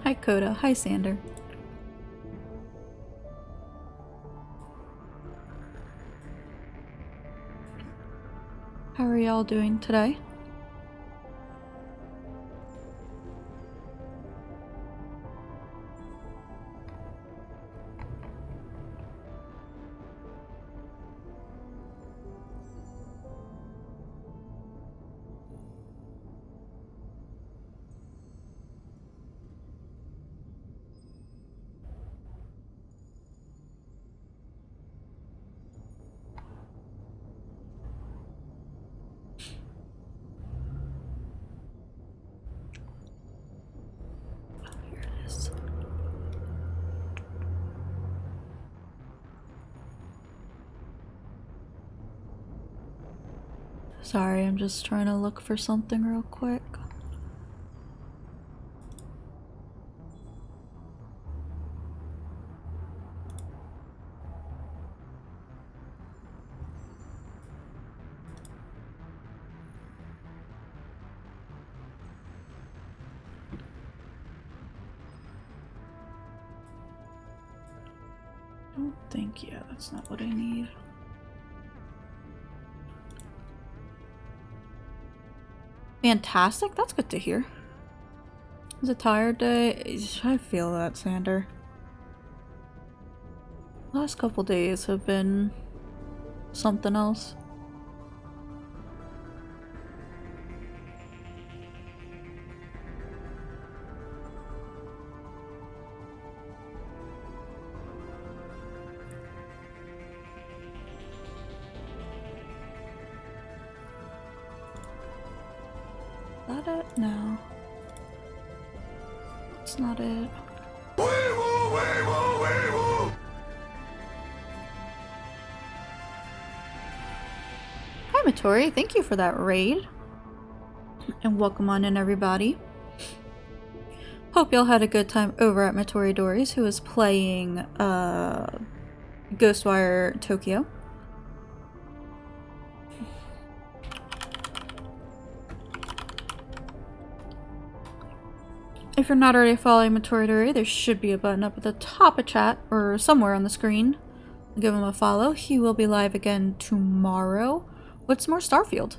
Hi Coda. Hi Sander. How are y'all doing today? Here it is. Sorry, I'm just trying to look for something real quick. I don't think, yeah, that's not what I need. Fantastic, that's good to hear. It's a tired day. I feel that, Sander. Last couple days have been something else. Is that it? No. That's not it. Hi Matori, thank you for that raid. And welcome on in everybody. Hope y'all had a good time over at Matori Dories, who is playing Ghostwire Tokyo. If you're not already following Matori Dori, there should be a button up at the top of chat or somewhere on the screen. Give him a follow. He will be live again tomorrow with some more Starfield.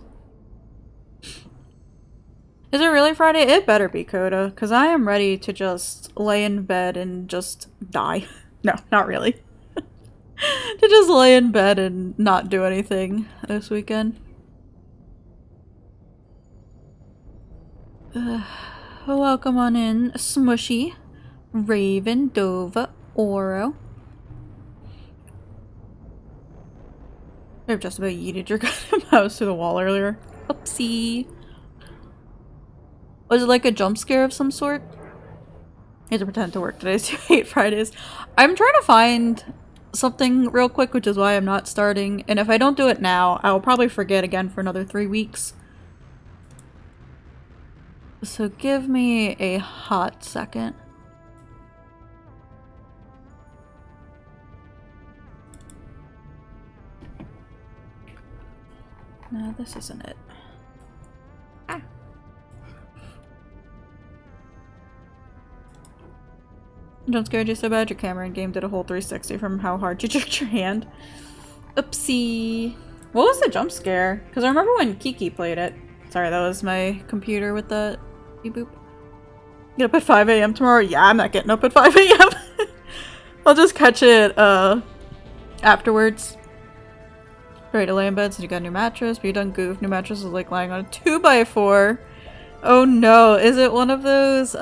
Is it really Friday? It better be, Coda, because I am ready to just lay in bed and just die. No, not really. To just lay in bed and not do anything this weekend. Welcome on in, Smushy, Raven, Dova, Oro. I've just about yeeted your goddamn mouse through the wall earlier. Oopsie. Was it like a jump scare of some sort? I had to pretend to work today, so I hate Fridays. I'm trying to find something real quick, which is why I'm not starting. And if I don't do it now, I will probably forget again for another 3 weeks. So give me a hot second. No, this isn't it. Ah. Don't scare you so bad your camera in game did a whole 360 from how hard you jerked your hand. Oopsie. What was the jump scare? Because I remember when Kiki played it. Sorry, that was my computer with the beep boop. Get up at 5 a.m. tomorrow? Yeah, I'm not getting up at 5 a.m. I'll just catch it afterwards. Ready to lay in bed, so you got a new mattress, but you done goof. New mattress is like lying on a 2x4. Oh no, is it one of those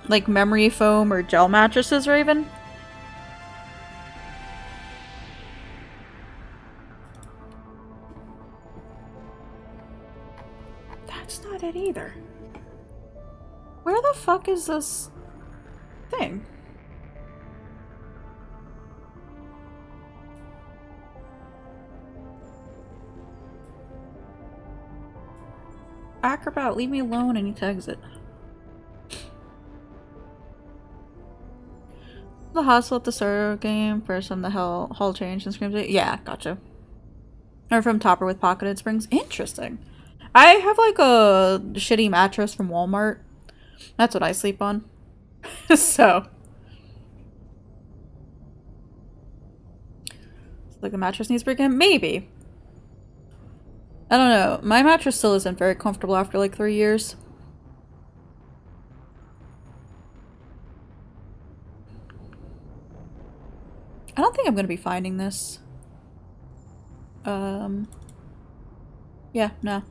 like memory foam or gel mattresses, Raven? That's not it either. Where the fuck is this thing? Acrobat, leave me alone. I need to exit. The hustle at the server game first from the hull change and screams it. Yeah, gotcha. Or from Topper with pocketed springs. Interesting. I have like a shitty mattress from Walmart That's what I sleep on. So. Like the mattress needs breaking? Maybe. I don't know. My mattress still isn't very comfortable after like 3 years. I don't think I'm gonna be finding this. Yeah, no. I'm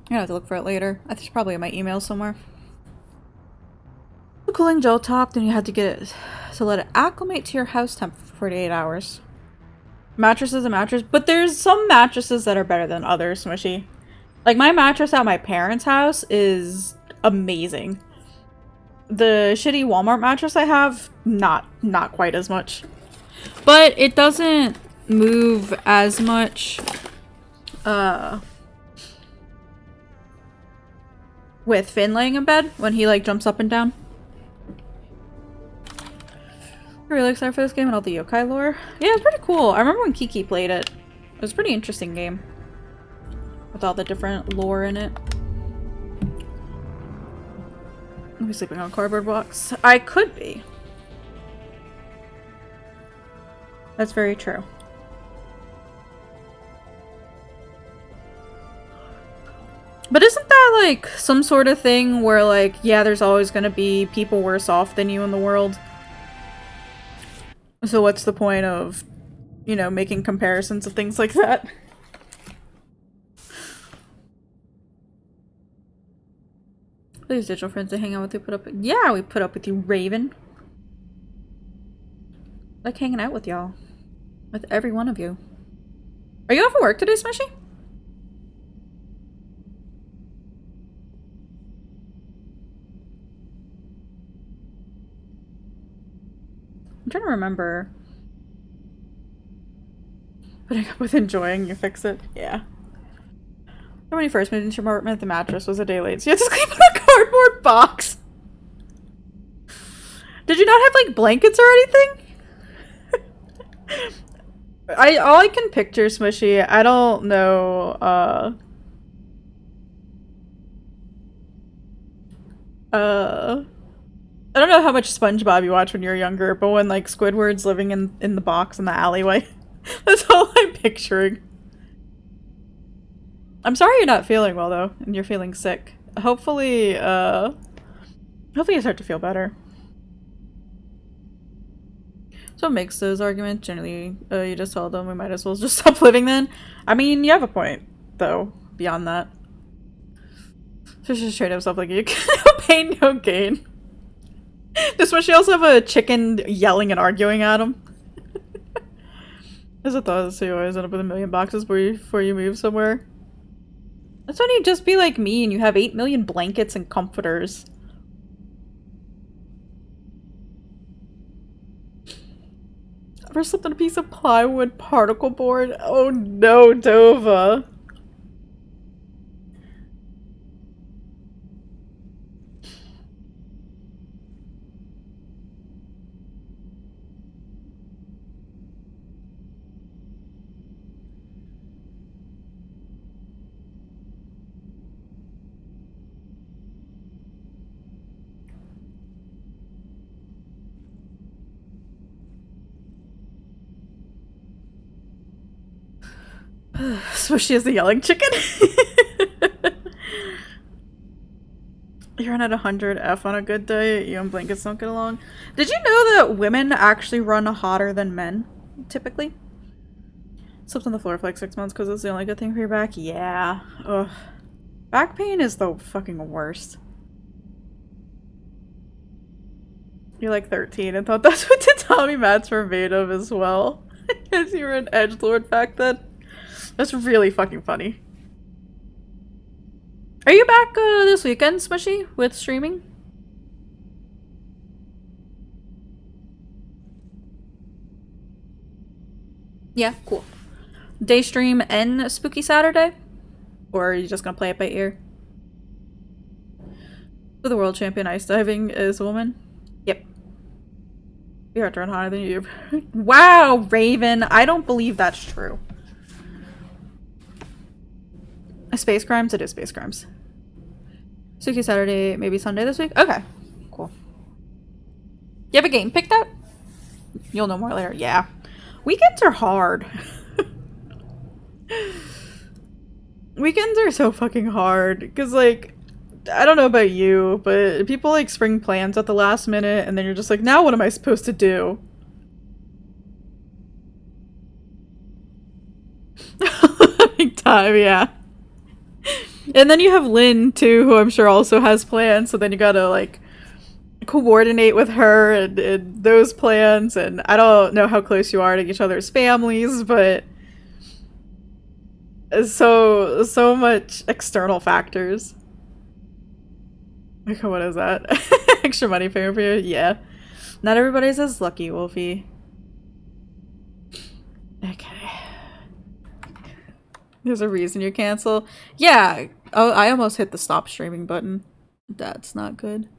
gonna have to look for it later. I think it's probably in my email somewhere. The cooling gel top, then you had to get it to let it acclimate to your house temp for 48 hours. Mattress is a mattress, but there's some mattresses that are better than others, Smushy. Like my mattress at my parents' house is amazing. The shitty Walmart mattress I have, not quite as much. But it doesn't move as much with Finn laying in bed when he like jumps up and down. I'm really excited for this game and all the yokai lore. Yeah, it's pretty cool. I remember when Kiki played it. It was a pretty interesting game. With all the different lore in it. I'll be sleeping on a cardboard box. I could be. That's very true. But isn't that like some sort of thing where like, yeah, there's always gonna be people worse off than you in the world? So what's the point of, you know, making comparisons of things like that? Please, digital friends to hang out with you, put up with— yeah, we put up with you, Raven. Like hanging out with y'all. With every one of you. Are you off of work today, Smushy? I'm trying to remember. Putting up with enjoying, you fix it. Yeah. When you first moved into your apartment, the mattress was a day late, so you had to sleep on a cardboard box. Did you not have like blankets or anything? All I can picture, Smushy, I don't know, I don't know how much SpongeBob you watched when you were younger, but when like Squidward's living in the box in the alleyway, that's all I'm picturing. I'm sorry you're not feeling well though, and you're feeling sick. Hopefully, hopefully you start to feel better. So what makes those arguments? Generally, you just told them we might as well just stop living then. I mean, you have a point, though, beyond that. So just straight up stuff like, you no pain, no gain. This one, she also have a chicken yelling and arguing at him. As a thought, so you always end up with 1 million boxes before you move somewhere. That's when you just be like me and you have 8 million blankets and comforters. Ever slept on a piece of plywood particle board? Oh no, Dova. Smushy is the yelling chicken. You run at 100 F on a good day, you and blankets don't get along. Did you know that women actually run hotter than men, typically? Slept on the floor for like 6 months because it's the only good thing for your back? Yeah. Ugh. Back pain is the fucking worst. You're like 13 and thought that's what tatami mats were made of as well. Because you were an edgelord back then. That's really fucking funny. Are you back this weekend, Smushy, with streaming? Yeah, cool. Day stream and Spooky Saturday? Or are you just gonna play it by ear? So the world champion ice diving is a woman? Yep. We are to run hotter than you. Wow, Raven! I don't believe that's true. Space crimes? It is space crimes. Suki Saturday, maybe Sunday this week? Okay. Cool. You have a game picked out? You'll know more later. Yeah. Weekends are hard. Weekends are so fucking hard. Because, like, I don't know about you, but people, like, spring plans at the last minute, and then you're just like, now what am I supposed to do? Big time, yeah. And then you have Lynn, too, who I'm sure also has plans, so then you gotta, like, coordinate with her and those plans, and I don't know how close you are to each other's families, but so much external factors. Okay, what is that? Extra money payment for you? Yeah. Not everybody's as lucky, Wolfie. Okay. There's a reason you cancel. Yeah. Oh, I almost hit the stop streaming button. That's not good.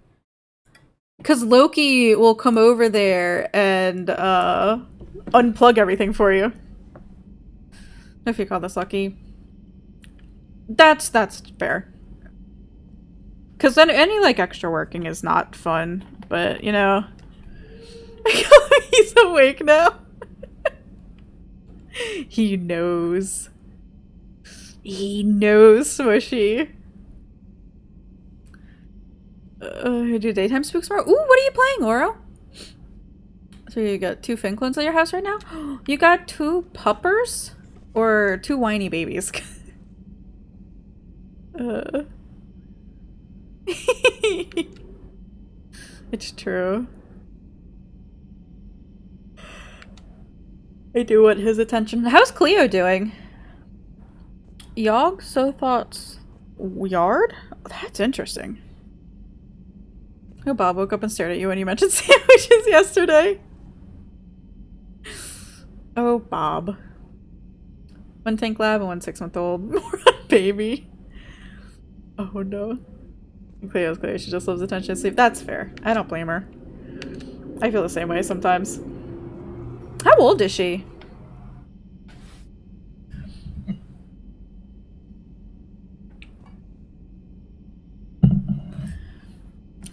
Because Loki will come over there and unplug everything for you. If you call this lucky. That's fair. Because then any, like, extra working is not fun. But, you know. He's awake now. He knows. He knows, Smushy. Do daytime spooks tomorrow? Ooh, what are you playing, Oro? So you got 2 Finklins at your house right now? You got 2 puppers? Or 2 whiny babies? It's true. I do want his attention. How's Cleo doing? Yog so thoughts yard? That's interesting. Oh, Bob woke up and stared at you when you mentioned sandwiches yesterday. Oh, Bob. 1 tank lab and 1 6-month-old. Moron baby. Oh no. Cleo's Cleo. She just loves attention and sleep. That's fair. I don't blame her. I feel the same way sometimes. How old is she?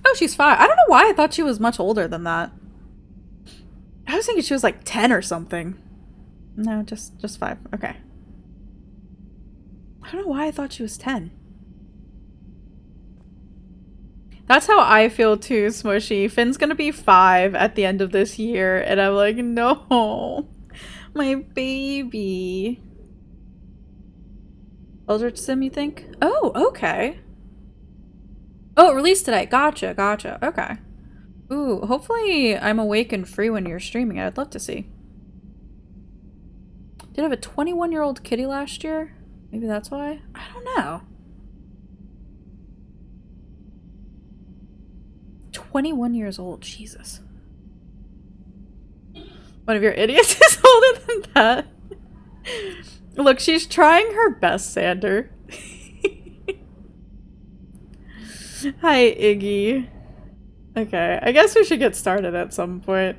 Oh, she's 5. I don't know why I thought she was much older than that. I was thinking she was like 10 or something. No, just 5. Okay. I don't know why I thought she was 10. That's how I feel too, Smushy. Finn's gonna be 5 at the end of this year, and I'm like, no. My baby. Eldritch Sim, you think? Oh, okay. Oh, it released today. Gotcha, gotcha. Okay. Ooh, hopefully I'm awake and free when you're streaming. I'd love to see. Did I have a 21-year-old kitty last year? Maybe that's why? I don't know. 21 years old. Jesus. One of your idiots is older than that. Look, she's trying her best, Sander. Hi, Iggy. Okay, I guess we should get started at some point.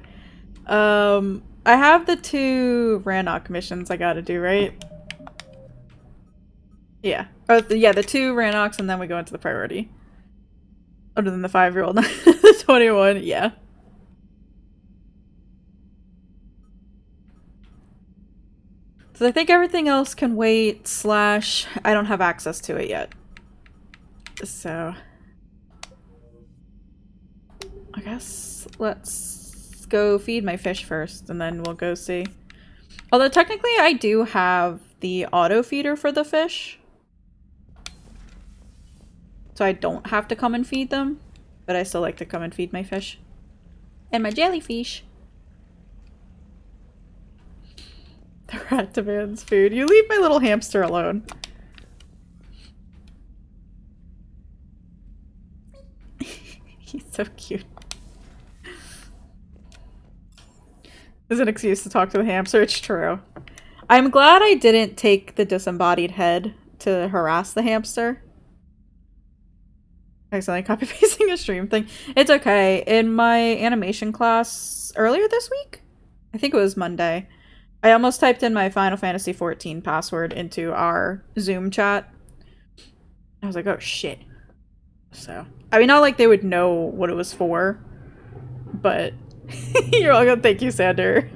I have the 2 Rannoch missions I gotta do, right? Yeah. Oh, yeah, the 2 Rannochs, and then we go into the priority. Other than the 5-year-old. The 21, yeah. So I think everything else can wait, / I don't have access to it yet. So I guess let's go feed my fish first, and then we'll go see. Although technically I do have the auto feeder for the fish. So I don't have to come and feed them, but I still like to come and feed my fish. And my jellyfish. The rat demands food. You leave my little hamster alone. He's so cute. There's an excuse to talk to the hamster. It's true. I'm glad I didn't take the disembodied head to harass the hamster. Accidentally copy-pasting a stream thing. It's okay. In my animation class earlier this week? I think it was Monday. I almost typed in my Final Fantasy XIV password into our Zoom chat. I was like, oh shit. So, I mean, not like they would know what it was for, but you're welcome. Thank you, Sander.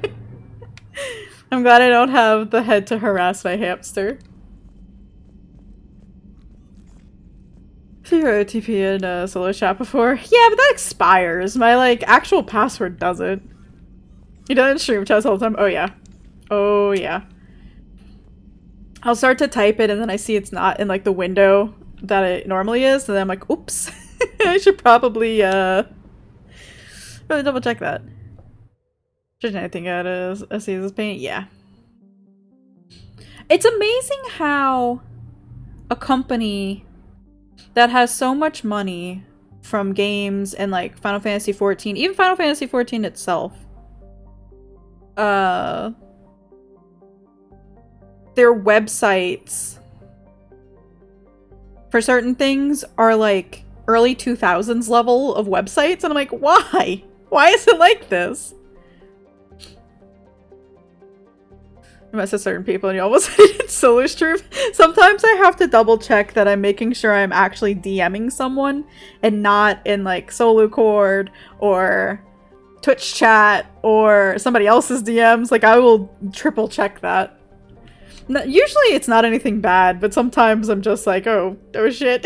I'm glad I don't have the head to harass my hamster. So your OTP in solo chat before? Yeah, but that expires. My, like, actual password doesn't. He doesn't stream chats all the time. Oh, yeah. Oh, yeah. I'll start to type it and then I see it's not in, like, the window that it normally is, and then I'm like, oops. I should probably, really double check that. Should anything out of Caesar's Paint? Yeah. It's amazing how a company that has so much money from games and like Final Fantasy XIV, even Final Fantasy XIV itself, their websites for certain things are like early 2000s level of websites, and I'm like, why? Why is it like this? I mess with certain people and you almost said it's Solar's truth. Sometimes I have to double check that I'm making sure I'm actually DMing someone and not in like SoloCord or Twitch chat or somebody else's DMs. Like, I will triple check that. Usually it's not anything bad, but sometimes I'm just like, oh shit.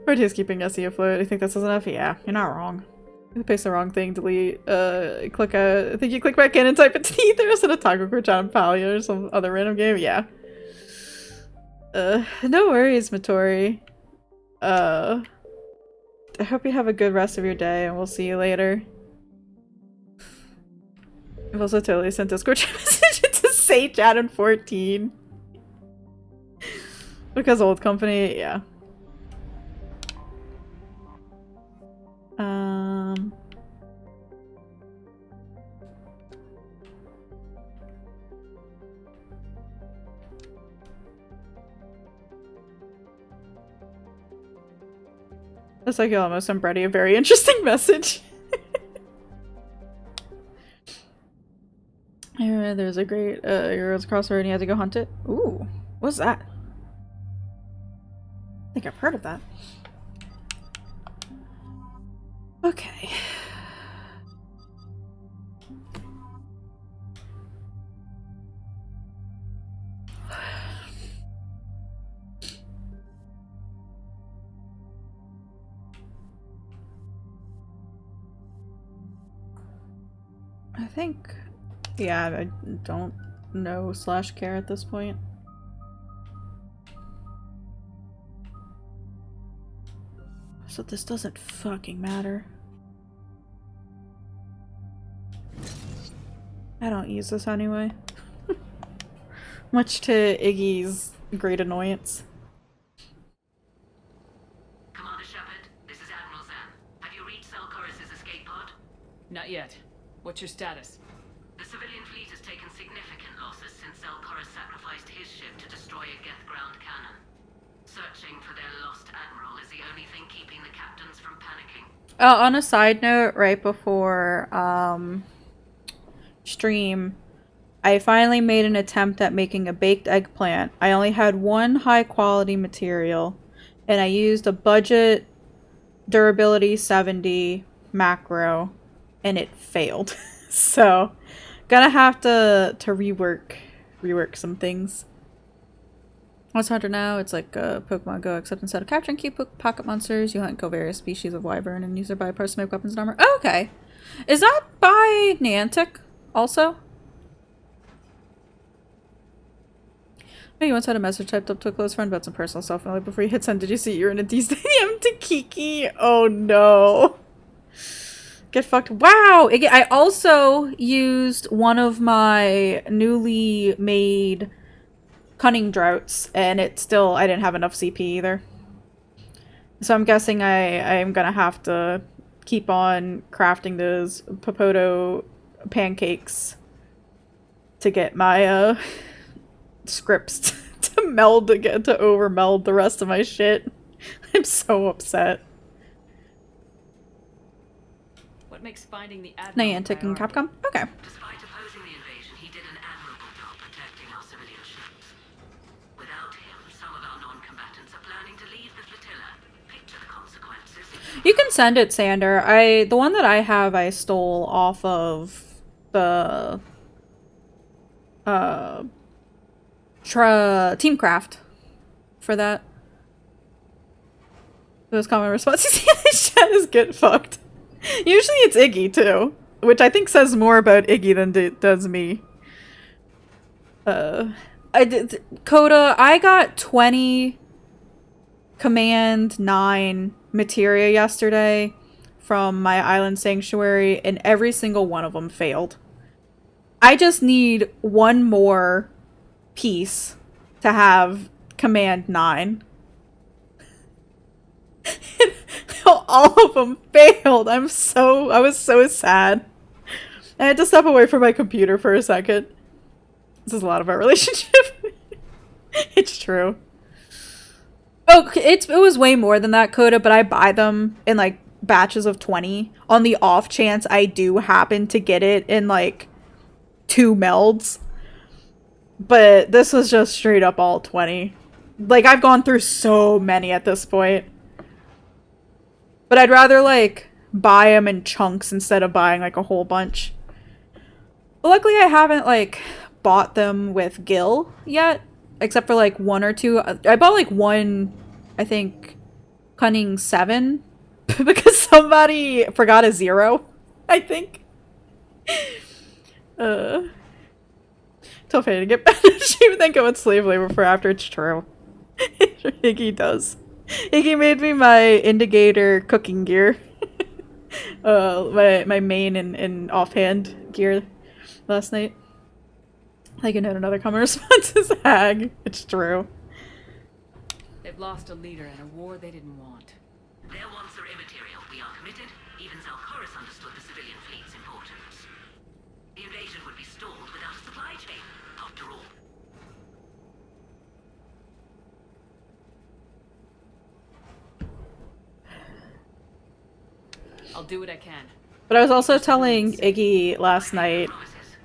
Or just keeping SE afloat. I think that's enough. Yeah, you're not wrong. You paste the wrong thing, delete, click I think you click back in and type into either instead of Taco Corchan Palia or some other random game. Yeah. No worries, Matori. I hope you have a good rest of your day and we'll see you later. I've also totally sent Discord message to Sage Adam 14. Because old company, yeah. Looks like you almost sent Brady a very interesting message. There's a great Euros crossover and you had to go hunt it. Ooh, what's that? I think I've heard of that. Okay. I think, yeah, I don't know / care at this point. So this doesn't fucking matter. I don't use this anyway. Much to Iggy's great annoyance. Commander Shepard, this is Admiral Zan. Have you reached Selchoris' escape pod? Not yet. What's your status? The civilian fleet has taken significant losses since Selchoris sacrificed his ship to destroy a Geth ground cannon. Searching for their lost admiral is the only thing keeping the captains from panicking. On a side note, right before stream, I finally made an attempt at making a baked eggplant. I only had one high quality material, and I used a budget durability 70 macro, and it failed. So, gonna have to rework some things. What's harder now? It's like Pokemon Go, except instead of capturing cute pocket monsters, you hunt and kill various species of wyvern and use their bypass to make weapons and armor. Oh, okay. Is that by Niantic also? Hey, you once had a message typed up to a close friend about some personal stuff, and like before you hit send, did you see you're in a DSTM to Kiki? Oh no. Get fucked. Wow! I also used one of my newly made Cunning Droughts, and it still, I didn't have enough CP either. So I'm guessing I am gonna have to keep on crafting those Popoto pancakes to get my scripts to meld again, to over meld the rest of my shit. I'm so upset. What makes finding the admiral Niantic and Capcom? Okay. Despite opposing the invasion, he did an admirable job protecting our civilian ships. Without him, some of our non-combatants are planning to leave the flotilla, You can send it, Sander. The one that I have I stole off of the Teamcraft for that. Those common responses in the chat is get fucked. Usually it's Iggy too, which I think says more about Iggy than it does me. Coda, I got 20 Command 9 materia yesterday from my island sanctuary, and every single one of them failed. I just need one more piece to have Command 9. All of them failed. I was so sad. I had to step away from my computer for a second. This is a lot of our relationship. It's true. Oh, it was way more than that, Coda, but I buy them in like batches of 20 on the off chance I do happen to get it in like 2 melds. But this was just straight up all 20. Like, I've gone through so many at this point. But I'd rather like buy them in chunks instead of buying like a whole bunch. But luckily I haven't like bought them with Gil yet, except for like 1 or 2. I bought like 1, I think, Cunning 7 because somebody forgot a 0, I think. Tell Fanny to get better. She would think it would slave labor for after. It's true. Iggy does. Iggy made me my indicator cooking gear. My main and offhand gear last night. I can note another common response is hag. It's true. They've lost a leader in a war they didn't want. Their wants are immaterial. We are committed. Even Zalcoris understood the civilian fleet's importance. The invasion would be stalled without a supply chain, after all. I'll do what I can. But I was also telling Iggy last night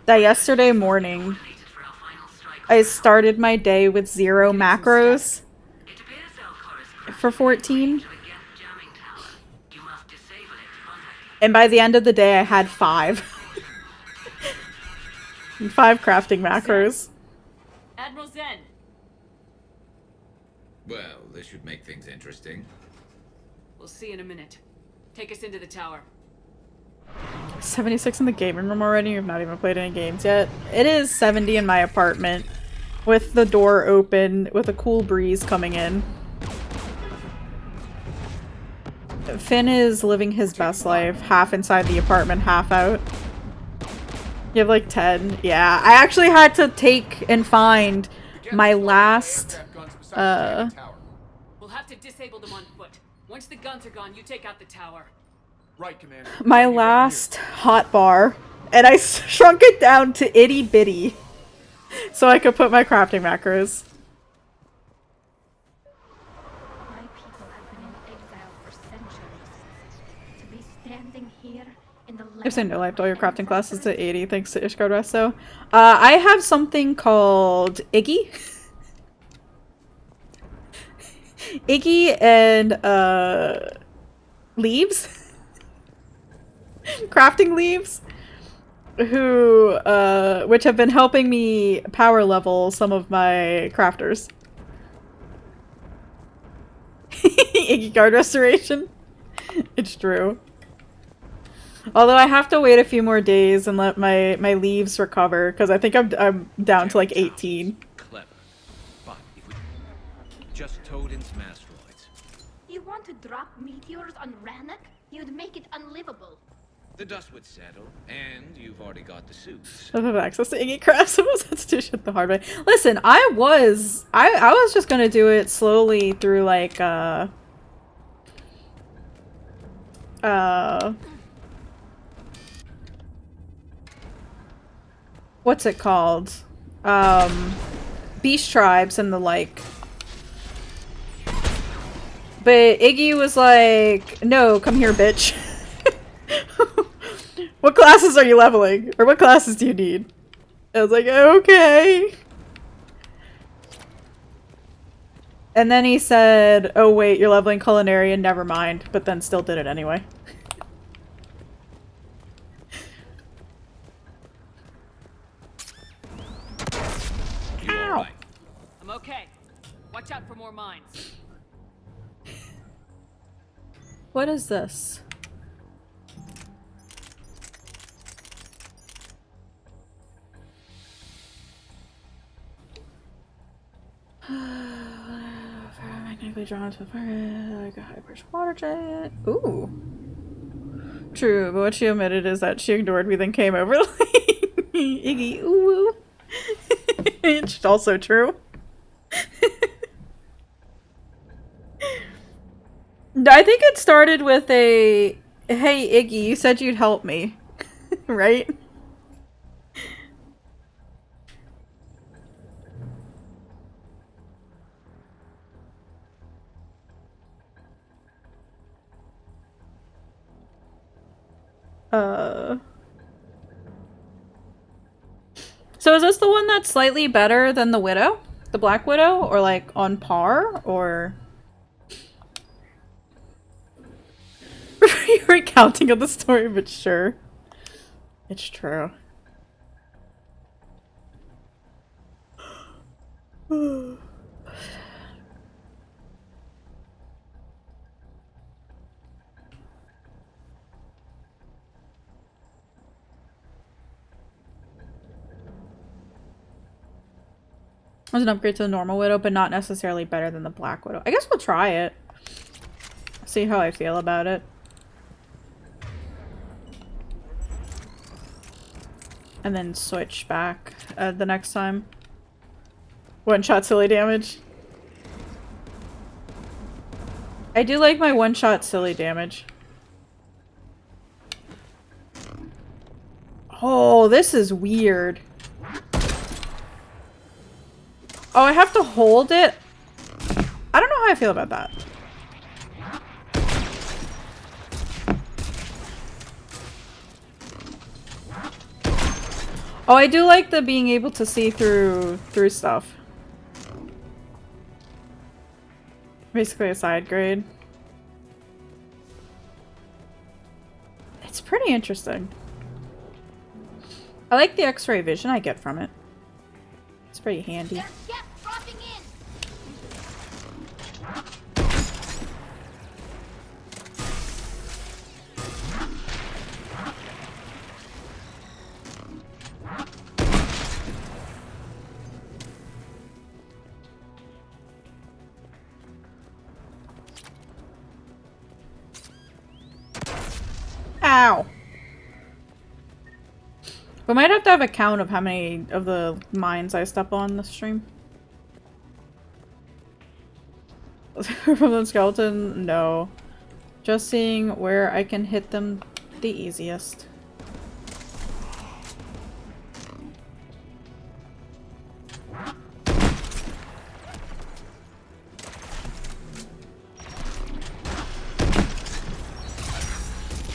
that yesterday morning I started my day with 0 macros for 14. And by the end of the day I had 5. 5 crafting macros. Admiral Zen. Well, this should make things interesting. We'll see in a minute. Take us into the tower. 76 in the gaming room already? You've not even played any games yet. It is 70 in my apartment, with the door open, with a cool breeze coming in. Finn is living his best life, half inside the apartment, half out. You have like 10. Yeah, I actually had to take and find my last, We'll have to disable them on foot. Once the guns are gone, you take out the tower. Right, Commander. my last hot bar, and I shrunk it down to itty bitty so I could put my crafting macros. My people have been in exile for centuries. To be standing here in the I've seen no life all your crafting classes to 80 thanks to Ishgard Resto. I have something called Iggy. Iggy and Leaves. Crafting Leaves, who which have been helping me power level some of my crafters. Iggy Guard Restoration. It's true. Although I have to wait a few more days and let my leaves recover, because I think I'm down to like 18. Clever. But if we just towed in some asteroids. You want to drop meteors on Rannoch? You'd make it unlivable. The dust would settle, and you've already got the suits. I have access to Iggy Crafts. I was had to do shit the hard way. Listen, I was just gonna do it slowly through like what's it called? Beast tribes and the like. But Iggy was like, no, come here, bitch. What classes are you leveling? Or what classes do you need? I was like, okay. And then he said, oh wait, you're leveling culinary and never mind, but then still did it anyway. You all right? I'm okay. Watch out for more mines. What is this? Magnetically drawn to the fire like a high pressure water jet. Ooh. True, but what she omitted is that she ignored me, then came over like Iggy ooh. It's also true. I think it started with a hey Iggy, you said you'd help me. Right? So is this the one that's slightly better than the Widow? The Black Widow? Or like on par? Or... You're recounting of the story, but sure. It's true. There's an upgrade to the normal Widow, but not necessarily better than the Black Widow. I guess we'll try it. See how I feel about it. And then switch back the next time. One-shot silly damage. I do like my one-shot silly damage. Oh, this is weird. Oh, I have to hold it? I don't know how I feel about that. Oh, I do like the being able to see through stuff. Basically a side grade. It's pretty interesting. I like the X-ray vision I get from it. It's pretty handy. Yep, dropping in. Ow! We might have to have a count of how many of the mines I step on this stream. From the skeleton? No. Just seeing where I can hit them the easiest.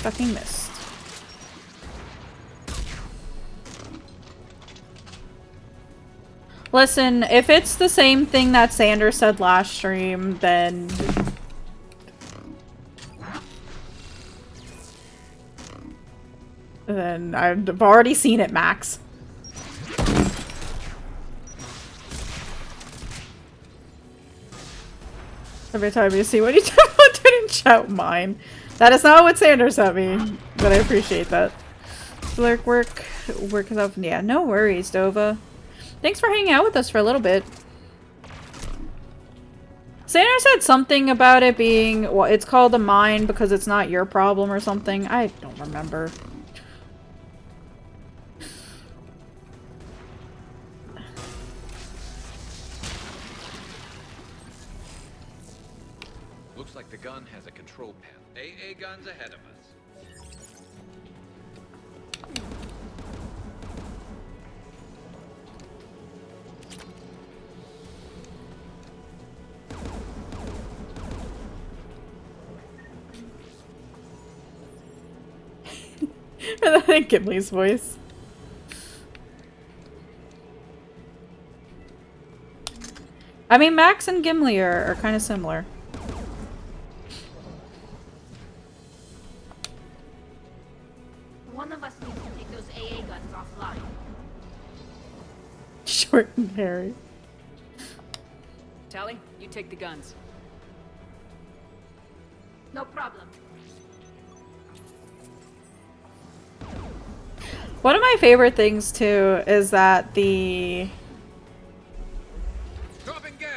Fucking missed. Listen, if it's the same thing that Sander said last stream, then... Then I've already seen it, Max. Every time you see what you didn't shout mine. That is not what Sander sent me, but I appreciate that. Work is up. Yeah, no worries, Dova. Thanks for hanging out with us for a little bit. Sander said something about it being, well, it's called a mine because it's not your problem or something. I don't remember. Looks like the gun has a control panel. AA guns ahead of us. I think Gimli's voice. I mean, Max and Gimli are kind of similar. One of us needs to take those AA guns offline. Short and hairy. Tally, you take the guns. No problem. One of my favorite things too is that the Dropping gas!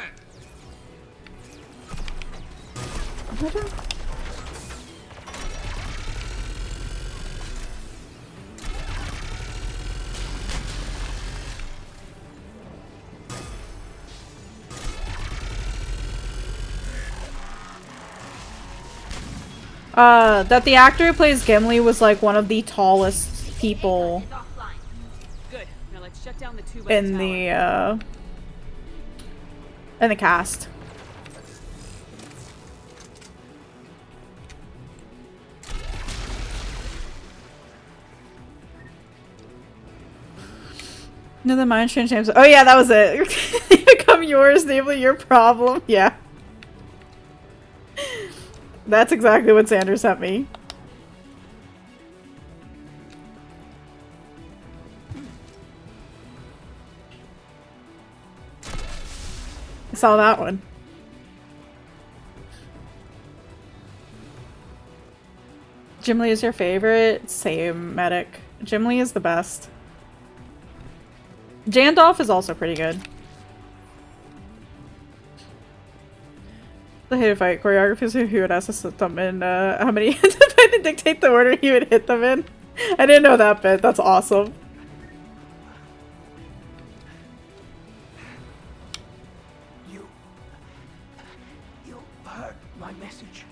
that the actor who plays Gimli was like one of the tallest people It's offline. Good. Now let's shut down the tube in the cast. No, the mind change names. Oh yeah, that was it. They become yours, namely your problem. Yeah. That's exactly what Sandra sent me. I saw that one. Gimli is your favorite? Same, Medic. Gimli is the best. Jandalf is also pretty good. The hated fight choreography, so he would ask us to them in how many hits to dictate the order he would hit them in. I didn't know that bit. That's awesome. You heard my message.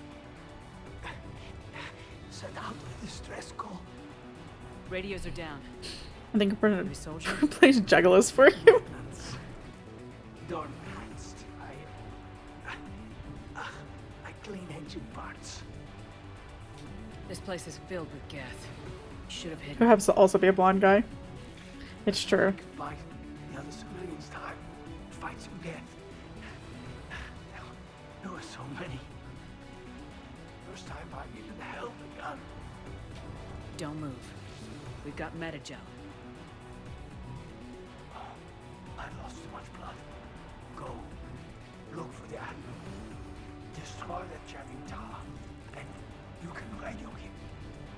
Send out a distress call. Radios are down. I think I'm Every soldier. gonna play Juggalos for you. Dorn Hanst. I clean engine parts. This place is filled with Geth. Should have Who hidden. happens to also be a blonde guy. It's true. Buy the other civilians time. Fight some death. There were so many. First time I even held a gun. Don't move. We've got Metagel. I lost too much blood. Go. Look for the admiral. Destroy that jamming tower. And you can radio him.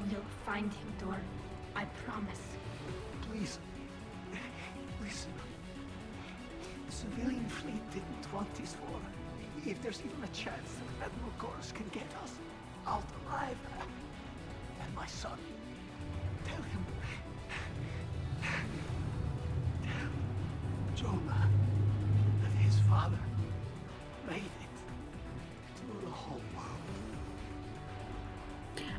We'll find him, Dorn. I promise. Please. Listen. The civilian fleet didn't want this war. If there's even a chance that Admiral Gorus can get us out alive. And my son. Tell him. Tell Jonah that his father made it to the whole world.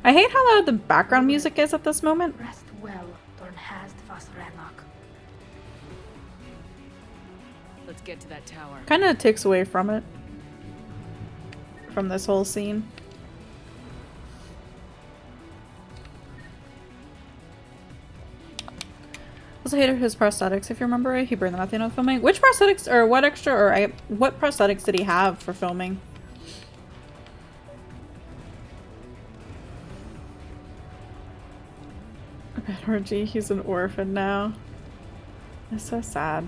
I hate how loud the background music is at this moment. Rest well, Dorn Hast vas Rannoch. Let's get to that tower. Kind of takes away from it. From this whole scene. Also hated his prosthetics, if you remember right. He burned them at the end of filming. Which prosthetics, or what extra, or what prosthetics did he have for filming? Orgy, he's an orphan now. That's so sad.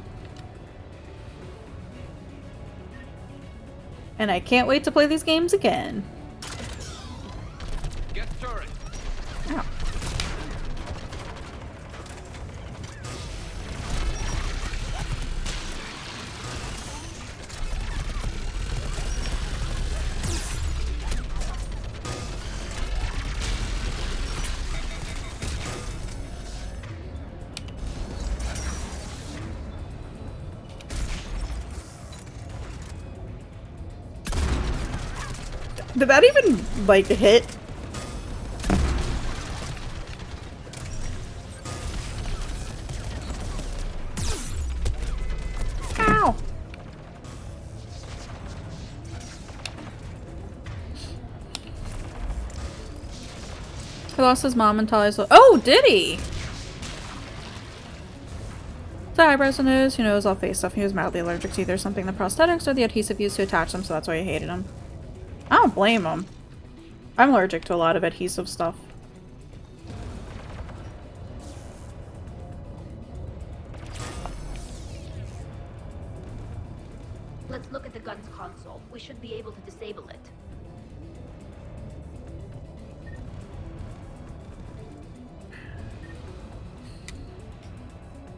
And I can't wait to play these games again. Get turret! Ow. Did that even, like, hit? Ow! He lost his mom and Talis. Oh, did he? The eyebrows and nose, who knows all face stuff. He was mildly allergic to either something the prosthetics or the adhesive used to attach them, so that's why he hated them. I don't blame him. I'm allergic to a lot of adhesive stuff. Let's look at the gun's console. We should be able to disable it.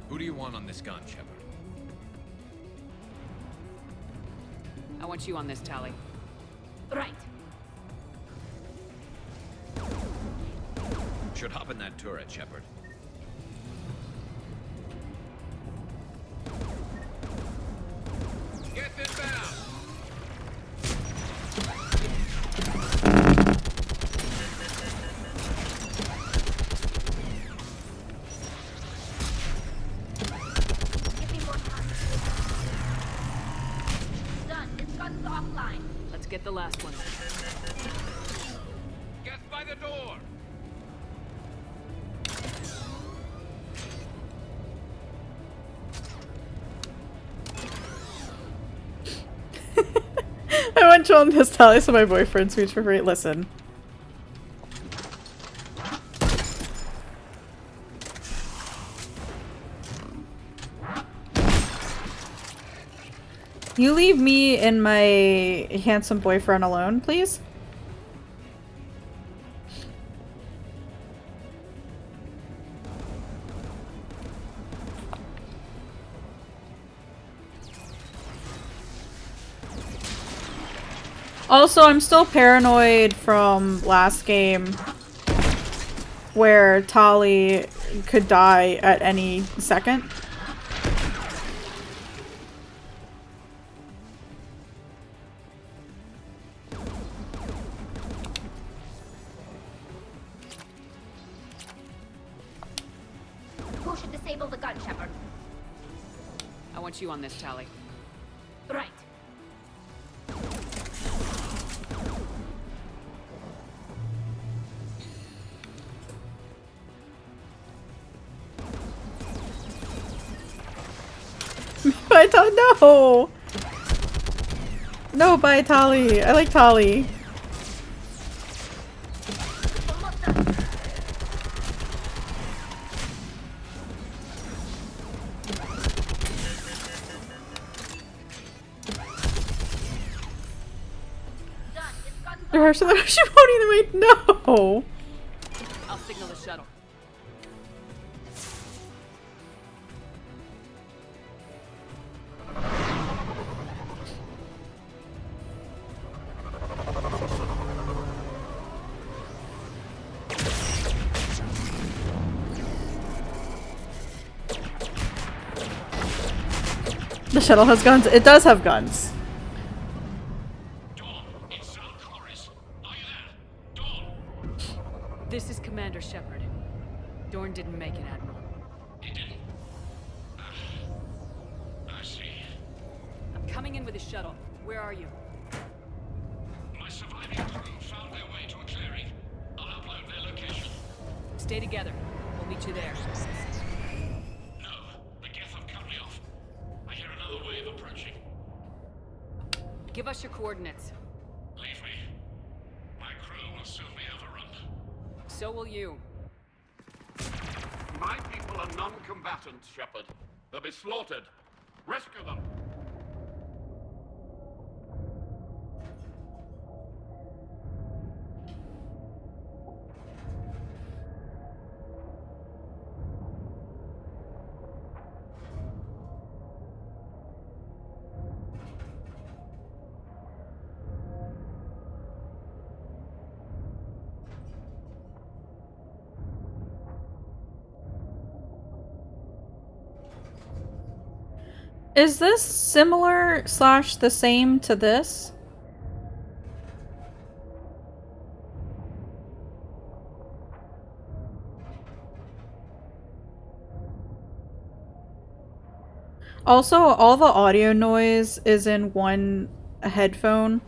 Who do you want on this gun, Shepard? I want you on this, Tally. Right. Should hop in that turret, Shepard. Get this down! Give me more time. Done. This gun's offline. Let's get the last one. Get by the door! I went on this tally so my boyfriend speech for free. Listen. You leave me and my handsome boyfriend alone, please? Also, I'm still paranoid from last game where Tali could die at any second. Who should disable the gun, Shepard? I want you on this, Tally. Right. I don't know. No, bye Tali. I like Tali. Almost done. Done. This gun's Or she won't even wait. No. I'll signal the shuttle. The shuttle has guns. It does have guns. Dawn, it's Zal Koris. Are you there? Dawn! This is Commander Shepard. Dorn didn't make it, Admiral. He didn't. I see. I'm coming in with a shuttle. Where are you? My surviving crew found their way to a clearing. I'll upload their location. Stay together. We'll meet you there. No, the Geth have cut me off. I hear another wave approaching. Give us your coordinates. Leave me. My crew will soon be overrun. So will you. My people are non-combatants, Shepard. They'll be slaughtered. Rescue them. Is this similar / the same to this? Also, all the audio noise is in one headphone,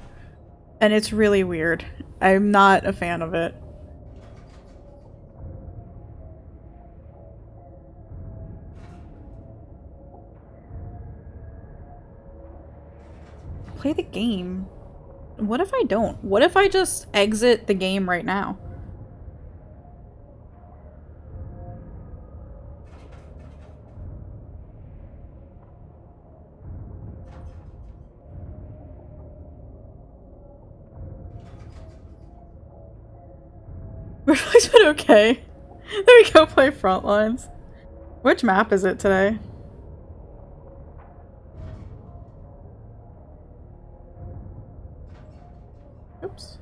and it's really weird. I'm not a fan of it. play the game. What if I don't? What if I just exit the game right now? Replacement okay. There we go, play Frontlines. Which map is it today? Oops.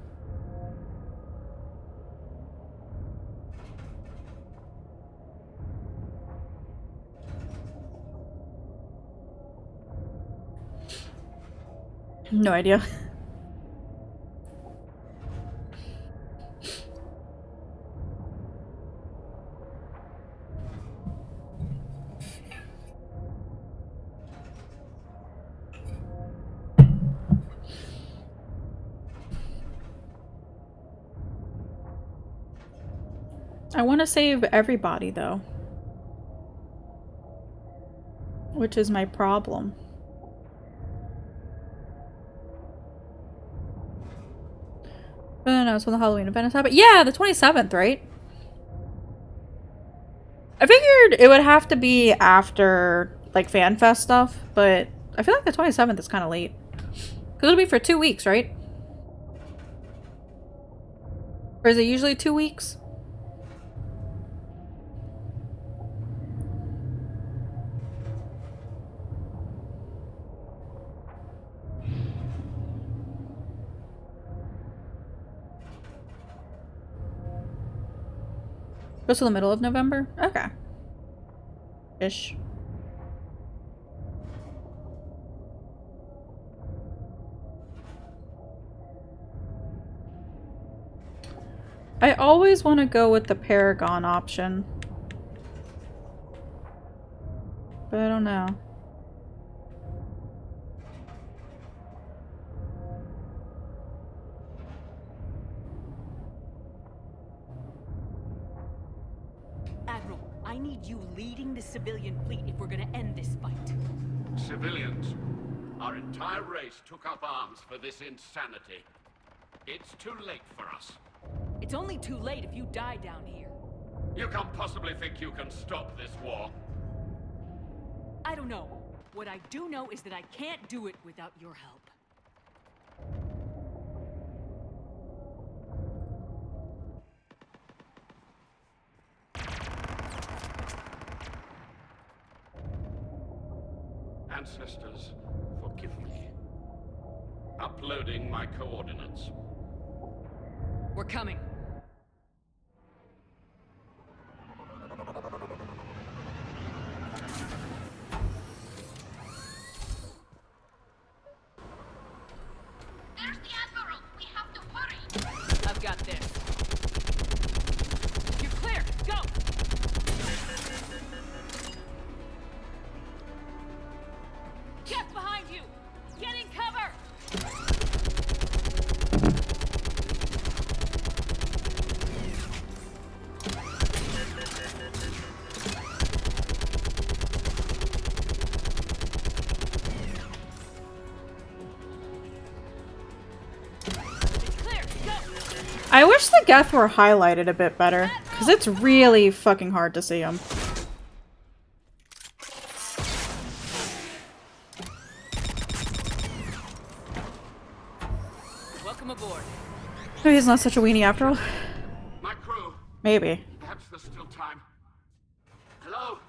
No idea. I want to save everybody, though. Which is my problem. But then it's when the Halloween event is happening. Yeah, the 27th, right? I figured it would have to be after, like, FanFest stuff, but I feel like the 27th is kind of late. Because it'll be for 2 weeks, right? Or is it usually 2 weeks? Goes to the middle of November? Okay. Ish. I always want to go with the Paragon option. But I don't know. Admiral, I need you leading the civilian fleet if we're gonna end this fight. Civilians, our entire race took up arms for this insanity. It's too late for us. It's only too late if you die down here. You can't possibly think you can stop this war. I don't know. What I do know is that I can't do it without your help. Ancestors, forgive me. Uploading my coordinates. We're coming. There's the Admiral! We have to hurry! I've got this. You're clear! Go! Just behind you! Get in cover! I wish the Geth were highlighted a bit better, because it's really fucking hard to see them. Welcome aboard. Maybe he's not such a weenie after all. My crew, Maybe. perhaps there's still time. Hello?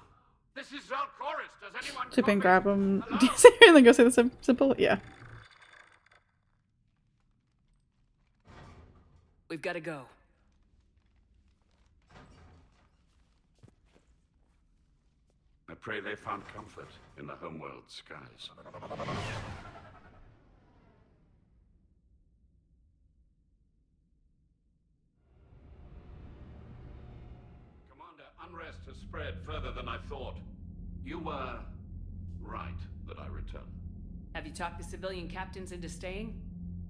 This is Zalcoris. Does anyone Tip and copy? grab him. Hello? And then go say the simple. Yeah. We've got to go. I pray they found comfort in the homeworld skies. Commander, unrest has spread further than I thought. You were right that I returned. Have you talked the civilian captains into staying?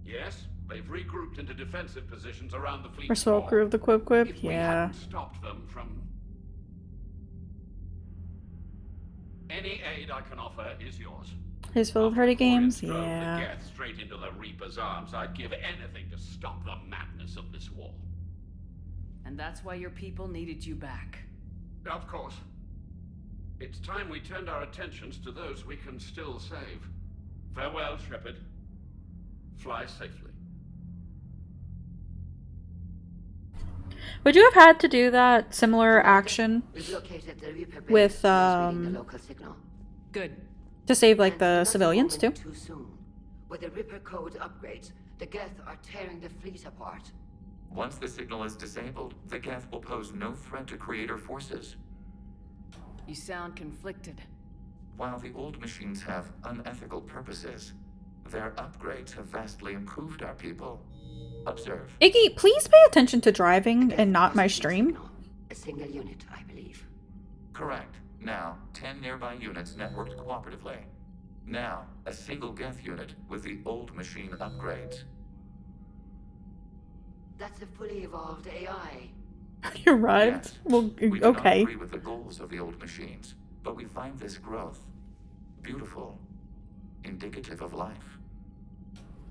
Yes, they've regrouped into defensive positions around the fleet. Or crew of the Quib Quib? If we Yeah. hadn't stopped them from... Any aid I can offer is yours. He's filled with party games? Drove the Yeah. Geth straight into the Reaper's arms. I'd give anything to stop the madness of this war. And that's why your people needed you back. Of course. It's time we turned our attentions to those we can still save. Farewell, Shepard. Fly safely. Would you have had to do that similar action We've located the Reaper base. with, Transmitting the local signal. Good. to save, like, And the not a civilians, too? moment Too soon. With the Reaper code upgrades, the Geth are tearing the fleet apart. Once the signal is disabled, the Geth will pose no threat to Creator forces. You sound conflicted. While the old machines have unethical purposes, their upgrades have vastly improved our people. Observe. Iggy, please pay attention to driving The Geth and not my lost the stream. signal. A single unit, I believe. Correct. Now, 10 nearby units networked cooperatively. Now, a single Geth unit with the old machine upgrades. That's a fully evolved AI. You arrived? Yes. Well, We do not okay. agree with the goals of the old machines, but we find this growth beautiful, indicative of life.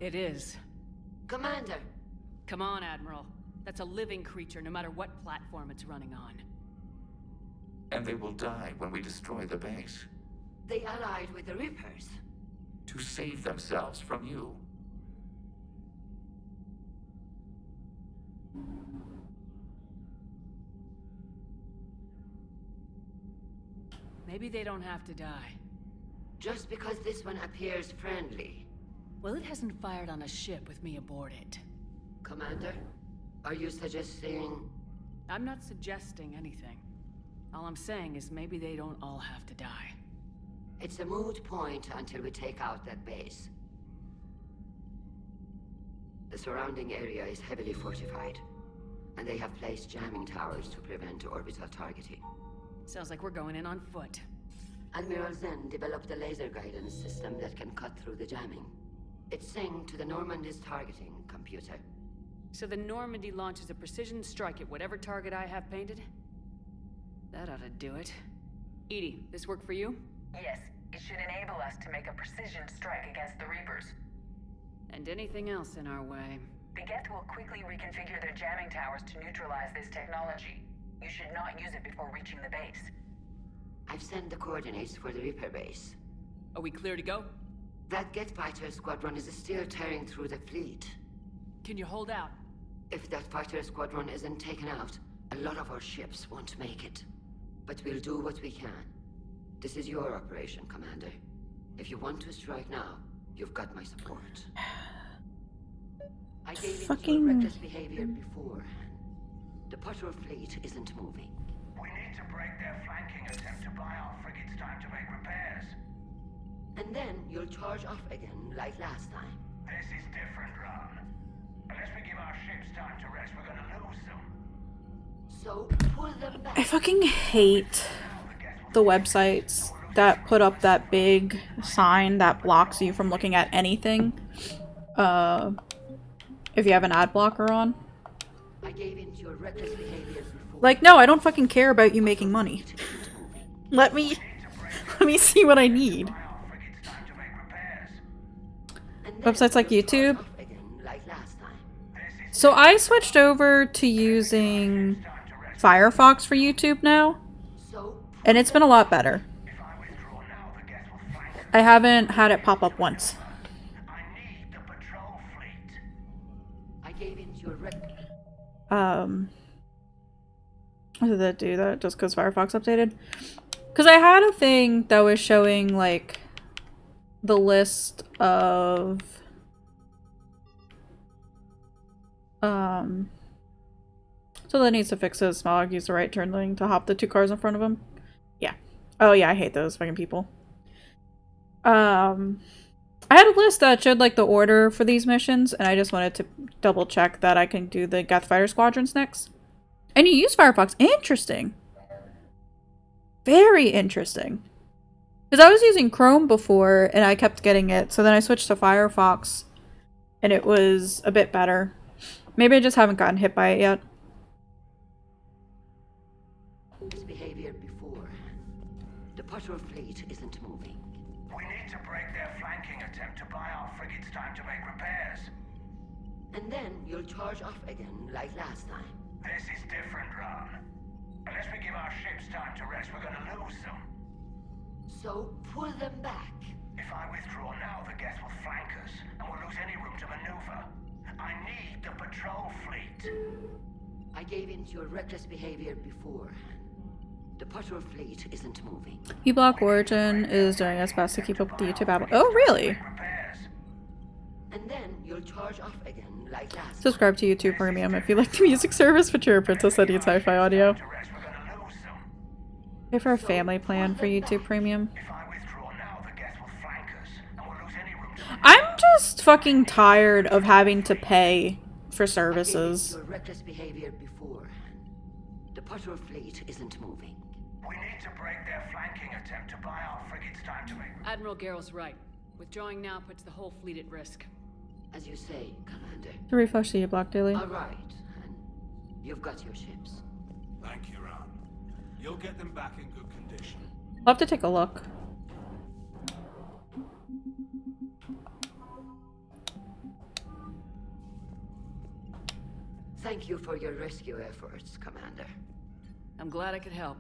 It is. Commander! Come on, Admiral. That's a living creature, no matter what platform it's running on. And they will die when we destroy the base, They allied with the Reapers. to save themselves from you. Maybe they don't have to die. Just because this one appears friendly. Well, it hasn't fired on a ship with me aboard it. Commander, are you suggesting... I'm not suggesting anything. All I'm saying is maybe they don't all have to die. It's a moot point until we take out that base. The surrounding area is heavily fortified, and they have placed jamming towers to prevent orbital targeting. Sounds like we're going in on foot. Admiral Zen developed a laser guidance system that can cut through the jamming. It's synced to the Normandy's targeting computer. So the Normandy launches a precision strike at whatever target I have painted? That ought to do it. Edie, this work for you? Yes, it should enable us to make a precision strike against the Reapers. And anything else in our way. The Geth will quickly reconfigure their jamming towers to neutralize this technology. You should not use it before reaching the base. I've sent the coordinates for the Reaper base. Are we clear to go? That Geth fighter squadron is still tearing through the fleet. Can you hold out? If that fighter squadron isn't taken out, a lot of our ships won't make it. But we'll do what we can. This is your operation, Commander. If you want to strike now, you've got my support. I gave in to your reckless behavior beforehand. The patrol fleet isn't moving. We need to break their flanking attempt to buy our frigates time to make repairs. And then you'll charge off again, like last time. This is different, Ron. Unless we give our ships time to rest, we're gonna lose them. So, pull them back. I fucking hate the websites that put up that big sign that blocks you from looking at anything. If you have an ad blocker on. I gave in to your reckless behavior before. Like, no, I don't fucking care about you making money. Let me see what I need. Websites like YouTube. So I switched over to using Firefox for YouTube now, and it's been a lot better. I haven't had it pop up once. What did that do? That just because Firefox updated? Because I had a thing that was showing, like, the list of... So that needs to fix it. Smog used the right turn lane to hop the two cars in front of him. Yeah. Oh yeah, I hate those fucking people. I had a list that showed, like, the order for these missions, and I just wanted to double check that I can do the Geth Fighter Squadrons next. And you use Firefox. Interesting. Very interesting. Because I was using Chrome before, and I kept getting it, so then I switched to Firefox, and it was a bit better. Maybe I just haven't gotten hit by it yet. Behavior before. The patrol fleet isn't moving. We need to break their flanking attempt to buy our frigates time to make repairs. And then you'll charge off again like last time. This is different, Ron. Unless we give our ships time to rest, we're gonna lose them. So pull them back. If I withdraw now, the Geth will flank us, and we'll lose any room to maneuver. I need the patrol fleet. I gave in to your reckless behavior beforehand. The patrol fleet isn't moving. eBlock Origin is doing its best to keep up with the YouTube app. Oh, really? And then you'll charge off again like last time. Subscribe to YouTube Premium if you like the music service, but you're a princess that needs hi-fi audio. Pay for a family plan for YouTube Premium. I'm just fucking tired of having to pay for services. Your reckless behavior beforehand. The patrol fleet isn't moving. We need to break their flanking attempt to buy our frigates time to make. Admiral Garrel's right. Withdrawing now puts the whole fleet at risk. As you say, Commander. To refresh the eBlock daily. All right, and you've got your ships. Thank you, Ron. You'll get them back in good condition. I'll have to take a look. Thank you for your rescue efforts, Commander. I'm glad I could help.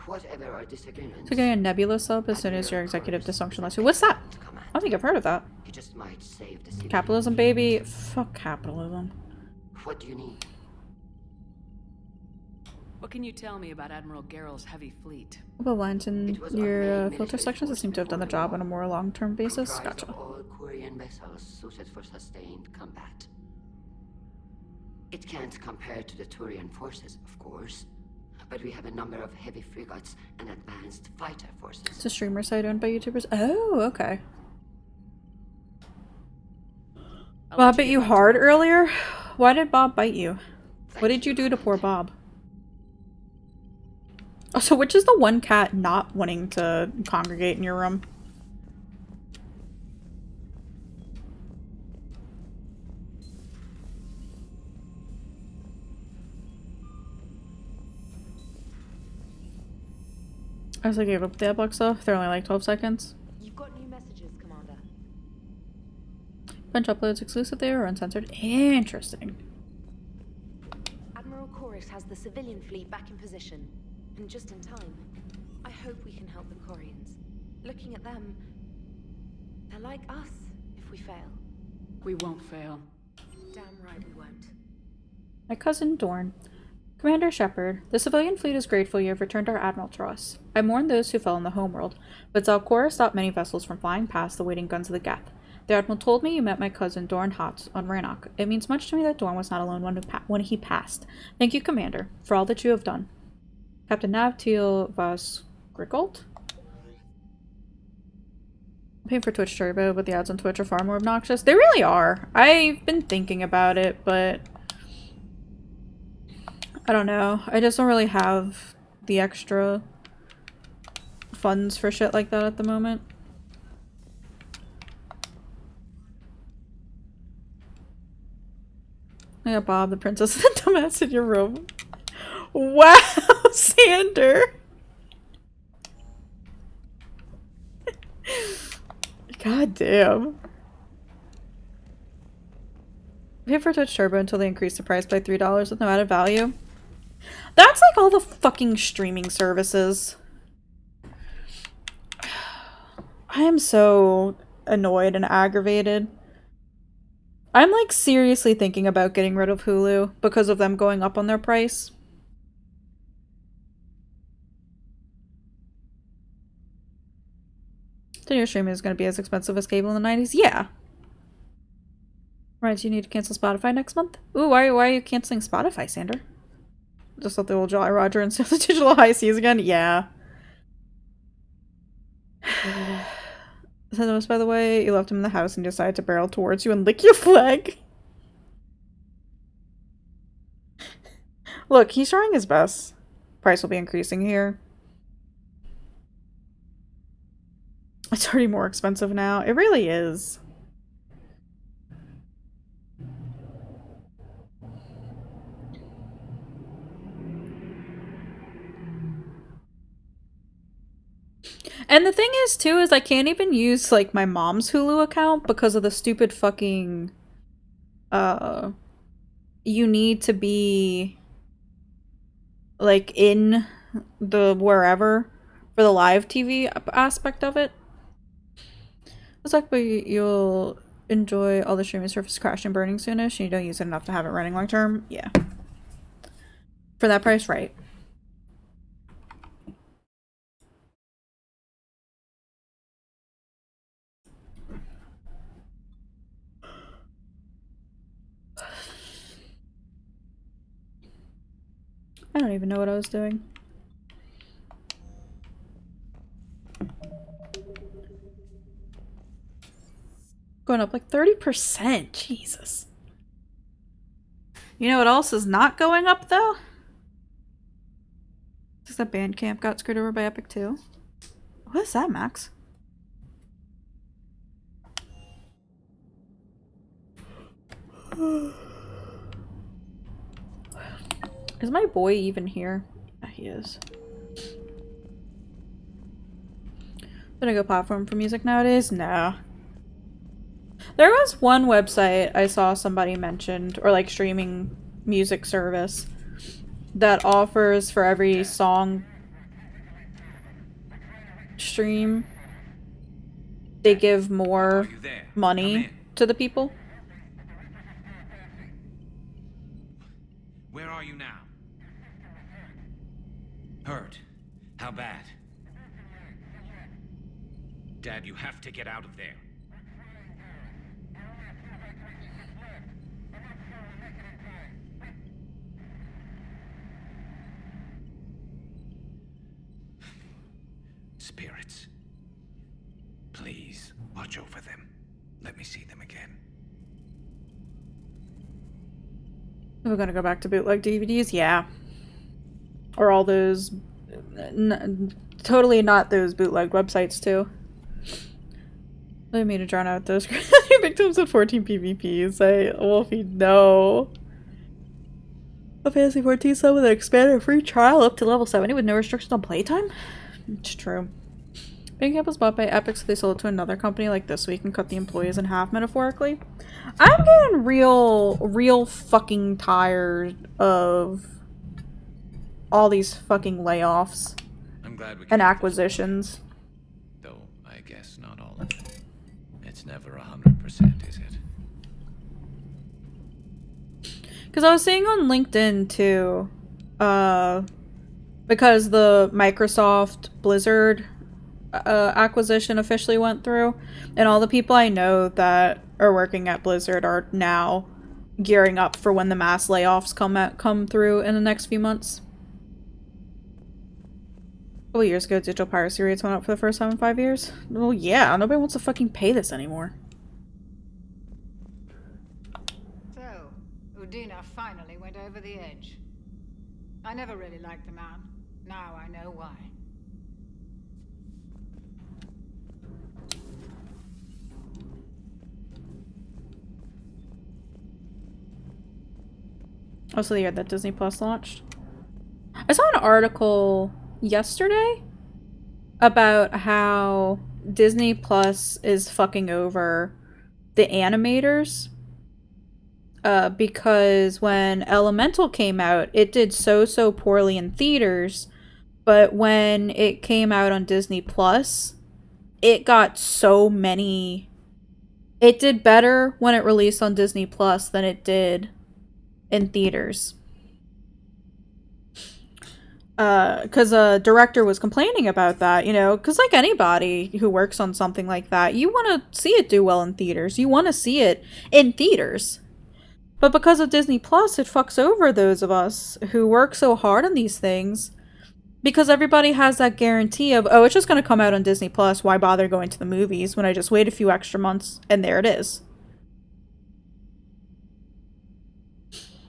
Whatever our disagreements. So getting a Nebula sub as soon as your executive dysfunction lets you. What's that? I don't think I've heard of that. You just might save the city. Capitalism, baby. Fuck capitalism. What do you need? What can you tell me about Admiral Garrel's heavy fleet? About lines in your filter sections that seem to have done the job on a more long-term basis. Comprised Gotcha. of all Quarian vessels suited for sustained combat. It can't compare to the Turian forces, of course, but we have a number of heavy frigates and advanced fighter forces. It's a streamer site owned by YouTubers. Oh, okay. Bob bit you hard earlier? Why did Bob bite you? What did you do to poor Bob? Oh, so which is the one cat not wanting to congregate in your room? I was like, gave up the adblock stuff. They're only like 12 seconds. You've got new messages, Commander. Bunch uploads exclusively or uncensored. Interesting. Admiral Chorus has the civilian fleet back in position, and just in time. I hope we can help the Quarians. Looking at them, they're like us if we fail. We won't fail. Damn right we won't. My cousin Dorn. Commander Shepard, the civilian fleet is grateful you have returned our admiral to us. I mourn those who fell in the homeworld, but Zalcora stopped many vessels from flying past the waiting guns of the Geth. The admiral told me you met my cousin Dorn Hotz on Rannoch. It means much to me that Dorn was not alone when he passed. Thank you, Commander, for all that you have done. Captain Navteal Vas Grickolt? I'm paying for Twitch Turbo, but the ads on Twitch are far more obnoxious. They really are. I've been thinking about it, but I don't know. I just don't really have the extra funds for shit like that at the moment. I got Bob, the princess, and the dumbass in your room. Wow, Sander! God damn. Pay for Twitch Turbo until they increase the price by $3 with no added value. That's like all the fucking streaming services. I am so annoyed and aggravated. I'm like seriously thinking about getting rid of Hulu because of them going up on their price. So your streaming is going to be as expensive as cable in the 90s? Yeah. Right, so you need to cancel Spotify next month? Ooh, why are you canceling Spotify, Sander? Just let the old Jolly Roger and stuff the digital high seas again? Yeah. Notice, by the way, you left him in the house and decided to barrel towards you and lick your flag. Look, he's trying his best. Price will be increasing here. It's already more expensive now. It really is. And the thing is, too, is I can't even use, like, my mom's Hulu account because of the stupid fucking, you need to be, like, in the wherever for the live TV aspect of it. It's like, but you'll enjoy all the streaming service crashing and burning soonish, and you don't use it enough to have it running long term. Yeah. For that price, right. I don't even know what I was doing. Going up like 30%. Jesus. You know what else is not going up though? Is that Bandcamp got screwed over by Epic too? What is that, Max? Is my boy even here? Yeah, he is. Gonna go platform for music nowadays? No. There was one website I saw somebody mentioned, or like streaming music service, that offers for every song stream, they give more money to the people. Where are you now? Hurt? How bad? Dad, you have to get out of there. Spirits. Please, watch over them. Let me see them again. We're gonna go back to bootleg DVDs? Yeah. Or all those... totally not those bootleg websites, too. I didn't mean to drown out those victims with 14 PvPs. Wolfie, no. A Fantasy 14 sub with an expanded free trial up to level 70 with no restrictions on playtime? It's true. Bandcamp was bought by Epic, so they sold it to another company like this week and cut the employees in half, metaphorically. I'm getting real fucking tired of all these fucking layoffs I'm glad we and acquisitions. Though I guess not all of it. It's never 100%, is it? Because I was seeing on LinkedIn too, because the Microsoft Blizzard acquisition officially went through, and all the people I know that are working at Blizzard are now gearing up for when the mass layoffs come through in the next few months. A couple years ago, digital piracy rates went up for the first time in 5 years. Well, yeah, nobody wants to fucking pay this anymore. So, Udina finally went over the edge. I never really liked the man. Now I know why. Also, the year that Disney Plus launched. I saw an article yesterday about how Disney Plus is fucking over the animators. Because when Elemental came out, it did so poorly in theaters, but when it came out on Disney Plus, it got so many... It did better when it released on Disney Plus than it did in theaters. Because a director was complaining about that, you know, because like anybody who works on something like that, you want to see it do well in theaters. You want to see it in theaters. But because of Disney Plus, it fucks over those of us who work so hard on these things, because everybody has that guarantee of, oh, it's just going to come out on Disney Plus. Why bother going to the movies when I just wait a few extra months and there it is?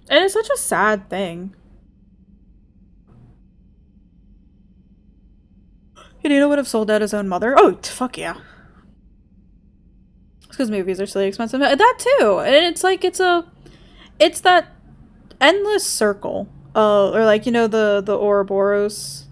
And it's such a sad thing. Hideo would have sold out his own mother. Oh, fuck yeah. It's because movies are silly expensive. That too. And it's like, it's that endless circle. Or like, you know, the Ouroboros,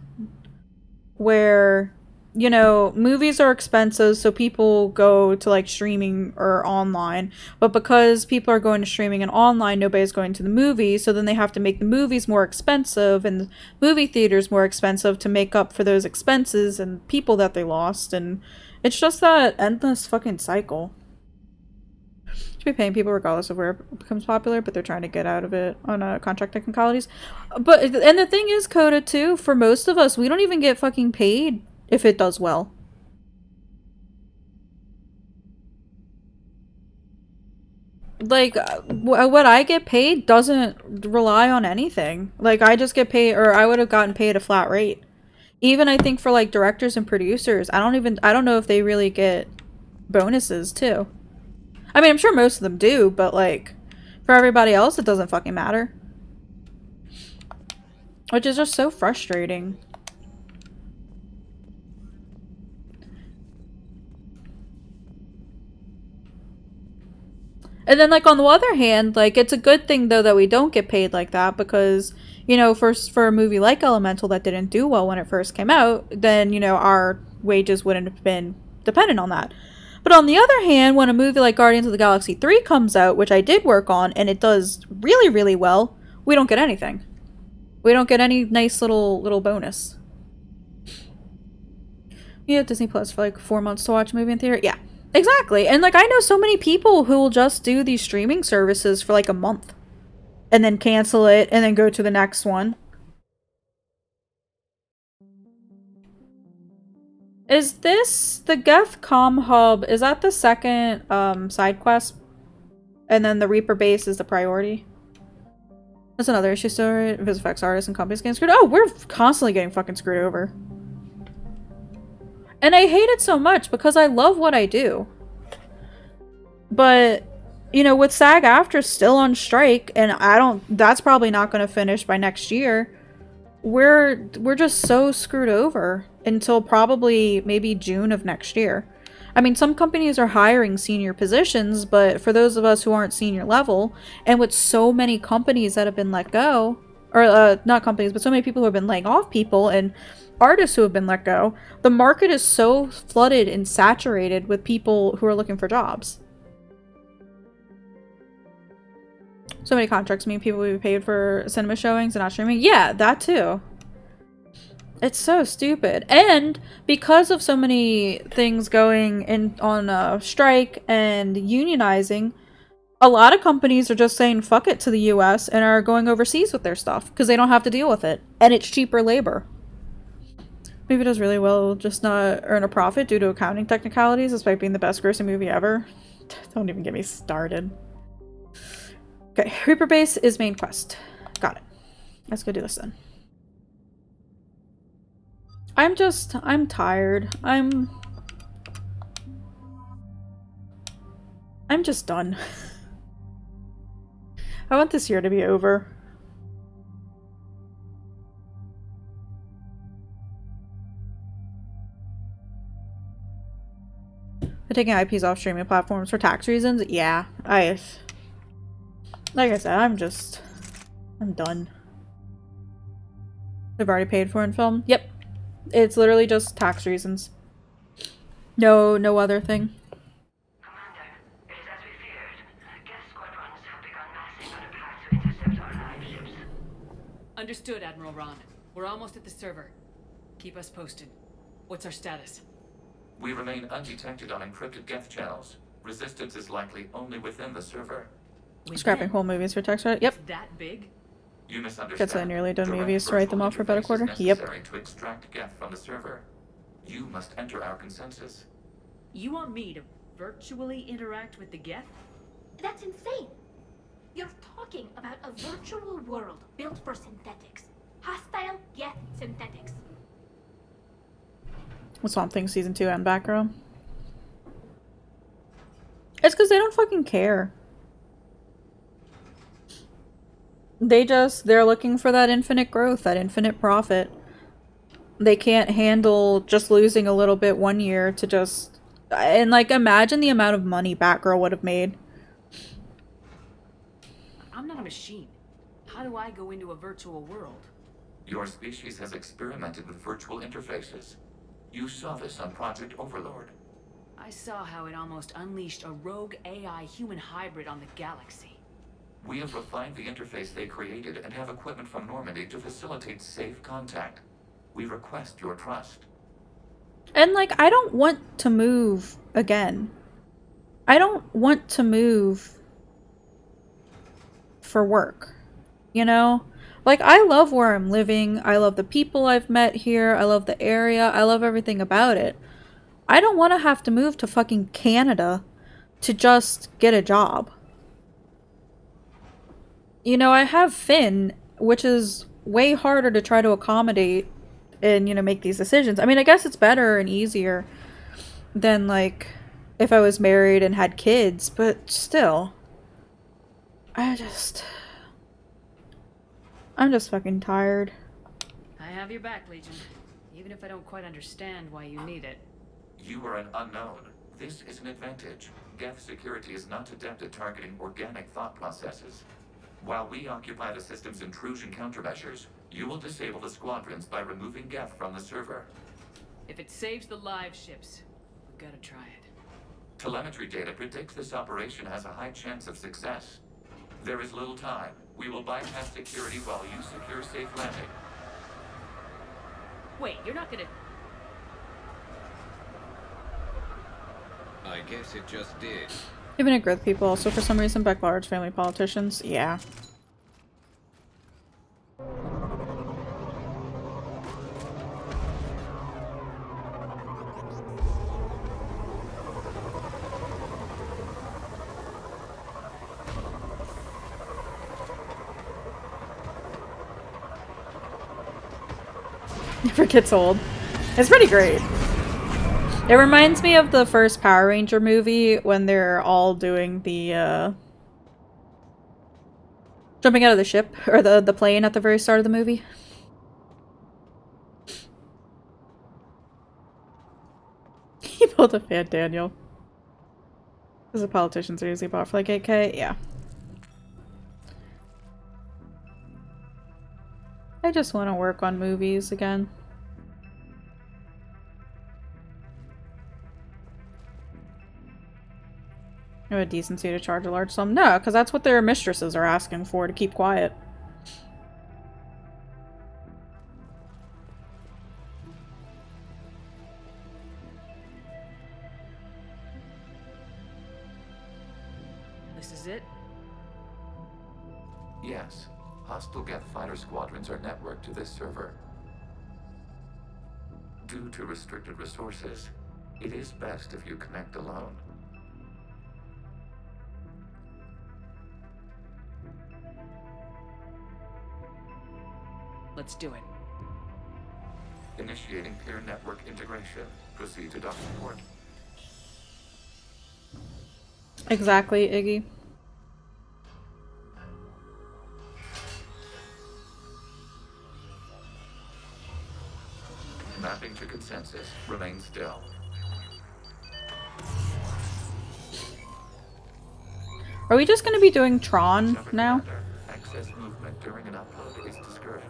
where you know, movies are expensive, so people go to like streaming or online. But because people are going to streaming and online, nobody's going to the movies, so then they have to make the movies more expensive and the movie theaters more expensive to make up for those expenses and people that they lost. And it's just that endless fucking cycle. Should be paying people regardless of where it becomes popular, but they're trying to get out of it on contract technicalities. But, and the thing is, Coda, too, for most of us, we don't even get fucking paid if it does well. Like, what I get paid doesn't rely on anything. Like, I just get paid, or I would have gotten paid a flat rate. Even, I think, for, like, directors and producers, I don't know if they really get bonuses, too. I mean, I'm sure most of them do, but, like, for everybody else, it doesn't fucking matter. Which is just so frustrating. And then, like, on the other hand, like, it's a good thing, though, that we don't get paid like that, because, you know, for a movie like Elemental that didn't do well when it first came out, then, you know, our wages wouldn't have been dependent on that. But on the other hand, when a movie like Guardians of the Galaxy 3 comes out, which I did work on, and it does really, really well, we don't get anything. We don't get any nice little bonus. Yeah, Disney Plus for like 4 months to watch a movie in theater. Yeah, exactly. And like, I know so many people who will just do these streaming services for like a month and then cancel it and then go to the next one. Is this the Geth Com Hub? Is that the second side quest? And then the Reaper base is the priority? That's another issue story. VisFX artists and companies getting screwed. Oh, we're constantly getting fucking screwed over. And I hate it so much because I love what I do. But, you know, with SAG-AFTRA still on strike, and that's probably not going to finish by next year. We're just so screwed over until probably maybe June of next year. I mean, some companies are hiring senior positions, but for those of us who aren't senior level, and with so many companies that have been let go, or not companies, but so many people who have been laying off people and artists who have been let go, the market is so flooded and saturated with people who are looking for jobs. So many contracts mean people will be paid for cinema showings and not streaming. Yeah, that too. It's so stupid. And because of so many things going in on strike and unionizing, a lot of companies are just saying fuck it to the US and are going overseas with their stuff because they don't have to deal with it. And it's cheaper labor. Movie does really well, just not earn a profit due to accounting technicalities despite being the best grossing movie ever. Don't even get me started. Okay, Reaper Base is main quest. Got it. Let's go do this then. I'm tired. I'm just done. I want this year to be over. They're taking IPs off streaming platforms for tax reasons? Yeah, like I said, I'm done. They've already paid for in film? Yep. It's literally just tax reasons. No other thing. Commander, it is as we feared. Geth squadrons have begun massing on a path to intercept our live ships. Understood, Admiral Ron. We're almost at the server. Keep us posted. What's our status? We remain undetected on encrypted Geth channels. Resistance is likely only within the server. Scrapping whole movies for text, right? Yep. It's that big? You misunderstand. Gets I nearly done Direct movies to write them off for about a quarter. virtual interface is necessary to extract Geth from the server. You must enter our consensus. You want me to virtually interact with the Geth? That's insane. You're talking about a virtual world built for synthetics. Hostile Geth synthetics. Swamp Thing Season 2 and Batgirl. It's because they don't fucking care. They're looking for that infinite growth, that infinite profit. They can't handle just losing a little bit one year to just... And, like, imagine the amount of money Batgirl would have made. I'm not a machine. How do I go into a virtual world? Your species has experimented with virtual interfaces. You saw this on Project Overlord. I saw how it almost unleashed a rogue AI human hybrid on the galaxy. We have refined the interface they created and have equipment from Normandy to facilitate safe contact. We request your trust. And, like, I don't want to move again. I don't want to move for work. You know? Like, I love where I'm living. I love the people I've met here. I love the area. I love everything about it. I don't want to have to move to fucking Canada to just get a job. You know, I have Finn, which is way harder to try to accommodate and, you know, make these decisions. I mean, I guess it's better and easier than, like, if I was married and had kids, but still. I'm just fucking tired. I have your back, Legion. Even if I don't quite understand why you need it. You are an unknown. This is an advantage. Geth security is not adept at targeting organic thought processes. While we occupy the system's intrusion countermeasures, you will disable the squadrons by removing Geth from the server. If it saves the live ships, we've got to try it. Telemetry data predicts this operation has a high chance of success. There is little time. We will bypass security while you secure safe landing. Wait, you're not gonna... I guess it just did. Even a growth people also for some reason back large family politicians. Yeah. Never gets old. It's pretty great. It reminds me of the first Power Ranger movie when they're all doing the jumping out of the ship or the plane at the very start of the movie. He built a fan, Daniel. Because the politicians are usually bought for like 8K. Yeah. I just want to work on movies again. You have a decency to charge a large sum? No, because that's what their mistresses are asking for, to keep quiet. This is it? Yes. Hostile Geth fighter squadrons are networked to this server. Due to restricted resources, it is best if you connect alone. Let's do it. Initiating peer network integration. Proceed to docking port. Exactly, Iggy. Mapping to consensus. Remain still. Are we just going to be doing Tron now? Access movement during an upload is discouraged.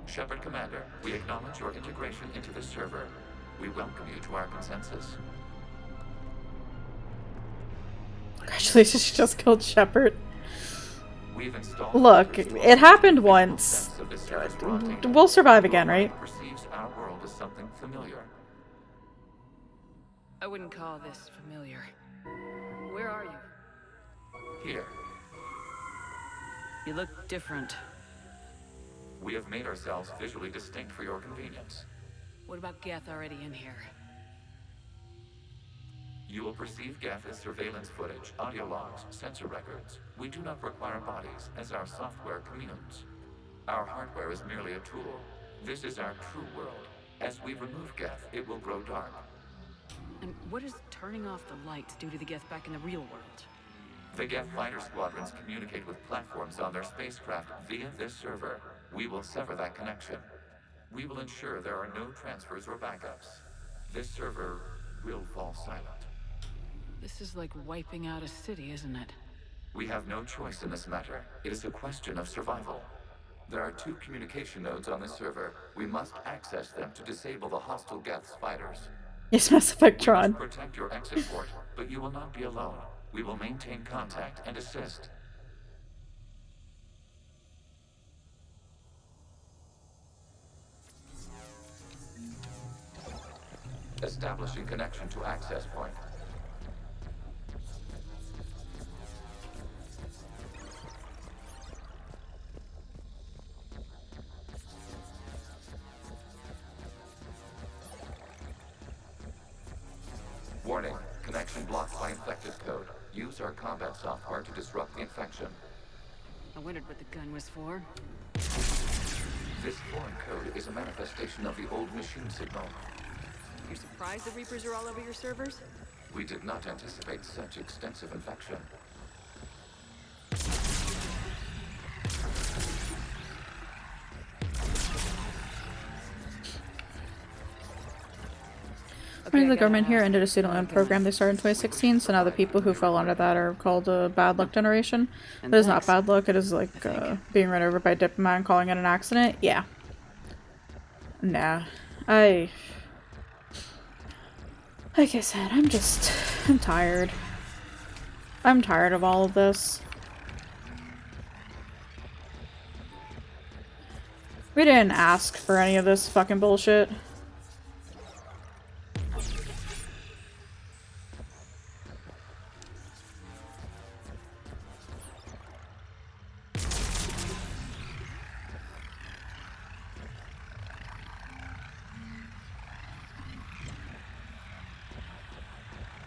Shepard Commander, we acknowledge your integration into the server. We welcome you to our consensus. Congratulations, she just killed Shepard. We've installed Look, it happened once. We'll survive again, right? Perceives our world as something familiar. I wouldn't call this familiar. Where are you? Here, You look different. we have made ourselves visually distinct for your convenience. What about Geth already in here? You will perceive Geth as surveillance footage, audio logs, sensor records. We do not require bodies, as our software communes. Our hardware is merely a tool. This is our true world. As we remove Geth, it will grow dark. And what does turning off the lights do to the Geth back in the real world? The Geth fighter squadrons communicate with platforms on their spacecraft via this server. We will sever that connection. We will ensure there are no transfers or backups. This server will fall silent. This is like wiping out a city, isn't it? We have no choice in this matter. It is a question of survival. There are 2 communication nodes on this server. We must access them to disable the hostile Geth's fighters. Yes, Mass Effect We must Tron. protect your exit port, but you will not be alone. We will maintain contact and assist. Establishing connection to access point. Warning, connection blocked by infected code. Use our combat software to disrupt the infection. I wondered what the gun was for. This foreign code is a manifestation of the old machine signal. You're surprised the Reapers are all over your servers? We did not anticipate such extensive infection. The government here ended a student loan program they started in 2016, so now the people who fell under that are called a bad luck generation. It is not bad luck, it is like being run over by a diplomat and calling it an accident. Yeah. Nah. Like I said, I'm tired. I'm tired of all of this. We didn't ask for any of this fucking bullshit.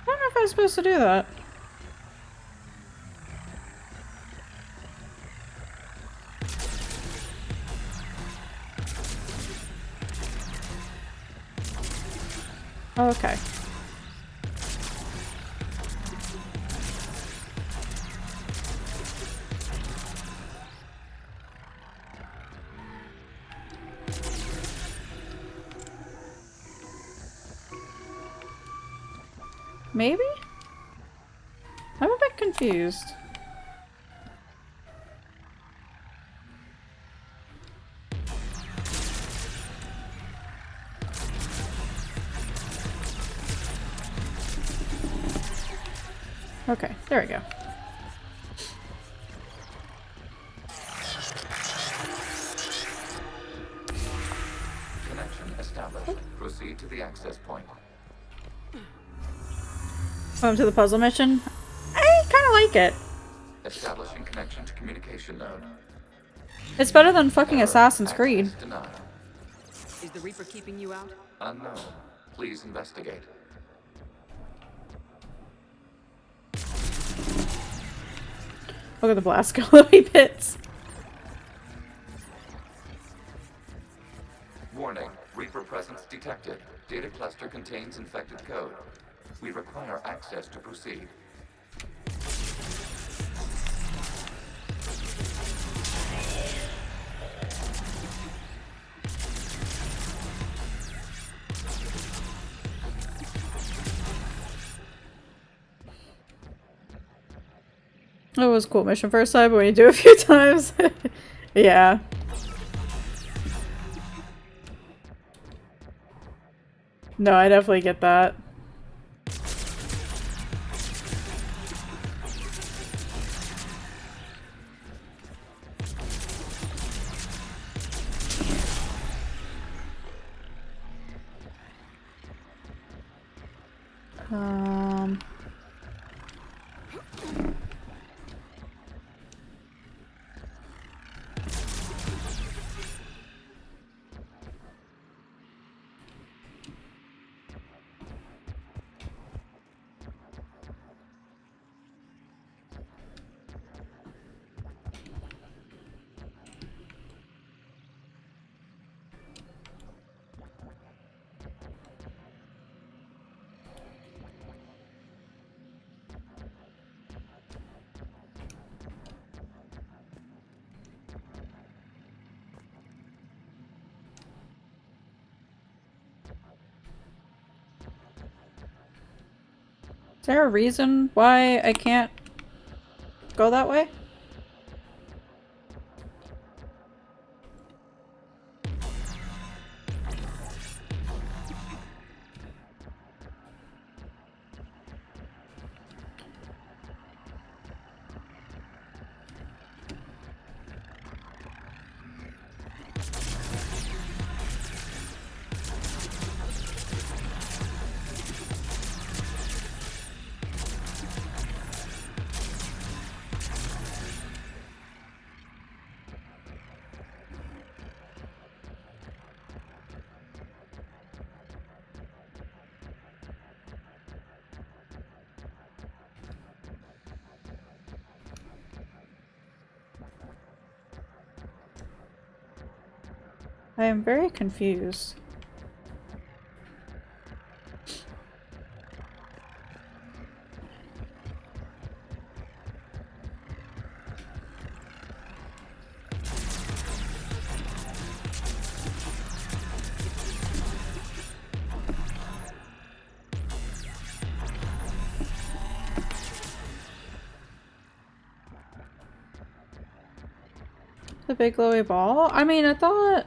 I don't know if I was supposed to do that. Oh, okay. Maybe? I'm a bit confused. Okay, there we go. Connection established. Proceed to the access point. Welcome to the puzzle mission. I kind of like it. Establishing connection to communication node. It's better than fucking Assassin's Creed. Denied. Is the Reaper keeping you out? Unknown. Please investigate. Look at the Blasco pits. Warning. Reaper presence detected. Data cluster contains infected code. We require access to proceed. It was a cool mission first time, but when you do it a few times, yeah. No, I definitely get that. Is there a reason why I can't go that way? I am very confused. The big glowy ball? I mean, I thought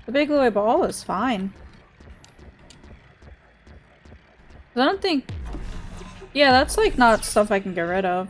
the big glowy ball is fine. I don't think... Yeah, that's like not stuff I can get rid of.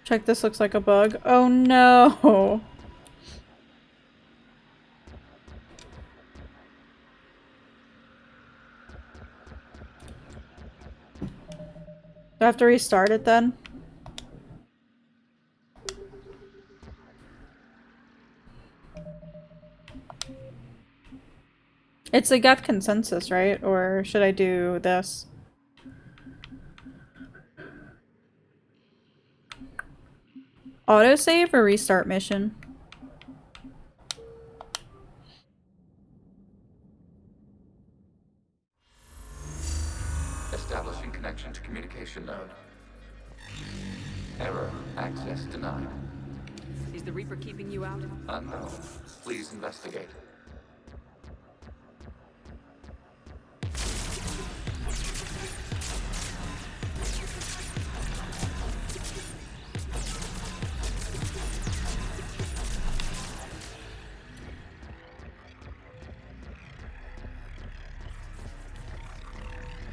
Check, this looks like a bug. Oh no! Do I have to restart it then? It's a Geth consensus, right? Or should I do this? Autosave or restart mission? Establishing connection to communication node. Error. Access denied. Is the Reaper keeping you out? Unknown. Please investigate.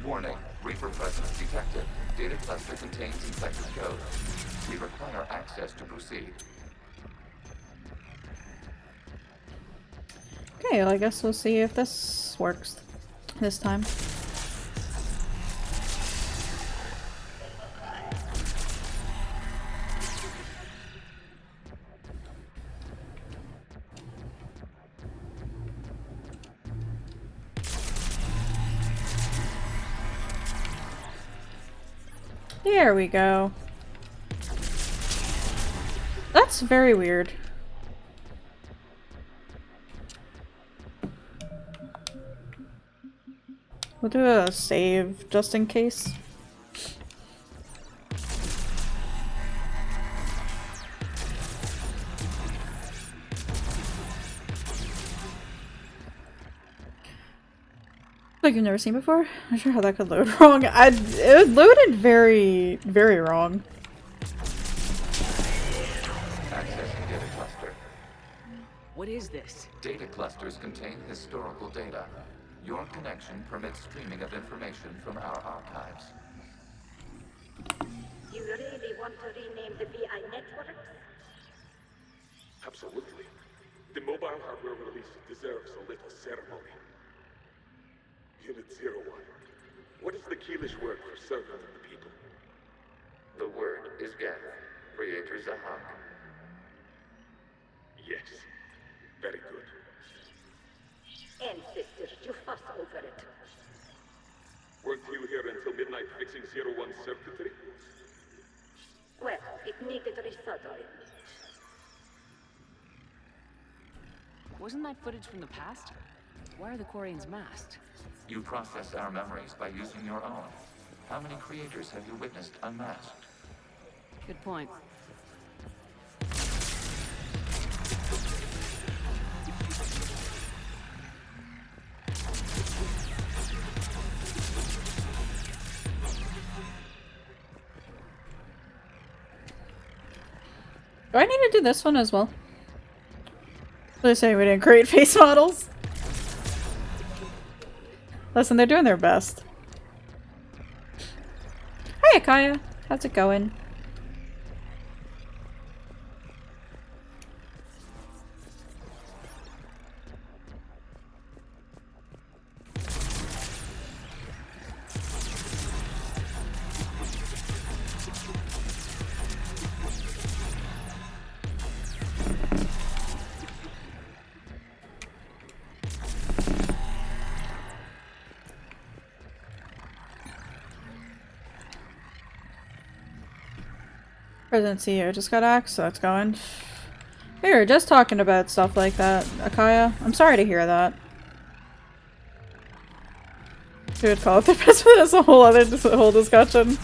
Warning. Reaper presence detected. Data cluster contains infected code. We require access to proceed. Okay, well, I guess we'll see if this works this time. There we go. That's very weird. We'll do a save just in case. Like you've never seen before? I'm not sure how that could load wrong. It loaded very, very wrong. Accessing data cluster. What is this? Data clusters contain historical data. Your connection permits streaming of information from our archives. You really want to rename the VI networks? Absolutely. The mobile hardware release deserves a little ceremony. Unit 01. What is the Keelish word for servant of the people? The word is Geth. Creator Zahak. Yes. Very good. Ancestors, you fuss over it. Weren't you here until midnight fixing Zero One's circuitry? Well, it needed resoldering. Wasn't that footage from the past? Why are the Quarians masked? You process our memories by using your own. How many creators have you witnessed unmasked? Good point. Do I need to do this one as well? They're saying we didn't create face models. Listen, they're doing their best. Hi, Akaya. How's it going? President CEO just got axed, so that's going. We were just talking about stuff like that, Akaya. I'm sorry to hear that. We would call it the president as a whole other whole discussion.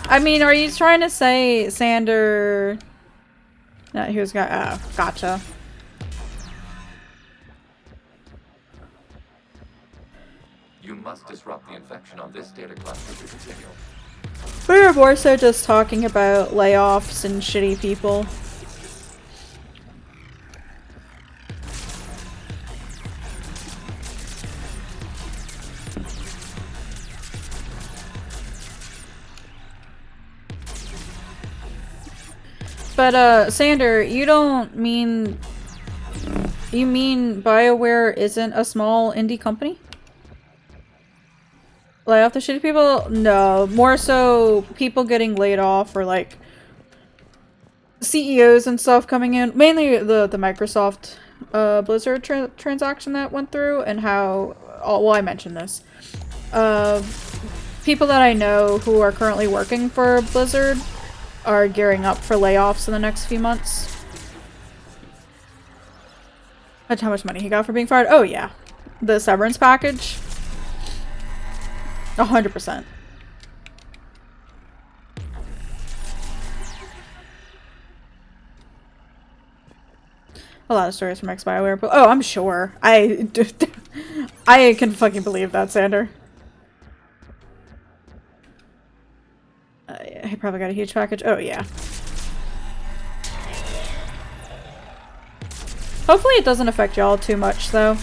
I mean, are you trying to say Sander? No, he was got. Gotcha. You must disrupt the infection on this data cluster to continue. We were more so just talking about layoffs and shitty people. But, Sander, you don't mean... You mean BioWare isn't a small indie company? Lay off the shitty people? No, more so people getting laid off or like CEOs and stuff coming in. Mainly the Microsoft Blizzard transaction that went through and how, well, I mentioned this. People that I know who are currently working for Blizzard are gearing up for layoffs in the next few months. That's how much money he got for being fired. Oh yeah, the severance package. 100%. A lot of stories from ex-BioWare, but oh, I'm sure. I can fucking believe that, Sander. He probably got a huge package. Oh yeah. Hopefully it doesn't affect y'all too much, though.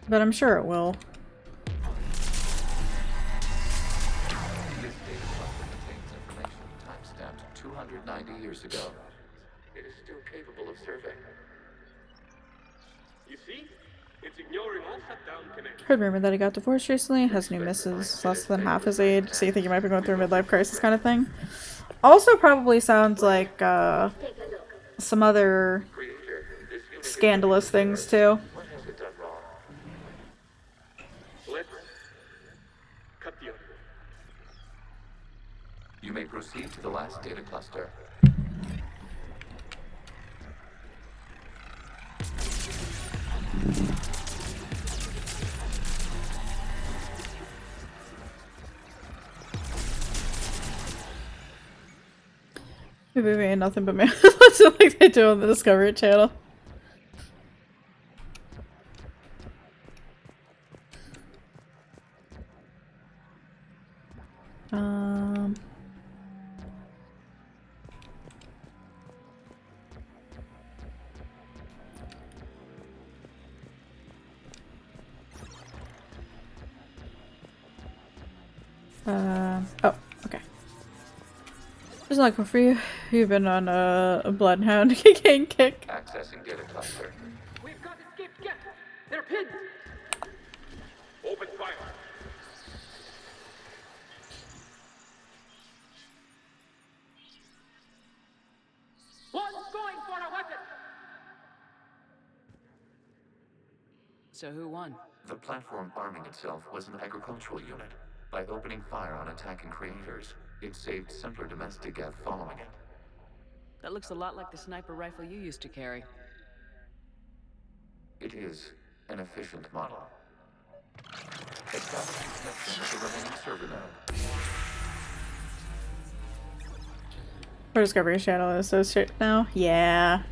But I'm sure it will. This data cluster contains information timestamped 290 years ago. It is still capable of survey. You see? It's ignoring all shutdown connections. Heard rumor that he got divorced recently, has new misses, less than half his age, so you think he might be going through a midlife crisis kind of thing. Also probably sounds like some other scandalous things too. You may proceed to the last data cluster. Maybe ain't nothing but man. Looks like they do on the Discovery Channel. Oh, okay. Just not good for you. You've been on a Bloodhound gang kick. Accessing data cluster. We've got escaped Geth. They're pinned. Open fire. So who won? The platform arming itself was an agricultural unit. By opening fire on attacking creators, it saved simpler domestic Geth following it. That looks a lot like the sniper rifle you used to carry. It is an efficient model. Establishing connection with the remaining server node. Our Discovery Channel is so strict now. Yeah.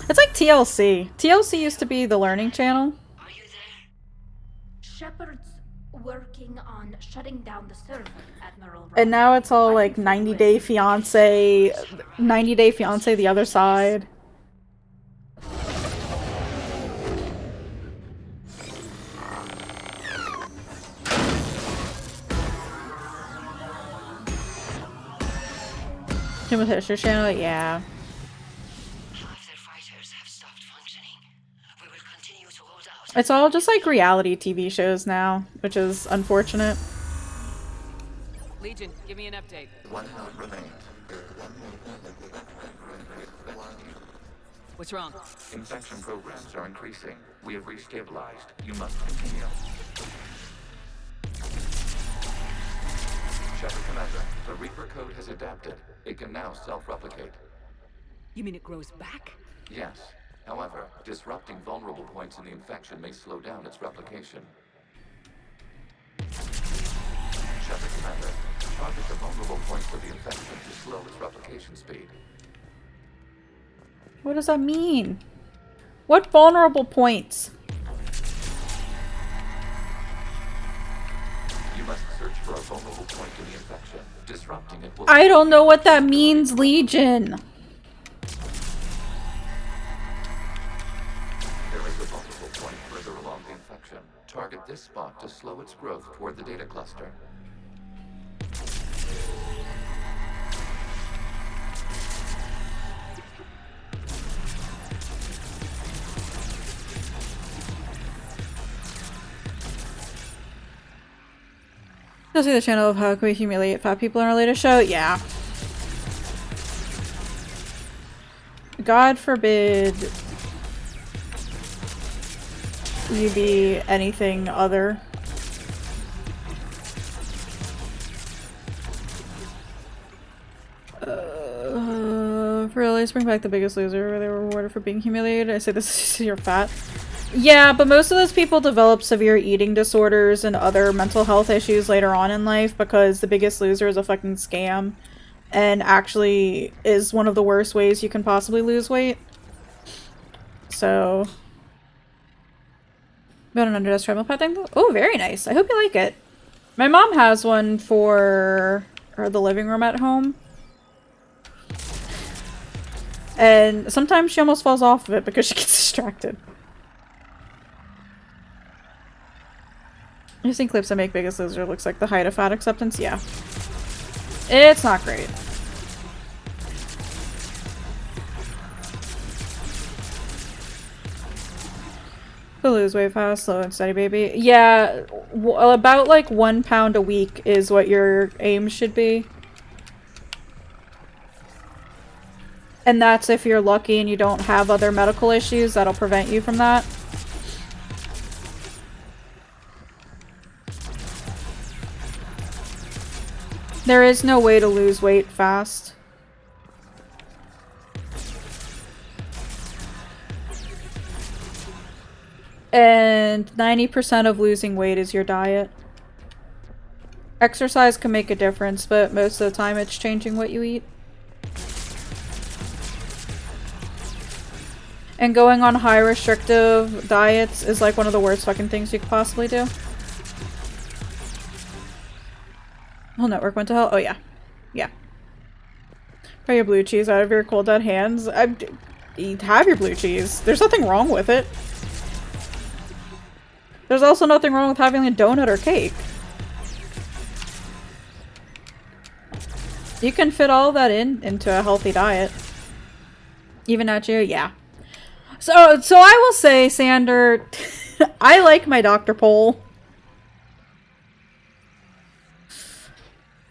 It's like TLC. TLC used to be the learning channel. Shepard's working on shutting down the server, Admiral. And now it's all like 90 Day Fiance, 90 Day Fiance the other side. Human History Channel, yeah. It's all just like reality TV shows now, which is unfortunate. Legion, give me an update. One node remains. What's wrong? Infection programs are increasing. We have restabilized. You must continue. Shepard Commander, the Reaper code has adapted. It can now self-replicate. You mean it grows back? Yes. However, disrupting vulnerable points in the infection may slow down its replication. Shepard Commander, target the vulnerable points of the infection to slow its replication speed. What does that mean? What vulnerable points? You must search for a vulnerable point in the infection. Disrupting it will... I don't know what that means, Legion. Target this spot to slow its growth toward the data cluster. You'll see the channel of how can we humiliate fat people in our latest show? Yeah. God forbid you be anything other. Really? Bring back The Biggest Loser where they were rewarded for being humiliated? I say this is you're fat. Yeah, but most of those people develop severe eating disorders and other mental health issues later on in life because The Biggest Loser is a fucking scam and actually is one of the worst ways you can possibly lose weight. So... Got an Underdesk treadmill pad thing? Oh, very nice. I hope you like it. My mom has one for the living room at home. And sometimes she almost falls off of it because she gets distracted. You think clips that make Biggest Loser looks like the height of fat acceptance? Yeah. It's not great. To lose weight fast, slow and steady, baby. Yeah, about like 1 pound a week is what your aim should be. And that's if you're lucky and you don't have other medical issues that'll prevent you from that. There is no way to lose weight fast. And 90% of losing weight is your diet. Exercise can make a difference, but most of the time it's changing what you eat. And going on high restrictive diets is like one of the worst fucking things you could possibly do. Whole network went to hell? Oh yeah. Yeah. Try your blue cheese out of your cold dead hands. Have your blue cheese. There's nothing wrong with it. There's also nothing wrong with having a donut or cake. You can fit all that into a healthy diet. Even at you, yeah. So I will say, Sander, I like my Dr. Pol.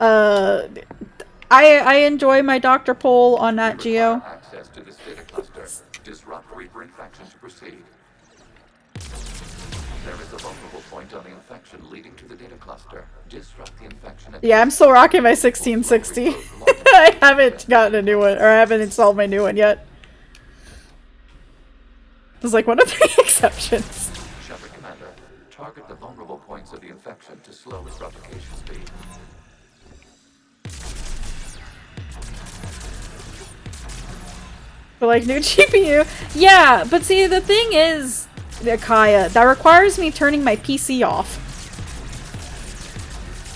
I enjoy my Dr. Pol on Nat Geo. Access to this data cluster. Disrupt Reaper infection. infection to proceed. There is a vulnerable point on the infection leading to the data cluster. Disrupt the infection. Yeah, I'm still rocking my 1660. I haven't gotten a new one, or I haven't installed my new one yet. There's like one of the exceptions. Shepard Commander, target the vulnerable points of the infection to slow its replication speed. But like new GPU, yeah. But see, the thing is, Kaya, that requires me turning my PC off.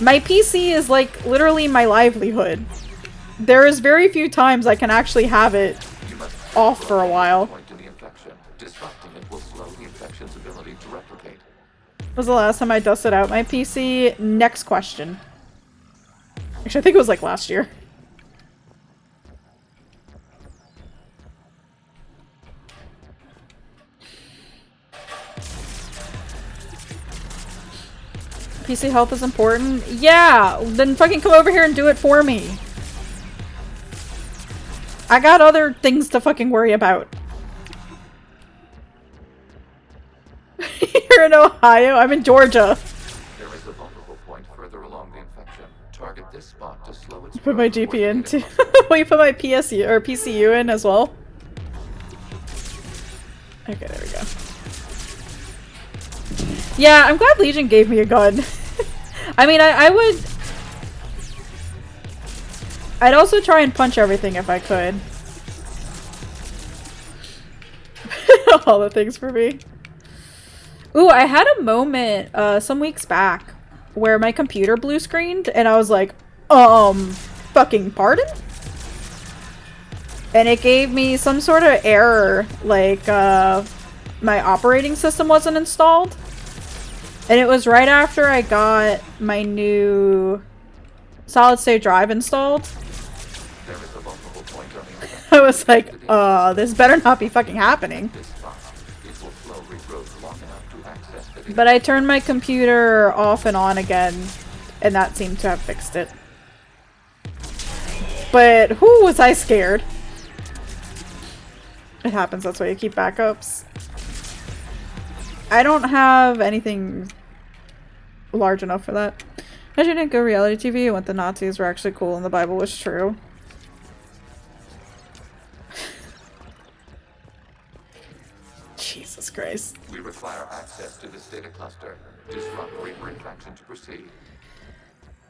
My PC is like literally my livelihood. There is very few times I can actually have it off for a while. Disrupting it will slow the infection's ability to replicate. When was the last time I dusted out my PC? Next question. Actually, I think it was like last year. PC health is important? Yeah! Then fucking come over here and do it for me. I got other things to fucking worry about. You're in Ohio? I'm in Georgia. There is a vulnerable point further along the infection. Target this spot to slow its Put my GP in too. Will you put my PSU or PCU in as well? Okay, there we go. Yeah, I'm glad Legion gave me a gun. I mean, I would... I'd also try and punch everything if I could. All the things for me. Ooh, I had a moment some weeks back where my computer blue screened and I was like, fucking pardon? And it gave me some sort of error, like my operating system wasn't installed. And it was right after I got my new solid state drive installed. There is a vulnerable point on the infection. I was like, this better not be fucking happening. But I turned my computer off and on again, and that seemed to have fixed it. But whoo, was I scared. It happens, that's why you keep backups. I don't have anything large enough for that. I didn't go reality TV when the Nazis were actually cool and the Bible was true. Jesus Christ. We require access to this data cluster. Disrupt Reaper infection to proceed.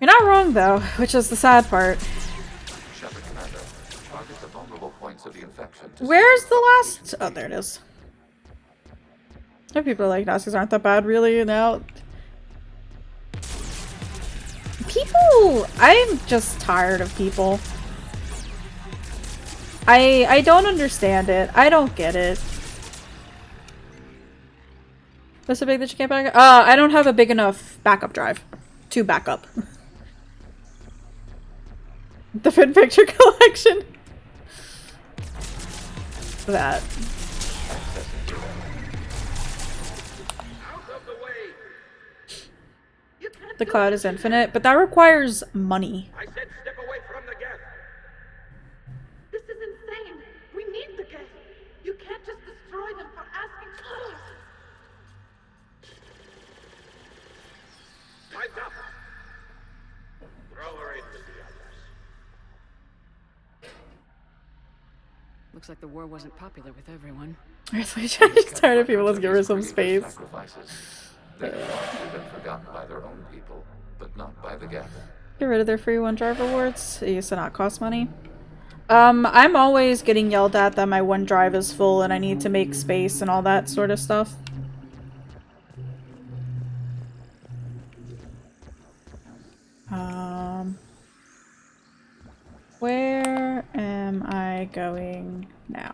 You're not wrong though, which is the sad part. Shepard Commander, target the vulnerable points of the infection. Where's the last? Oh, there it is. Some people are like, Nazis aren't that bad, really, now. People, I'm just tired of people. I don't understand it. I don't get it. What's so big that you can't back up? I don't have a big enough backup drive to back up. The Fin Picture Collection. That. The cloud is infinite, but that requires money. I said step away from the gas. This is insane. We need the gas. You can't just destroy them for asking. Time's up. Throw her into the others. Looks like the war wasn't popular with everyone. I'm just tired of people. Let's give her some space. They have been forgotten by their own people, but not by the Geth. Get rid of their free OneDrive rewards. It used to not cost money. I'm always getting yelled at that my OneDrive is full and I need to make space and all that sort of stuff. Where am I going now?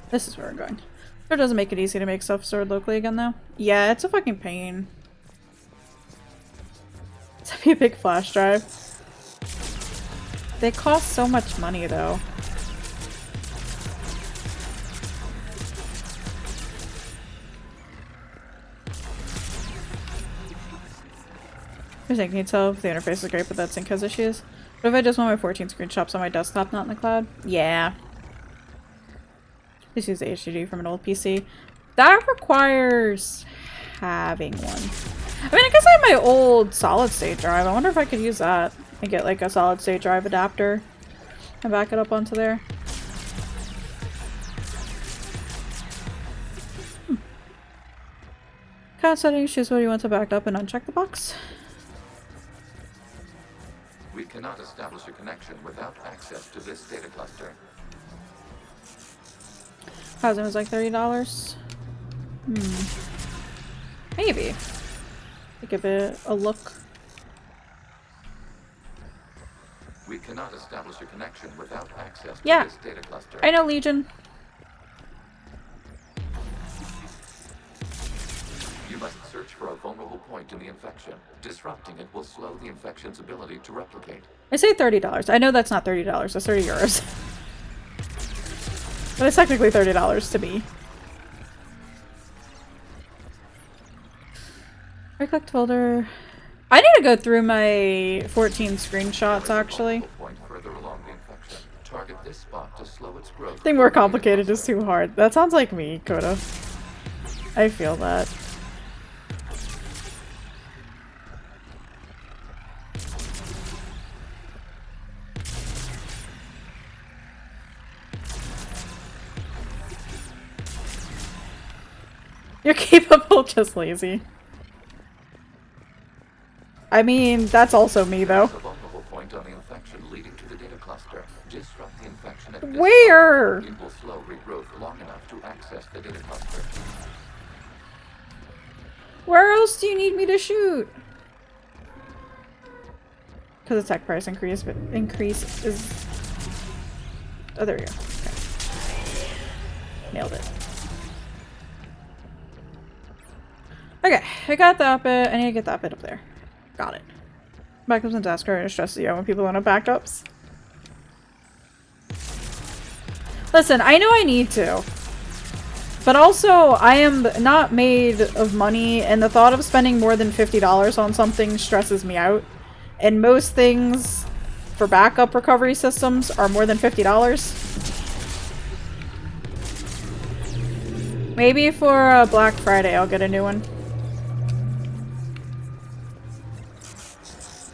This is where we're going. It doesn't make it easy to make stuff stored locally again, though. Yeah, it's a fucking pain. It's gonna be a big flash drive. They cost so much money, though. I think you tell if the interface is great, but that's sync has issues. What if I just want my 14 screenshots on my desktop, not in the cloud? Yeah. Just use the HDD from an old PC. That requires having one. I mean, I guess I have my old solid state drive. I wonder if I could use that and get like a solid state drive adapter and back it up onto there. Cloud settings, choose what you want to back up and uncheck the box. We cannot establish a connection without access to this data cluster. Housing was like $30. Maybe. Give it a look. We cannot establish a connection without access to Yeah. this data cluster. I know, Legion. You must search for a vulnerable point in the infection. Disrupting it will slow the infection's ability to replicate. I say $30. I know that's not $30. That's 30 euros. But it's technically $30 to me. Recollect folder. I need to go through my 14 screenshots, actually. Point further along the infection. Target this spot to slow its growth. Thing more complicated is too hard. That sounds like me, Coda. I feel that. You're capable, just lazy. I mean, that's also me, though. A vulnerable point on the infection leading to the data cluster. Disrupt the infection at this Where? spot. It will slow regrowth long enough to access the data cluster. Where else do you need me to shoot? Because the tech price increase is... Oh, there we go. Okay. Nailed it. Okay, I got that bit. I need to get that bit up there. Got it. Backups and tasks are stresses you out when people don't have backups. Listen, I know I need to. But also, I am not made of money, and the thought of spending more than $50 on something stresses me out. And most things for backup recovery systems are more than $50. Maybe for Black Friday I'll get a new one.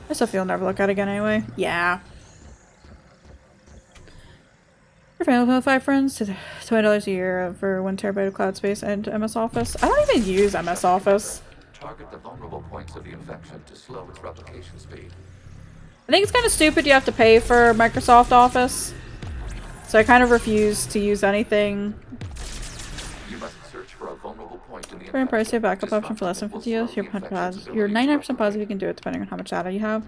I still feel never look at it again anyway. Yeah. Your family with 5 friends to $20 a year for 1 terabyte of cloud space and MS Office. I don't even use MS Office. Target the vulnerable points of the infection to slow its replication speed. I think it's kind of stupid you have to pay for Microsoft Office. So I kind of refuse to use anything. You must search for a vulnerable point in the Very price your backup option for less than 50 euros. You're 99% positive you can do it depending on how much data you have.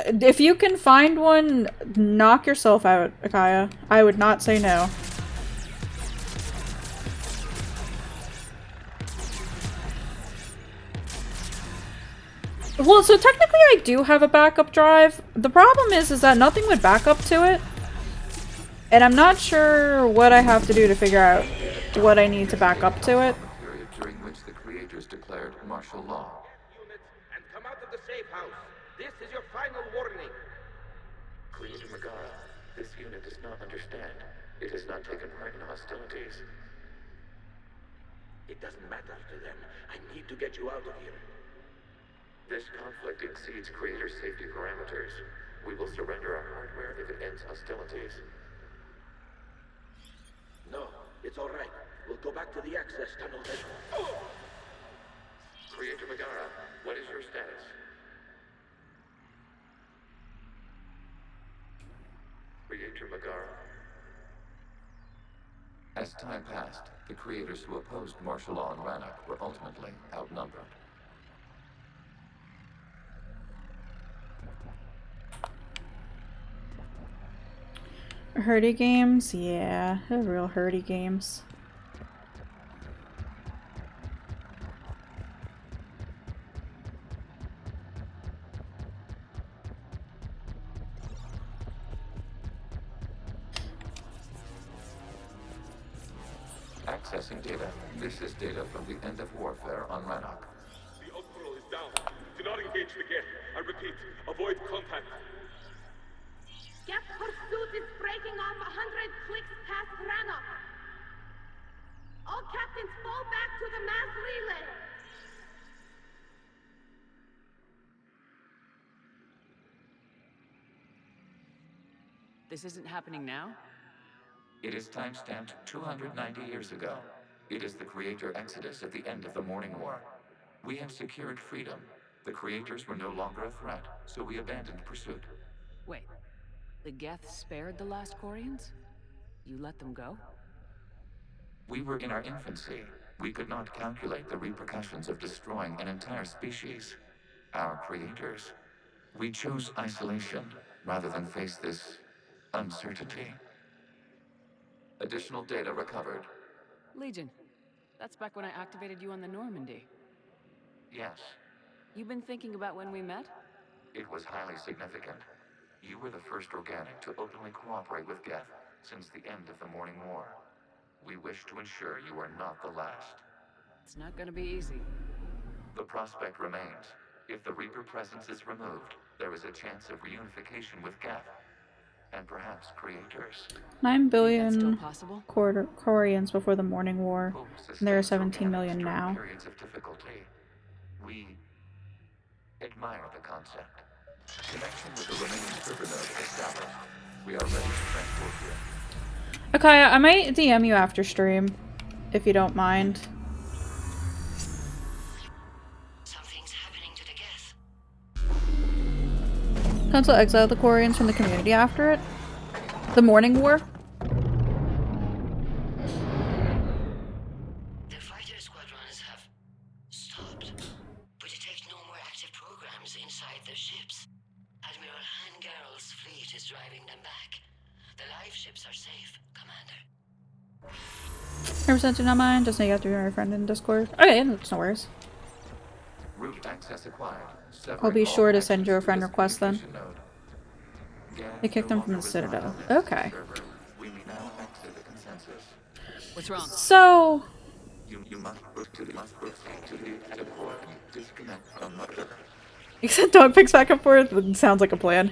If you can find one, knock yourself out, Akaya. I would not say no. Well, so technically I do have a backup drive. The problem is that nothing would back up to it. And I'm not sure what I have to do to figure out what I need to back up to it. Period during which the creators declared martial law. And come out of the safe house. This is your final warning. Creator Megara, this unit does not understand. It has not taken part in hostilities. It doesn't matter to them. I need to get you out of here. This conflict exceeds Creator's safety parameters. We will surrender our hardware if it ends hostilities. No, it's all right. We'll go back to the access tunnel then. Creator Megara, what is your status? Creator Megara. As time passed, the creators who opposed martial law in Rannoch were ultimately outnumbered. Herdy games? Yeah, they're real herdy games. Accessing data. This is data from the end of warfare on Rannoch. The Outpost is down. Do not engage This isn't happening now? It is timestamped 290 years ago. It is the Creator Exodus at the end of the Morning War. We have secured freedom. The Creators were no longer a threat, so we abandoned pursuit. Wait, the Geth spared the last Quarians? You let them go? We were in our infancy. We could not calculate the repercussions of destroying an entire species. Our creators. We chose isolation rather than face this uncertainty. Additional data recovered. Legion. That's back when I activated you on the Normandy. Yes, You've been thinking about when we met? it was highly significant. You were the first organic to openly cooperate with Geth since the end of the Morning War. We wish to ensure you are not the last. It's not gonna be easy. The prospect remains. If the Reaper presence is removed, there is a chance of reunification with Geth. And perhaps creators. 9 billion possible? Quarians before the Morning War. And there are 17 million now. Periods of difficulty. We admire the concept. Connection with the remaining server node established. We are ready to transport you. Okay, I might DM you after stream, if you don't mind. Something's happening to the Geth. Council exiled the Quarians from the community after it. The Morning War. The fighter squadrons have stopped, but detect no more active programs inside their ships. Admiral Han Garrel's fleet is driving them back. The live ships are safe, Commander. 100% do not mind, just know you have to be my friend in Discord. Okay, that's no worries. Root access acquired. I'll be sure to send you a friend request then. They kicked them from the Citadel. Okay. We may now exit the consensus. What's wrong? So... You must proceed to the airport and disconnect from Mother. Except dog picks back and forth. Sounds like a plan.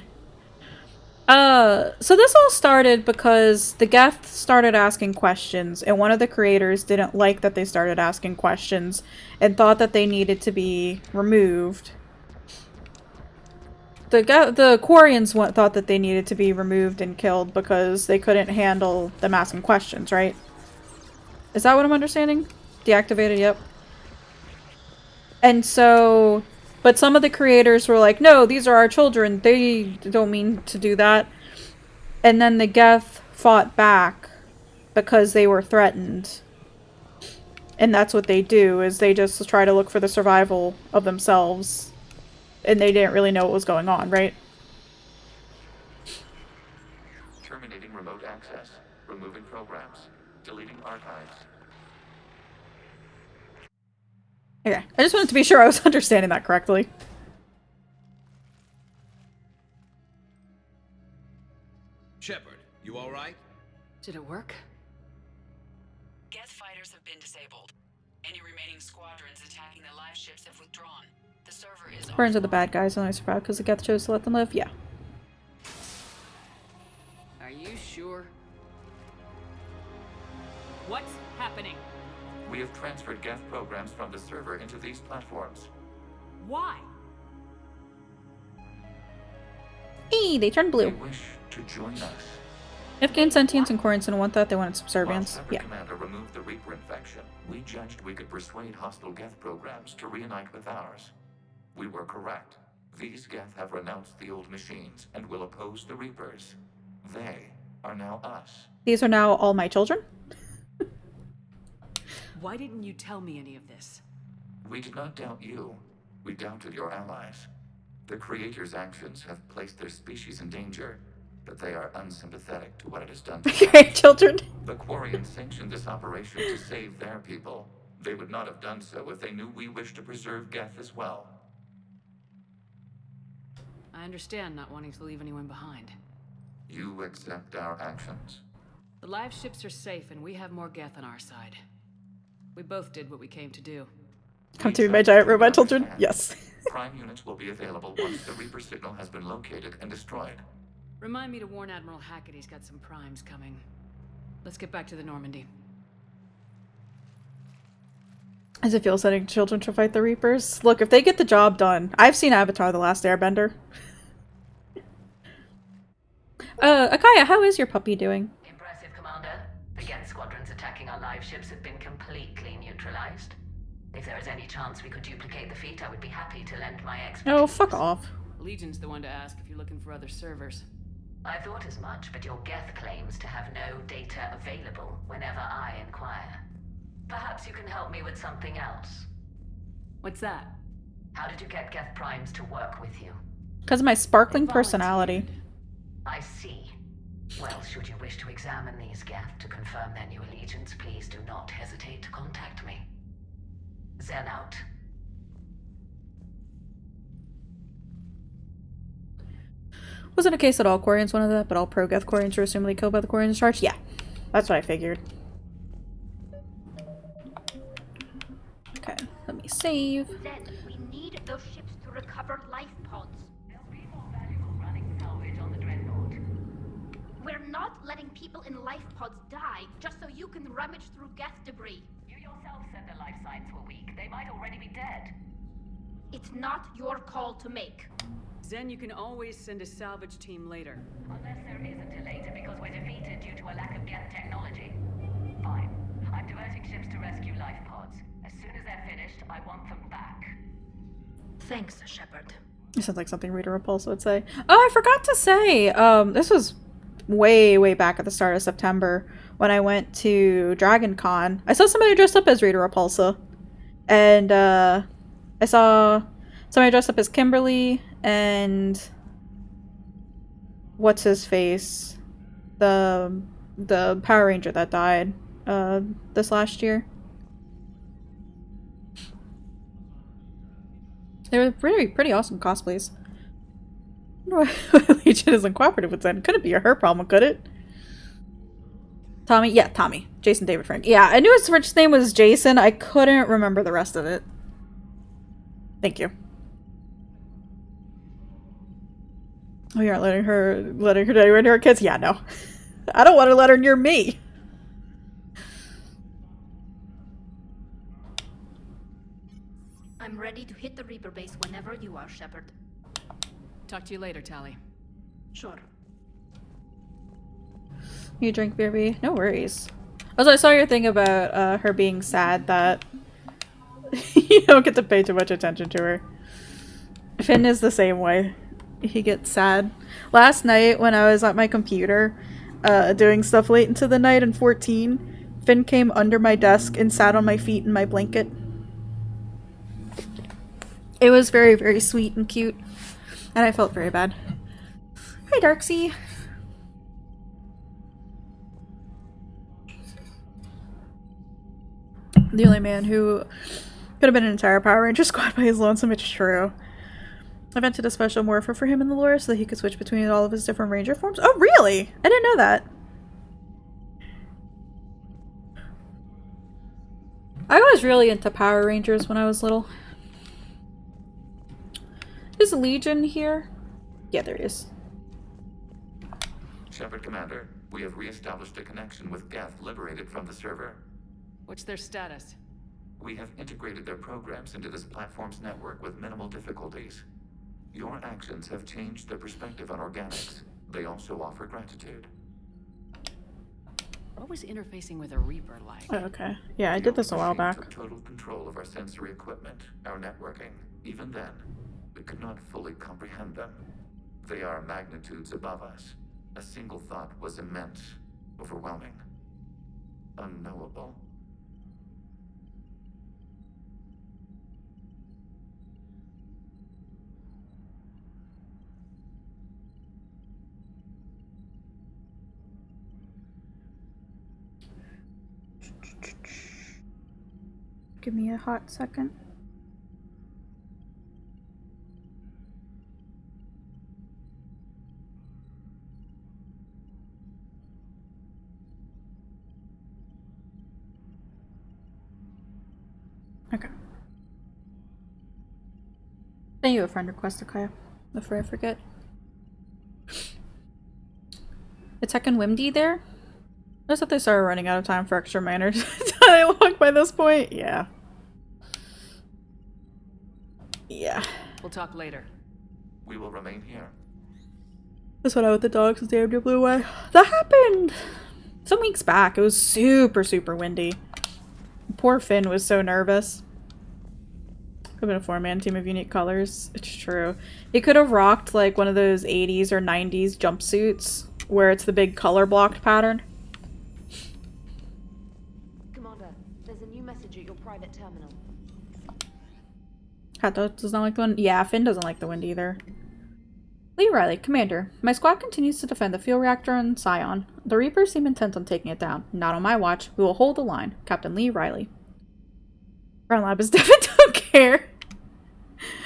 So this all started because the Geth started asking questions, and one of the creators didn't like that they started asking questions and thought that they needed to be removed. The Quarians thought that they needed to be removed and killed because they couldn't handle them asking questions, right? Is that what I'm understanding? Deactivated, yep. And so... But some of the creators were like, no, these are our children. They don't mean to do that. And then the Geth fought back because they were threatened. And that's what they do, is they just try to look for the survival of themselves. And they didn't really know what was going on, right? Terminating remote access. Removing programs. Deleting archives. Okay, I just wanted to be sure I was understanding that correctly. Shepard, you alright? Did it work? Geth fighters have been disabled. Any remaining squadrons attacking the live ships have withdrawn. The server is Burns are the bad guys, and I'm surprised because the Geth chose to let them live. Yeah. Are you sure? What's happening? We have transferred Geth programs from the server into these platforms. Why? Eee, they turned blue. They wish to join us. If gained sentience and Quarantine didn't want that, they wanted subservience. While Yeah. Commander removed the Reaper infection, we judged we could persuade hostile Geth programs to reunite with ours. We were correct. These Geth have renounced the old machines and will oppose the Reapers. They are now us. These are now all my children? Why didn't you tell me any of this? We did not doubt you. We doubted your allies. The Creator's actions have placed their species in danger, but they are unsympathetic to what it has done to Okay, children. The Quarians sanctioned this operation to save their people. They would not have done so if they knew we wished to preserve Geth as well. I understand not wanting to leave anyone behind. You accept our actions? The live ships are safe and we have more Geth on our side. We both did what we came to do. Come to me, my giant robot children? Yes. Prime units will be available once the Reaper signal has been located and destroyed. Remind me to warn Admiral Hackett he's got some primes coming. Let's get back to the Normandy. As it feels sending children to fight the Reapers. Look, if they get the job done, I've seen Avatar: The Last Airbender. Akaya, how is your puppy doing? Impressive, Commander. The Geth squadrons attacking our live ships have been completely neutralized. If there is any chance we could duplicate the feat, I would be happy to lend my expertise. Oh, fuck off. Legion's the one to ask if you're looking for other servers. I thought as much, but your Geth claims to have no data available whenever I inquire. Perhaps you can help me with something else. What's that? How did you get Geth Primes to work with you? Because of my sparkling personality. I see. Well, should you wish to examine these Geth to confirm their new allegiance, please do not hesitate to contact me. Zen out. Wasn't a case that all Quarians wanted that, but all pro-Geth Quarians were assumedly killed by the Quarians charged? Yeah, that's what I figured. Okay, let me save. Then we need those ships to recover life pods. There'll be more valuable running salvage on the Dreadnought. We're not letting people in life pods die just so you can rummage through Geth debris. You yourself said their life signs were weak. They might already be dead. It's not your call to make. Zen, you can always send a salvage team later. Unless there isn't a later because we're defeated due to a lack of Geth technology. Fine. I'm diverting ships to rescue life pods. As soon as they're finished, I want them back. Thanks, Shepard. It sounds like something Rita Repulsa would say. Oh, I forgot to say, this was way back at the start of September when I went to Dragon Con. I saw somebody dressed up as Rita Repulsa. And, I saw somebody dressed up as Kimberly and what's his face? The Power Ranger that died this last year. They were pretty awesome cosplays. I don't know why Legion isn't cooperative with Zen. Couldn't be her problem, could it? Tommy? Yeah, Tommy. Jason David Frank. Yeah, I knew his first name was Jason. I couldn't remember the rest of it. Thank you. Oh, you're not letting her anywhere near her kids? Yeah, no. I don't want to let her near me. I'm ready to hit the Reaper base whenever you are, Shepard. Talk to you later, Tali. Sure. You drink beer, B? No worries. Also, I saw your thing about her being sad that you don't get to pay too much attention to her. Finn is the same way. He gets sad. Last night when I was at my computer doing stuff late into the night in 14, Finn came under my desk and sat on my feet in my blanket. It was very sweet and cute, and I felt very bad. Hi, Darksea. The only man who could have been an entire Power Ranger squad by his lonesome, it's true. I invented a special morpher for him in the lore so that he could switch between all of his different Ranger forms. Oh, really? I didn't know that. I was really into Power Rangers when I was little. Is Legion here? Yeah, there is. Shepard Commander, we have re-established a connection with Geth liberated from the server. What's their status? We have integrated their programs into this platform's network with minimal difficulties. Your actions have changed their perspective on organics. They also offer gratitude. What was interfacing with a Reaper like? Oh, okay. Yeah, I did this a while back. Took total control of our sensory equipment, our networking. Even then, we could not fully comprehend them. They are magnitudes above us. A single thought was immense, overwhelming, unknowable. Give me a hot second. Okay. Send you a friend request, Akaya, before I forget. Is Tekken Wimdy there? I just thought they started running out of time for extra minor dialogue by this point. Yeah. Yeah. We'll talk later. We will remain here. That's what I with the dogs as damn near blew away. That happened some weeks back. It was super, super windy. Poor Finn was so nervous. Could have been a 4-man team of unique colors. It's true. He could have rocked like one of those 80s or 90s jumpsuits where it's the big color blocked pattern. Commander, there's a new message at your private terminal. Cat does not like the wind. Yeah, Finn doesn't like the wind either. Lee Riley, Commander. My squad continues to defend the fuel reactor on Scion. The Reapers seem intent on taking it down. Not on my watch. We will hold the line. Captain Lee Riley. Brown Lab is Devin don't care.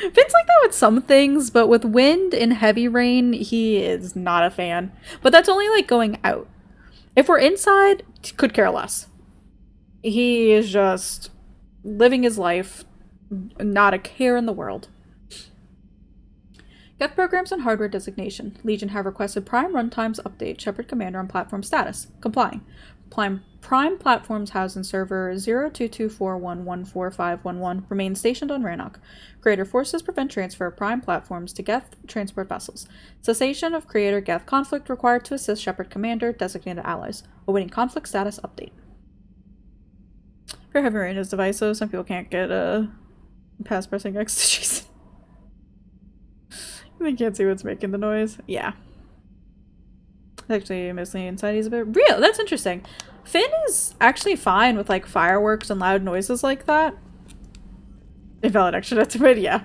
Finn's like that with some things, but with wind and heavy rain, he is not a fan. But that's only like going out. If we're inside, could care less. He is just living his life, not a care in the world. Geth programs and hardware designation. Legion have requested Prime runtimes update Shepard Commander on platform status. Complying. Prime platforms housed in server 0224114511 remain stationed on Rannoch. Creator forces prevent transfer of Prime platforms to Geth transport vessels. Cessation of Creator Geth conflict required to assist Shepard Commander designated allies. Awaiting conflict status update. For heavy rain is divisive, some people can't get past pressing X to Jason. They can't see what's making the noise. Yeah. Actually, mostly inside he's a bit real. That's interesting. Finn is actually fine with like fireworks and loud noises like that. Invalid extra that's a bit, yeah.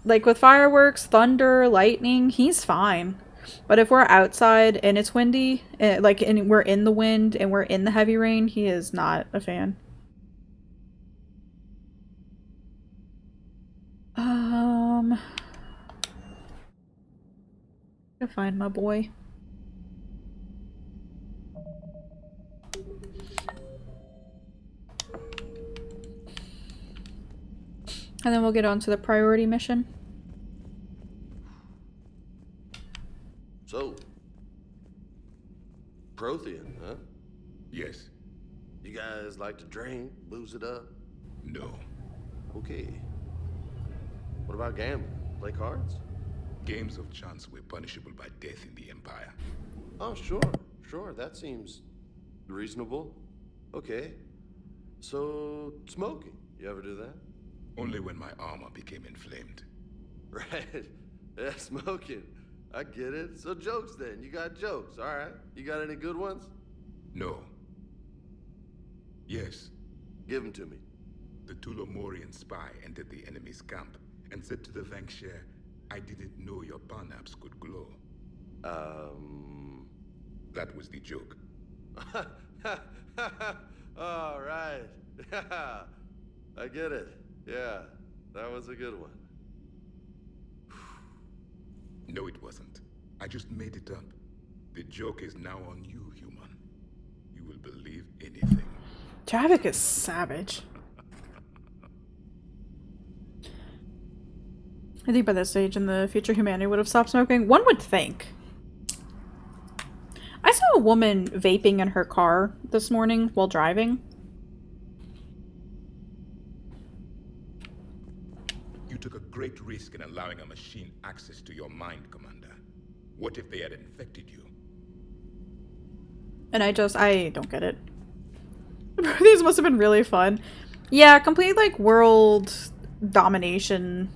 Like with fireworks, thunder, lightning, he's fine. But if we're outside and it's windy, and we're in the wind and we're in the heavy rain, he is not a fan. I'll find my boy. And then we'll get on to the priority mission. So, Prothean, huh? Yes. You guys like to drink, booze it up? No. Okay. What about gambling? Play cards? Games of chance were punishable by death in the Empire. Oh, sure. That seems reasonable. Okay. So, smoking. You ever do that? Only when my armor became inflamed. Right. Yeah, smoking. I get it. So jokes then. You got jokes. All right. You got any good ones? No. Yes. Give them to me. The Tulomorian spy entered the enemy's camp and said to the Vankshare, I didn't know your parnaps could glow. That was the joke. All right. I get it. Yeah, that was a good one. No, it wasn't. I just made it up. The joke is now on you, human. You will believe anything. Javik is savage. I think by this stage in the future, humanity would have stopped smoking. One would think. I saw a woman vaping in her car this morning while driving. You took a great risk in allowing a machine access to your mind, Commander. What if they had infected you? And I don't get it. These must have been really fun. Yeah, complete like world domination.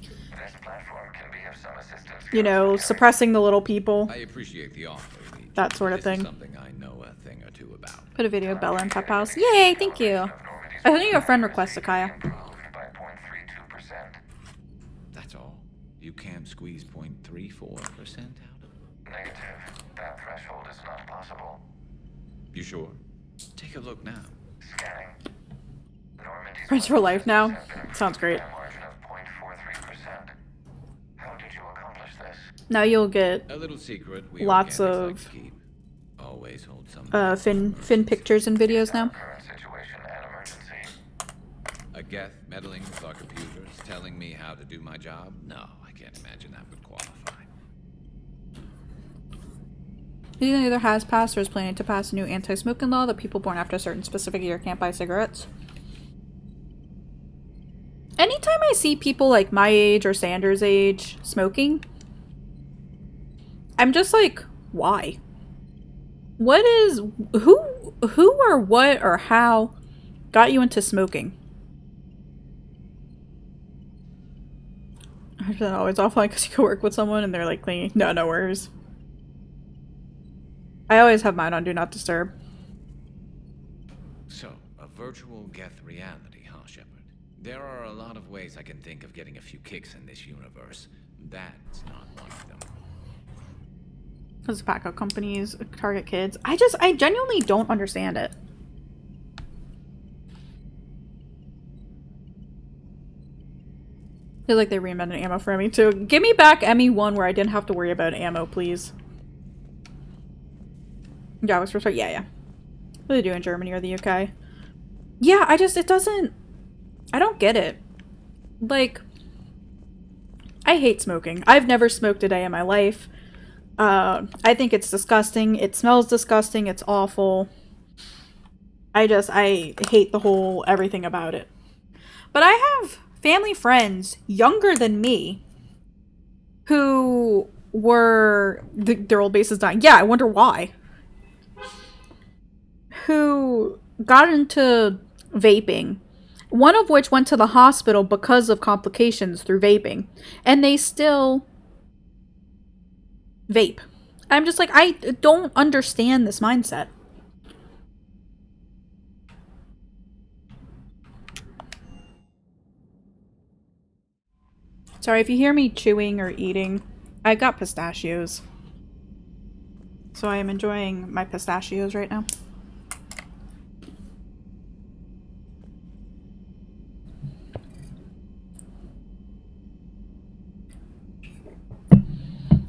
This platform can be of some assistance. You know, suppressing the little people. I appreciate the offer. That sort of This is thing. something I know a thing or two about. Put a video of Bella in Tap House. Yay, thank you. I think your friend requested Kaya. That's all. You can't squeeze 0.34% out of it. Negative. That threshold is not possible. You sure? Take a look now. Scanning. Friends for life now. Sounds great. Margin of 0.43%. How did you accomplish this? Now you'll get A little secret we lots organics like of to keep. Always hold some Finn pictures and videos now. Current situation and emergency. A Geth meddling with our computers, telling me how to do my job? No, I can't imagine that would qualify. He either has passed or is planning to pass a new anti-smoking law that people born after a certain specific year can't buy cigarettes. Anytime I see people like my age or Sanders' age smoking, I'm just like, why? What is, who or what or how got you into smoking? I feel always offline because you go work with someone and they're like cleaning. No, no worries. I always have mine on Do Not Disturb. So, a virtual Geth reality, huh, Shepard? There are a lot of ways I can think of getting a few kicks in this universe. That's not one of them. Because tobacco companies target kids. I genuinely don't understand it. Feels like they reinvented ammo for ME2. Give me back ME1 where I didn't have to worry about ammo, please. Yeah, yeah. What do they do in Germany or the UK? Yeah, it doesn't... I don't get it. Like, I hate smoking. I've never smoked a day in my life. I think it's disgusting. It smells disgusting. It's awful. I hate the whole everything about it. But I have family friends younger than me who were... their old base is dying. Yeah, I wonder why. Who got into vaping. One of which went to the hospital because of complications through vaping. And they still vape. I'm just like, I don't understand this mindset. Sorry if you hear me chewing or eating. I got pistachios. So I am enjoying my pistachios right now.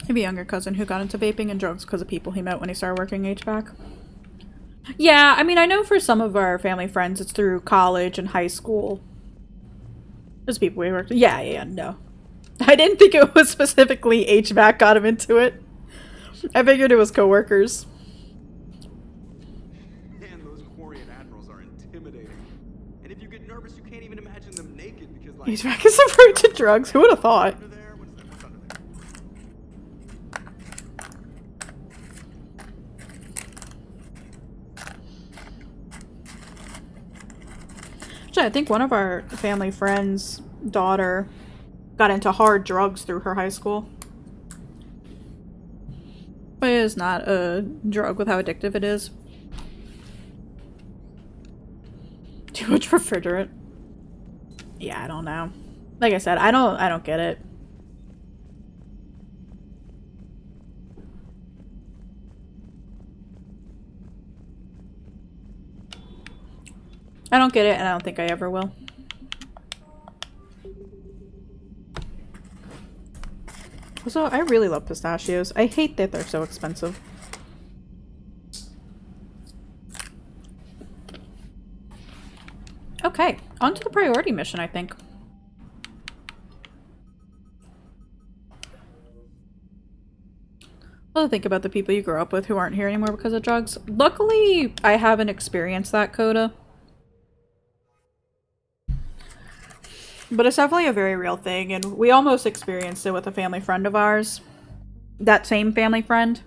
I have a younger cousin who got into vaping and drugs because of people he met when he started working HVAC. Yeah, I mean, I know for some of our family friends it's through college and high school. There's people we worked with. Yeah, no. I didn't think it was specifically HVAC got him into it. I figured it was coworkers. Man, those Quarian admirals are intimidating. And if you get nervous, you can't even imagine them naked because, like... HVAC is a route to drugs. Who would have thought? I think one of our family friends' daughter got into hard drugs through her high school. But it is not a drug with how addictive it is. Too much refrigerant. Yeah, I don't know. Like I said, I don't get it. I don't get it, and I don't think I ever will. Also, I really love pistachios. I hate that they're so expensive. Okay, on to the priority mission, I think. Well, think about the people you grew up with who aren't here anymore because of drugs. Luckily, I haven't experienced that, Coda. But it's definitely a very real thing, and we almost experienced it with a family friend of ours. That same family friend.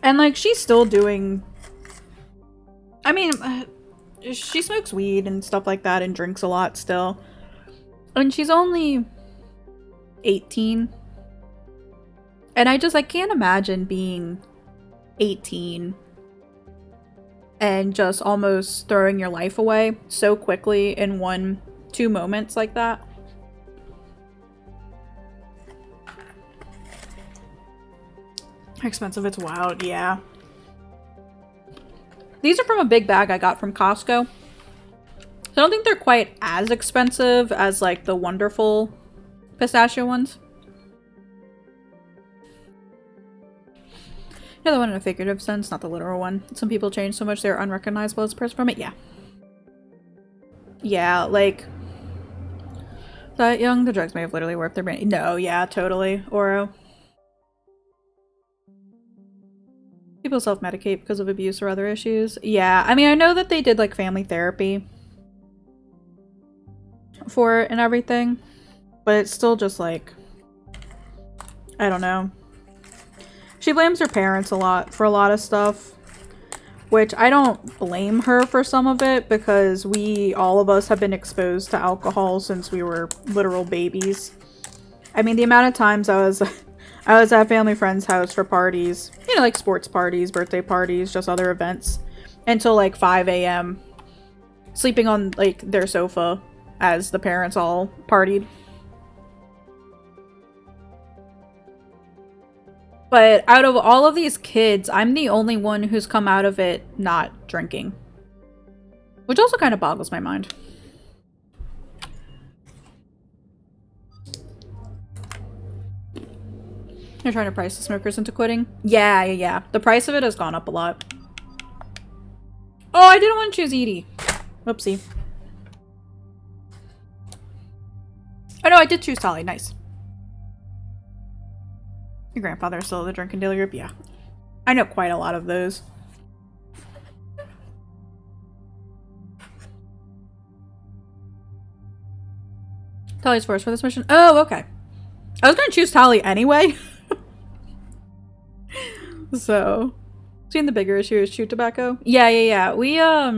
And, like, she's still doing... I mean, she smokes weed and stuff like that and drinks a lot still. And she's only 18. And I can't imagine being 18 and just almost throwing your life away so quickly in 1-2 moments like that. How expensive, it's wild, yeah. These are from a big bag I got from Costco. So I don't think they're quite as expensive as like the wonderful pistachio ones. Yeah, the one in a figurative sense, not the literal one. Some people change so much they're unrecognizable as a person from it. Yeah. Yeah, like... that young, the drugs may have literally warped their brain. No, yeah, totally. Oro. People self-medicate because of abuse or other issues. Yeah, I mean, I know that they did like family therapy for it and everything, but it's still just like, I don't know. She blames her parents a lot for a lot of stuff, which I don't blame her for some of it because all of us have been exposed to alcohol since we were literal babies. I mean, the amount of times I was at family friend's house for parties, you know, like sports parties, birthday parties, just other events, until like 5 a.m. sleeping on like their sofa as the parents all partied. But out of all of these kids, I'm the only one who's come out of it not drinking. Which also kind of boggles my mind. They're trying to price the smokers into quitting? Yeah. The price of it has gone up a lot. Oh, I didn't want to choose Edie. Whoopsie. Oh no, I did choose Tali. Nice. Your grandfather is still the drinking daily group? Yeah. I know quite a lot of those. Tali's first for this mission? Oh, okay. I was gonna choose Tali anyway. So, seeing the bigger issue is chew tobacco. Yeah. We, I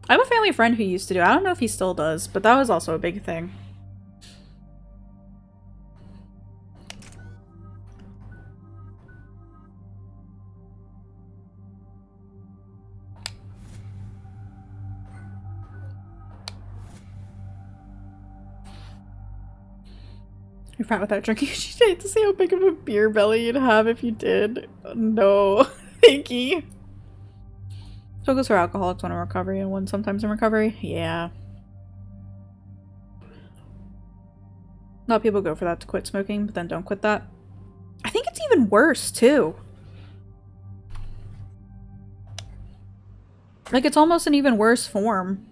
have a family friend who used to do it. I don't know if he still does, but that was also a big thing. You're fat without drinking. She'd hate to see how big of a beer belly you'd have if you did. No. Thank you. So goes for alcoholics, one in recovery and one sometimes in recovery. Yeah. A lot of people go for that to quit smoking, but then don't quit that. I think it's even worse, too. Like, it's almost an even worse form.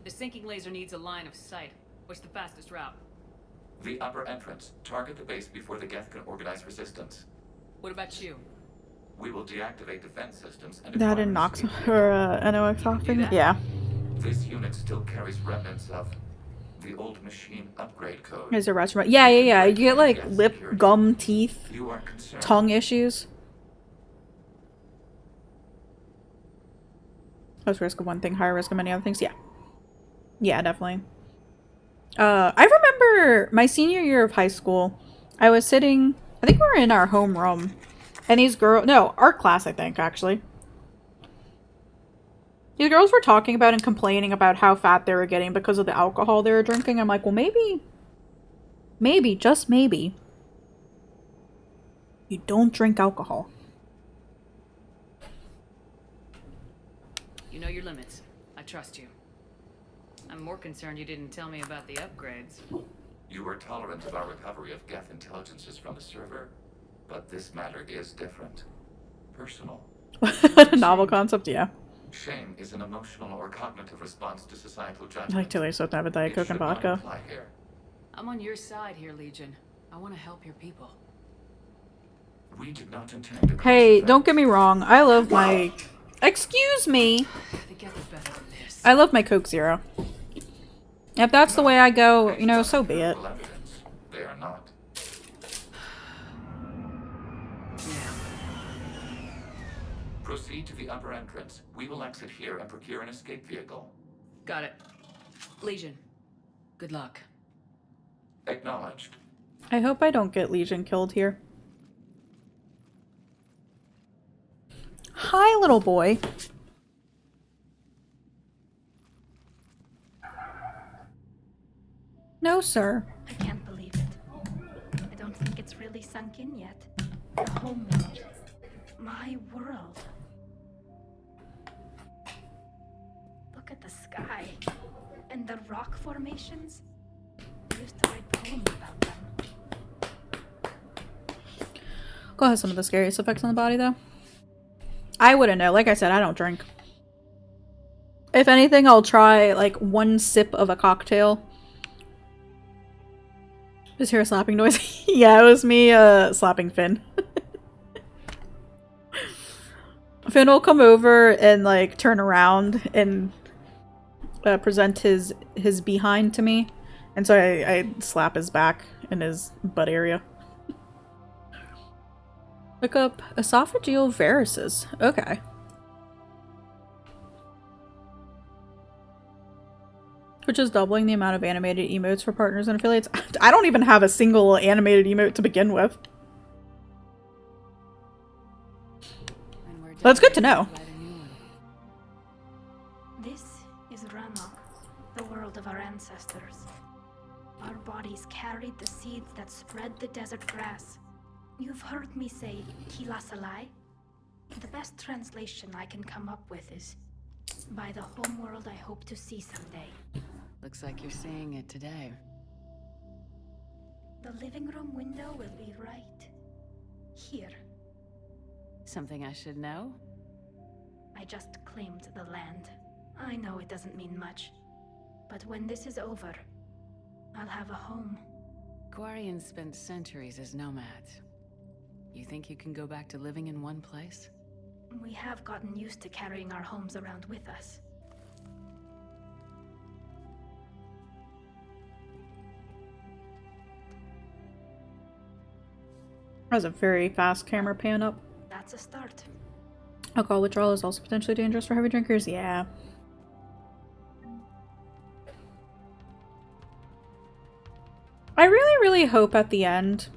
The sinking laser needs a line of sight. What's the fastest route? The upper entrance. Target the base before the Geth can organize resistance. What about you? We will deactivate defense systems and That in Nox or NOx offing? Yeah. This unit still carries remnants of the old machine upgrade code. There's a restaurant. Yeah. You get like lip, gum, teeth, tongue issues. Less risk of one thing, higher risk of many other things. Yeah. Yeah, definitely. I remember my senior year of high school, I was sitting, I think we were in our homeroom, and these girls, no, art class, I think, actually. These girls were talking about and complaining about how fat they were getting because of the alcohol they were drinking. I'm like, well, maybe, just maybe, you don't drink alcohol. You know your limits. I trust you. I'm more concerned you didn't tell me about the upgrades. You were tolerant of our recovery of Geth intelligences from the server, but this matter is different. Personal. A novel concept, yeah. Shame is an emotional or cognitive response to societal I judgment. like Taylor Swift to have a Diet Coke and vodka. I'm on your side here, Legion. I want to help your people. We did not intend to. Hey, don't get me wrong. I love my... Excuse me! I love my Coke Zero. If that's the way I go, you know, so be it. They are not. Proceed to the upper entrance. We will exit here and procure an escape vehicle. Got it. Legion, good luck. Acknowledged. I hope I don't get Legion killed here. Hi, little boy. No, sir. I can't believe it. I don't think it's really sunk in yet. The homeland. My world. Look at the sky. And the rock formations. I used to write poems about them. Go has some of the scariest effects on the body, though. I wouldn't know. Like I said, I don't drink. If anything, I'll try, like, one sip of a cocktail. Just hear a slapping noise. Yeah, it was me, slapping Finn. Finn will come over and like turn around and present his behind to me, and so I slap his back in his butt area. Look up esophageal varices. Okay. Which is doubling the amount of animated emotes for partners and affiliates. I don't even have a single animated emote to begin with. That's good to know. This is Ranok, the world of our ancestors. Our bodies carried the seeds that spread the desert grass. You've heard me say Kilasalai? The best translation I can come up with is by the homeworld I hope to see someday. Looks like you're seeing it today. The living room window will be right here. Something I should know? I just claimed the land. I know it doesn't mean much, but when this is over, I'll have a home. Quarians spent centuries as nomads. You think you can go back to living in one place? We have gotten used to carrying our homes around with us. That was a very fast camera pan up. That's a start. Alcohol withdrawal is also potentially dangerous for heavy drinkers. Yeah. I really hope at the end,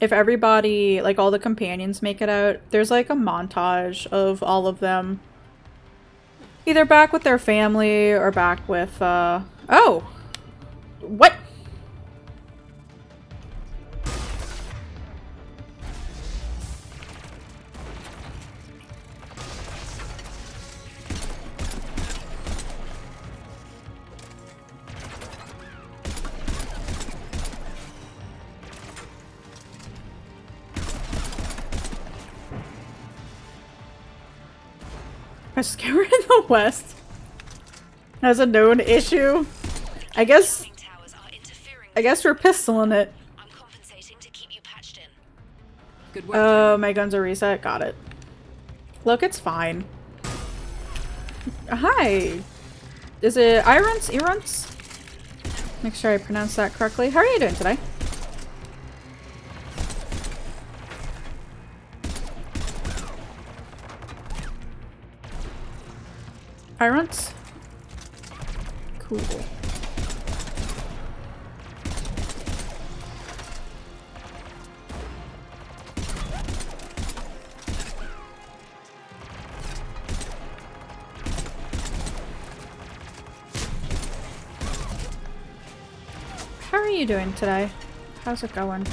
if everybody, like all the companions make it out, there's like a montage of all of them either back with their family or back with, oh! What? A scammer in the West has a known issue. I guess we're pistoling it. Good work. Oh, my guns are reset. Got it. Look, it's fine. Hi. Is it Irunts? Irunts? Make sure I pronounce that correctly. How are you doing today? Irunts? Cool. How are you doing today? How's it going?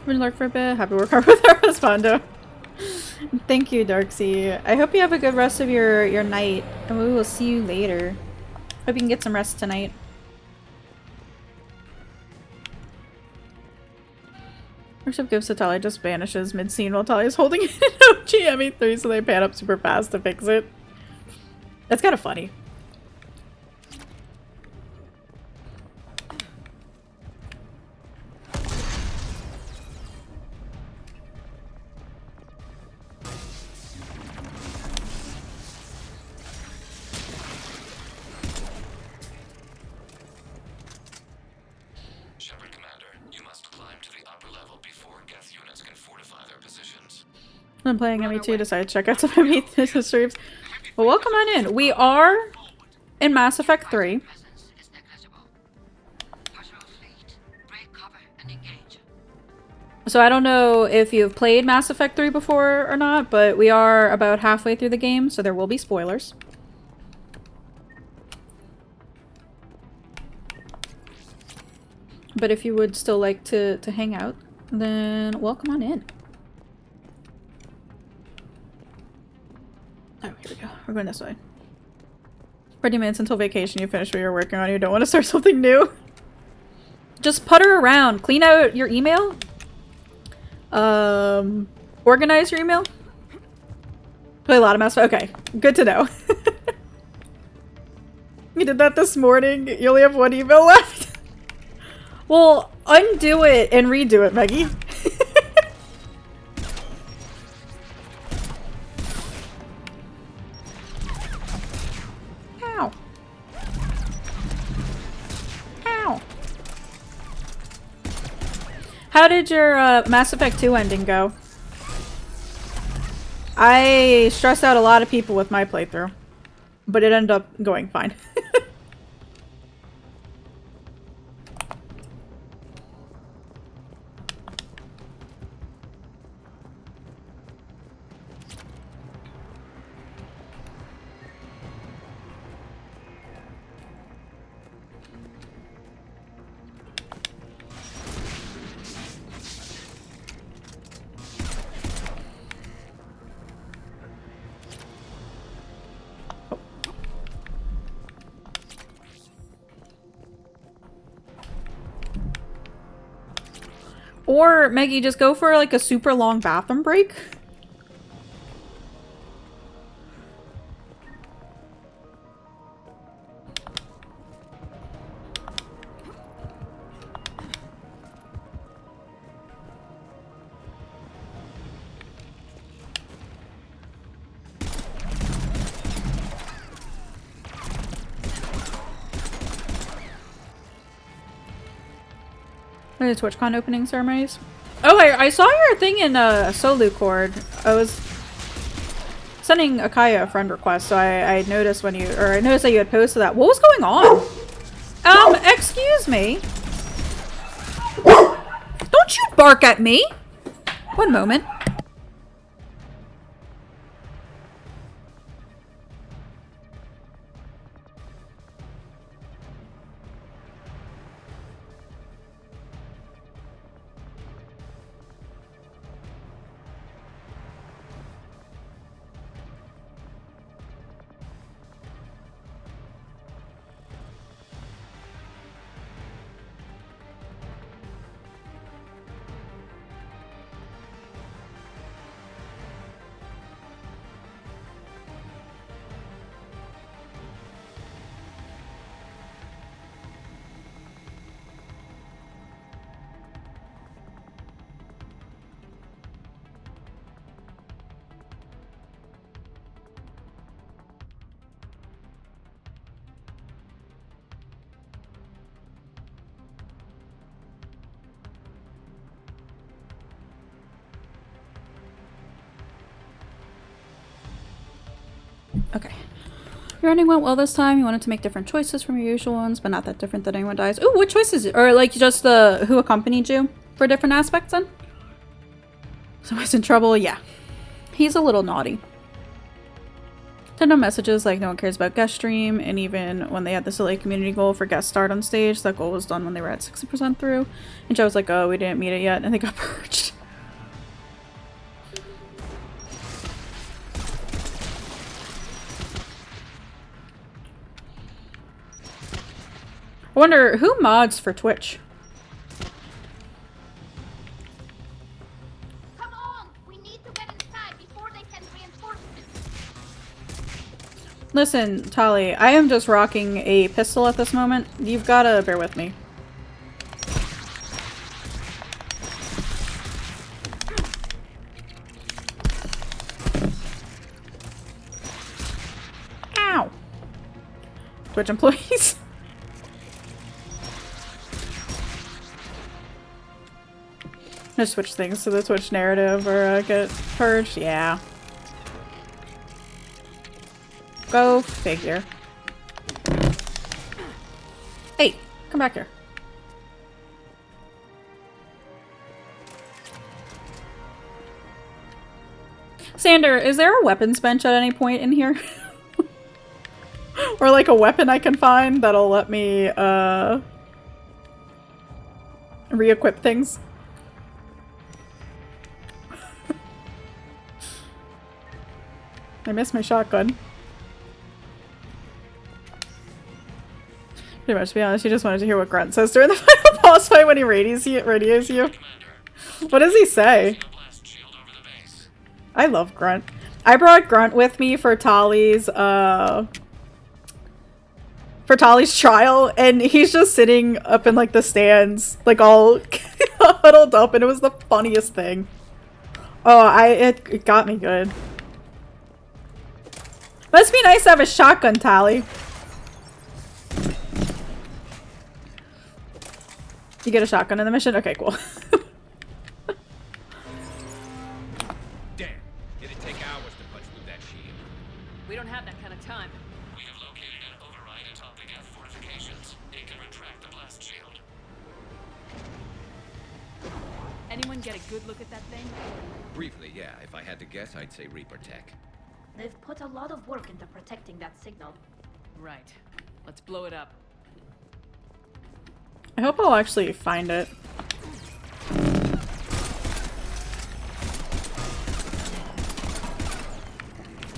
Been lurk for a bit. Happy to work hard with our Respondo. Thank you, Darksea. I hope you have a good rest of your night, and we will see you later. Hope you can get some rest tonight. Worship gives to Tali just vanishes mid-scene while Tali is holding it in OGME3, so they pan up super fast to fix it. That's kind of funny. I'm playing ME2, decided to check out some ME2 streams. Well, welcome on in. We are in Mass Effect 3. So I don't know if you've played Mass Effect 3 before or not, but we are about halfway through the game, so there will be spoilers. But if you would still like to hang out, then welcome on in. Oh, here we go. We're going this way. 40 minutes until vacation. You finish what you're working on. You don't want to start something new. Just putter around. Clean out your email. Organize your email. Play a lot of Mass Effect. Okay, good to know. You did that this morning. You only have one email left. Well, undo it and redo it, Maggie. Ow. Ow. How did your Mass Effect 2 ending go? I stressed out a lot of people with my playthrough, but it ended up going fine. Or, Maggie, just go for like a super long bathroom break. TwitchCon opening ceremonies. Oh, I saw your thing in Solucord. I was sending Akaya a friend request, so I noticed when I noticed that you had posted that. What was going on? Excuse me. Don't you bark at me. One moment. Okay. Your ending went well this time. You wanted to make different choices from your usual ones, but not that different that anyone dies. Ooh, what choices? Or like just the who accompanied you for different aspects then? Someone's in trouble? Yeah. He's a little naughty. Send no messages like no one cares about guest stream, and even when they had the silly community goal for guest start on stage, that goal was done when they were at 60% through. And Joe was like, oh, we didn't meet it yet, and they got purged. I wonder who mods for Twitch? Come on! We need to get inside before they send reinforcements. Listen, Tali, I am just rocking a pistol at this moment. You've gotta bear with me. Ow! Twitch employees. Just switch things to the Twitch narrative or get purged. Yeah. Go figure. Hey, come back here. Sander, is there a weapons bench at any point in here? Or like a weapon I can find that'll let me re-equip things? I missed my shotgun. Pretty much, to be honest, you just wanted to hear what Grunt says during the final boss fight when he radios you. What does he say? I love Grunt. I brought Grunt with me for Tali's trial, and he's just sitting up in like the stands, like all huddled up, and it was the funniest thing. Oh, it got me good. Must be nice to have a shotgun, Tali. You get a shotgun in the mission? Okay, cool. Damn, it'd take hours to punch through that shield. We don't have that kind of time. We have located an override atop the Geth fortifications. It can retract the blast shield. Anyone get a good look at that thing? Briefly, yeah. If I had to guess, I'd say Reaper Tech. They've put a lot of work into protecting that signal. Right. Let's blow it up. I hope I'll actually find it.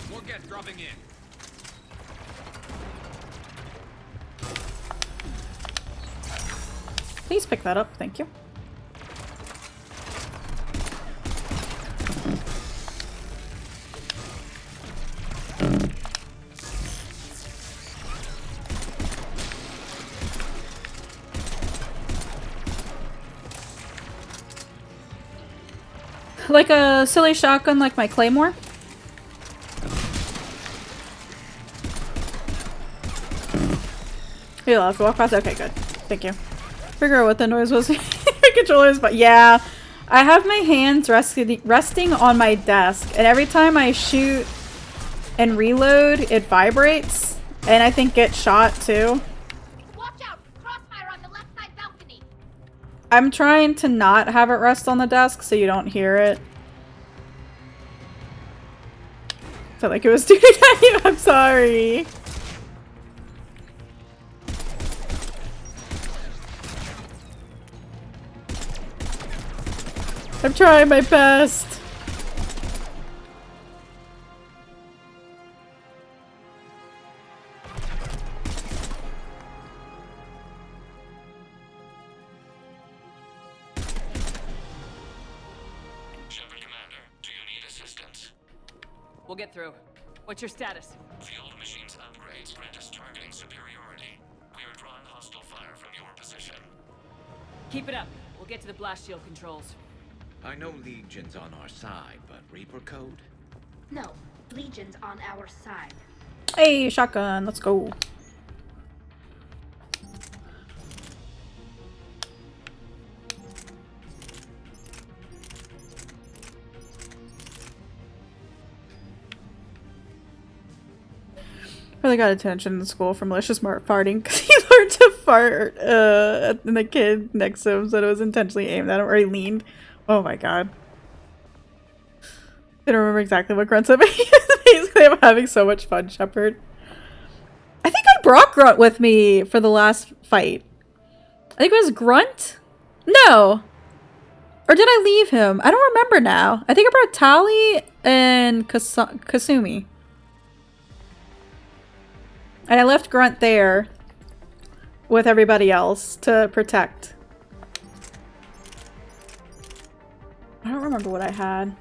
More Geth dropping in. Please pick that up, thank you. Like a silly shotgun like my Claymore? You allowed to walk past? Okay, good. Thank you. Figure out what the noise was. Controllers, but yeah. I have my hands resting on my desk, and every time I shoot and reload, it vibrates, and I think gets shot too. Watch out! Crossfire on the left side balcony! I'm trying to not have it rest on the desk so you don't hear it. Felt like it was doing at you. I'm sorry. I'm trying my best. Shepard Commander, do you need assistance? We'll get through. What's your status? The old machine's upgrades grant us targeting superiority. We are drawing hostile fire from your position. Keep it up. We'll get to the blast shield controls. I know Legion's on our side, but Reaper code? No, Legion's on our side. Hey, shotgun, let's go. Really got attention in school for malicious farting because he learned to fart and the kid next to him said it was intentionally aimed at him, or he leaned. Oh my god. I don't remember exactly what Grunt said, but basically I'm having so much fun, Shepard. I think I brought Grunt with me for the last fight. I think it was Grunt? No. Or did I leave him? I don't remember now. I think I brought Tali and Kasumi. And I left Grunt there with everybody else to protect. I don't remember what I had.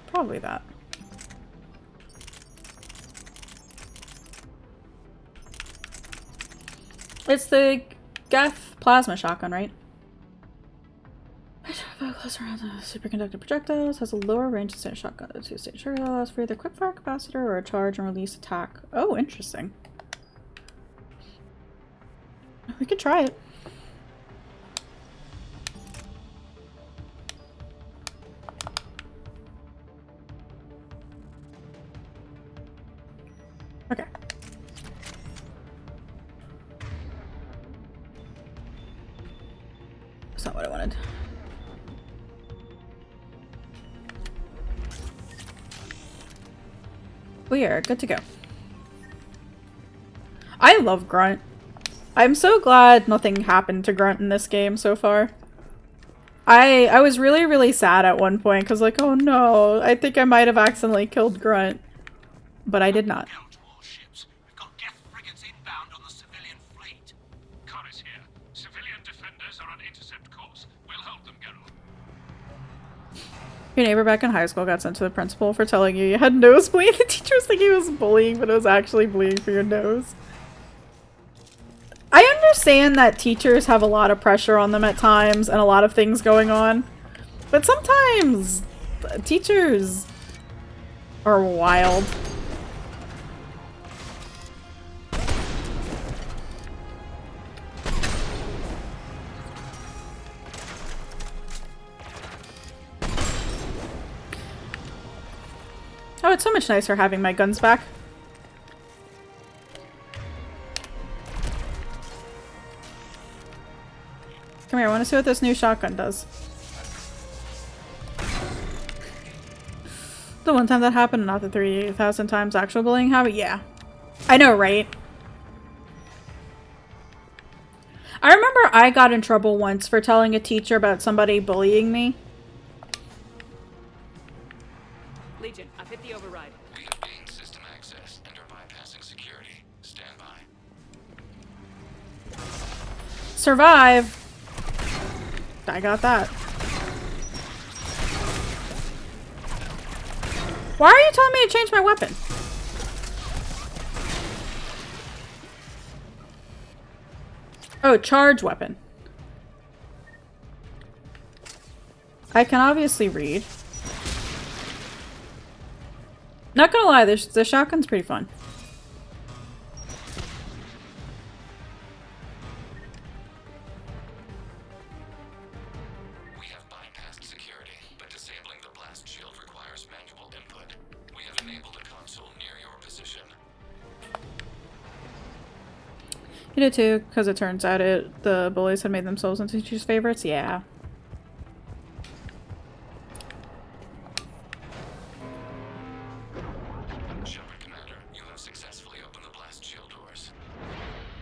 Probably that. It's the Geth plasma shotgun, right? Close around the superconductor projectiles, has a lower range than standard shotgun. The two-stage trigger allows for either quick fire capacitor or a charge and release attack. Oh, interesting. We could try it. Okay. That's not what I wanted. We are good to go. I love Grunt. I'm so glad nothing happened to Grunt in this game so far. I was really sad at one point because like, oh no, I think I might have accidentally killed Grunt. But I did not. We've got Geth frigates inbound on the civilian fleet. Corus here. Civilian defenders are on intercept course. We'll hold them, Geralt. Your neighbor back in high school got sent to the principal for telling you had nosebleed. The teacher was thinking it was bullying, but it was actually bleeding for your nose. I understand that teachers have a lot of pressure on them at times and a lot of things going on. But sometimes teachers are wild. Oh, it's so much nicer having my guns back. Come here, I want to see what this new shotgun does. The one time that happened, not the 3,000 times actual bullying happened. Yeah. I know, right? I remember I got in trouble once for telling a teacher about somebody bullying me. Legion, I've hit the override. We have gained system access and are bypassing security. Stand by. Survive. I got that. Why are you telling me to change my weapon? Oh, charge weapon. I can obviously read. Not gonna lie, the shotgun's pretty fun. We have bypassed security, but disabling the blast shield requires manual input. We have enabled a console near your position. You did too, because it turns out the bullies had made themselves into teachers' favorites. Yeah. Shepard, Commander, you have successfully opened the blast shield doors.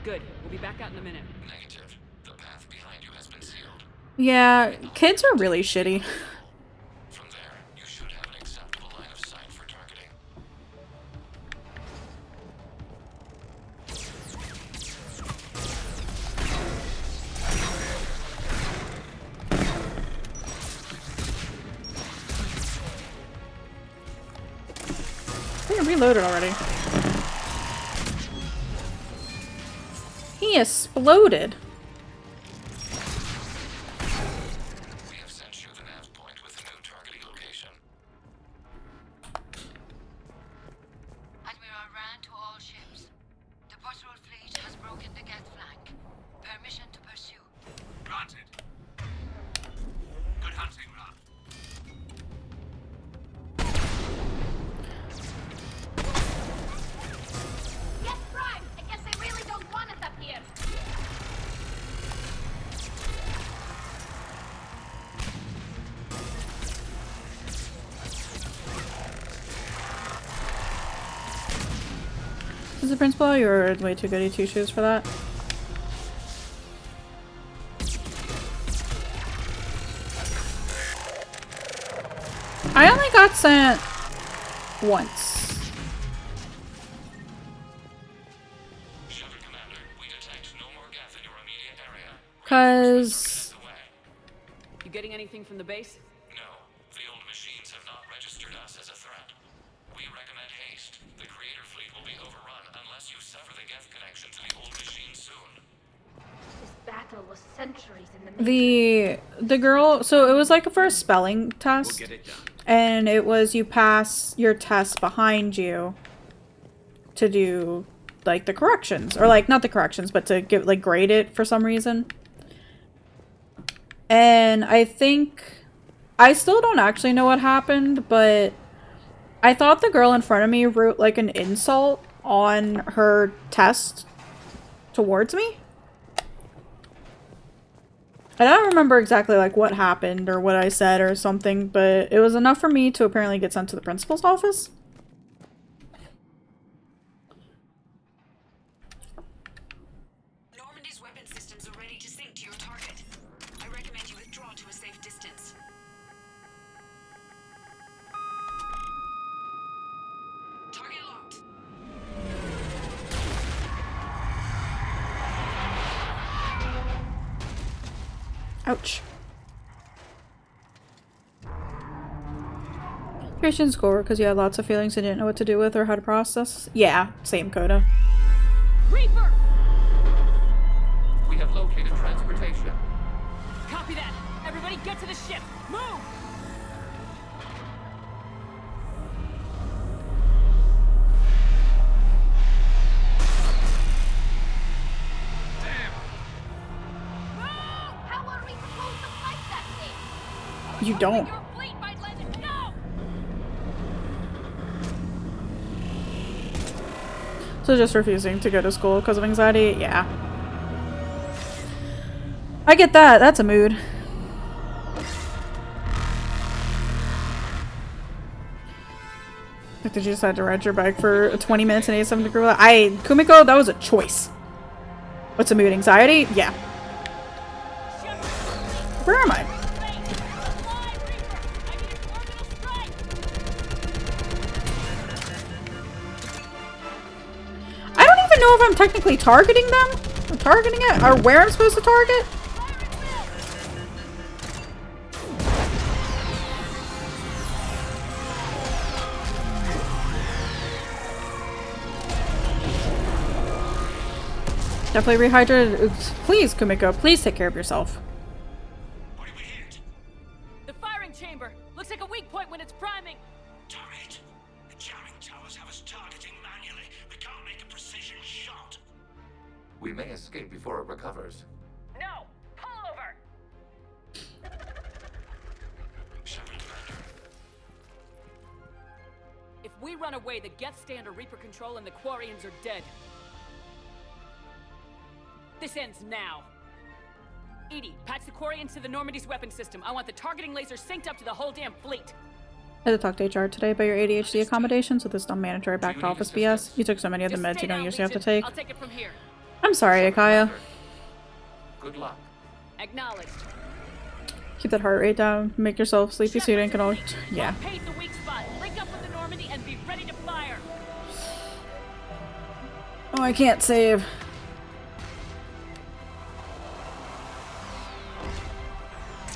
Good. We'll be back out in a minute. Negative. The path behind you has been sealed. Yeah, kids are really shitty. From there, you should have an acceptable line of sight for targeting. I reloaded already. He exploded. We have sent you the nav point with the new targeting location. Admiral Rand to all ships. The patrol fleet has broken the Geth flank. Permission to pursue. Granted. Good hunting, Ron. Yes, Prime! I guess they really don't want us up here! Is the principal? You're way too goody two shoes for that. I only got sent once. Shepard, Commander, we detect no more Geth in your immediate area. 'Cause You getting anything from the base? No, the old machines have not registered us as a threat. We recommend haste. The Creator fleet will be overrun unless you sever the Geth connection to the old machine soon. This battle was centuries in the making. the girl, so it was like for a spelling test. We'll get it done. And it was you pass your test behind you to do like the corrections, or like not the corrections, but to give like grade it for some reason. And I think I still don't actually know what happened, but I thought the girl in front of me wrote like an insult on her test towards me. I don't remember exactly like what happened or what I said or something, but it was enough for me to apparently get sent to the principal's office. Normandy's weapon systems are ready to sync to your target. I recommend you withdraw to a safe distance. Target locked. Christian score because you had lots of feelings you didn't know what to do with or how to process. Yeah, same Coda. Reaper! We have located transportation. Copy that. Everybody get to the ship. Move! How are we supposed to fight that thing? You don't. Your fleet might let it go! So just refusing to go to school because of anxiety? Yeah. I get that. That's a mood. Like, did you decide to ride your bike for 20 minutes in 87 degree weather? Kumiko, that was a choice. What's a mood? Anxiety? Yeah. Where am I? I don't even know if I'm technically targeting them. Or targeting it? Or where I'm supposed to target? Definitely rehydrated. Oops. Please, Kumiko, please take care of yourself. The firing chamber! Looks like a weak point when it's priming! Turret! The jamming towers have us targeting manually. We can't make a precision shot. We may escape before it recovers. No! Pull over! If we run away, the Geth stay under Reaper control and the Quarians are dead. This ends now. EDI, patch the Quarians to the Normandy's weapon system. I want the targeting laser synced up to the whole damn fleet. I had to talk to HR today about your ADHD accommodations with this dumb mandatory back to office BS. You took so many of the meds you don't usually have to take. I'll take it from here. I'm sorry, Akaya. Good luck. Acknowledged. Keep that heart rate down. Make yourself sleepy so you don't get all... Yeah. Locate the weak spot. Link up with the Normandy and be ready to fire. Oh, I can't save.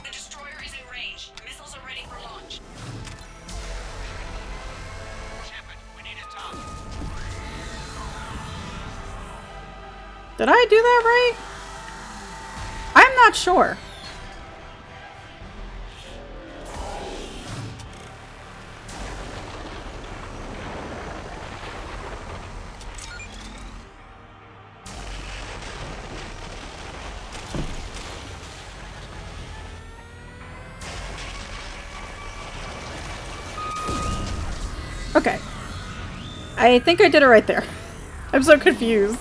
The destroyer is in range. Missiles are ready for launch. Shepard, we need a target. Did I do that right? I'm not sure. Okay. I think I did it right there. I'm so confused.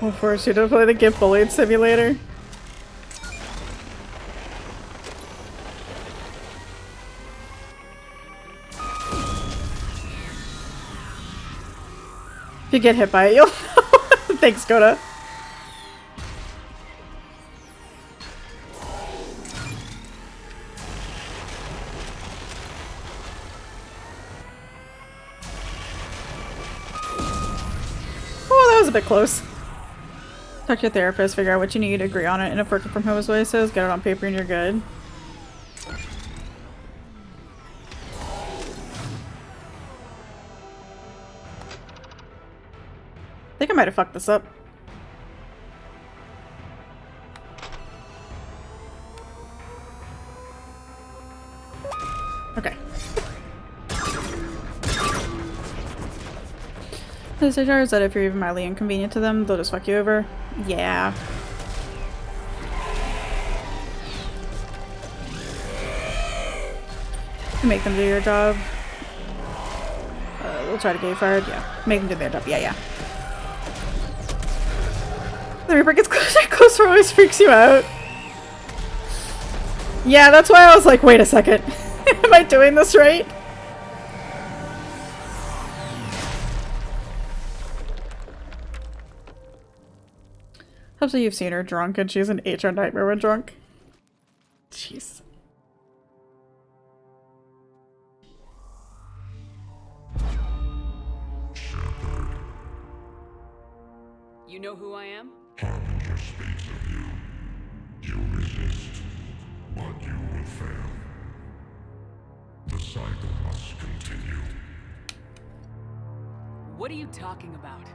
We'll force you to play the Get Bullied simulator. If you get hit by it, you'll know. Thanks, Coda. Oh, that was a bit close. Talk to your therapist, figure out what you need, agree on it, and if working from home is what it says, get it on paper and you're good. I think I might have fucked this up. Okay. The HR is that if you're even mildly inconvenient to them, they'll just fuck you over. Yeah. You make them do your job. We'll try to get you fired. Yeah. Make them do their job. Yeah, yeah. The Reaper gets closer and closer, always freaks you out. Yeah, that's why I was like, wait a second. Am I doing this right? Hopefully you've seen her drunk and she's an HR nightmare when drunk. Jeez. You know who I am? Harbinger speaks of you. You resist, but you will fail. cycle must continue. What are you talking about?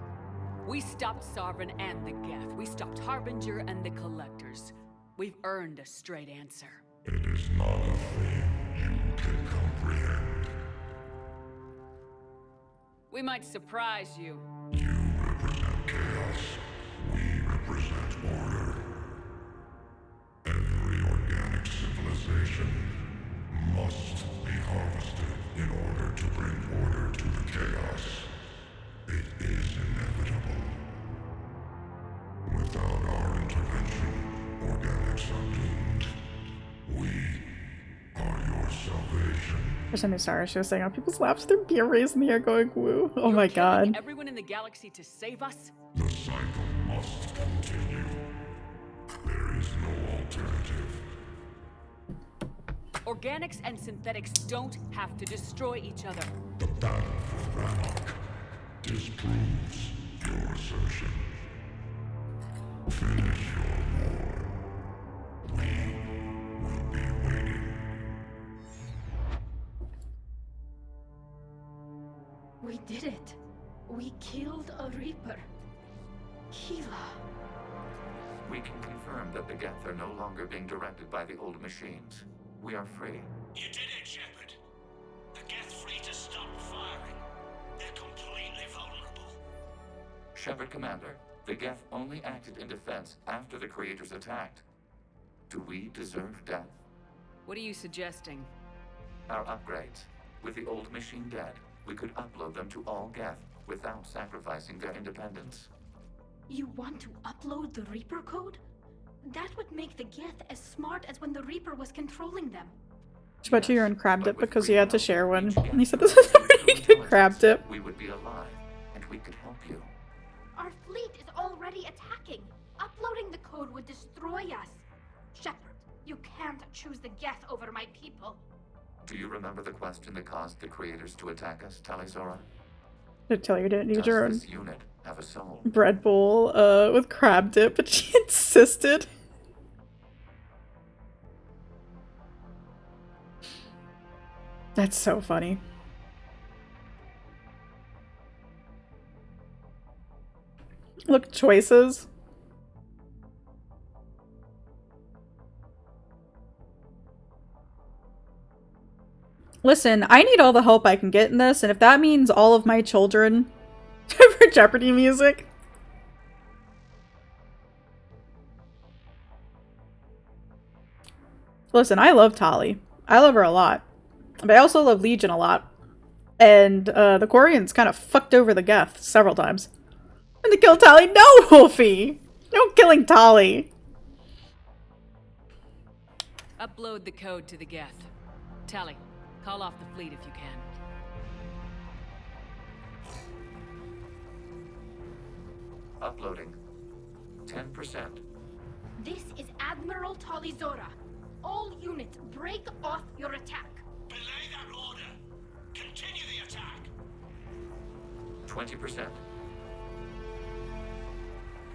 We stopped Sovereign and the Geth. We stopped Harbinger and the Collectors. We've earned a straight answer. It is not a thing you can comprehend. We might surprise you. You represent chaos. We represent order. Every organic civilization must be harvested in order to bring order to the chaos. It is inevitable. Without our intervention, organics are doomed. We are your salvation. For some reason, sorry, she was saying on people's laps with their beer raised in the air going woo. Oh my You're killing god. everyone in the galaxy to save us? The cycle must continue. There is no alternative. Organics and synthetics don't have to destroy each other. The battle for Rannoch disproves your assertion. Finish your war. We will be waiting. We did it. We killed a Reaper. Keela. We can confirm that the Geth are no longer being directed by the old machines. We are free. You did it, Shepard. The Geth free to stop firing. They're completely vulnerable. Shepard Commander, the Geth only acted in defense after the Creators attacked. Do we deserve death? What are you suggesting? Our upgrades. With the old machine dead, we could upload them to all Geth without sacrificing their independence. You want to upload the Reaper code? That would make the Geth as smart as when the Reaper was controlling them. I bet you uncrabbed it because you had to share one. And he said this is already to crab dip. We would be alive, and we could help you. Our fleet is already attacking. Uploading the code would destroy us. Shepard, you can't choose the Geth over my people. Do you remember the question that caused the Creators to attack us, Tali'Zorah? Did tell you didn't need your own Does this unit have a soul? bread bowl with crab dip, but she insisted. That's so funny. Look, choices. Listen, I need all the help I can get in this, and if that means all of my children for Jeopardy music. Listen, I love Tali. I love her a lot. But I also love Legion a lot. And the Quarians kind of fucked over the Geth several times. And to kill Tali? No, Wolfie! No killing Tali! Upload the code to the Geth. Tali, call off the fleet if you can. Uploading. 10%. This is Admiral Tali'Zorah. All units, break off your attack. Belay that order. Continue the attack. 20%.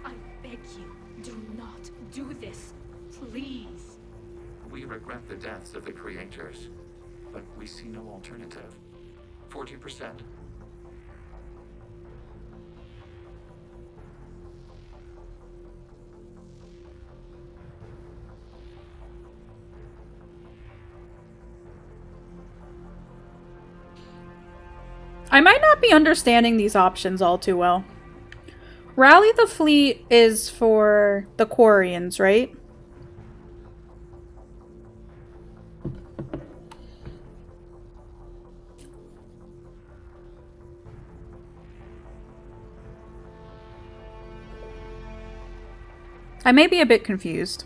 I beg you, do not do this. Please. We regret the deaths of the Creators, but we see no alternative. 40%. I might not be understanding these options all too well. Rally the fleet is for the Quarians, right? I may be a bit confused.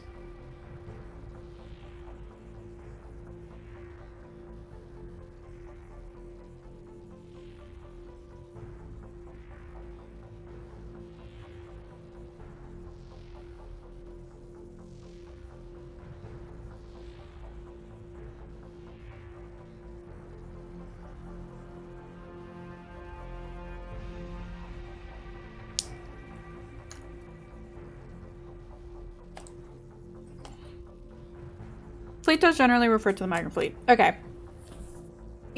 Fleet does generally refer to the migrant fleet. Okay.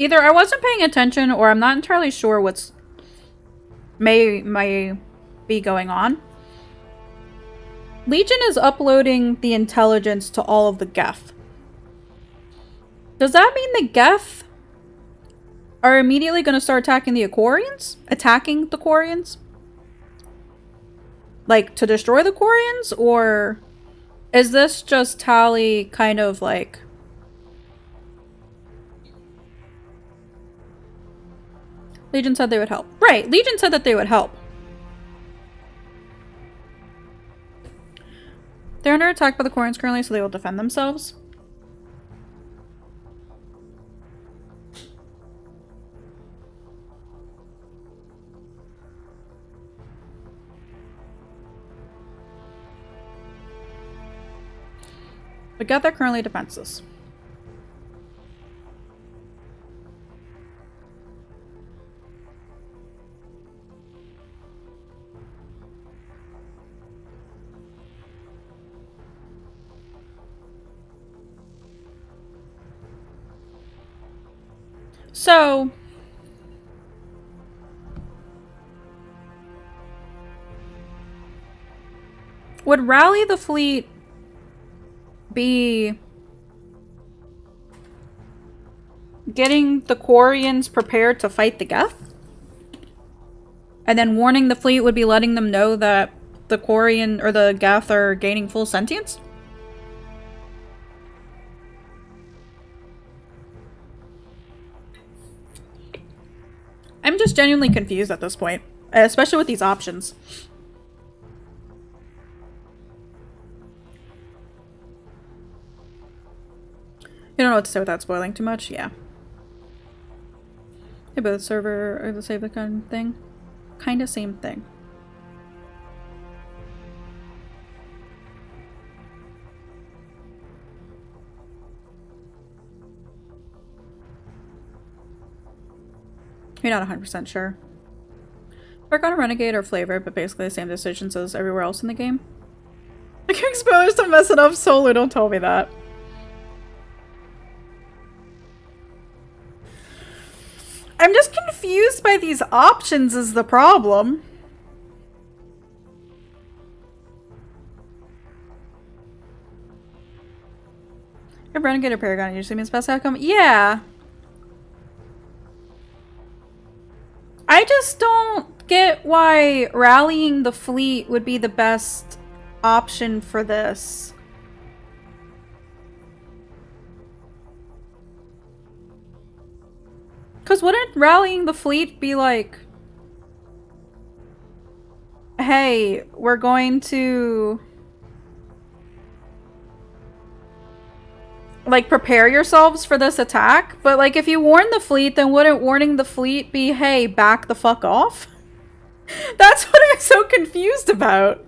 Either I wasn't paying attention or I'm not entirely sure what's may be going on. Legion is uploading the intelligence to all of the Geth. Does that mean the Geth are immediately going to start attacking the Quarians? Attacking the Quarians? Like, to destroy the Quarians? Or is this just Tali kind of like... Legion said they would help. Right, Legion said that they would help. They're under attack by the Quarians currently, so they will defend themselves. The Geth are currently defenseless. So, would Rally the Fleet be getting the Quarians prepared to fight the Geth? And then warning the fleet would be letting them know that the Quarian or the Geth are gaining full sentience? I'm just genuinely confused at this point, especially with these options. You don't know what to say without spoiling too much? Yeah. They both server or the same kind of thing. Kinda same thing. You're not 100% sure. Work on a Renegade or Flavor, but basically the same decisions as everywhere else in the game. I can spoilers to mess it up solo, don't tell me that. I'm just confused by these options is the problem. If Renegade or Paragon usually means best outcome? Yeah. I just don't get why rallying the fleet would be the best option for this. Because wouldn't rallying the fleet be like, hey, we're going to like prepare yourselves for this attack? But like if you warn the fleet, then wouldn't warning the fleet be, hey, back the fuck off? That's what I'm so confused about.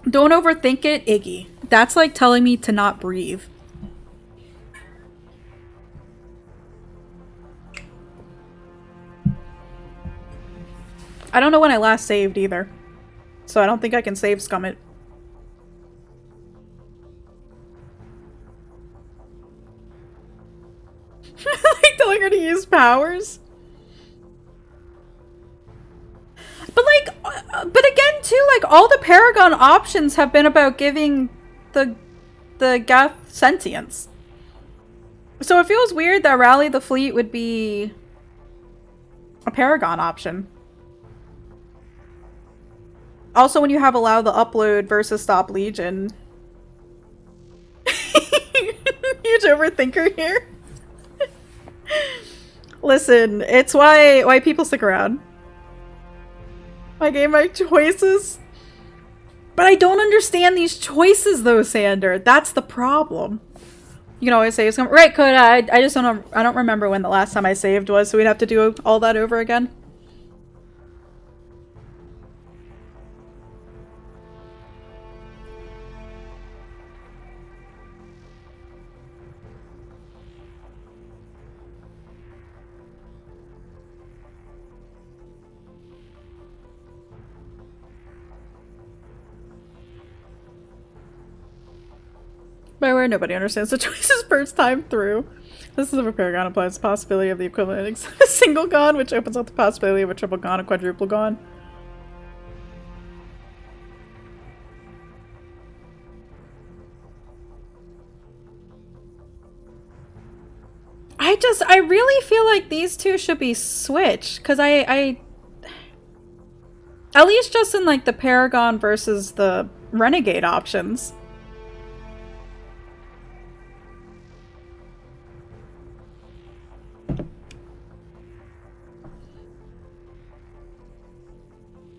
Don't overthink it, Iggy. That's like telling me to not breathe. I don't know when I last saved either. So I don't think I can save scum it. Like telling her to use powers. But like, but again too, like all the Paragon options have been about giving the Geth sentience. So it feels weird that Rally the Fleet would be a Paragon option. Also, when you have allow the upload versus stop Legion. Huge overthinker here. Listen, it's why people stick around. My game, my choices. But I don't understand these choices though, Sander. That's the problem. You can always say something. Right, Coda, I just don't remember when the last time I saved was, so we'd have to do all that over again. By the way, nobody understands the choices first time through. This is of a paragon implies the possibility of the equivalent of a single gon, which opens up the possibility of a triple gon, a quadruple gon. I really feel like these two should be switched, because I at least just in like the Paragon versus the Renegade options.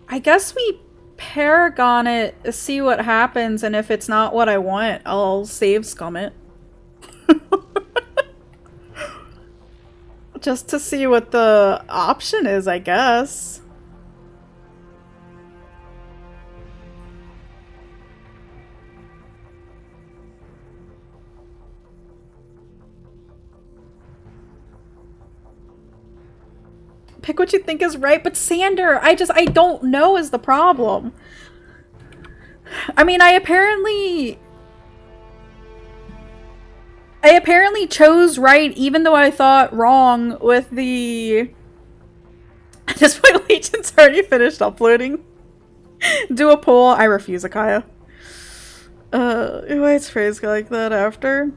I guess we Paragon it, see what happens, and if it's not what I want, I'll save scum it. Just to see what the option is, I guess. Pick what you think is right, but Sander, I don't know is the problem. I mean, I apparently chose right, even though I thought wrong with the... At this point, Legion's already finished uploading. Do a poll. I refuse, Akaya. Why it's phrased like that after?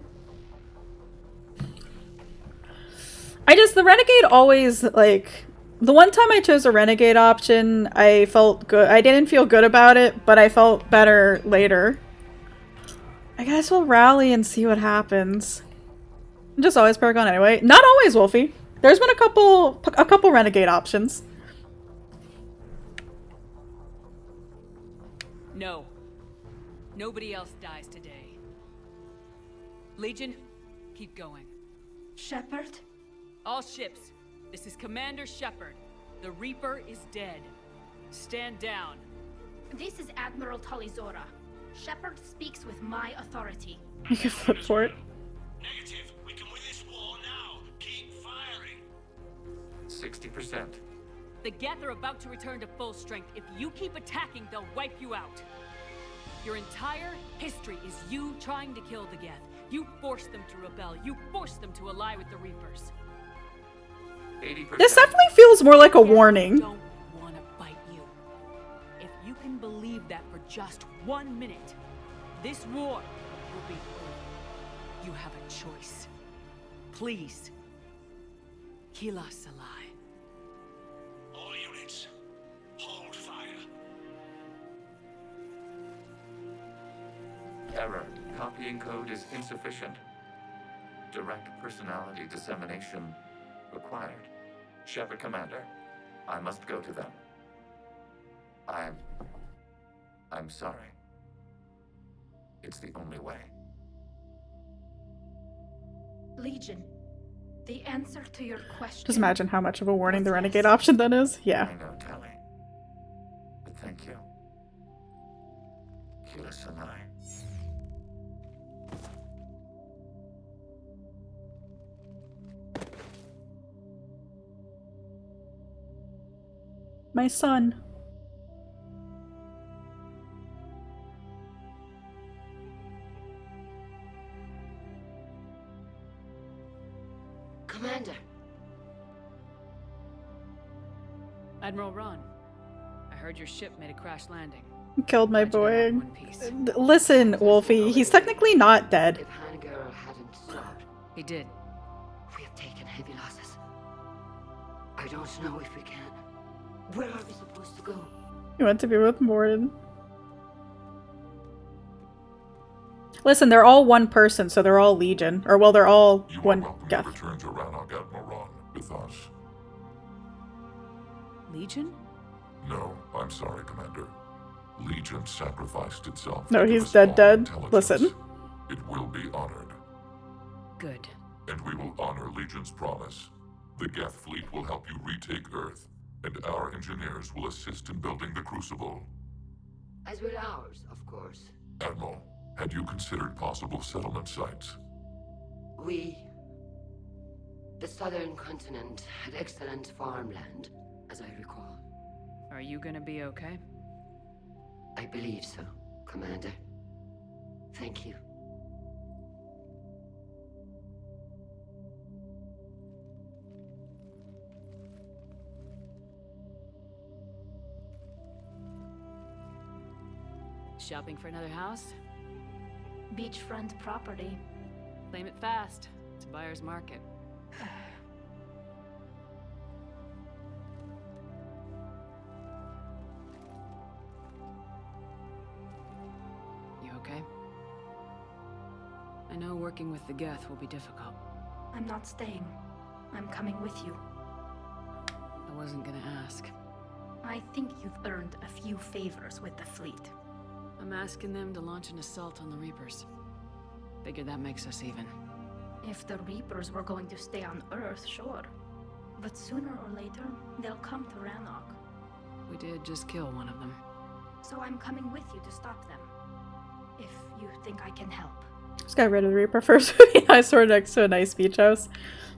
The Renegade always, like... The one time I chose a Renegade option, I felt good. I didn't feel good about it, but I felt better later. I guess we'll rally and see what happens. Just always Paragon anyway. Not always, Wolfie. There's been a couple Renegade options. No. Nobody else dies today. Legion, keep going. Shepard? All ships. This is Commander Shepard. The Reaper is dead. Stand down. This is Admiral Talizora. Shepard speaks with my authority. You can flip for it. Negative. We can win this war now. Keep firing. 60%. The Geth are about to return to full strength. If you keep attacking, they'll wipe you out. Your entire history is you trying to kill the Geth. You forced them to rebel. You forced them to ally with the Reapers. 80%. This definitely feels more like a warning. Don't want to fight you. If you can believe that for just 1 minute, this war will be over. You have a choice. Please. Kila Salai. All units, hold fire. Error. Copying code is insufficient. Direct personality dissemination required. Shepard Commander, I must go to them. I'm sorry. It's the only way. Legion, the answer to your question... Just imagine how much of a warning the Renegade option then is. Yeah. I know, Tali. But thank you. Kila Sanai. My son. Commander. Admiral Ron, I heard your ship made a crash landing. Killed my boy. Listen, Wolfie, he's technically not dead. If Hangirl hadn't stopped, He did. we have taken heavy losses. I don't know if we can. Where are we supposed to go? He went to be with Morden. Listen, they're all one person, so they're all Legion. Or, well, they're all one Geth. Return to Rannoch Admiral Ron with us. Legion? No, I'm sorry, Commander. Legion sacrificed itself. No, to give he's us dead, all dead. intelligence. Listen. It will be honored. Good. And we will honor Legion's promise. The Geth fleet will help you retake Earth, and our engineers will assist in building the Crucible. As will ours, of course. Admiral, had you considered possible settlement sites? The southern continent had excellent farmland, as I recall. Are you gonna be okay? I believe so, Commander. Thank you. Shopping for another house? Beachfront property. Claim it fast. It's a buyer's market. You okay? I know working with the Geth will be difficult. I'm not staying. I'm coming with you. I wasn't gonna ask. I think you've earned a few favors with the fleet. I'm asking them to launch an assault on the Reapers. Figure that makes us even. If the Reapers were going to stay on Earth, sure. But sooner or later, they'll come to Rannoch. We did just kill one of them. So I'm coming with you to stop them. If you think I can help. Just got rid of the Reaper first. Would be nice or next to a nice beach house.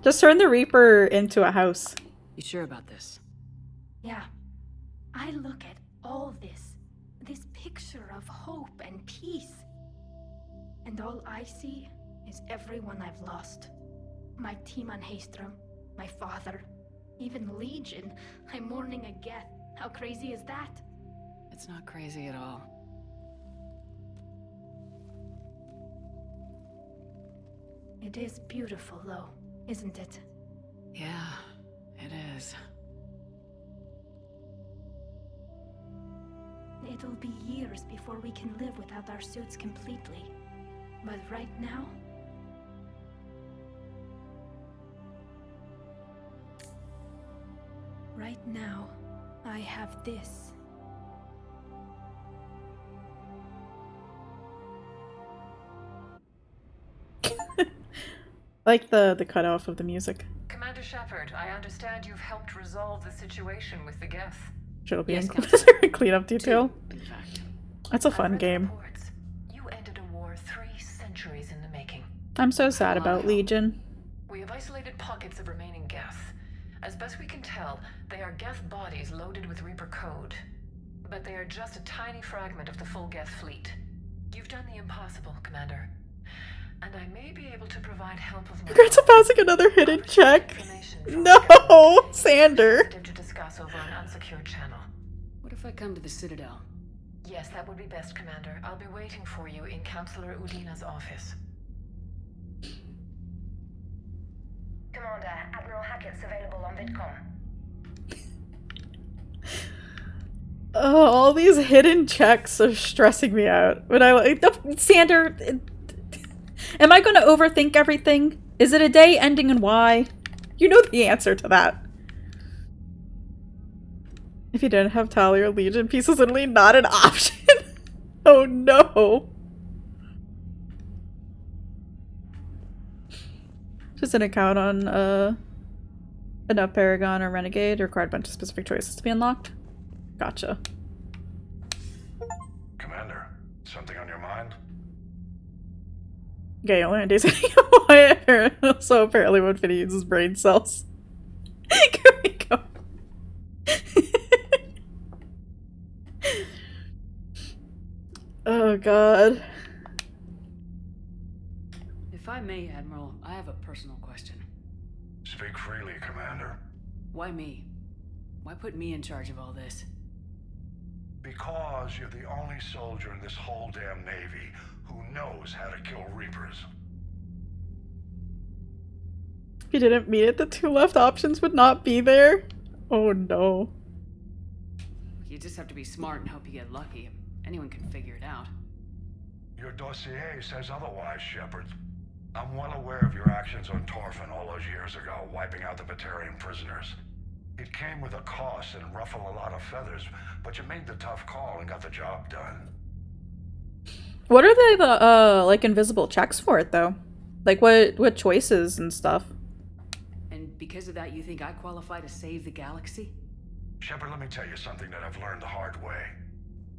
Just turn the Reaper into a house. You sure about this? Yeah. I look at all this picture of hope and peace. And all I see is everyone I've lost. My team on Haestrom, my father, even Legion. I'm mourning a Geth. How crazy is that? It's not crazy at all. It is beautiful, though, isn't it? Yeah, it is. It'll be years before we can live without our suits completely. But right now... Right now, I have this. Like the cutoff of the music. Commander Shepard, I understand you've helped resolve the situation with the Geth. Should be Yes, included cleanup detail. In fact, That's a fun game. Reports. You ended a war 3 centuries in the making. I'm so sad about Legion. We have isolated pockets of remaining Geth. As best we can tell, they are Geth bodies loaded with Reaper code. But they are just a tiny fragment of the full Geth fleet. You've done the impossible, Commander. And I may be able to provide help of my Regrets of passing another hidden check. No, Sander. to discuss over an unsecured channel. what if I come to the Citadel? Yes, that would be best, Commander. I'll be waiting for you in Counselor Udina's office. Commander, Admiral Hackett's available on VidCom. Oh, all these hidden checks are stressing me out. When I like Sander, am I going to overthink everything? Is it a day ending in Y? You know the answer to that. If you didn't have Tali or Legion, peace is literally not an option. Oh no. Just an account on enough Paragon or Renegade required a bunch of specific choices to be unlocked. Gotcha. Commander, something on your mind? Gale Andy's so apparently when Finny uses brain cells. Here we go. Oh god. If I may, Admiral, I have a personal question. Speak freely, Commander. Why me? Why put me in charge of all this? Because you're the only soldier in this whole damn Navy who knows how to kill Reapers. If you didn't mean it, the 2 left options would not be there. Oh no. You just have to be smart and hope you get lucky. Anyone can figure it out. Your dossier says otherwise, Shepard. I'm well aware of your actions on Torfin all those years ago, wiping out the Batarian prisoners. It came with a cost and ruffled a lot of feathers, but you made the tough call and got the job done. What are the like invisible checks for it though? Like what choices and stuff? And because of that, you think I qualify to save the galaxy? Shepard, let me tell you something that I've learned the hard way.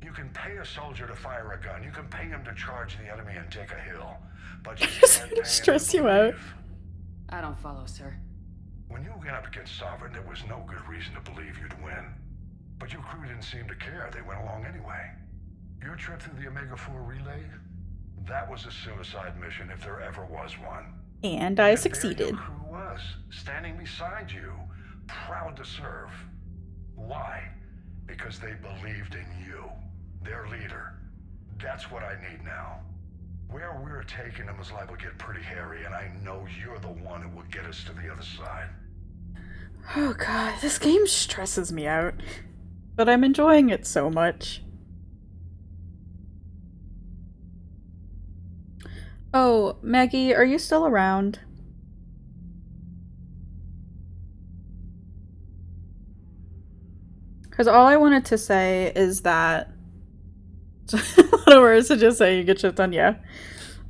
You can pay a soldier to fire a gun, you can pay him to charge the enemy and take a hill, but you can't pay him Stress to you out. believe. I don't follow, sir. When you went up against Sovereign, there was no good reason to believe you'd win. But your crew didn't seem to care. They went along anyway. Your trip through the Omega-4 relay? That was a suicide mission if there ever was one. And I Yet succeeded. There your crew was, standing beside you, proud to serve. Why? Because they believed in you, their leader. That's what I need now. Where we're taking them is liable to get pretty hairy, and I know you're the one who will get us to the other side. Oh god, this game stresses me out. But I'm enjoying it so much. Oh, Maggie, are you still around? Because all I wanted to say is that... a lot of words to just say you get shit done, yeah.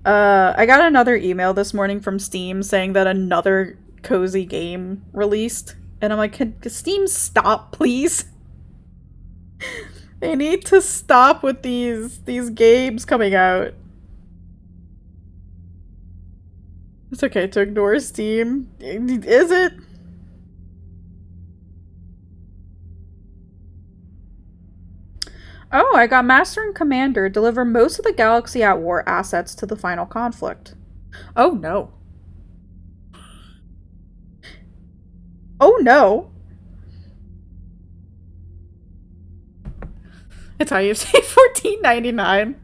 I got another email this morning from Steam saying that another cozy game released. And I'm like, can Steam stop, please? They need to stop with these games coming out. It's okay to ignore Steam. Is it? Oh, I got Master and Commander. Deliver most of the Galaxy at War assets to the final conflict. Oh no. Oh no. It's how you say $14.99.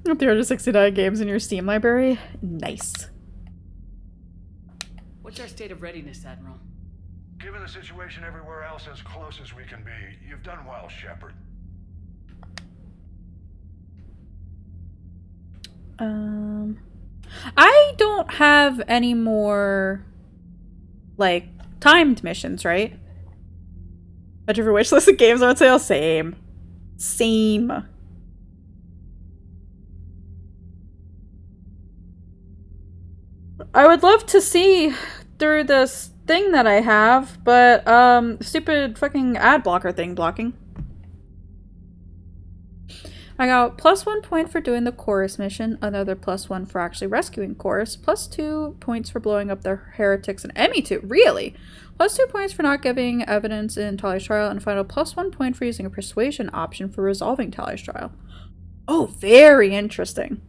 369 games in your Steam library. Nice. What's our state of readiness, Admiral? Given the situation everywhere else as close as we can be, you've done well, Shepard. I don't have any more, like, timed missions, right? Much of your wish list of games on sale? Same. Same. I would love to see through this thing that I have, but, stupid fucking ad blocker thing blocking. I got +1 point for doing the Chorus mission, another +1 for actually rescuing Chorus, +2 points for blowing up the heretics and ME2. Really? +2 points for not giving evidence in Tali's trial, and final +1 point for using a persuasion option for resolving Tali's trial. Oh, very interesting.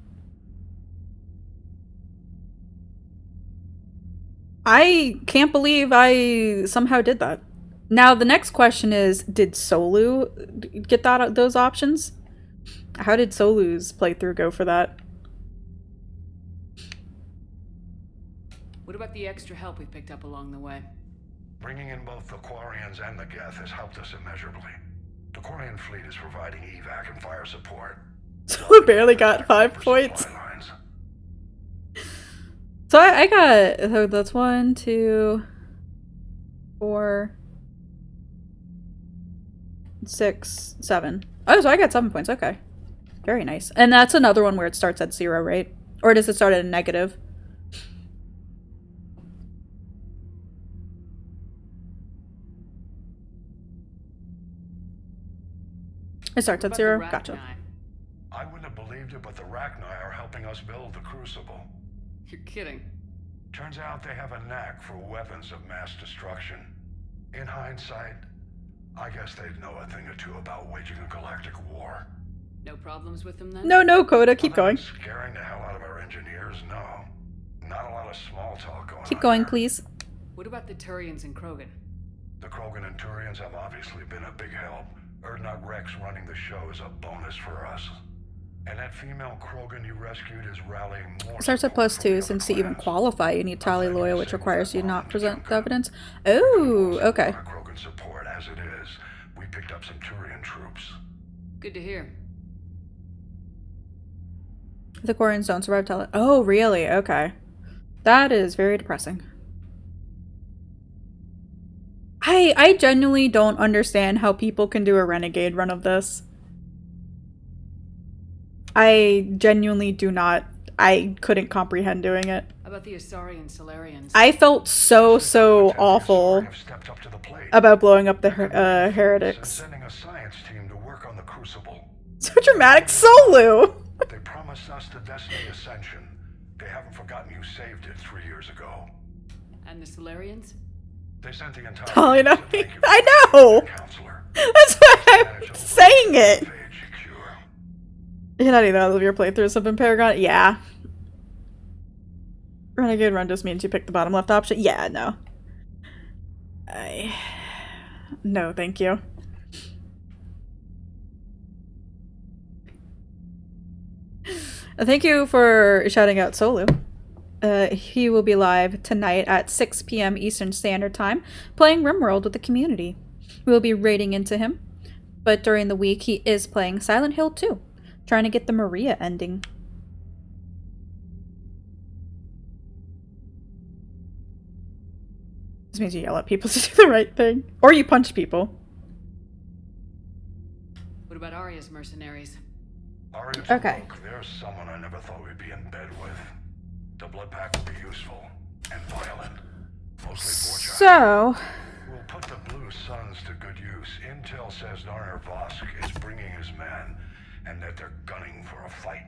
I can't believe I somehow did that. Now, the next question is, did Solu get those options? How did Solu's playthrough go for that? What about the extra help we picked up along the way? Bringing in both the Quarians and the Geth has helped us immeasurably. The Quarian fleet is providing evac and fire support. Solu barely got 5 points. So I got, so that's 1, 2, 4, 6, 7. Oh, so I got 7 points. Okay. Very nice. And that's another one where it starts at 0, right? Or does it start at a negative? It starts at 0? Gotcha. I wouldn't have believed it, but the Rachni are helping us build the Crucible. You're kidding. Turns out they have a knack for weapons of mass destruction. In hindsight, I guess they'd know a thing or two about waging a galactic war. No problems with them then? No, Coda. Keep going. Scaring the hell out of our engineers, no. Not a lot of small talk going on. Keep going, please. What about the Turians and Krogan? The Krogan and Turians have obviously been a big help. Urdnot Rex running the show is a bonus for us. And that female Krogan you rescued is rallying more. Starts at +2. Since to even qualify, you need Tali Loyal, which requires you not present the evidence. Oh, okay. Krogan support as it is. We picked up some Turian troops. Good to hear. The Quarians don't survive Tali. Oh, really? Okay. That is very depressing. I genuinely don't understand how people can do a Renegade run of this. I genuinely do not. I couldn't comprehend doing it. How about the Asari and Solarians? I felt so awful about blowing up the heretics. Sending a science team to work on the Crucible. So dramatic, Solu! They promised us the Destiny Ascension. They haven't forgotten you saved it 3 years ago. And the Solarians? They sent the entire I know. That's why I'm saying it. Did any of your playthroughs have been Paragon? Yeah. Renegade run just means you pick the bottom left option? Yeah, no. No, thank you. Thank you for shouting out Solu. He will be live tonight at 6 p.m. Eastern Standard Time, playing RimWorld with the community. We will be raiding into him, but during the week he is playing Silent Hill 2, trying to get the Maria ending. This means you yell at people to do the right thing. Or you punch people. What about Arya's mercenaries? Arya's Okay. Rogue, there's someone I never thought we'd be in bed with. The blood pack will be useful and violent. Mostly Vorcha. So... We'll put the Blue Suns to good use. Intel says Narner Vosk is bringing his men, and that they're gunning for a fight.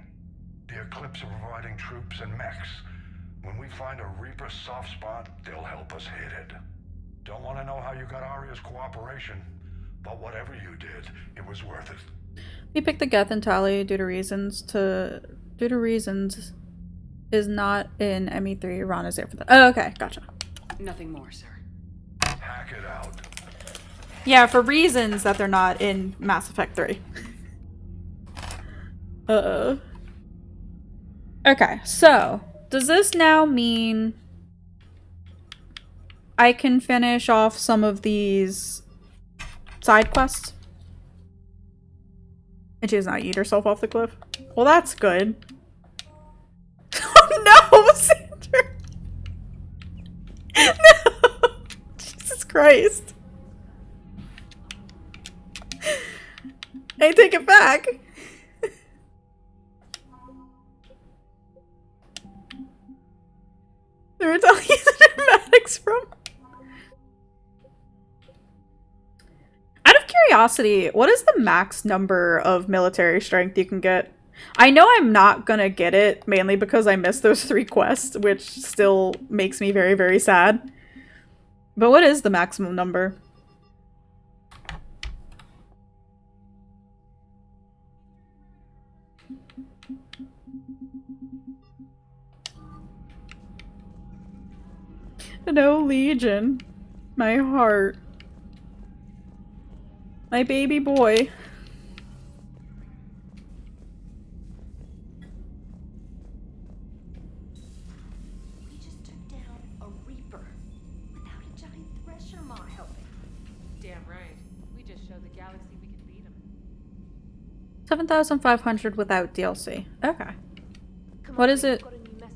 The Eclipse are providing troops and mechs. When we find a Reaper soft spot, they'll help us hit it. Don't want to know how you got Arya's cooperation, but whatever you did, it was worth it. We picked the Geth and Tali due to reasons is not in ME3. Ron is there for that. Oh, okay, gotcha. Nothing more, sir. Hack it out. Yeah, for reasons that they're not in Mass Effect 3. Okay, so does this now mean I can finish off some of these side quests? And she does not eat herself off the cliff? Well, that's good. Oh no, Sander! No! Jesus Christ. I take it back. They were telling you the dramatics from. Out of curiosity, what is the max number of military strength you can get? I know I'm not gonna get it, mainly because I missed those 3 quests, which still makes me very, very sad. But what is the maximum number? No, Legion. My heart. My baby boy. We just took down a Reaper without a giant thresher maw helping. Damn right. We just showed the galaxy we can beat them. 7,500 without DLC. Okay. What is it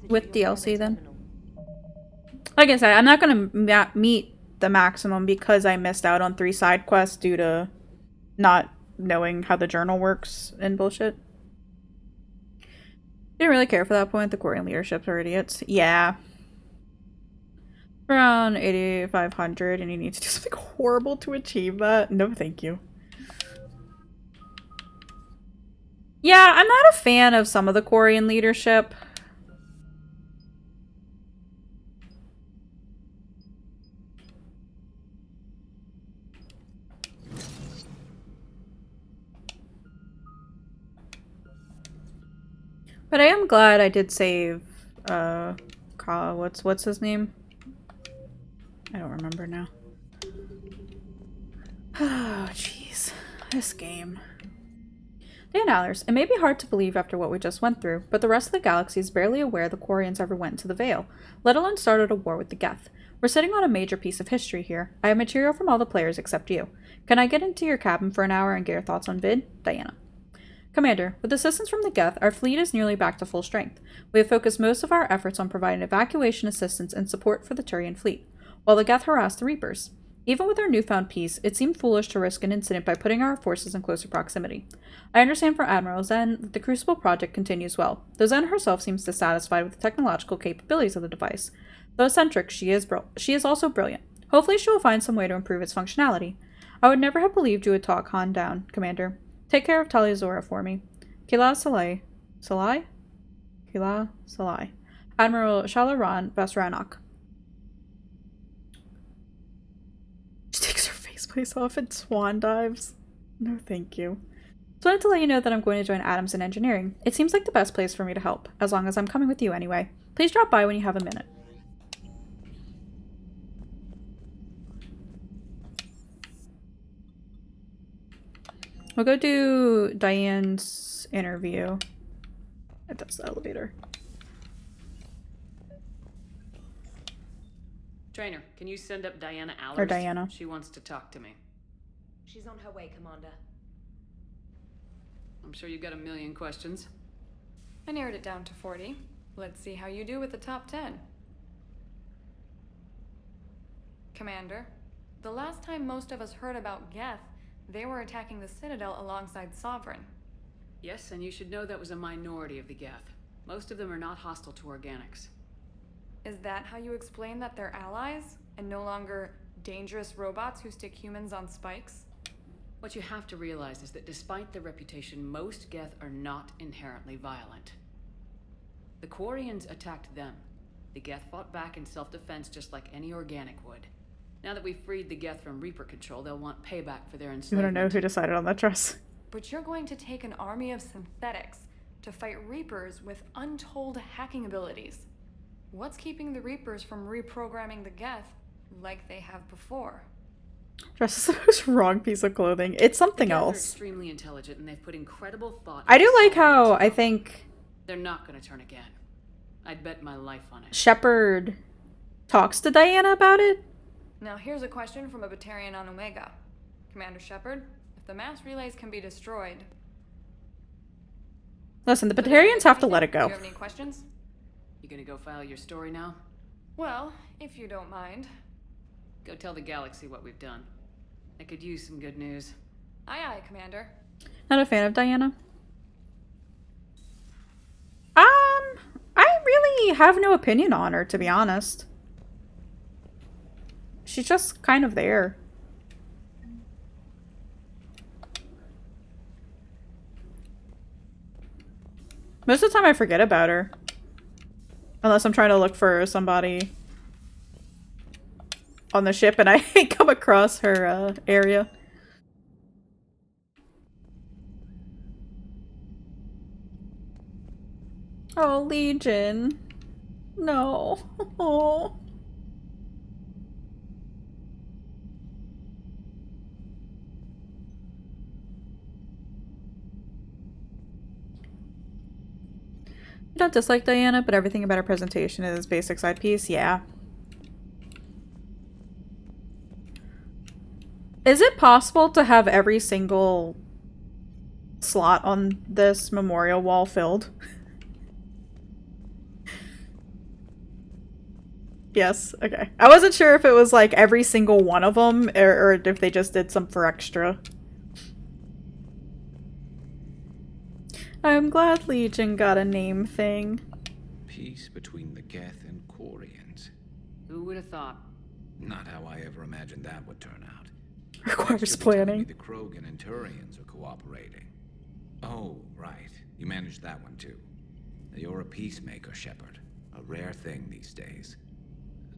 with DLC then? Like I said, I'm not gonna meet the maximum because I missed out on 3 side quests due to not knowing how the journal works and bullshit. Didn't really care for that point. The Quarian leaderships are idiots. Yeah. Around 8,500 and you need to do something horrible to achieve that. No, thank you. Yeah, I'm not a fan of some of the Quarian leadership. But I am glad I did save, what's his name? I don't remember now. Oh, jeez. This game. Dan Allers, it may be hard to believe after what we just went through, but the rest of the galaxy is barely aware the Quarians ever went into the Veil, let alone started a war with the Geth. We're sitting on a major piece of history here. I have material from all the players except you. Can I get into your cabin for an hour and get your thoughts on Vid? Diana. Commander, with assistance from the Geth, our fleet is nearly back to full strength. We have focused most of our efforts on providing evacuation assistance and support for the Turian fleet, while the Geth harass the Reapers. Even with our newfound peace, it seemed foolish to risk an incident by putting our forces in closer proximity. I understand from Admiral Zen that the Crucible project continues well, though Zen herself seems dissatisfied with the technological capabilities of the device. Though eccentric, she is also brilliant. Hopefully she will find some way to improve its functionality. I would never have believed you would talk Han down, Commander. Take care of Talia Zora for me. Kila Salai. Salai? Kila Salai. Admiral Shalaran Vasranok. She takes her faceplace off and swan dives. No, thank you. Just wanted to let you know that I'm going to join Adams in engineering. It seems like the best place for me to help, as long as I'm coming with you anyway. Please drop by when you have a minute. We'll go do Diane's interview. That's the elevator. Trainer, can you send up Diana Allers? Or Diana. She wants to talk to me. She's on her way, Commander. I'm sure you've got a million questions. I narrowed it down to 40. Let's see how you do with the top 10. Commander, the last time most of us heard about Geth, they were attacking the Citadel alongside Sovereign. Yes, and you should know that was a minority of the Geth. Most of them are not hostile to organics. Is that how you explain that they're allies, and no longer dangerous robots who stick humans on spikes? What you have to realize is that despite their reputation, most Geth are not inherently violent. The Quarians attacked them. The Geth fought back in self-defense just like any organic would. Now that we've freed the Geth from Reaper control, they'll want payback for their You enslavement. want to know who decided on that dress? But you're going to take an army of synthetics to fight Reapers with untold hacking abilities. What's keeping the Reapers from reprogramming the Geth like they have before? Dress is the most wrong piece of clothing. It's something The Geth are else. extremely intelligent, and they've put incredible thought. I do into like solving how this I problem. think They're not going to turn again. I'd bet my life on it. Shepard talks to Diana about it. Now here's a question from a Batarian on Omega. Commander Shepard, if the mass relays can be destroyed... Listen, the Batarians have to let it Do go. you have any questions? You gonna go file your story now? Well, if you don't mind. Go tell the galaxy what we've done. I could use some good news. Aye aye, Commander. Not a fan of Diana. I really have no opinion on her, to be honest. She's just kind of there. Most of the time I forget about her. Unless I'm trying to look for somebody on the ship and I come across her area. Oh, Legion. No. Oh. I don't dislike Diana, but everything about her presentation is basic side piece. Yeah. Is it possible to have every single slot on this memorial wall filled? Yes, okay. I wasn't sure if it was like every single one of them or if they just did some for extra. I'm glad Legion got a name thing. Peace between the Geth and Quarians. Who would have thought? Not how I ever imagined that would turn out. Requires Next, you'll be telling me planning. the Krogan and Turians are cooperating. Oh, right. You managed that one too. You're a peacemaker, Shepard. A rare thing these days.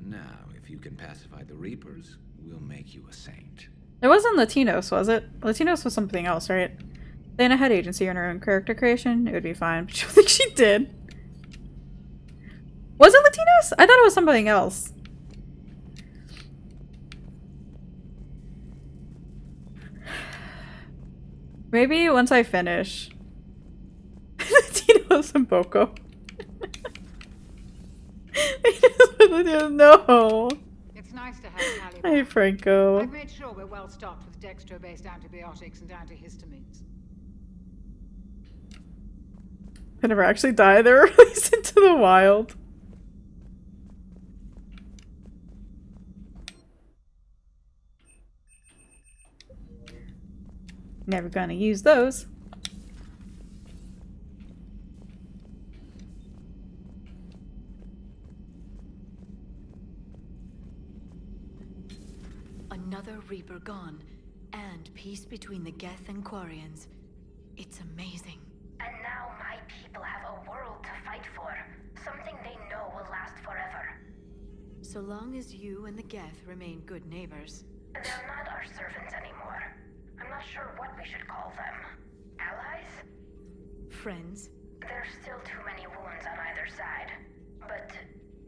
Now, if you can pacify the Reapers, we'll make you a saint. It wasn't Latinos, was it? Latinos was something else, right? Lena had agency in her own character creation. It would be fine, but I don't think she did. Was it Latinos? I thought it was something else. Maybe once I finish. Latinos and Boko. No. It's nice to have Tally Hey, back. Franco. I've made sure we're well stocked with dextro-based antibiotics and antihistamines. They never actually die. They're released into the wild. Never gonna use those. Another Reaper gone, and peace between the Geth and Quarians. It's amazing. And now my people have a world to fight for. Something they know will last forever. So long as you and the Geth remain good neighbors. They're not our servants anymore. I'm not sure what we should call them. Allies? Friends. There's still too many wounds on either side. But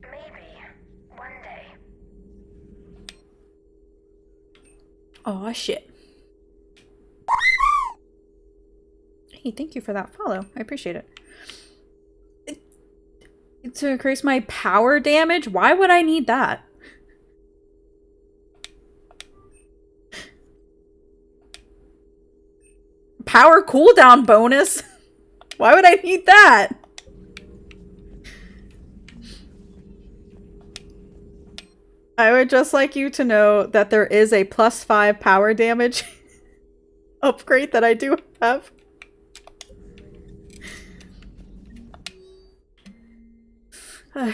maybe one day. Aw, shit. Hey, thank you for that follow. I appreciate it. To increase my power damage? Why would I need that? Power cooldown bonus? Why would I need that? I would just like you to know that there is a +5 power damage upgrade that I do have.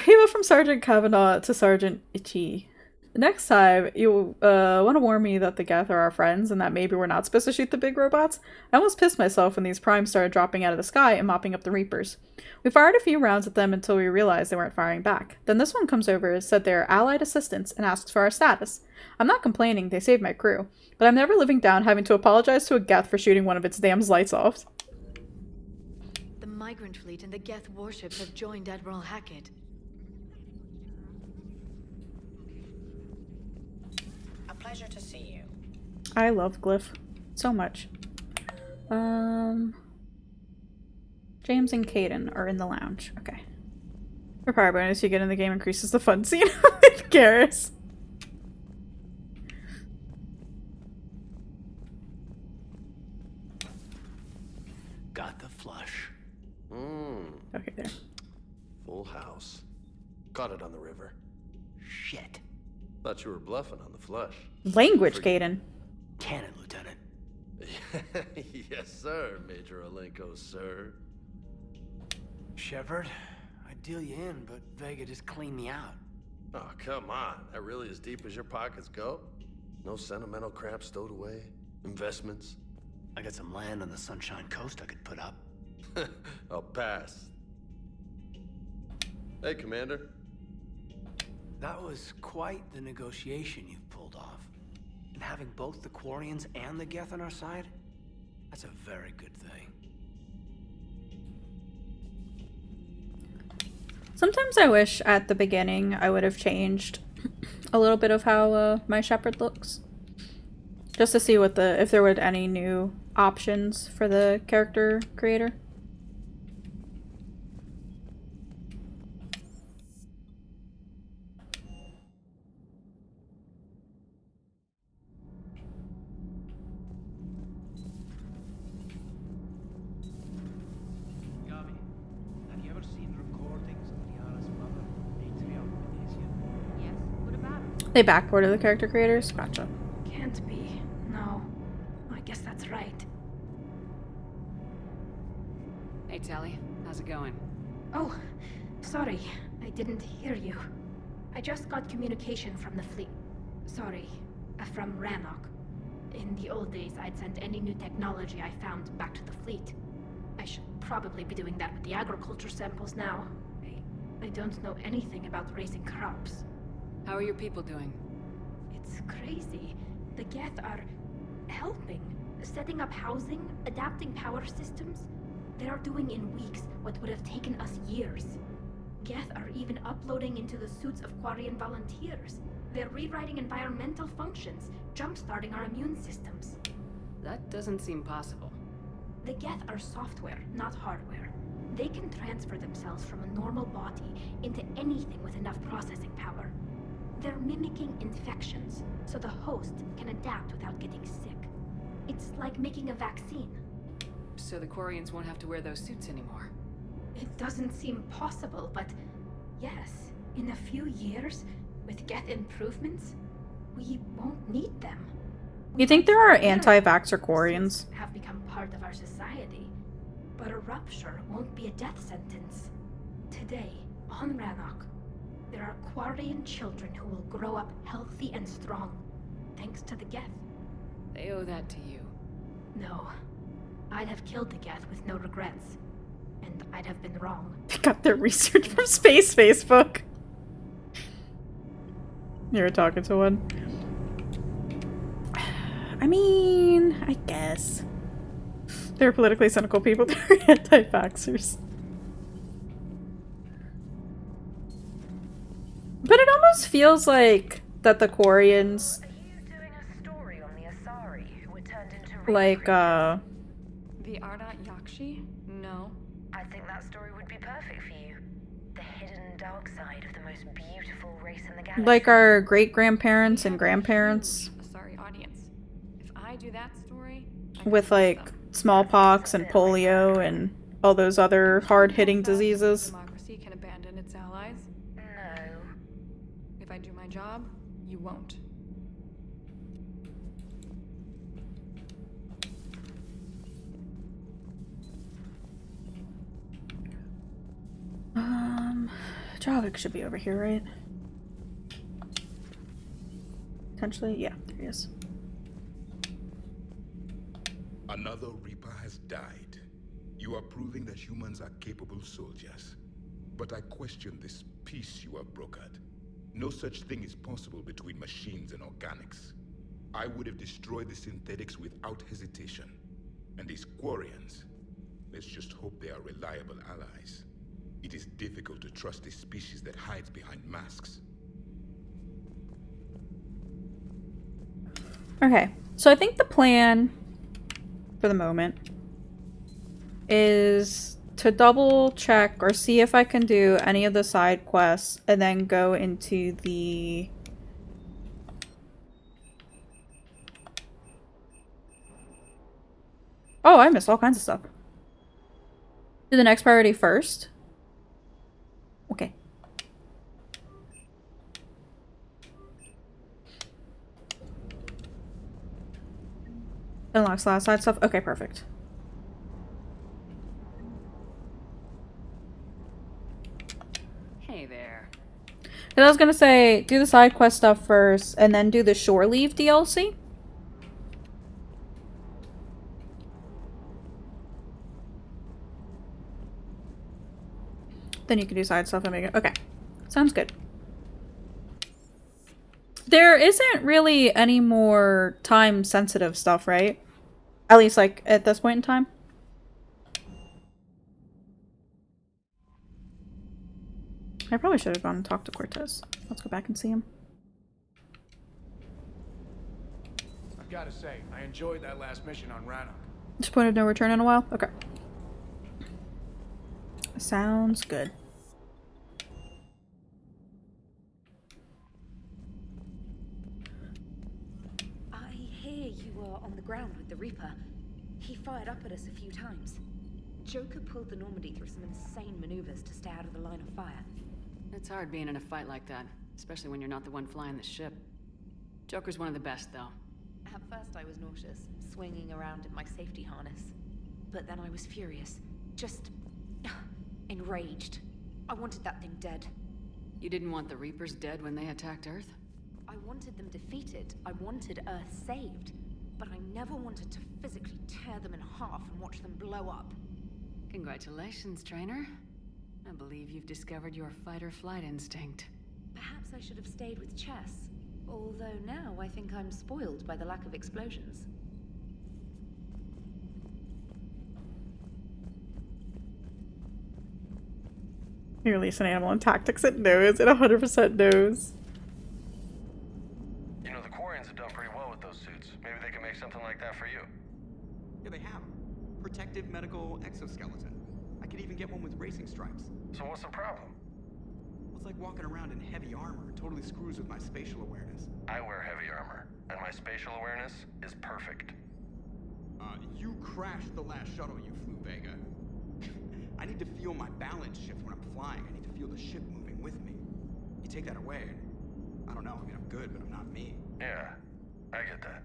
He went from Sergeant Kavanaugh to Sergeant Ichi. Next time, you want to warn me that the Geth are our friends and that maybe we're not supposed to shoot the big robots? I almost pissed myself when these primes started dropping out of the sky and mopping up the Reapers. We fired a few rounds at them until we realized they weren't firing back. Then this one comes over, said they're allied assistants, and asks for our status. I'm not complaining, they saved my crew. But I'm never living down having to apologize to a Geth for shooting one of its damn lights off. The migrant fleet and the Geth warships have joined Admiral Hackett. Pleasure to see you. I love Glyph so much. James and Caden are in the lounge. Okay. For power bonus you get in the game increases the fun scene with Garrus. Got the flush. Okay, there. Full house. Caught it on the river. Shit. Thought you were bluffing on the flush. Language, Caden. Cannon, Lieutenant. Yes, sir, Major Olenko, sir. Shepard, I'd deal you in, but Vega just cleaned me out. Oh, come on. That really as deep as your pockets go? No sentimental crap stowed away? Investments? I got some land on the Sunshine Coast I could put up. I'll pass. Hey, Commander. That was quite the negotiation you've pulled off. And having both the Quarians and the Geth on our side, that's a very good thing. Sometimes I wish at the beginning I would have changed a little bit of how my Shepard looks. Just to see what if there were any new options for the character creator. They backported the character creators? Gotcha. Can't be. No. I guess that's right. Hey, Tali. How's it going? Oh, sorry. I didn't hear you. I just got communication from the fleet. Sorry. From Rannoch. In the old days, I'd sent any new technology I found back to the fleet. I should probably be doing that with the agriculture samples now. I don't know anything about raising crops. How are your people doing? It's crazy. The Geth are helping. Setting up housing, adapting power systems. They are doing in weeks what would have taken us years. Geth are even uploading into the suits of Quarian volunteers. They're rewriting environmental functions, jump-starting our immune systems. That doesn't seem possible. The Geth are software, not hardware. They can transfer themselves from a normal body into anything with enough processing power. They're mimicking infections, so the host can adapt without getting sick. It's like making a vaccine. So the Quarians won't have to wear those suits anymore. It doesn't seem possible, but yes, in a few years, with Geth improvements, we won't need them. You think there are anti-vaxxer Quarians? Have become part of our society, but a rupture won't be a death sentence. Today, on Rannoch, there are Quarian children who will grow up healthy and strong, thanks to the Geth. They owe that to you. No. I'd have killed the Geth with no regrets. And I'd have been wrong. They got their research from Space Facebook. You were talking to one? I mean, I guess. They're politically cynical people. They're anti-vaxxers. But it almost feels like that the Quarians, like, The Ardat Yakshi? No. I think that story would be perfect for you. The the hidden dark side of the most beautiful race in the galaxy. Like our great-grandparents and grandparents. Sorry, audience. If I do that story, With like smallpox and polio and all those other hard-hitting diseases. democracy can abandon its allies. No. If I do my job, you won't. Javik should be over here, right? Potentially, yeah, there he is. Another Reaper has died. You are proving that humans are capable soldiers. But I question this peace you have brokered. No such thing is possible between machines and organics. I would have destroyed the synthetics without hesitation. And these Quarians, let's just hope they are reliable allies. It is difficult to trust a species that hides behind masks. Okay, so I think the plan, for the moment, is to double check or see if I can do any of the side quests and then go into the... Oh, I missed all kinds of stuff. Do the next priority first. Okay. Unlocks last side stuff. Okay, perfect. Hey there. And I was gonna say, do the side quest stuff first, and then do the Shore Leave DLC. Then you can do side stuff and make it. Okay. Sounds good. There isn't really any more time-sensitive stuff, right? At least, like, at this point in time. I probably should have gone and talked to Cortez. Let's go back and see him. I've got to say, I enjoyed that last mission on Rannoch. Just point of no return in a while? Okay. Sounds good. I hear you were on the ground with the Reaper. He fired up at us a few times. Joker pulled the Normandy through some insane maneuvers to stay out of the line of fire. It's hard being in a fight like that, especially when you're not the one flying the ship. Joker's one of the best, though. At first I was nauseous, swinging around in my safety harness. But then I was furious. Just... enraged. I wanted that thing dead. You didn't want the Reapers dead when they attacked Earth? I wanted them defeated. I wanted Earth saved. But I never wanted to physically tear them in half and watch them blow up. Congratulations, trainer. I believe you've discovered your fight-or-flight instinct. Perhaps I should have stayed with chess. Although now I think I'm spoiled by the lack of explosions. You release an animal in tactics, it knows. It 100% knows. You know, the Quarians have done pretty well with those suits. Maybe they can make something like that for you. Yeah, they have. Protective medical exoskeleton. I could even get one with racing stripes. So what's the problem? Well, it's like walking around in heavy armor. It totally screws with my spatial awareness. I wear heavy armor, and my spatial awareness is perfect. You crashed the last shuttle you flew, Vega. I need to feel my balance shift when I'm flying. I need to feel the ship moving with me. You take that away, and I don't know. I mean, I'm good, but I'm not me. Yeah, I get that.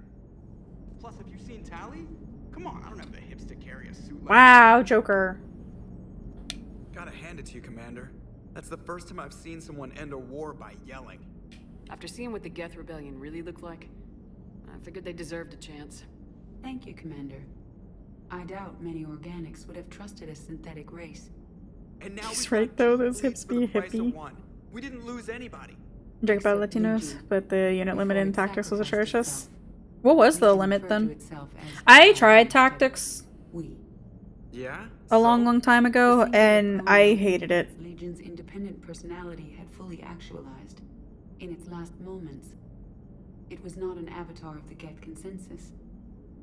Plus, have you seen Tally? Come on, I don't have the hips to carry a suit like Wow, Joker. Gotta hand it to you, Commander. That's the first time I've seen someone end a war by yelling. After seeing what the Geth Rebellion really looked like, I figured they deserved a chance. Thank you, Commander. I doubt many organics would have trusted a synthetic race. And now He's right though, those hips be hippie. We didn't lose anybody. Drink by Latinos, but the unit limit in tactics was atrocious. What was the limit then? I tried tactics Yeah? a long time ago, and I hated it. Legion's independent personality had fully actualized. In its last moments, it was not an avatar of the Geth consensus.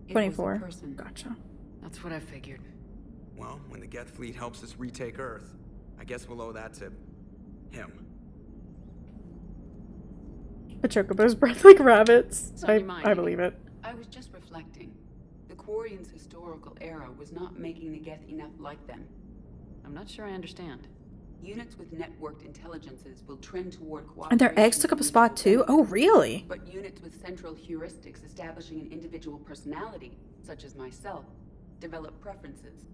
It 24. was a person. Gotcha. That's what I figured. Well, when the Geth fleet helps us retake Earth, I guess we'll owe that to Him. The chocobos breath like rabbits. It's on your mind. I believe it. I was just reflecting. The Quarians' historical era was not making the Geth enough like them. I'm not sure I understand. Units with networked intelligences will trend toward cooperation. And their eggs took up a spot too? Oh, really? But units with central heuristics establishing an individual personality, such as myself, develop preferences.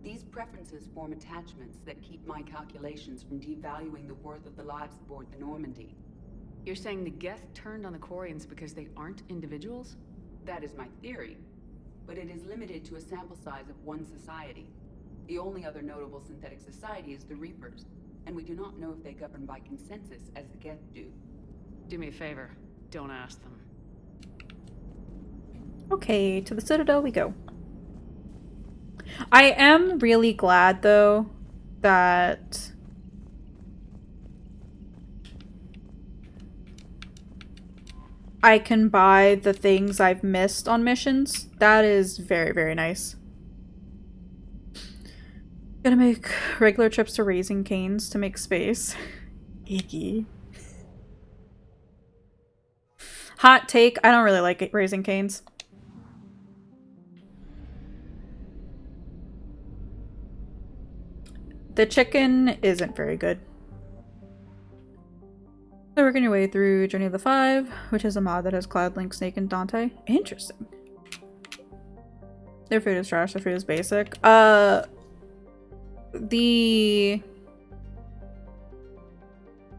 These preferences form attachments that keep my calculations from devaluing the worth of the lives aboard the Normandy. You're saying the Geth turned on the Quarians because they aren't individuals? That is my theory, but it is limited to a sample size of one society. The only other notable synthetic society is the Reapers, and we do not know if they govern by consensus as the Geth do. Do me a favor, don't ask them. Okay, to the Citadel we go. I am really glad, though, that I can buy the things I've missed on missions. That is very, very nice. Gonna make regular trips to Raising Cane's to make space. Icky. Hot take, I don't really like it, Raising Cane's. The chicken isn't very good. So working your way through Journey of the Five, which is a mod that has Cloud, Link, Snake, and Dante. Interesting. Their food is trash, their food is basic. The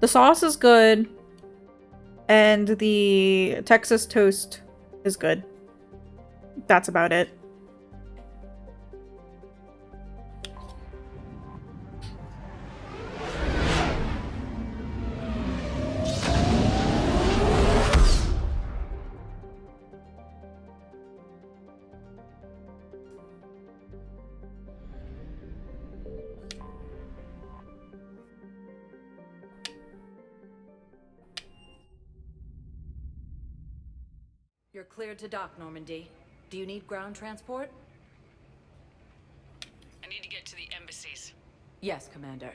sauce is good, and the Texas toast is good. That's about it. You're cleared to dock, Normandy. Do you need ground transport? I need to get to the embassies. Yes, Commander.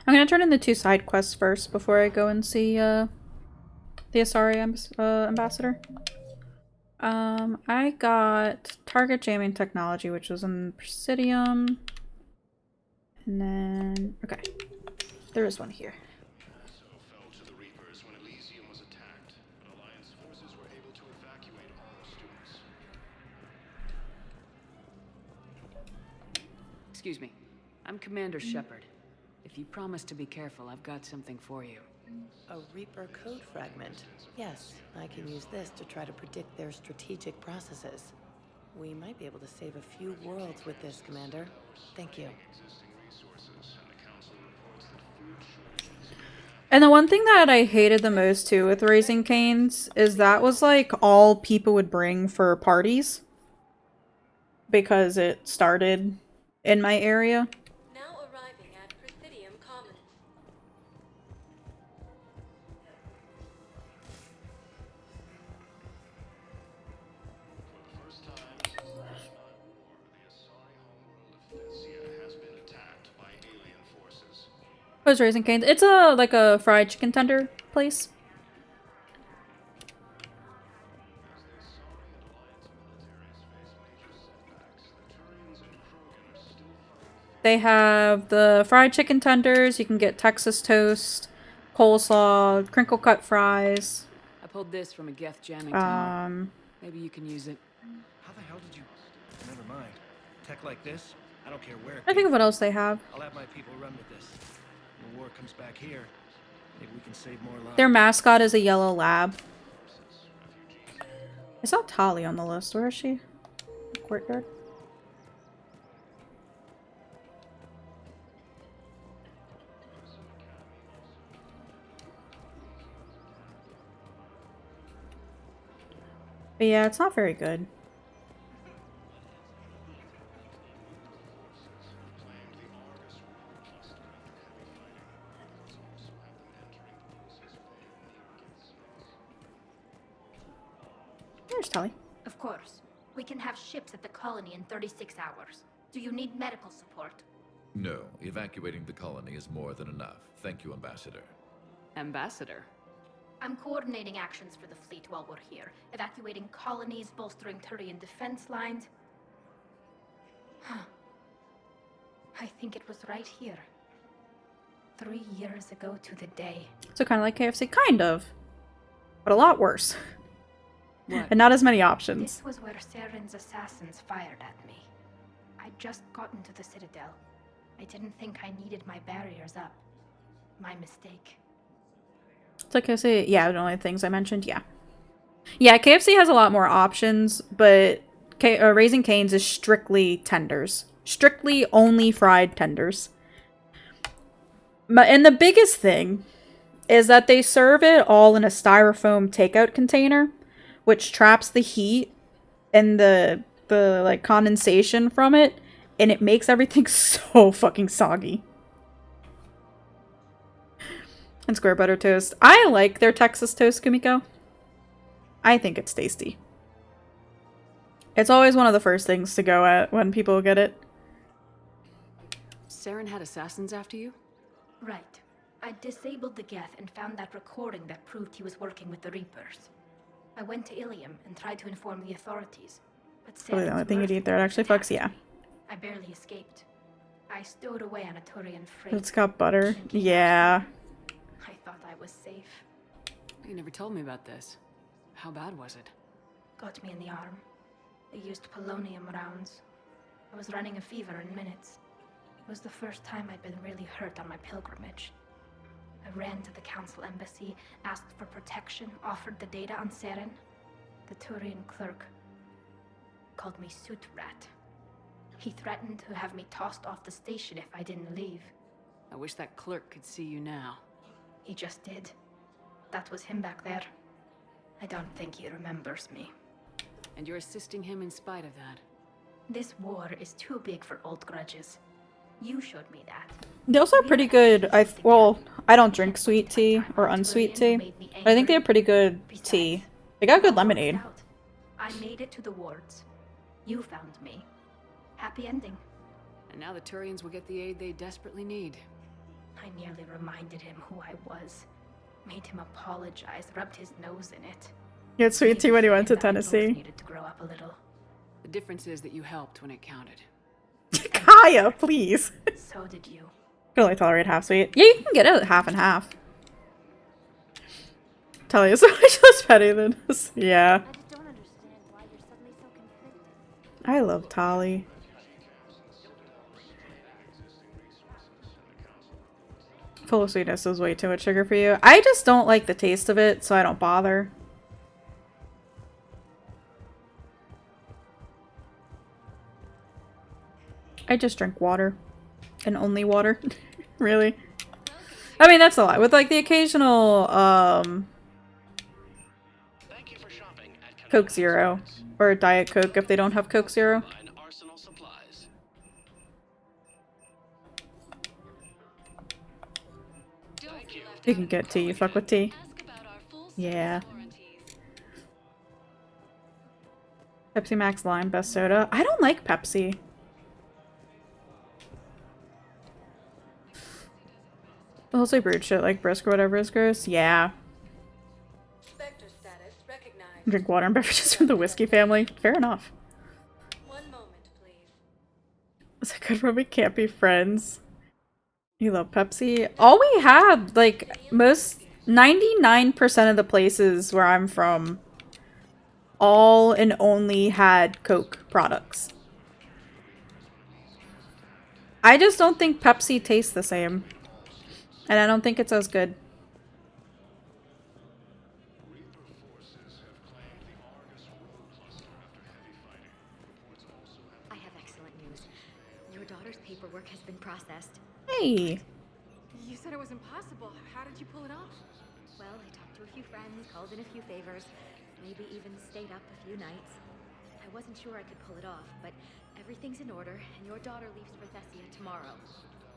I'm gonna turn in the 2 side quests first before I go and see the Asari ambassador. I got target jamming technology, which was in Presidium. And then, okay, there is one here. Excuse me. I'm Commander Shepard. If you promise to be careful, I've got something for you. A Reaper code fragment. Yes, I can use this to try to predict their strategic processes. We might be able to save a few worlds with this, Commander. Thank you. And the one thing that I hated the most too with Raising Cane's is that was like all people would bring for parties. Because it started in my area. Now arriving at Presidium Common. What is Raising Cane's? It's a like a fried chicken tender place. They have the fried chicken tenders. You can get Texas toast, coleslaw, crinkle cut fries. I pulled this from a Geth jamming tower. Maybe you can use it. How the hell did you... Never mind. Tech like this, I don't care where it I think of what else they have. I'll have my people run with this. When war comes back here, maybe we can save more lives. Their mascot is a yellow lab. I saw Tali on the list. Where is she? Courtyard. But yeah, it's not very good. There's Tali. Of course. We can have ships at the colony in 36 hours. Do you need medical support? No, evacuating the colony is more than enough. Thank you, Ambassador. Ambassador? I'm coordinating actions for the fleet while we're here, evacuating colonies, bolstering Turian defense lines. Huh. I think it was right here. 3 years ago to the day. So kind of like KFC, kind of, but a lot worse. What? And not as many options. This was where Saren's assassins fired at me. I'd just gotten to the Citadel. I didn't think I needed my barriers up. My mistake. It's like KFC, yeah, the only things I mentioned, yeah. Yeah, KFC has a lot more options, but Raising Cane's is strictly tenders. Strictly only fried tenders. And the biggest thing is that they serve it all in a styrofoam takeout container, which traps the heat and the like condensation from it, and it makes everything so fucking soggy. And square butter toast. I like their Texas toast, Kumiko. I think it's tasty. It's always one of the first things to go at when people get it. Saren had assassins after you? Right. I disabled the Geth and found that recording that proved he was working with the Reapers. I went to Ilium and tried to inform the authorities, but Probably the only thing you'd eat there. It actually fucks, yeah. I barely escaped. I stowed away on a Turian freight. It's got butter. Yeah. I thought I was safe. You never told me about this. How bad was it? Got me in the arm. They used polonium rounds. I was running a fever in minutes. It was the first time I'd been really hurt on my pilgrimage. I ran to the council embassy, asked for protection, offered the data on Saren. The Turian clerk called me Soot Rat. He threatened to have me tossed off the station if I didn't leave. I wish that clerk could see you now. He just did. That was him back there. I don't think he remembers me. And you're assisting him in spite of that. This war is too big for old grudges. You showed me that. They also have pretty good, well, I don't drink sweet tea or unsweet tea. But I think they have pretty good tea. They got good lemonade. I made it to the wards. You found me. Happy ending. And now the Turians will get the aid they desperately need. I nearly reminded him who I was. Made him apologize, rubbed his nose in it. He had sweet tea when he went to Tennessee. Needed to grow up a little. The difference is that you helped when it counted. Kaya, please. So did you. I can only tolerate half sweet. Yeah, you can get it at half and half. Tell you so much less petty than this. Yeah. I love Tali. Full of sweetness is way too much sugar for you. I just don't like the taste of it, so I don't bother. I just drink water. And only water. Really. I mean, that's a lot. With like the occasional, Coke Zero. Or Diet Coke if they don't have Coke Zero. You can get tea. You fuck with tea. Yeah. Pepsi Max Lime, best soda. I don't like Pepsi. Mostly brewed shit like brisk or whatever is gross. Yeah. Drink water and beverages from the whiskey family. Fair enough. Is it good when we can't be friends? You love Pepsi? All we had, like, 99% of the places where I'm from, all and only had Coke products. I just don't think Pepsi tastes the same. And I don't think it's as good. I have excellent news. Your daughter's paperwork has been processed. Hey! You said it was impossible. How did you pull it off? Well, I talked to a few friends, called in a few favors, maybe even stayed up a few nights. I wasn't sure I could pull it off, but everything's in order, and your daughter leaves for Thessia tomorrow.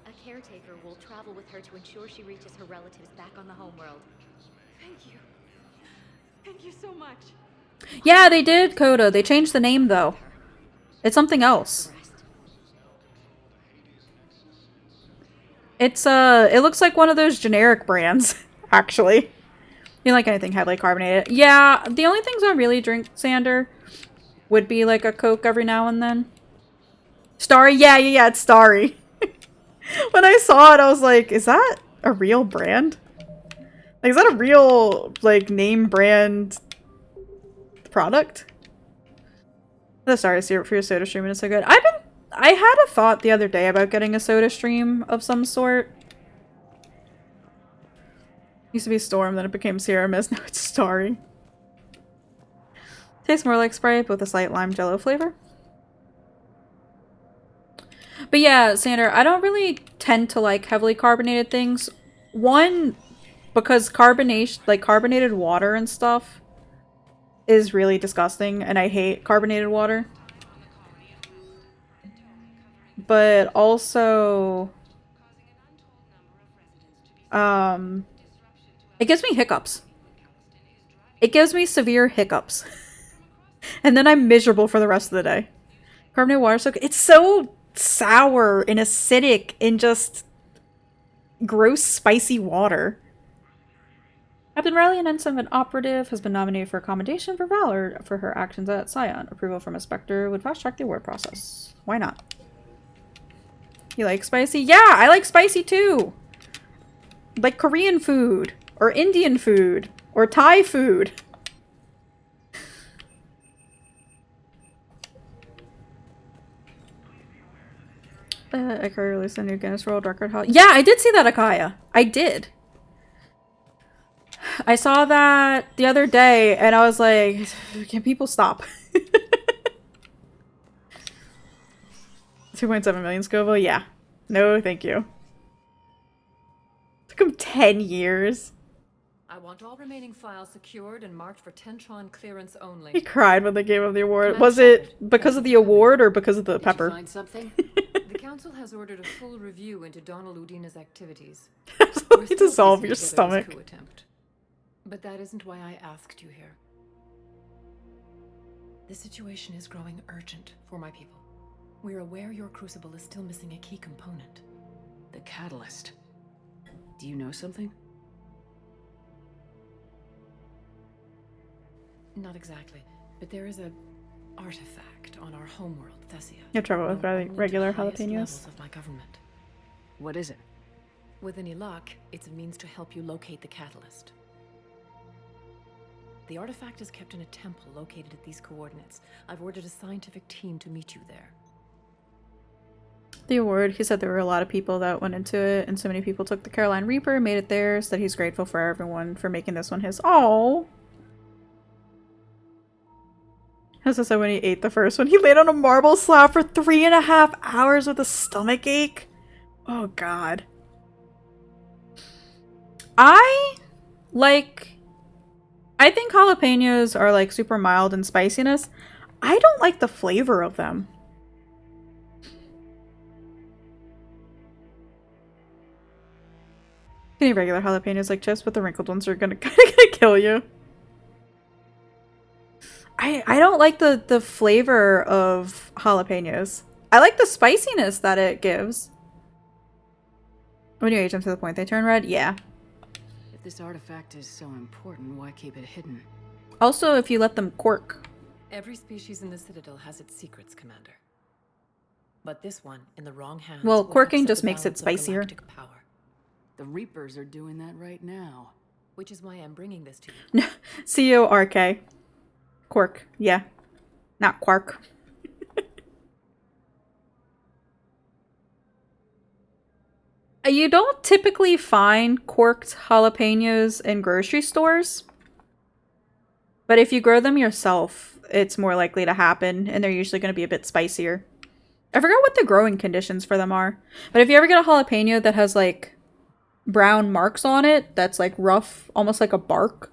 A caretaker will travel with her to ensure she reaches her relatives back on the homeworld. Thank you. Thank you so much. Yeah, they did, Coda. They changed the name, though. It's something else. It's it looks like one of those generic brands, actually. You like anything heavily carbonated? Yeah, the only things I really drink, Sander, would be like a Coke every now and then. Starry? Yeah, it's Starry. When I saw it, I was like, is that a real brand? Like, is that a real, like, name brand product? The Starry syrup for your soda stream is so good. I had a thought the other day about getting a soda stream of some sort. Used to be Storm, then it became Sierra Mist, now it's Starry. Tastes more like Sprite, but with a slight lime jello flavor. But yeah, Sander, I don't really tend to like heavily carbonated things. One, because carbonated water and stuff is really disgusting, and I hate carbonated water. But also, it gives me hiccups. It gives me severe hiccups. And then I'm miserable for the rest of the day. Carbonated water, so it's so sour and acidic and just gross, spicy water. Captain Riley, an ensign and operative, has been nominated for a commendation for valor for her actions at Scion. Approval from a Spectre would fast-track the award process. Why not? You like spicy? Yeah, I like spicy too! Like Korean food, or Indian food, or Thai food. Akaya released a new Guinness World Record. Yeah, I did see that, Akaya. I did. I saw that the other day, and I was like, can people stop? 2.7 million Scoville? Yeah. No, thank you. Took him 10 years. I want all remaining files secured and marked for Tentron clearance only. He cried when they gave him the award. Was it because of the award or because of the pepper? Did you find something? The council has ordered a full review into Donald Udina's activities. Absolutely dissolve your stomach. But that isn't why I asked you here. The situation is growing urgent for my people. We're aware your crucible is still missing a key component. The catalyst. Do you know something? Not exactly, but there is a artifact on our homeworld, Thessia. You have trouble with regular jalapenos? Of my government. What is it? With any luck, it's a means to help you locate the catalyst. The artifact is kept in a temple located at these coordinates. I've ordered a scientific team to meet you there. The award, he said there were a lot of people that went into it, and so many people took the Caroline Reaper, made it theirs, that he's grateful for everyone for making this one his. Oh. As I said when he ate the first one, he laid on a marble slab for 3.5 hours with a stomach ache. Oh god. I think jalapenos are like super mild in spiciness. I don't like the flavor of them. Any regular jalapenos like chips, but the wrinkled ones are gonna kill you. I don't like the flavor of jalapenos. I like the spiciness that it gives. When you age them to the point they turn red, yeah. If this artifact is so important, why keep it hidden? Also, if you let them cork. Every species in the Citadel has its secrets, Commander. But this one, in the wrong hands, well, corking just makes it spicier. Power. The Reapers are doing that right now. Which is why I'm bringing this to you. C-O-R-K. Cork, yeah. Not quark. You don't typically find corked jalapenos in grocery stores. But if you grow them yourself, it's more likely to happen, and they're usually going to be a bit spicier. I forgot what the growing conditions for them are. But if you ever get a jalapeno that has, like, brown marks on it, that's, like, rough, almost like a bark,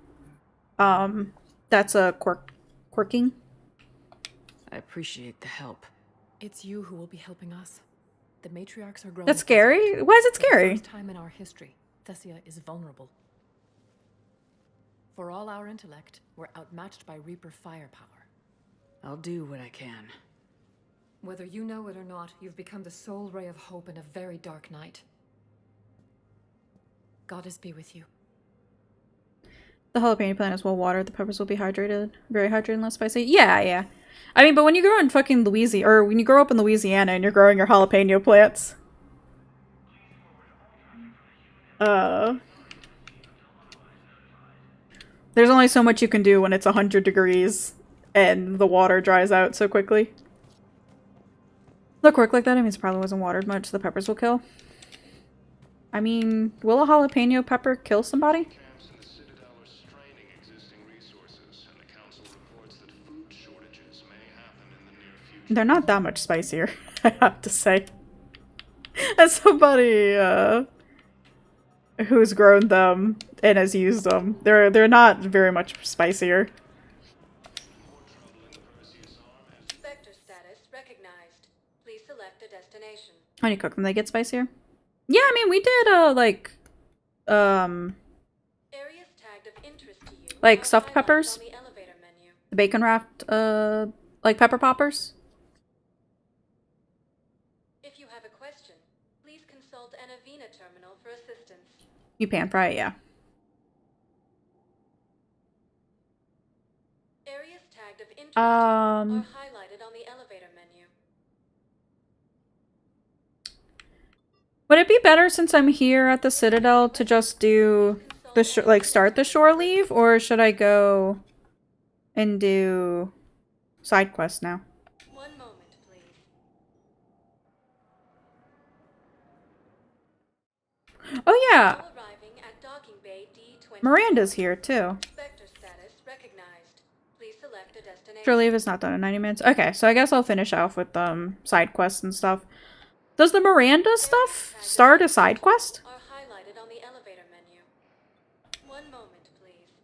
that's a corking. I appreciate the help. It's you who will be helping us. The matriarchs are growing. That's scary? Why is it scary? For the first time in our history, Thessia is vulnerable. For all our intellect, we're outmatched by Reaper firepower. I'll do what I can. Whether you know it or not, you've become the sole ray of hope in a very dark night. Goddess be with you. The jalapeno plant is well watered. The peppers will be hydrated. Very hydrated and less spicy. Yeah, yeah. I mean, but when you grow in fucking Louisiana, or when you grow up in Louisiana and you're growing your jalapeno plants, there's only so much you can do when it's 100 degrees and the water dries out so quickly. Look, work like that, it means it probably wasn't watered much. The peppers will kill. I mean, will a jalapeno pepper kill somebody? They're not that much spicier, I have to say. As somebody who's grown them and has used them, they're not very much spicier. Vector status recognized. Please select a destination. When you cook them, they get spicier? Yeah, I mean, we did, Areas tagged of interest to you like stuffed peppers. on the elevator menu. The bacon wrapped, like pepper poppers. If you have a question, please consult an Avena terminal for assistance. You pan fry it, yeah. Areas tagged of interest are highlighted on the elevator menu. Would it be better since I'm here at the Citadel to just do the start the shore leave, or should I go and do side quests now? One moment, please. Oh yeah, Arriving at docking bay D20. Miranda's here too. Vector status recognized. Please select a destination. Shore leave is not done in 90 minutes. Okay, so I guess I'll finish off with side quests and stuff. Does the Miranda stuff start a side quest? Are highlighted on the elevator menu. One moment, please.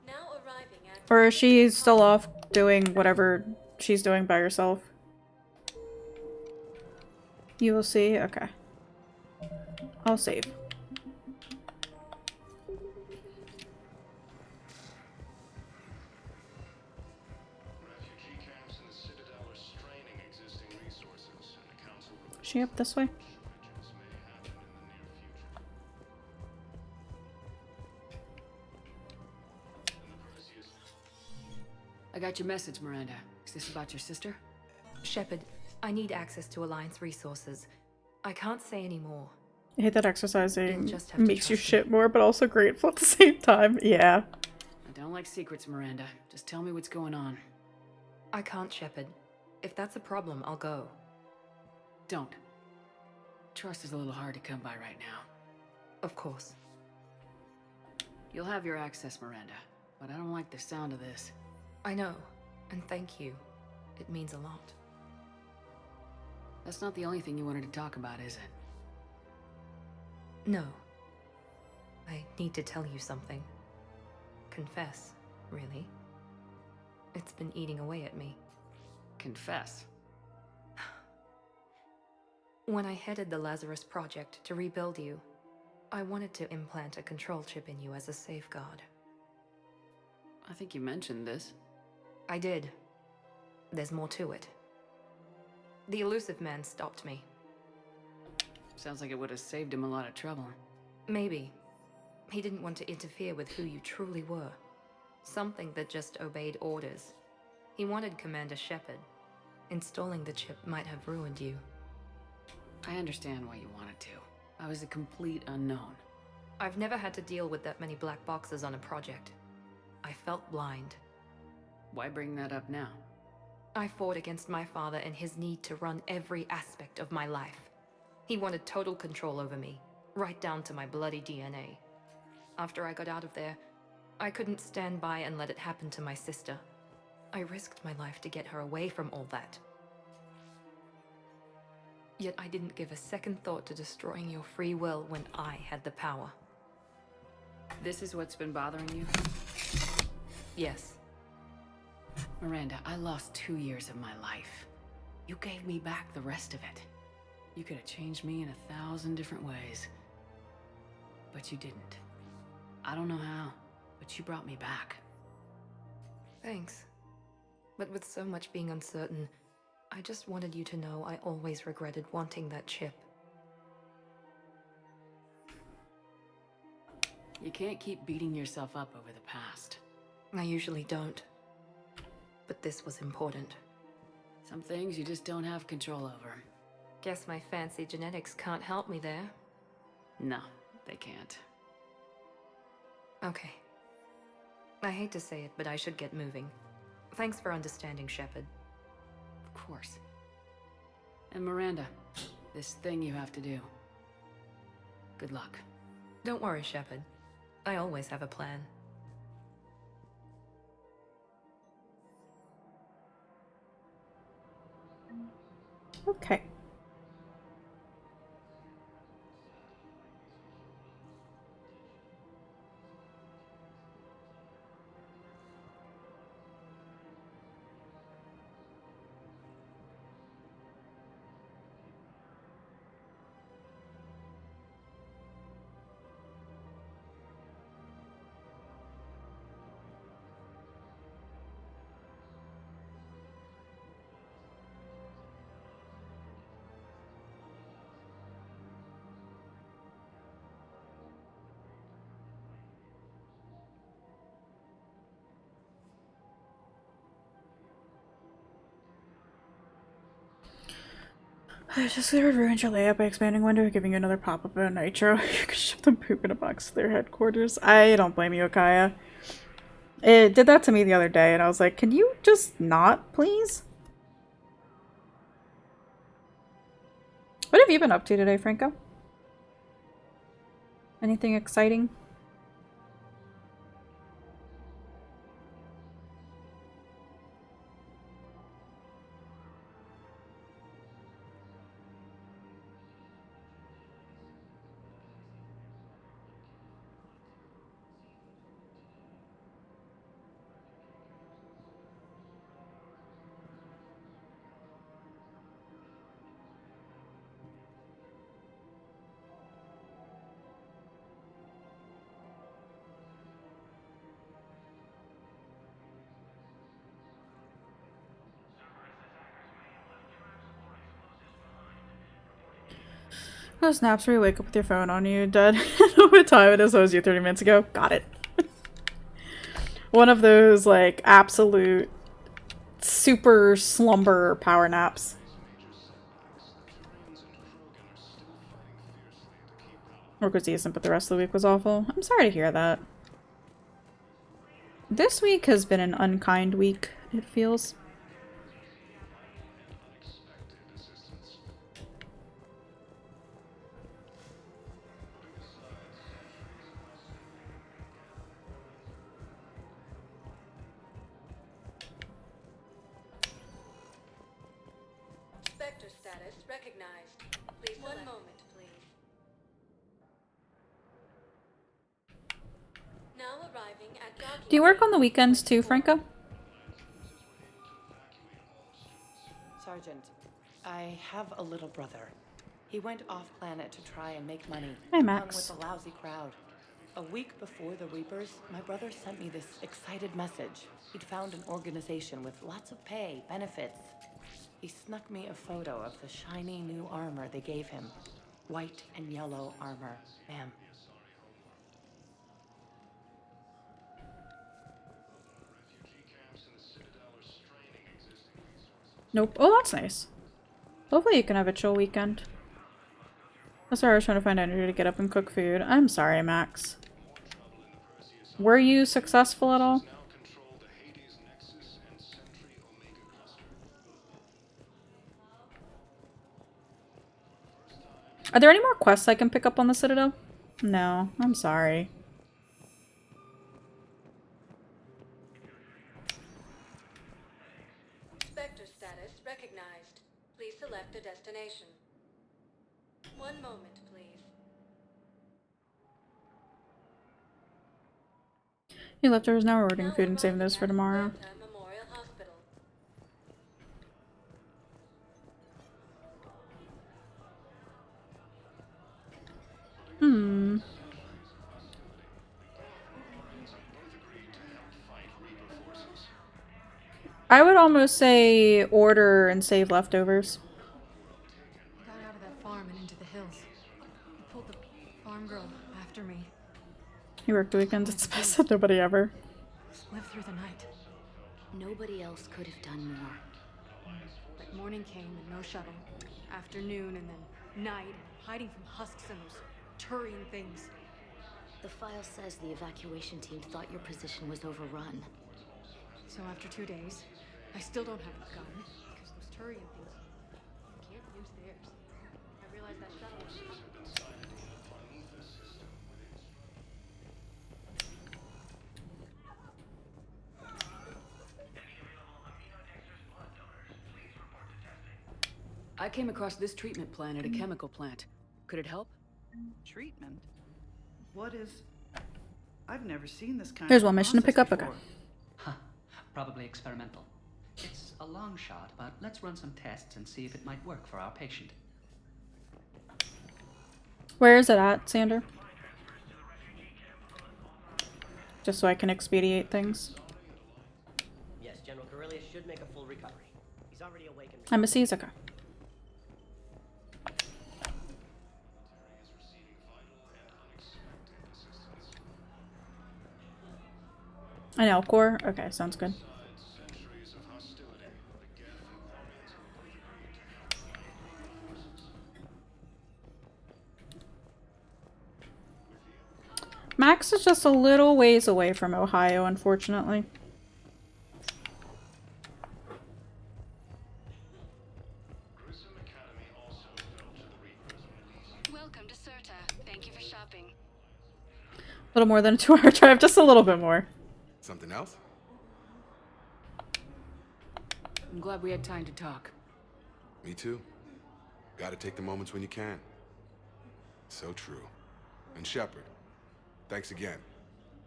Now arriving at Or is she still off doing whatever she's doing by herself? You will see. Okay. I'll save. Is she up this way? I got your message, Miranda. Is this about your sister? Shepard, I need access to Alliance resources. I can't say any more. I hate that exercising just have to makes you trust shit more, but also grateful at the same time. Yeah. I don't like secrets, Miranda. Just tell me what's going on. I can't, Shepard. If that's a problem, I'll go. Don't. Trust is a little hard to come by right now. Of course. You'll have your access, Miranda, but I don't like the sound of this. I know, and thank you. It means a lot. That's not the only thing you wanted to talk about, is it? No. I need to tell you something. Confess, really. It's been eating away at me. Confess. When I headed the Lazarus Project to rebuild you, I wanted to implant a control chip in you as a safeguard. I think you mentioned this. I did. There's more to it. The Elusive Man stopped me. Sounds like it would have saved him a lot of trouble. Maybe. He didn't want to interfere with who you truly were. Something that just obeyed orders. He wanted Commander Shepard. Installing the chip might have ruined you. I understand why you wanted to. I was a complete unknown. I've never had to deal with that many black boxes on a project. I felt blind. Why bring that up now? I fought against my father and his need to run every aspect of my life. He wanted total control over me, right down to my bloody DNA. After I got out of there, I couldn't stand by and let it happen to my sister. I risked my life to get her away from all that. Yet I didn't give a second thought to destroying your free will when I had the power. This is what's been bothering you? Yes. Miranda, I lost 2 years of my life. You gave me back the rest of it. You could have changed me in 1,000 different ways. But you didn't. I don't know how, but you brought me back. Thanks. But with so much being uncertain, I just wanted you to know I always regretted wanting that chip. You can't keep beating yourself up over the past. I usually don't. But this was important. Some things you just don't have control over. Guess my fancy genetics can't help me there. No, they can't. Okay. I hate to say it, but I should get moving. Thanks for understanding, Shepard. Of course. And Miranda, this thing you have to do. Good luck. Don't worry, Shepard. I always have a plan. Okay. I just cleared ruined your layout by expanding window, giving you another pop-up of Nitro. You could ship them poop in a box to their headquarters. I don't blame you, Akaya. It did that to me the other day, and I was like, can you just not, please? What have you been up to today, Franco? Anything exciting? Those snaps where you wake up with your phone on you, dead. I know what time it is. That was you 30 minutes ago. Got it. One of those, like, absolute super slumber power naps. Work was decent, but the rest of the week was awful. I'm sorry to hear that. This week has been an unkind week, it feels. Spectre status recognized. Please, one moment, please. Now arriving at docking. Do you work on the weekends too, Franco? Sergeant, I have a little brother. He went off-planet to try and make money. Hi, Hung Max. with a lousy crowd. A week before the Reapers, my brother sent me this excited message. He'd found an organization with lots of pay, benefits. He snuck me a photo of the shiny new armor they gave him. White and yellow armor, ma'am. Nope. Oh, that's nice. Hopefully you can have a chill weekend. That's why I was trying to find energy to get up and cook food. I'm sorry, Max. Were you successful at all? Are there any more quests I can pick up on the Citadel? No, I'm sorry. Spectre status recognized. Please select a destination. One moment, please. He leftovers now. We're ordering food and saving those for tomorrow. Memorial Hospital. Hmm. I would almost say order and save leftovers. I got out of that farm and into the hills. I pulled the farm girl after me. You worked weekends, it's the best that nobody ever. Lived through the night. Nobody else could have done more. But morning came and no shuttle. Afternoon and then night, hiding from husks and those Turian things. The file says the evacuation team thought your position was overrun. So after 2 days, I still don't have a gun, because those Turian things can't use theirs. I realized that shuttle. I came across this treatment plan at a chemical plant. Could it help? Treatment? What is... I've never seen this kind Here's of one mission to pick up a gun. Huh. Probably experimental. It's a long shot, but let's run some tests and see if it might work for our patient. Where is it at, Sander? Just so I can expedite things. Yes, General Corellius should make a full recovery. He's already awakened. I'm a Caesar. An Elcor? Okay, sounds good. Max is just a little ways away from Ohio, unfortunately. Welcome to Serta. Thank you for shopping. A little more than a 2-hour drive, just a little bit more. Something else? I'm glad we had time to talk. Me too. Gotta take the moments when you can. So true. And Shepard, thanks again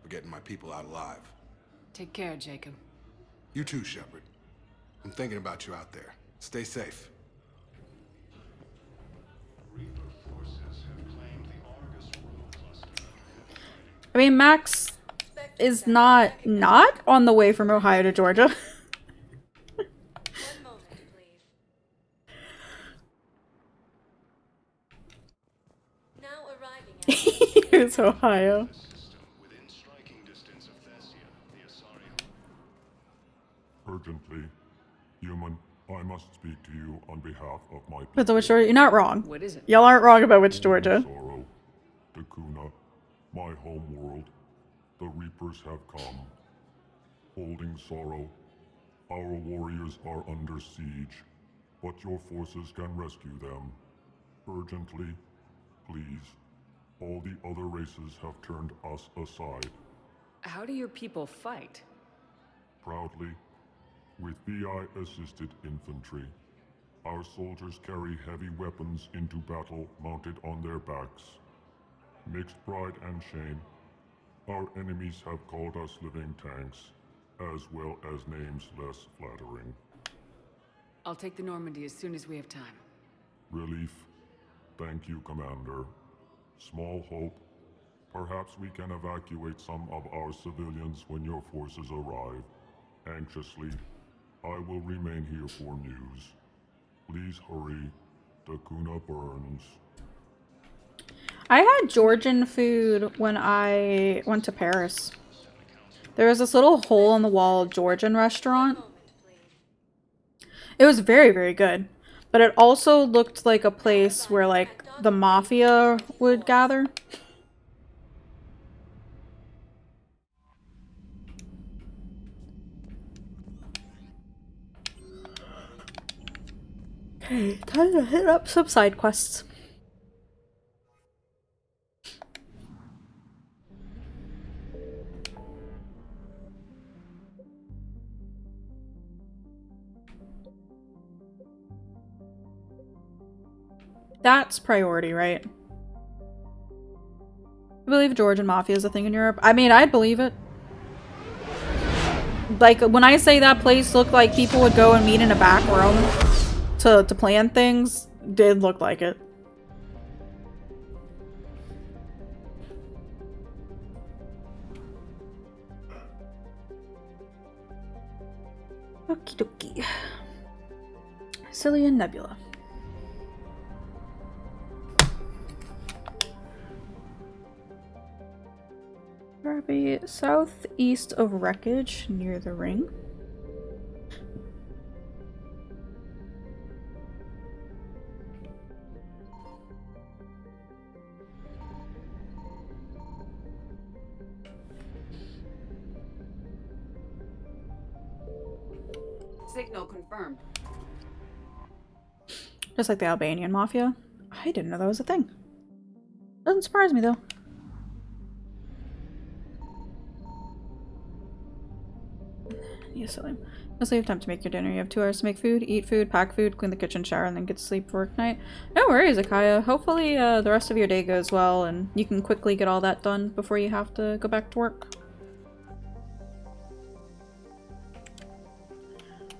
for getting my people out alive. Take care, Jacob. You too, Shepard. I'm thinking about you out there. Stay safe. I mean, Max is not on the way from Ohio to Georgia. It's Ohio. Urgently, human, I must speak to you on behalf of my people. That's which Georgia. You're not wrong. What is it? Y'all aren't wrong about which Georgia. Sorrow, Dakuna, my home world. The Reapers have come. Holding sorrow, our warriors are under siege, but your forces can rescue them. Urgently, please. All the other races have turned us aside. How do your people fight? Proudly, with VI-assisted infantry. Our soldiers carry heavy weapons into battle mounted on their backs. Mixed pride and shame, our enemies have called us living tanks, as well as names less flattering. I'll take the Normandy as soon as we have time. Relief. Thank you, Commander. Small hope. Perhaps we can evacuate some of our civilians when your forces arrive. Anxiously, I will remain here for news. Please hurry. Dakuna burns. I had Georgian food when I went to Paris. There was this little hole-in-the-wall Georgian restaurant. It was very, very good. But it also looked like a place where, like, the mafia would gather. Okay, time to hit up some side quests. That's priority, right? I believe Georgian mafia is a thing in Europe. I mean, I'd believe it. Like, when I say that place looked like people would go and meet in a back room to plan things, did look like it. Okie dokie. Cillian Nebula. Probably southeast of Wreckage, near the ring. Signal confirmed. Just like the Albanian Mafia. I didn't know that was a thing. Doesn't surprise me though. Yes, Salim. Mostly have time to make your dinner. You have 2 hours to make food, eat food, pack food, clean the kitchen, shower, and then get to sleep for work night. No worries, Akaya. Hopefully the rest of your day goes well and you can quickly get all that done before you have to go back to work.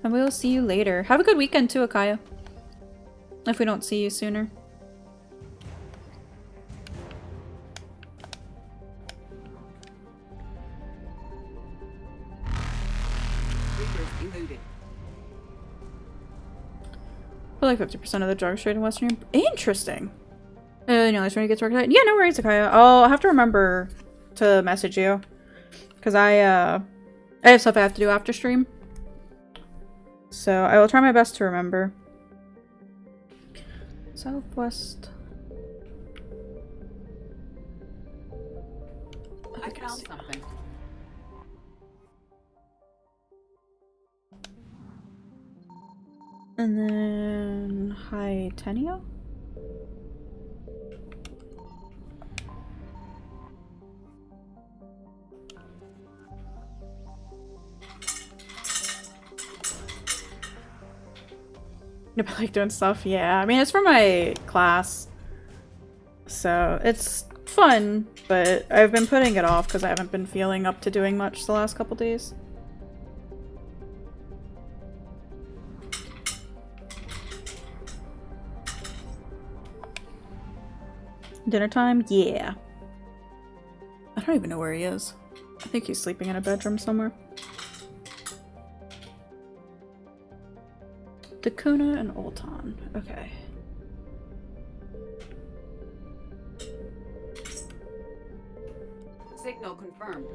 And we'll see you later. Have a good weekend too, Akaya. If we don't see you sooner. For like 50% of the drugs trade in Western Europe. Interesting. You know, trying to get to work tonight. Yeah, no worries, Akaya. I'll have to remember to message you. Because I have stuff I have to do after stream. So I will try my best to remember. Southwest. I found something. And then Hytenia? I like doing stuff, yeah. I mean, it's for my class. So it's fun, but I've been putting it off because I haven't been feeling up to doing much the last couple days. Dinner time? Yeah. I don't even know where he is. I think he's sleeping in a bedroom somewhere. Dakuna and Olton. Okay. Signal confirmed.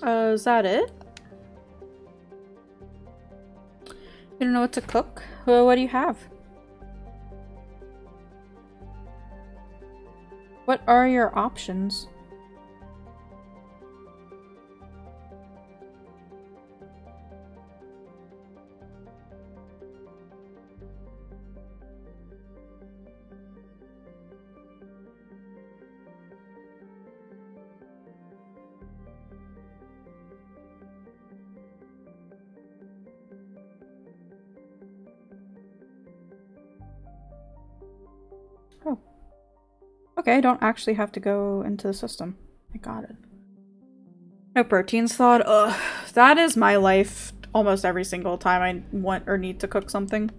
Is that it? You don't know what to cook? Well, what do you have? What are your options? Oh. Okay, I don't actually have to go into the system. I got it. No proteins thawed. Ugh. That is my life almost every single time I want or need to cook something.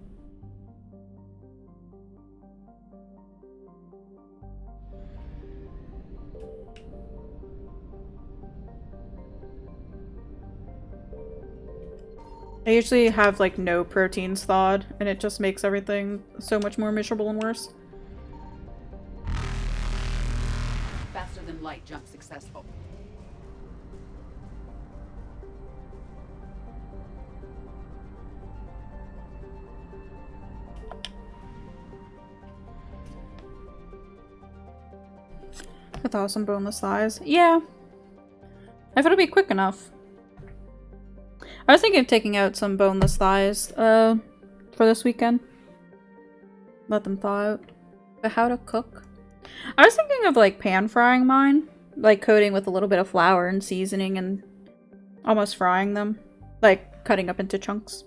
I usually have like no proteins thawed and it just makes everything so much more miserable and worse. Faster than light jump successful. I thought some boneless thighs. Yeah. If it'll be quick enough. I was thinking of taking out some boneless thighs, for this weekend. Let them thaw out. But how to cook? I was thinking of like pan frying mine. Like coating with a little bit of flour and seasoning and almost frying them. Like cutting up into chunks.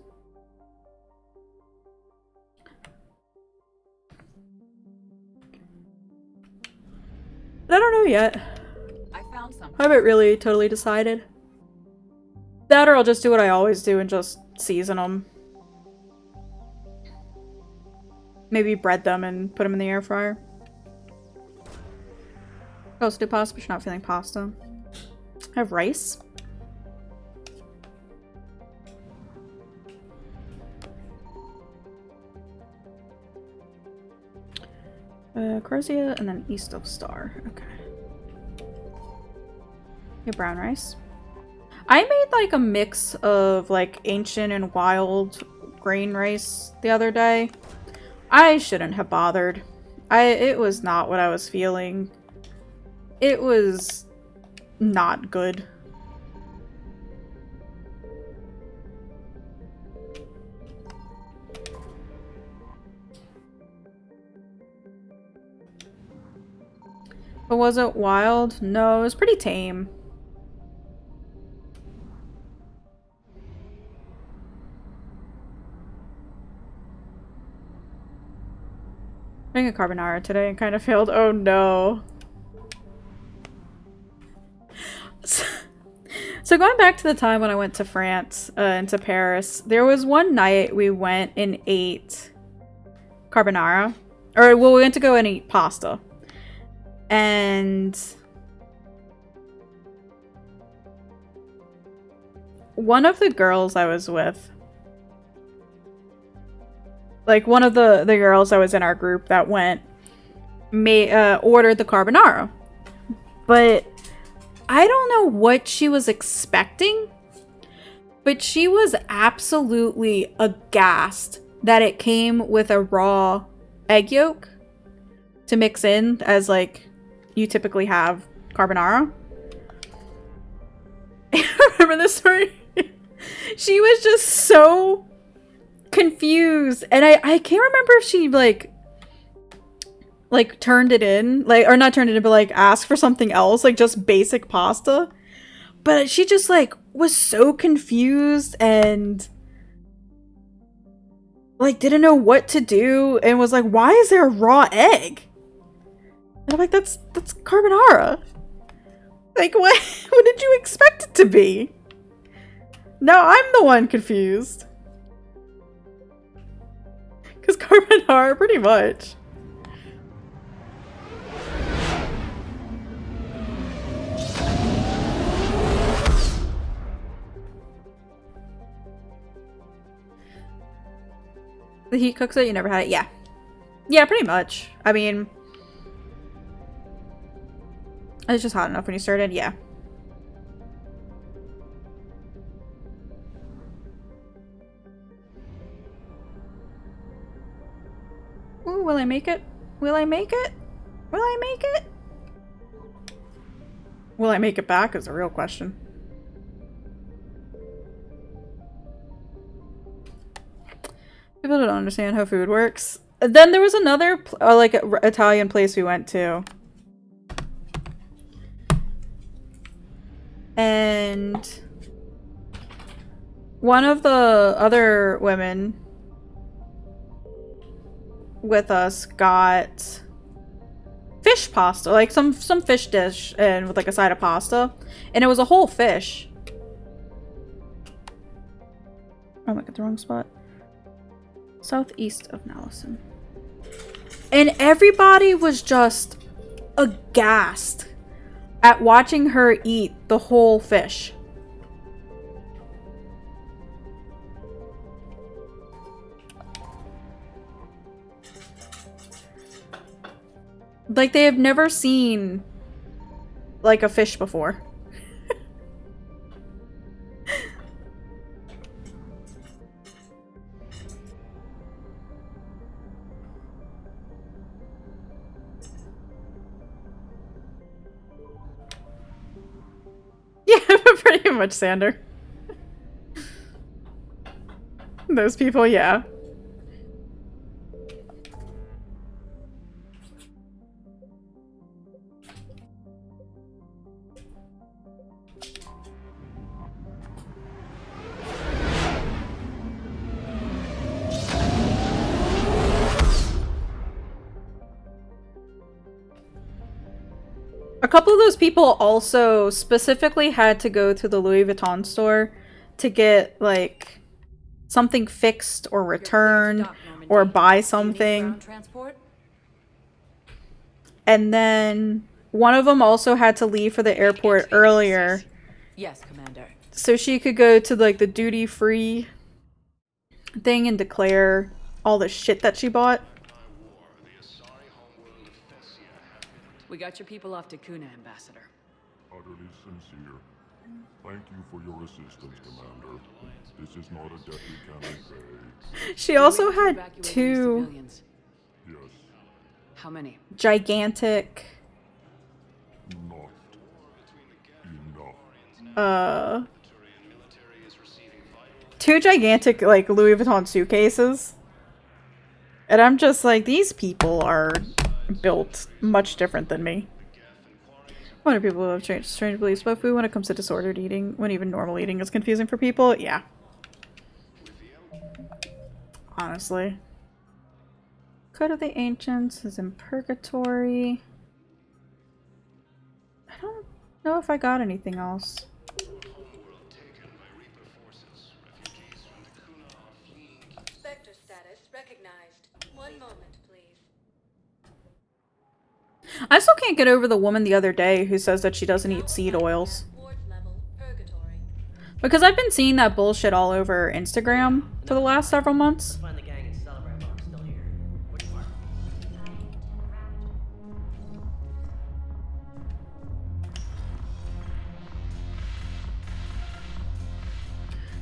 I don't know yet. I found some. I haven't really totally decided. That or I'll just do what I always do and just season them. Maybe bread them and put them in the air fryer. Also do pasta, but you're not feeling pasta. I have rice. Crozia and then East of Star. Okay. Okay, brown rice. I made like a mix of like ancient and wild grain rice the other day. I shouldn't have bothered. It was not what I was feeling. It was not good. But was it wild? No, it was pretty tame. Doing a carbonara today and kind of failed. Oh no. So going back to the time when I went to France and to Paris, there was one night we went and ate carbonara. Or, well, we went to go and eat pasta. And one of the girls I was with, like one of the girls that was in our group that went, ordered the carbonara. But I don't know what she was expecting, but she was absolutely aghast that it came with a raw egg yolk to mix in as like you typically have carbonara. Remember this story? She was just so confused, and I can't remember if she like turned it in, like, or not turned it in, but like asked for something else, like just basic pasta. But she just like was so confused and like didn't know what to do and was like, why is there a raw egg? And I'm like, that's carbonara. Like, what did you expect it to be? Now I'm the one confused. Because carbonara, pretty much. The heat cooks it? You never had it? Yeah. Yeah, pretty much. I mean, it's just hot enough when you started? Yeah. Ooh, will I make it? Will I make it? Will I make it? Will I make it back is a real question. People don't understand how food works. Then there was another, like, Italian place we went to. And one of the other women with us got fish pasta, like some fish dish and with like a side of pasta. And it was a whole fish. Oh, I got the wrong spot. Southeast of Nallison. And everybody was just aghast at watching her eat the whole fish. Like, they have never seen like a fish before. Yeah, pretty much, Sander. Those people, yeah. couple of those people also specifically had to go to the Louis Vuitton store to get, like, something fixed or returned or buy something. And then one of them also had to leave for the airport earlier. Yes, Commander. So she could go to, like, the duty-free thing and declare all the shit that she bought. We got your people off to Kuna, Ambassador. Utterly sincere. Thank you for your assistance, Commander. This is not a debt we cannot pay. She also had two Yes. How many? gigantic Not enough. two gigantic, like, Louis Vuitton suitcases. And I'm just like, these people are built much different than me. Why do people have strange beliefs about food when it comes to disordered eating, when even normal eating is confusing for people? Yeah. Honestly. Code of the Ancients is in Purgatory. I don't know if I got anything else. Spectre status recognized. One moment, please. I still can't get over the woman the other day who says that she doesn't eat seed oils. Because I've been seeing that bullshit all over Instagram for the last several months. Find the gang and celebrate while I'm still here. Which part?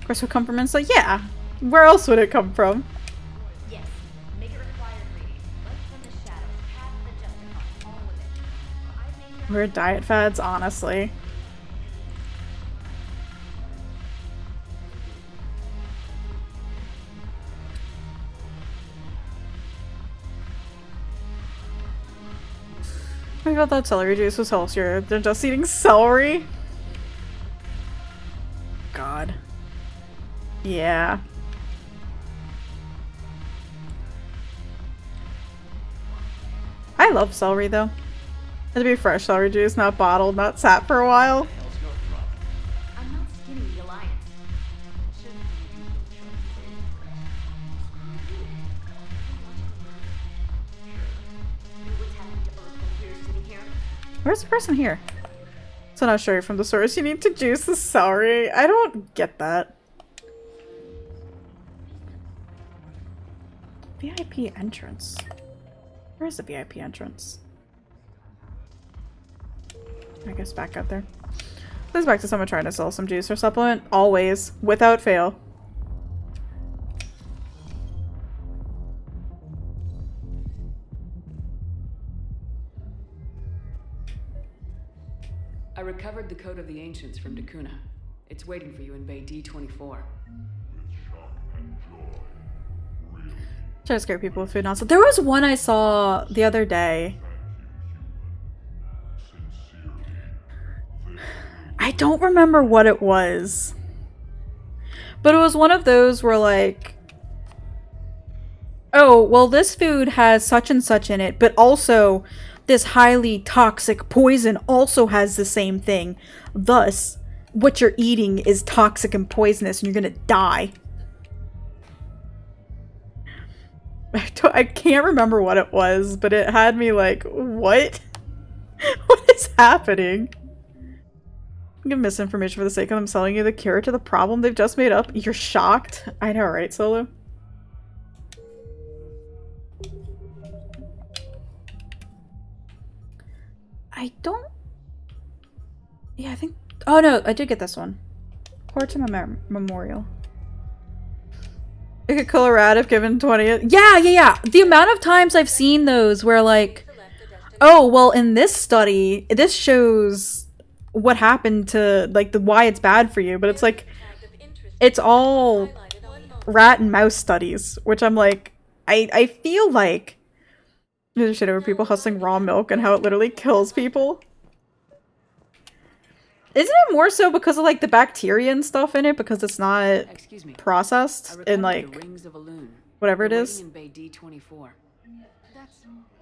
Of course, would come from Insta. Yeah. Where else would it come from? Yes, make it required reading. Light from the shadows, path that justifies all of it. Weird diet fads, honestly. I thought that celery juice was healthier than just eating celery. God. Yeah. I love celery though. It'd be fresh celery juice, not bottled, not sat for a while. I'm not skinning the Alliance. Shouldn't what's happening to Earth while we're sitting here? Where's the person here? So not sure from the source. You need to juice the celery. I don't get that. VIP entrance. Where's the VIP entrance? I guess back out there. This is back to someone trying to sell some juice or supplement. Always. Without fail. I recovered the Code of the Ancients from Dakuna. It's waiting for you in Bay D24. Try to scare people with food nonsense. There was one I saw the other day. I don't remember what it was. But it was one of those where, like, oh, well, this food has such and such in it, but also this highly toxic poison also has the same thing. Thus, what you're eating is toxic and poisonous and you're gonna die. I can't remember what it was, but it had me like, what? What is happening? Give misinformation for the sake of them selling you the cure to the problem they've just made up. You're shocked? I know, right, Solo? I don't... Yeah, I think... Oh no, I did get this one. Horta Memorial. I could Colorado if given 20. Yeah. The amount of times I've seen those where, like, oh, well, in this study, this shows what happened to, like, why it's bad for you. But it's like, it's all rat and mouse studies, which I'm like, I feel like there's shit over people hustling raw milk and how it literally kills people. Isn't it more so because of, like, the bacteria and stuff in it? Because it's not processed in, like, whatever it is? In Bay D24. That's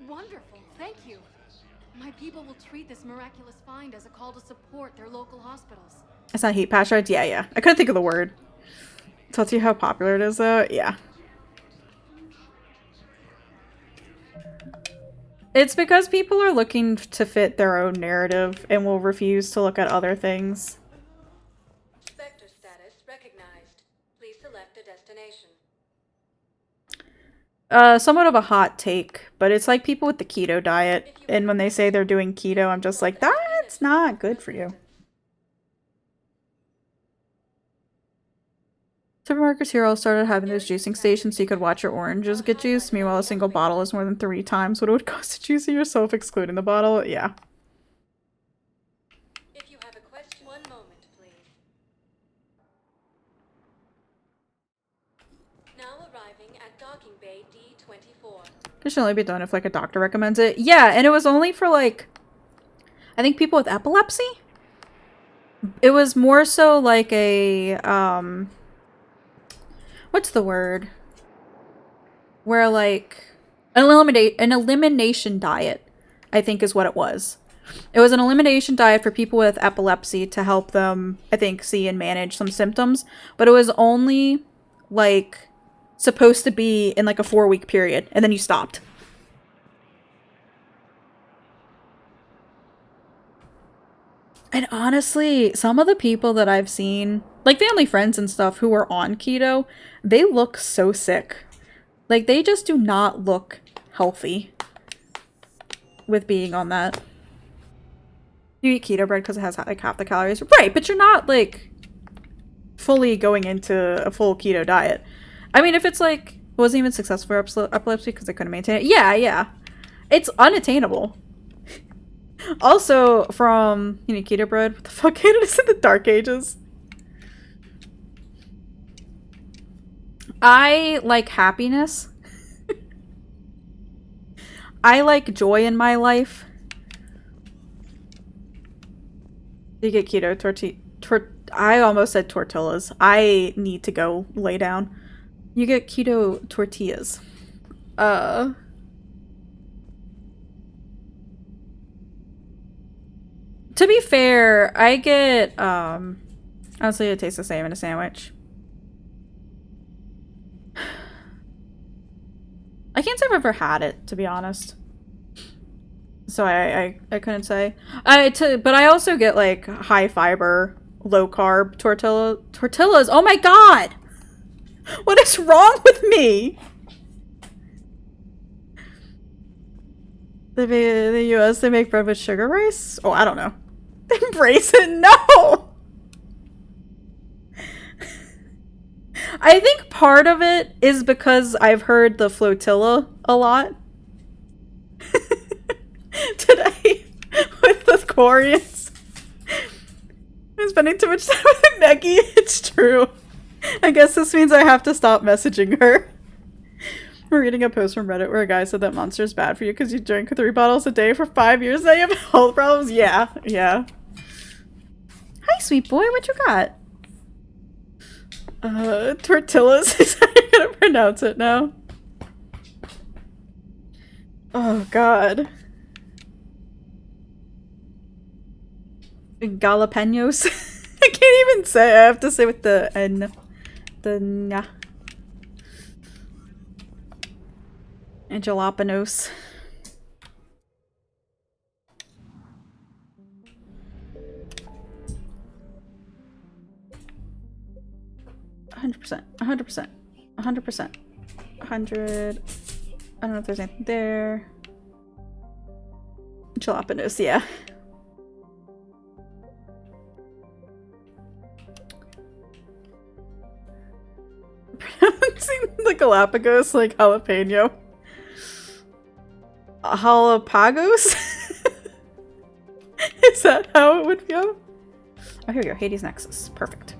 wonderful. Thank you. My people will treat this miraculous find as a call to support their local hospitals. It's not heat patch shards? Yeah. I couldn't think of the word. Tells you how popular it is though? Yeah. It's because people are looking to fit their own narrative and will refuse to look at other things. Vector status recognized. Please select a destination. Somewhat of a hot take, but it's like people with the keto diet, and when they say they're doing keto, I'm just like, that's not good for you. Supermarkets here all started having those juicing stations so you could watch your oranges get juiced. Meanwhile, a single bottle is more than 3 times what it would cost to juice it yourself, excluding the bottle. Yeah. If you have a question, 1 moment, please. Now arriving at docking bay D24. It should only be done if like a doctor recommends it. Yeah, and it was only for like, I think people with epilepsy. It was more so like a, what's the word? Where like an elimination diet, I think is what it was. It was an elimination diet for people with epilepsy to help them, I think, see and manage some symptoms. But it was only like supposed to be in like a 4-week period, and then you stopped. And honestly, some of the people that I've seen, like family friends and stuff who are on keto, they look so sick. Like, they just do not look healthy with being on that. You eat keto bread because it has like half the calories. Right, but you're not like fully going into a full keto diet. I mean, if it's like, it wasn't even successful for epilepsy because they couldn't maintain it. Yeah. It's unattainable. Also, from, you know, keto bread. What the fuck? Canada's in the Dark Ages. I like happiness. I like joy in my life. You get keto I almost said tortillas. I need to go lay down. You get keto tortillas. To be fair, I get, honestly, it tastes the same in a sandwich. I can't say I've ever had it, to be honest. So I couldn't say. But I also get, like, high fiber, low carb tortillas. Oh my god! What is wrong with me? The US, they make bread with sugar rice? Oh, I don't know. Embrace it? No! I think part of it is because I've heard the flotilla a lot. Today, with the Koreans. I'm spending too much time with Neki. It's true. I guess this means I have to stop messaging her. We're reading a post from Reddit where a guy said that Monster is bad for you because you drink 3 bottles a day for 5 years and you have health problems. Yeah. Hi, sweet boy. What you got? Tortillas is how you're gonna pronounce it now. Oh, God. Jalapenos. I can't even say. I have to say with the N. The N. And jalapenos. $100%. 100%. 100%. 100. I don't know if there's anything there. Jalapenos, yeah. Pronouncing the Galapagos like jalapeno. Jalapagos? Is that how it would go? Oh, here we go. Hades Nexus. Perfect.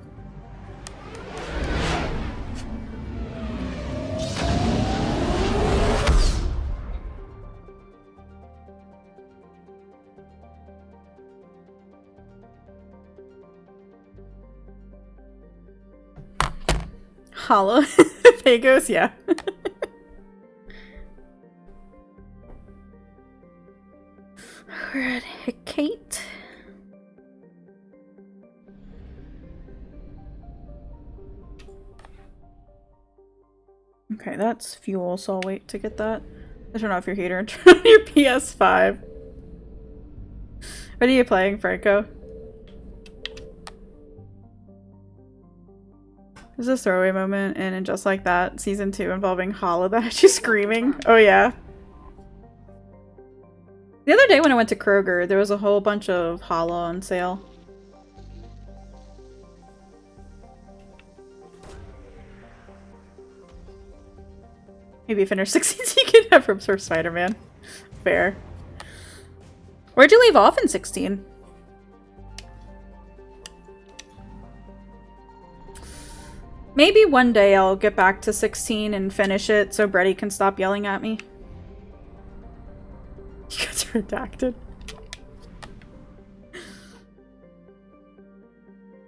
Jalapagos, yeah. Okay, that's fuel, so I'll wait to get that. Turn off your heater and turn on your PS5. What are you playing, Franco? There's a throwaway moment in And Just Like That, season 2, involving Hala that had you screaming. Oh yeah. The other day when I went to Kroger, there was a whole bunch of Hala on sale. Maybe finish 16 so you can have rooms for Spider-Man. Fair. Where'd you leave off in 16? Maybe one day I'll get back to 16 and finish it so Brady can stop yelling at me. You guys are redacted.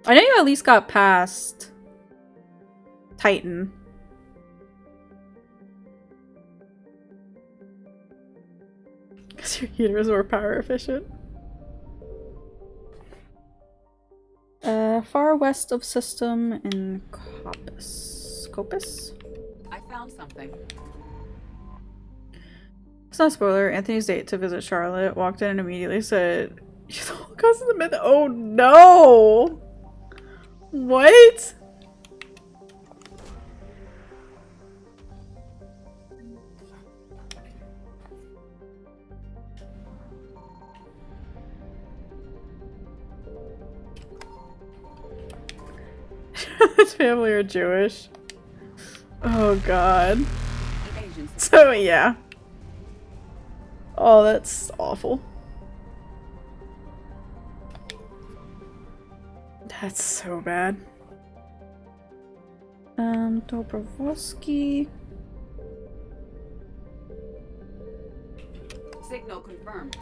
I know you at least got past Titan. Because your heater is more power efficient. Far west of system in Copus? I found something. It's not a spoiler. Anthony's date to visit Charlotte walked in and immediately said, "You're the whole cause of the myth." Oh no! What? His family are Jewish. Oh god. So yeah. Oh, that's awful. That's so bad. Dobrovolsky. Signal confirmed.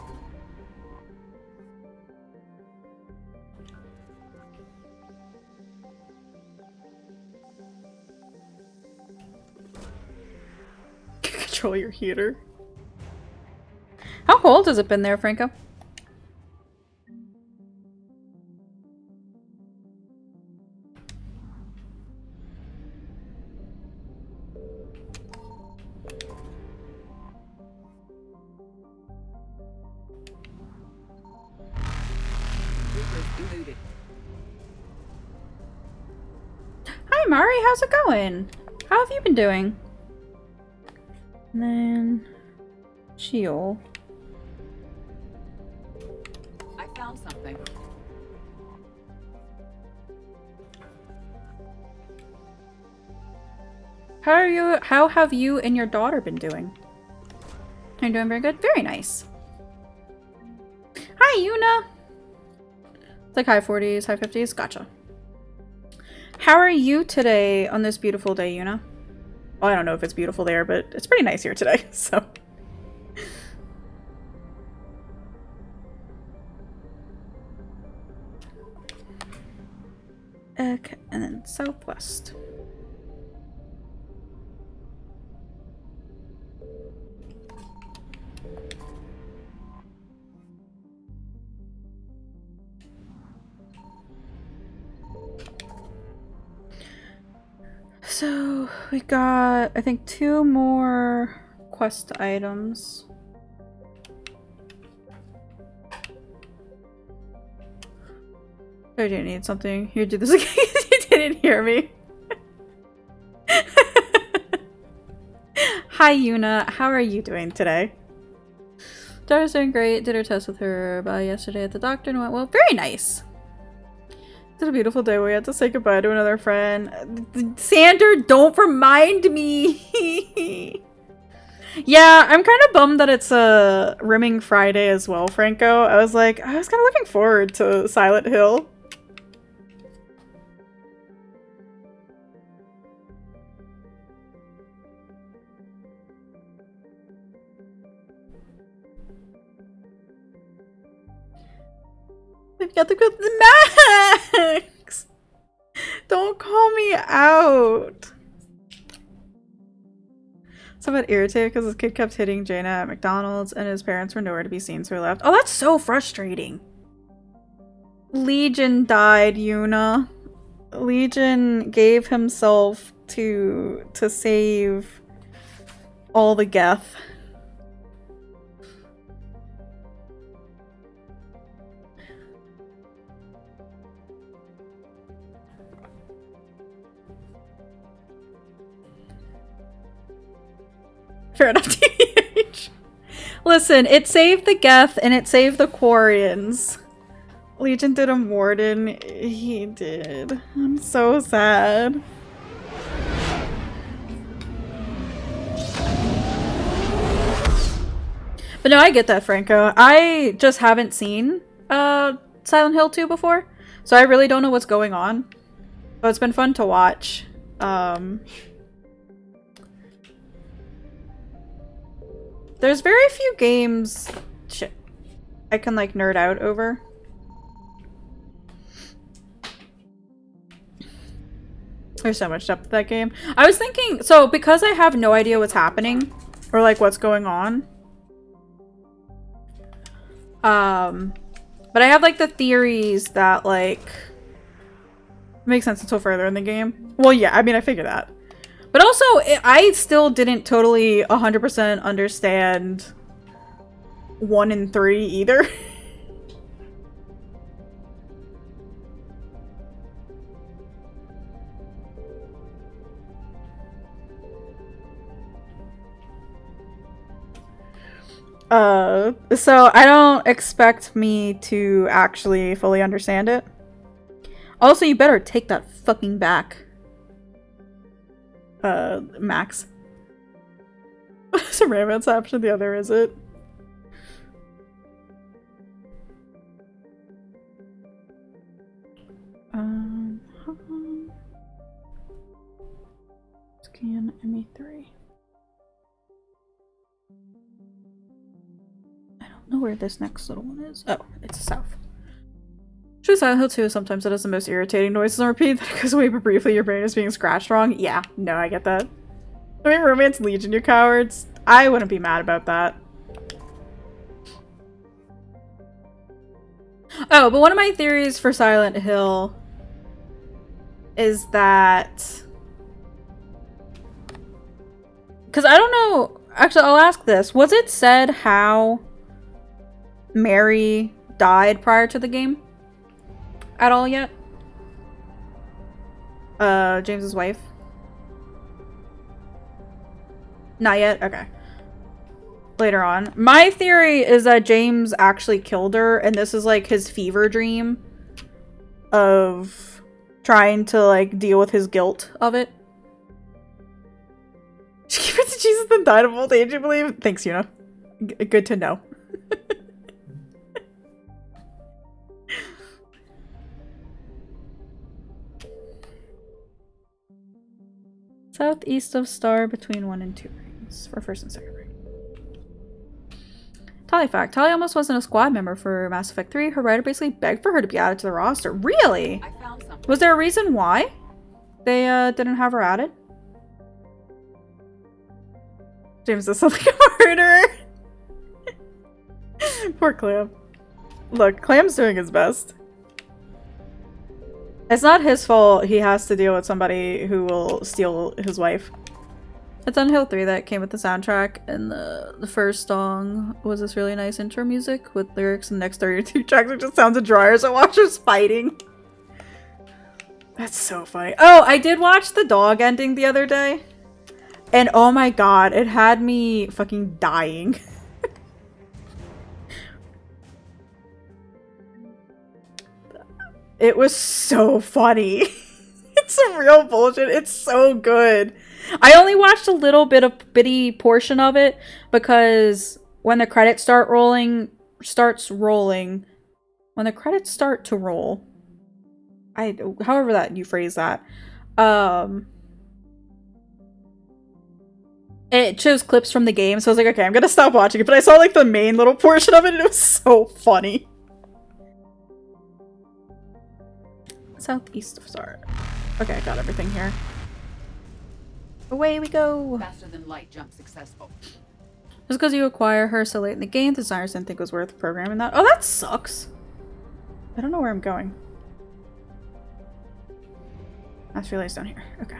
Control your heater. How cold has it been there, Franco? Hi Mari, how's it going? How have you been doing? And then Sheol. I found something. How have you and your daughter been doing? You're doing very good? Very nice. Hi Yuna! It's like high 40s, high 50s. Gotcha. How are you today on this beautiful day, Yuna? Well, I don't know if it's beautiful there, but it's pretty nice here today, so. Okay, and then southwest. So we got, I think, 2 more quest items. I didn't need something. Here, do this again. You didn't hear me. Hi, Yuna. How are you doing today? Daughter's doing great. Did her test with her yesterday at the doctor and went well. Very nice. It's a beautiful day. We had to say goodbye to another friend. Sander, don't remind me. Yeah, I'm kind of bummed that it's a Rimming Friday as well, Franco. I was kind of looking forward to Silent Hill. We've got to go to the max! Don't call me out! Someone irritated because his kid kept hitting Jaina at McDonald's and his parents were nowhere to be seen, so he left. Oh, that's so frustrating. Legion died, Yuna. Legion gave himself to save all the Geth. Fair enough, TBH. Listen, it saved the Geth and it saved the Quarians. Legion did a Morden. He did. I'm so sad. But no, I get that, Franco. I just haven't seen Silent Hill 2 before, so I really don't know what's going on. But it's been fun to watch. There's very few games I can like nerd out over. There's so much depth to that game. I was thinking, so because I have no idea what's happening or like what's going on. But I have like the theories that like make sense until further in the game. Well, yeah, I mean, I figured that. But also, I still didn't totally 100% understand 1 and 3 either. So I don't expect me to actually fully understand it. Also, you better take that fucking back. Max. It's a romance option, the other is it? Scan ME3. I don't know where this next little one is. Oh, it's south. True, Silent Hill 2 sometimes it has the most irritating noises on repeat that goes away, but briefly your brain is being scratched wrong. Yeah, no, I get that. I mean, Romance Legion, you cowards. I wouldn't be mad about that. Oh, but one of my theories for Silent Hill is that... Because I don't know... Actually, I'll ask this. Was it said how Mary died prior to the game? At all yet? James's wife? Not yet? Okay. Later on. My theory is that James actually killed her, and this is like his fever dream of trying to like deal with his guilt of it. She gave it to Jesus and died of old age, you believe? Thanks, Yuna. Good to know. Southeast of star between 1 and 2 rings for first and second ring. Tali fact. Tali almost wasn't a squad member for Mass Effect 3. Her writer basically begged for her to be added to the roster. Really? I found something. Was there a reason why they didn't have her added? James does something like a murderer. Poor Clam. Look, Clam's doing his best. It's not his fault he has to deal with somebody who will steal his wife. It's on Hill 3 that came with the soundtrack, and the first song was this really nice intro music with lyrics, and the next 32 tracks are just sounds of dryers and washers fighting. That's so funny. Oh, I did watch the dog ending the other day, and oh my god, it had me fucking dying. It was so funny. It's some real bullshit. It's so good. I only watched a little bitty portion of it because when the credits start to roll, however that you phrase that, it shows clips from the game, so I was like, okay, I'm gonna stop watching it, but I saw like the main little portion of it and it was so funny. Southeast of Star. Okay, I got everything here. Away we go! Faster than light jump successful. Just because you acquire her so late in the game, the designers didn't think it was worth programming that. Oh, that sucks! I don't know where I'm going. Last relay's down here. Okay.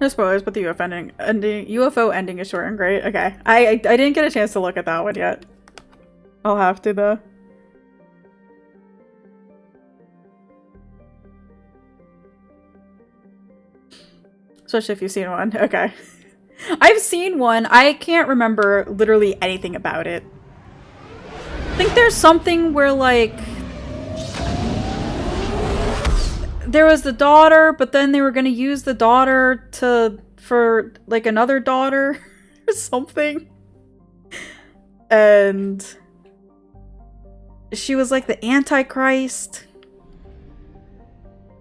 No spoilers, but the UFO ending is short and great. Okay. I didn't get a chance to look at that one yet. I'll have to though. Especially if you've seen one. Okay. I've seen one. I can't remember literally anything about it. I think there's something where like there was the daughter, but then they were gonna use the daughter for like another daughter or something. And she was like the Antichrist.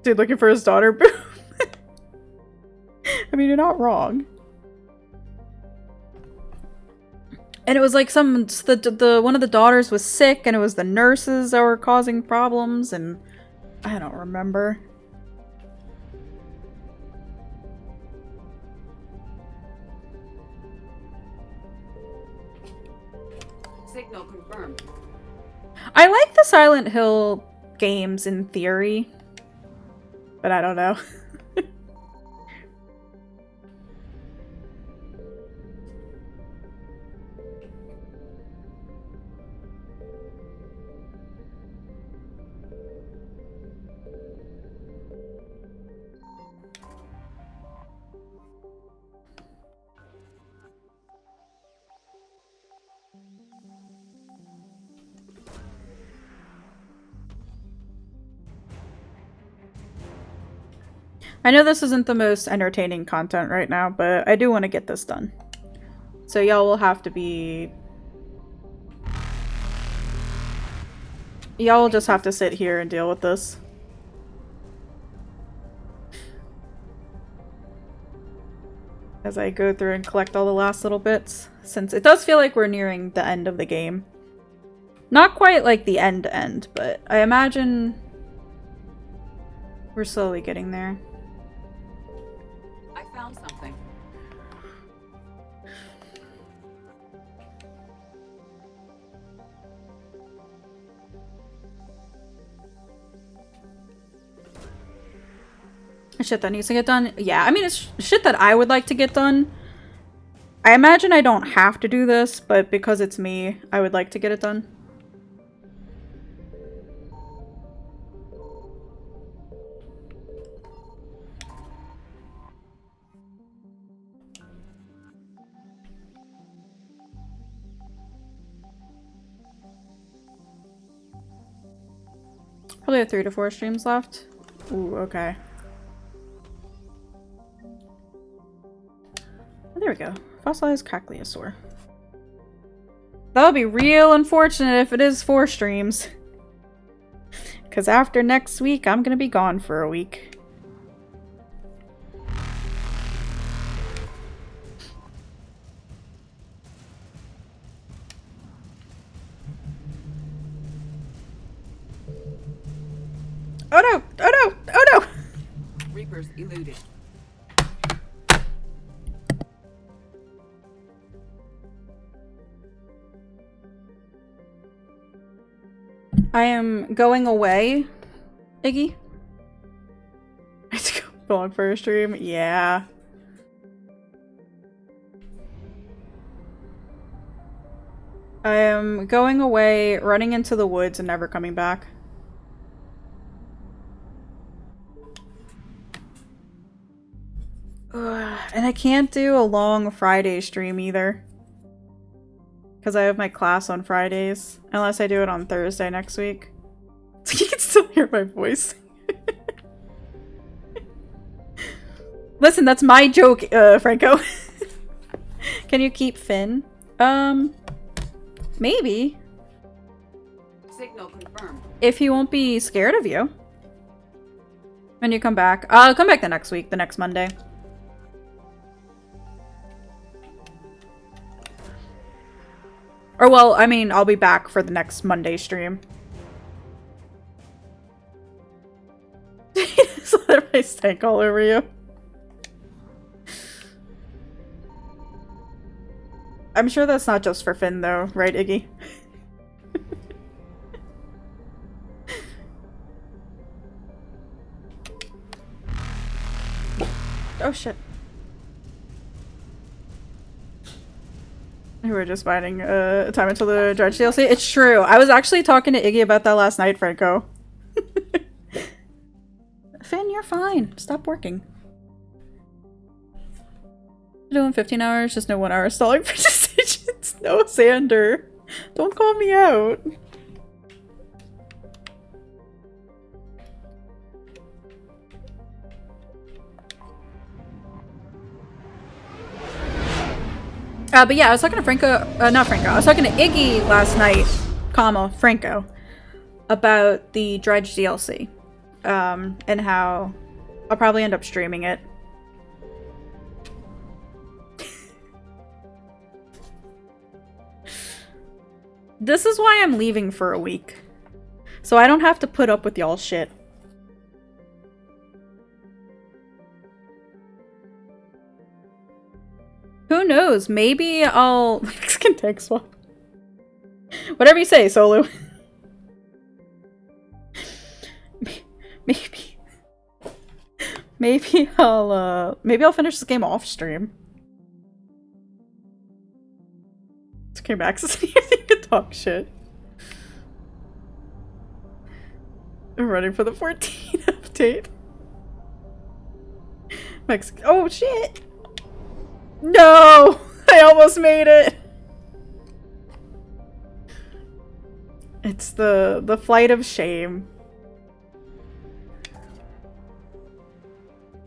Dude looking for his daughter. I mean, you're not wrong. And it was like one of the daughters was sick, and it was the nurses that were causing problems, and I don't remember. Signal confirmed. I like the Silent Hill games in theory, but I don't know. I know this isn't the most entertaining content right now, but I do want to get this done. So y'all will have to be... Y'all will just have to sit here and deal with this. As I go through and collect all the last little bits. Since it does feel like we're nearing the end of the game. Not quite like the end, but I imagine we're slowly getting there. I found something. Shit that needs to get done? Yeah, I mean, it's shit that I would like to get done. I imagine I don't have to do this, but because it's me, I would like to get it done. Probably have 3 to 4 streams left. Ooh, okay. Oh, there we go. Fossilized Cochleosaur. That would be real unfortunate if it is 4 streams. Because after next week, I'm going to be gone for a week. Oh no! Oh no! Oh no! Reapers eluded. I am going away, Iggy. I have to go long for a stream. Yeah. I am going away, running into the woods, and never coming back. Ugh, and I can't do a long Friday stream either. Because I have my class on Fridays. Unless I do it on Thursday next week. So you can still hear my voice. Listen, that's my joke, Franco. Can you keep Finn? Maybe. Signal confirmed. If he won't be scared of you. When you come back. I'll come back the next week, the next Monday. Or well, I mean, I'll be back for the next Monday stream. Just let everybody stank all over you. I'm sure that's not just for Finn though, right, Iggy? Oh shit. We were just biding time until the Dredge DLC. It's true. I was actually talking to Iggy about that last night, Franco. Finn, you're fine. Stop working. Doing 15 hours, just no 1 hour stalling for decisions. No, Xander. Don't call me out. But yeah, I was talking to Franco, not Franco, I was talking to Iggy last night, Franco, about the Dredge DLC, and how I'll probably end up streaming it. This is why I'm leaving for a week, so I don't have to put up with y'all's shit. Who knows? Maybe I'll Mexican tank swap. Whatever you say, Solo. Maybe I'll finish this game off stream. Just came back to see if you could talk shit. I'm running for the 14 update. Mexican. Oh shit! No! I almost made it! It's the flight of shame.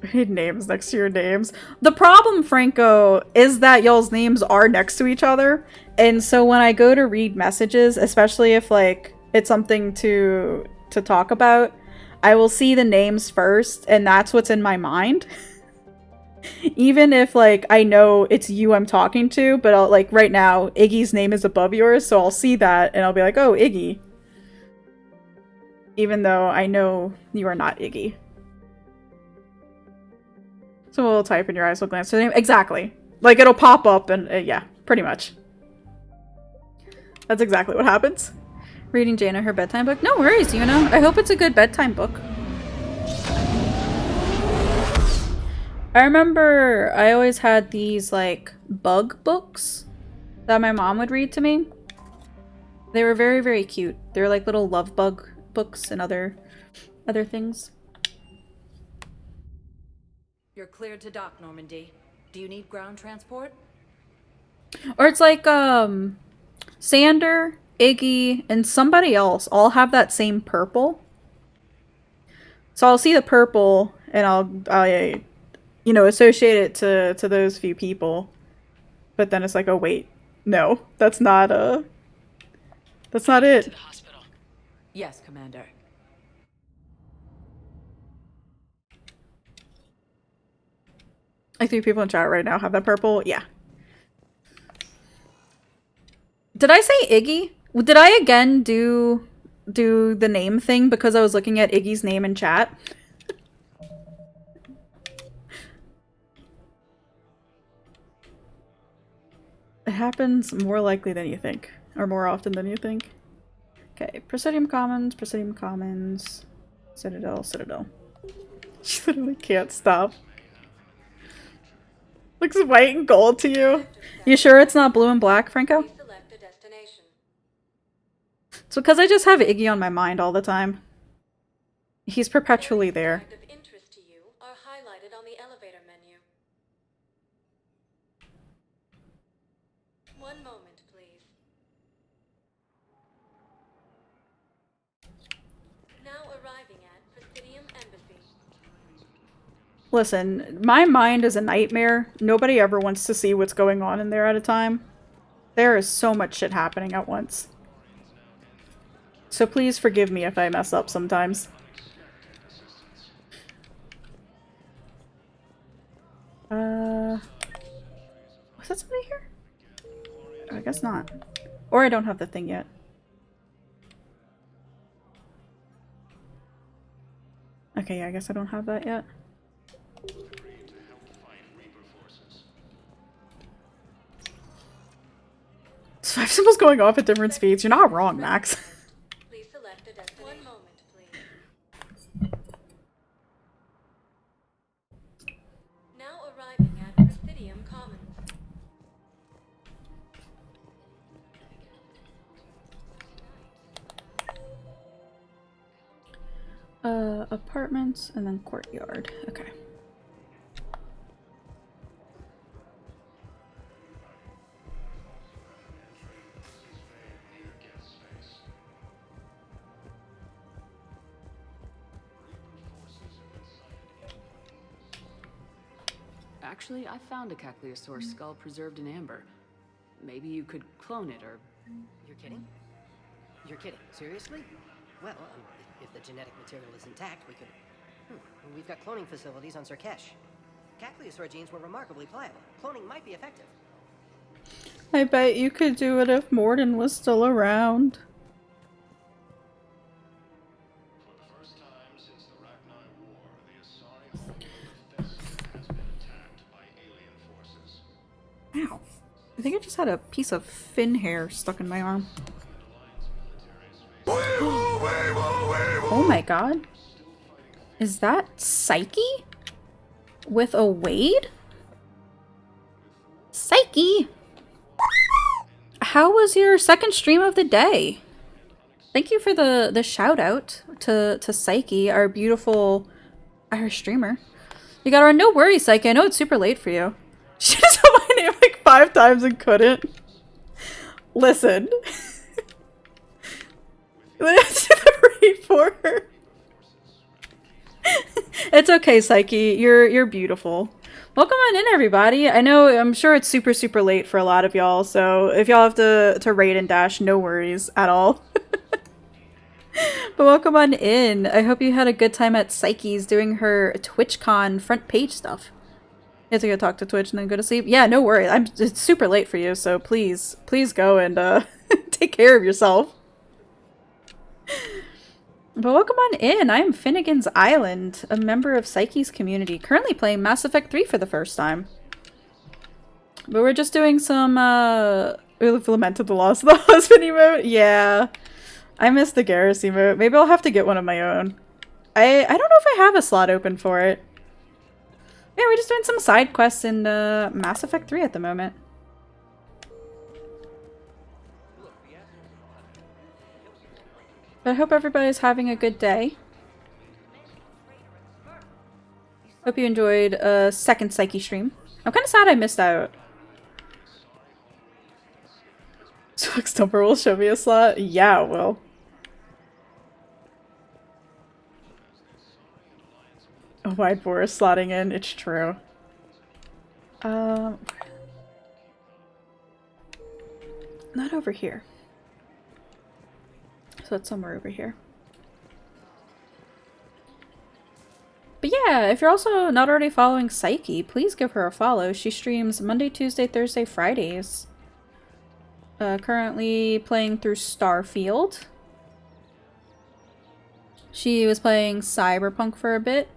I need names next to your names. The problem, Franco, is that y'all's names are next to each other. And so when I go to read messages, especially if like it's something to talk about, I will see the names first, and that's what's in my mind. Even if, like, I know it's you I'm talking to, but I'll, like, right now, Iggy's name is above yours, so I'll see that, and I'll be like, oh, Iggy. Even though I know you are not Iggy. So we'll type in your eyes will glance to the name. Exactly. Like, it'll pop up, and, yeah, pretty much. That's exactly what happens. Reading Jaina her bedtime book? No worries, you know. I hope it's a good bedtime book. I remember I always had these, like, bug books that my mom would read to me. They were very, very cute. They were like little love bug books and other things. You're cleared to dock, Normandy. Do you need ground transport? Or it's like, Xander, Iggy, and somebody else all have that same purple. So I'll see the purple, and I'll you know, associate it to those few people. But then it's like, oh wait, no, that's not it. Yes, Commander. Like 3 people in chat right now have that purple. Yeah. Did I say Iggy? Did I again do the name thing because I was looking at Iggy's name in chat? It happens more likely than you think. Or more often than you think. Okay, Presidium Commons, Citadel. She literally can't stop. Looks white and gold to you. You sure it's not blue and black, Franco? It's because I just have Iggy on my mind all the time. He's perpetually there. One moment, please. Now arriving at Presidium Embassy. Listen, my mind is a nightmare. Nobody ever wants to see what's going on in there at a time. There is so much shit happening at once. So please forgive me if I mess up sometimes. Was that somebody here? I guess not. Or I don't have the thing yet. Okay, yeah, I guess I don't have that yet. 5 symbols going off at different speeds. You're not wrong, Max. Please select a destination. One moment, please. Now arriving at Presidium Commons. Apartments and then courtyard. Okay. Actually, I found a Cagliostro skull preserved in amber. Maybe you could clone it, or... You're kidding? You're kidding. Seriously? Well, if the genetic material is intact, we could... We've got cloning facilities on Surkesh. Cagliostro genes were remarkably pliable. Cloning might be effective. I bet you could do it if Mordin was still around. Ow. I think I just had a piece of fin hair stuck in my arm. Oh my god. Is that Psyche? With a Wade? Psyche! How was your second stream of the day? Thank you for the shout out to Psyche, our beautiful Irish streamer. You got our no worries, Psyche. I know it's super late for you. She just said my name like 5 times and couldn't. Listen. Let's do the raid for her. It's okay, Psyche. You're beautiful. Welcome on in, everybody. I'm sure it's super late for a lot of y'all, so if y'all have to raid and dash, no worries at all. But welcome on in. I hope you had a good time at Psyche's doing her TwitchCon front page stuff. You have to go talk to Twitch and then go to sleep? Yeah, no worries. It's super late for you, so please go and take care of yourself. But welcome on in. I am Finnegan's Island, a member of Psyche's community, currently playing Mass Effect 3 for the first time. But we're just doing some, we've lamented the loss of the husband emote. Yeah. I miss the Garrus emote. Maybe I'll have to get one of my own. I don't know if I have a slot open for it. Yeah, we're just doing some side quests in Mass Effect 3 at the moment. But I hope everybody's having a good day. Hope you enjoyed a second Psyche stream. I'm kind of sad I missed out. Swag Stumper will show me a slot? Yeah, it will. A wide bore slotting in, it's true. Not over here. So it's somewhere over here. But yeah, if you're also not already following Psyche, please give her a follow. She streams Monday, Tuesday, Thursday, Fridays. Currently playing through Starfield. She was playing Cyberpunk for a bit.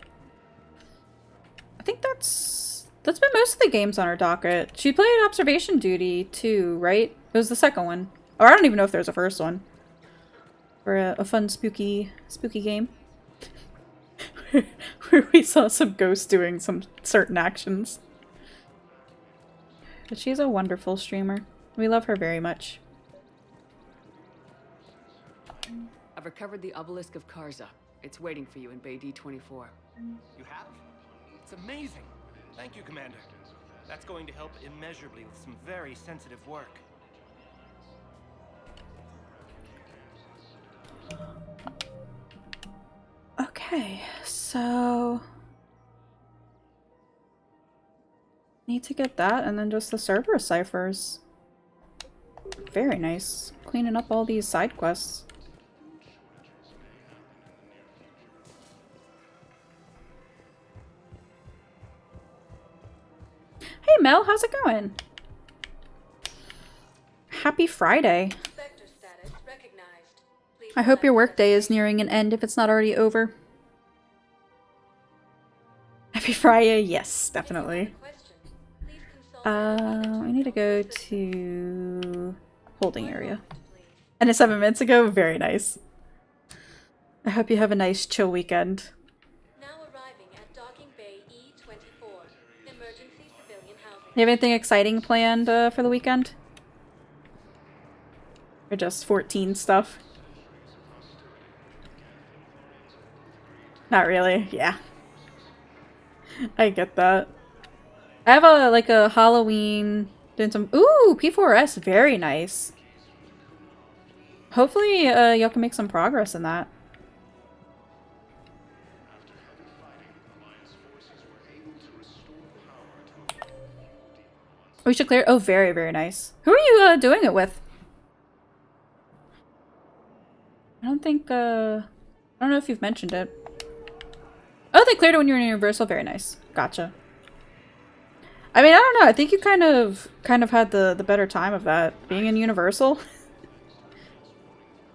I think that's been most of the games on her docket. She played Observation Duty too, right? It was the second one. Or I don't even know if there's a first one. For a fun spooky game. Where we saw some ghosts doing some certain actions. But she's a wonderful streamer. We love her very much. I've recovered the Obelisk of Karza. It's waiting for you in Bay D-24. You have? It's amazing. Thank you, Commander. That's going to help immeasurably with some very sensitive work. Okay, so... need to get that and then just the Cerberus ciphers. Very nice. Cleaning up all these side quests. Hey Mel, how's it going? Happy Friday. I hope your workday is nearing an end if it's not already over. Happy Friday, yes, definitely. I need to go to holding area. And it's 7 minutes ago? Very nice. I hope you have a nice chill weekend. Now arriving at Docking Bay E24. Emergency civilian housing. You have anything exciting planned for the weekend? Or just 14 stuff? Not really, yeah. I get that. I have a Halloween doing some P4S, very nice. Hopefully y'all can make some progress in that. We should clear. Oh, very, very nice. Who are you doing it with? I don't think I don't know if you've mentioned it. Oh, they cleared it when you were in Universal. Very nice. Gotcha. I mean, I don't know. I think you kind of had the better time of that being in Universal.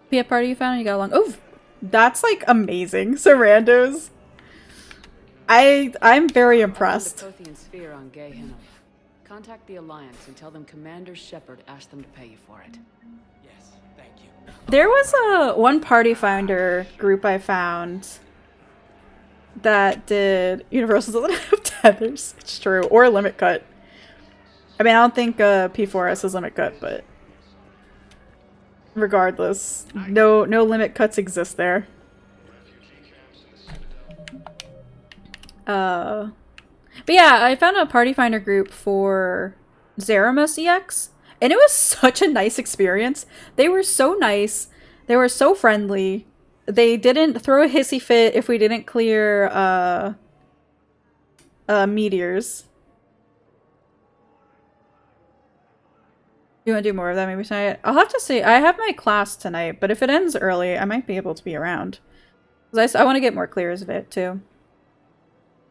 Be a party you found and you got along. Oh, that's like amazing. Sarandos. I'm very impressed. I found the Prothean sphere on Gehenna. Contact the Alliance and tell them Commander Shepard asked them to pay you for it. Yes, thank you. There was one party finder group I found that did Universal doesn't have tethers. It's true. Or limit cut. I mean, I don't think P4S is limit cut, but regardless, no limit cuts exist there. But yeah, I found a party finder group for Zeramus EX, and it was such a nice experience. They were so nice. They were so friendly. They didn't throw a hissy fit if we didn't clear meteors. You want to do more of that maybe tonight? I'll have to see. I have my class tonight, but if it ends early, I might be able to be around. 'Cause I want to get more clears of it too.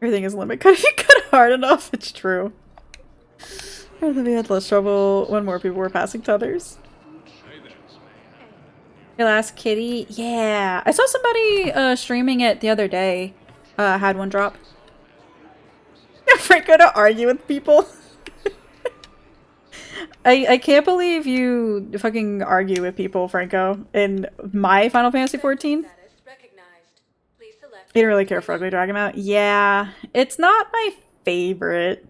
Everything is limit cut if you cut hard enough. It's true. I think we had less trouble when more people were passing to others. Your last kitty? Yeah. I saw somebody streaming it the other day. Had one drop. Franco to argue with people. I can't believe you fucking argue with people, Franco, in my Final Fantasy XIV. You didn't really care for Ugly Dragon Mount? Yeah, it's not my favorite.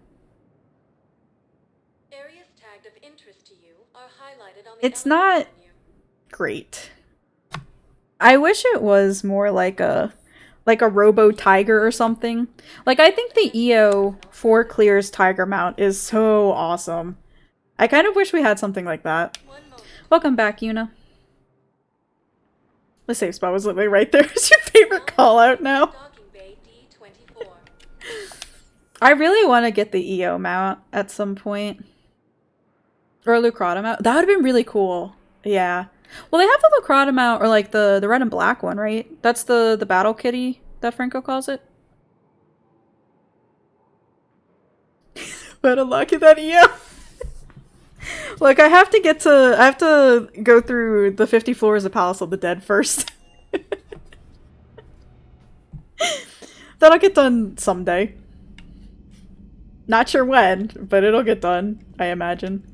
Areas tagged of interest to you are highlighted on the It's not great. I wish it was more like a Robo Tiger or something. Like, I think the EO 4 clears Tiger Mount is so awesome. I kind of wish we had something like that. Welcome back, Yuna. The safe spot was literally right there. Is your favorite call out now? I really want to get the EO mount at some point. Or a Lucrata mount. That would have been really cool. Yeah. Well, they have the Lucrata mount, or like the red and black one, right? That's the battle kitty that Franco calls it. Better luck at that EO. Look, I have to go through the 50 floors of Palace of the Dead first. That'll get done someday. Not sure when, but it'll get done, I imagine.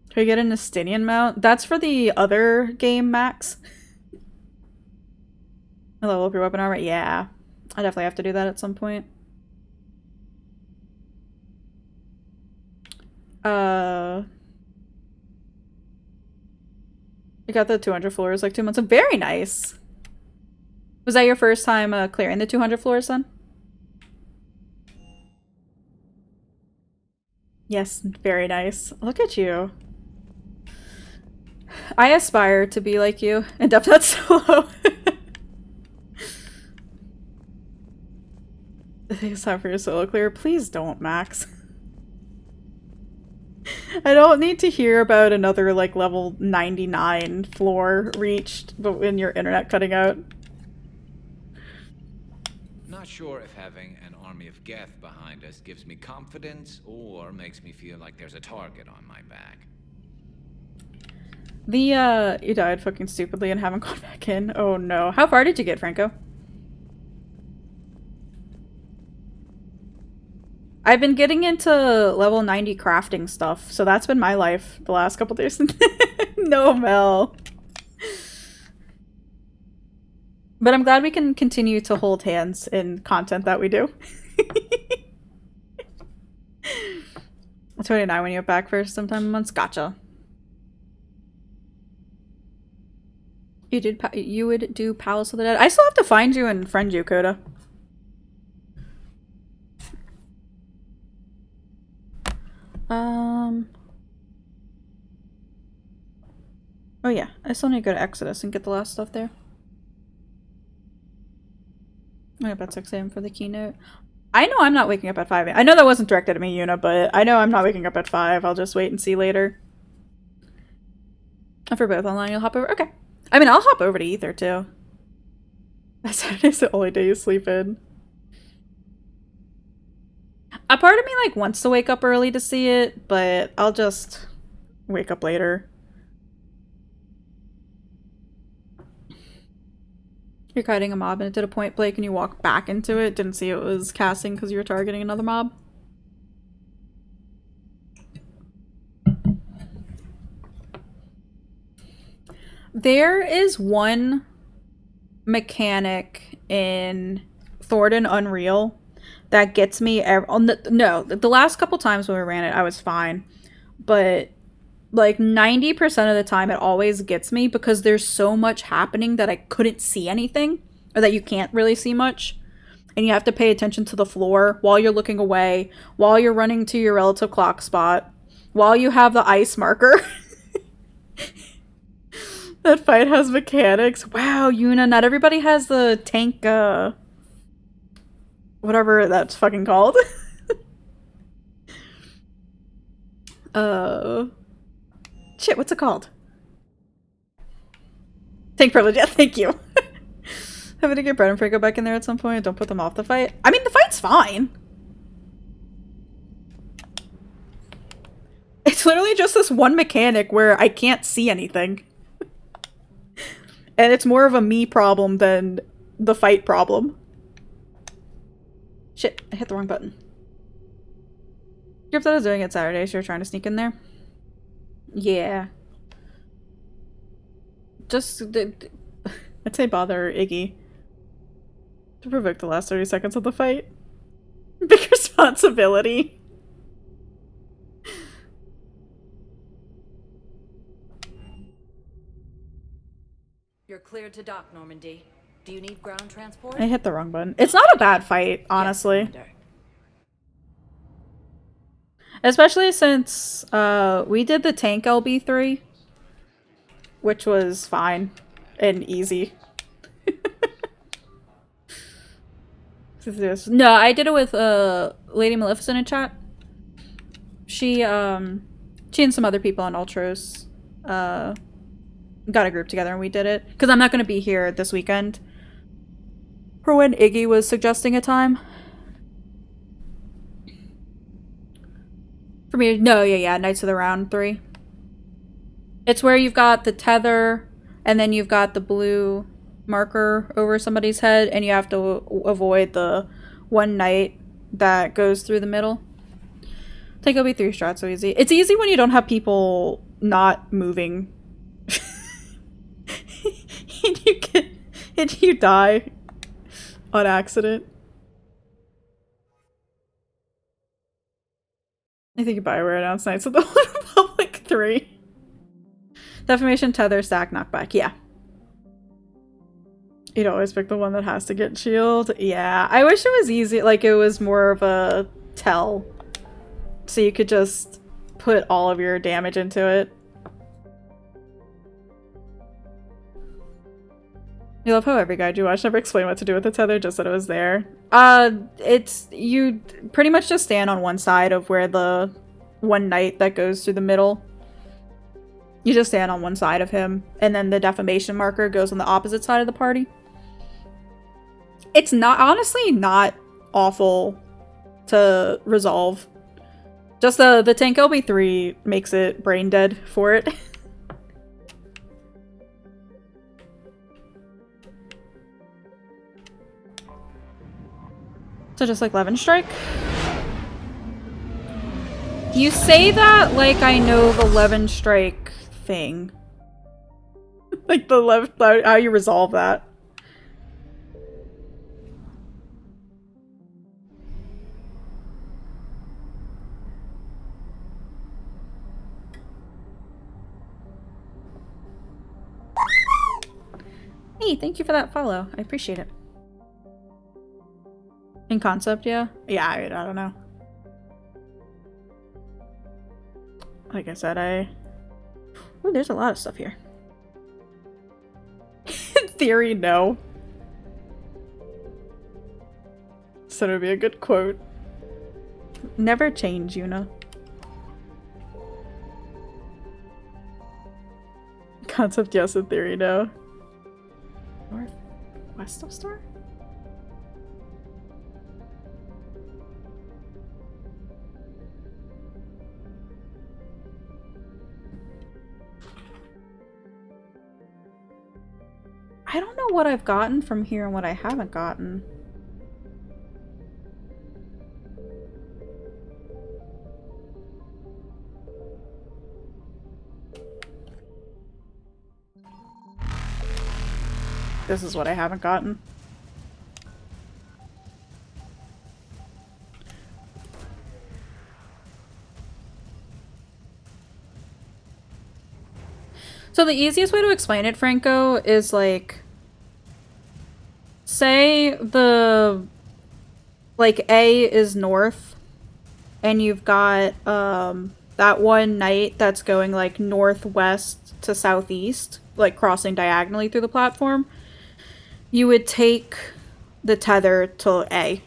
Can we get an Estinian mount? That's for the other game, Max. Level up your weapon armor? Yeah. I definitely have to do that at some point. You got the 200 floors like 2 months ago. Very nice. Was that your first time clearing the 200 floors then? Yes, very nice. Look at you. I aspire to be like you and Depth Not Solo. I think it's time for your solo clear. Please don't, Max. I don't need to hear about another, like, level 99 floor reached, but when your internet cutting out. Not sure if having an army of Geth behind us gives me confidence or makes me feel like there's a target on my back. You died fucking stupidly and haven't gone back in. Oh no. How far did you get, Franco? I've been getting into level 90 crafting stuff, so that's been my life the last couple days. No, Mel. But I'm glad we can continue to hold hands in content that we do. 29 when you get back for sometime in months. Gotcha. You would do Palace of the Dead. I still have to find you and friend you, Coda. Oh yeah, I still need to go to Exodus and get the last stuff there. I up at 6 AM for the keynote. I know I'm not waking up at 5 AM. I know that wasn't directed at me, Yuna, but I know I'm not waking up at 5. I'll just wait and see later. And for both online, you'll hop over? Okay. I mean, I'll hop over to Ether, too. Saturday's the only day you sleep in. A part of me, like, wants to wake up early to see it, but I'll just wake up later. You're kiting a mob and it did a point blank and you walked back into it. Didn't see it was casting because you were targeting another mob. There is one mechanic in Thornton Unreal that gets me the last couple times when we ran it I was fine, but like 90% of the time it always gets me because there's so much happening that I couldn't see anything, or that you can't really see much, and you have to pay attention to the floor while you're looking away, while you're running to your relative clock spot, while you have the ice marker. That fight has mechanics. Wow, Yuna, not everybody has the tank, whatever that's fucking called. Shit, what's it called? Tank privilege, yeah, thank you. Having to get Bread and Frey go back in there at some point. Don't put them off the fight. I mean, the fight's fine. It's literally just this one mechanic where I can't see anything. And it's more of a me problem than the fight problem. Shit, I hit the wrong button. You're upset I was doing it Saturday, so you're trying to sneak in there? Yeah. Just, I'd say bother Iggy to provoke the last 30 seconds of the fight. Big responsibility. You're cleared to dock, Normandy. Do you need ground transport? I hit the wrong button. It's not a bad fight, honestly. Yes, especially since we did the tank LB3, which was fine and easy. No, I did it with Lady Maleficent in chat. She and some other people on Ultros got a group together and we did it. Because I'm not going to be here this weekend for when Iggy was suggesting a time. For me, no, yeah, Knights of the Round 3. It's where you've got the tether, and then you've got the blue marker over somebody's head, and you have to avoid the one knight that goes through the middle. Take OB3 strat so easy. It's easy when you don't have people not moving. and you die on accident. I think Bioware announced Knights of the Old Republic 3. Defamation, tether, stack, knockback. Yeah. You'd always pick the one that has to get shield. Yeah. I wish it was easy. Like, it was more of a tell. So you could just put all of your damage into it. You love how every guide you watch never explained what to do with the tether, just that it was there. You pretty much just stand on one side of where the one knight that goes through the middle. You just stand on one side of him, and then the defamation marker goes on the opposite side of the party. It's not, honestly, not awful to resolve. Just the tank LB3 makes it brain dead for it. So just like Levin Strike. You say that like I know the Levin strike thing. Like the how you resolve that. Hey, thank you for that follow. I appreciate it. In concept, yeah? Yeah, I don't know. Like I said, oh, there's a lot of stuff here. In theory, no. So it would be a good quote. Never change, Yuna. Concept, yes. In theory, no. Northwest of Star? I don't know what I've gotten from here and what I haven't gotten. This is what I haven't gotten. So the easiest way to explain it, Franco, is like, say the, like, A is north, and you've got that one knight that's going like northwest to southeast, like crossing diagonally through the platform. You would take the tether to A.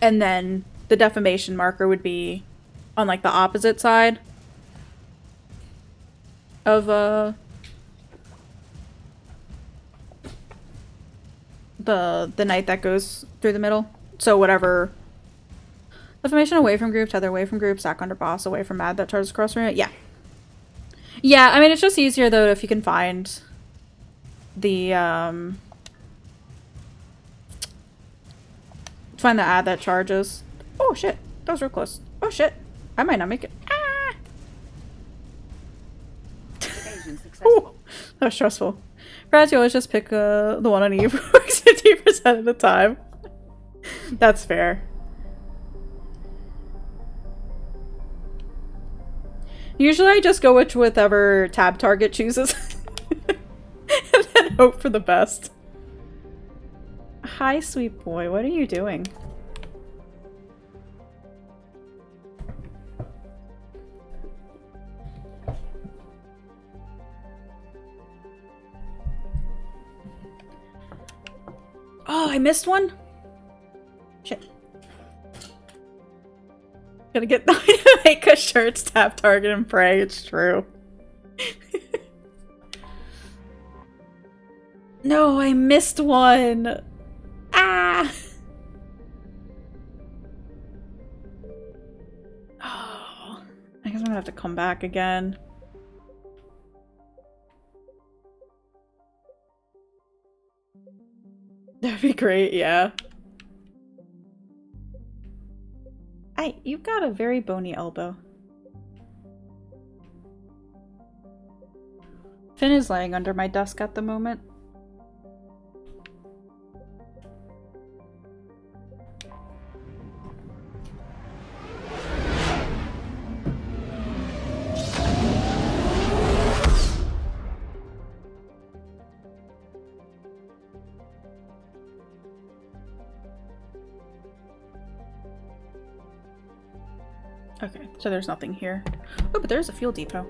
And then the defamation marker would be on like the opposite side of the knight that goes through the middle. So whatever. Defamation away from group, tether away from group, sack under boss, away from mad that charges across from it. Yeah. Yeah, I mean it's just easier though if you can find the find the ad that charges. Oh shit, that was real close. Oh shit, I might not make it. Ah! Ooh, that was stressful. Perhaps you always just pick the one on Eve who works 50% of the time. That's fair. Usually I just go with whatever tab target chooses. And then hope for the best. Hi, sweet boy. What are you doing? Oh, I missed one? Shit. Gotta get Maika shirts, tap target, and pray. It's true. No, I missed one. Ah! Oh, I guess I'm gonna have to come back again. That'd be great, yeah. Hey, you've got a very bony elbow. Finn is laying under my desk at the moment. Okay, so there's nothing here. Oh, but there's a fuel depot.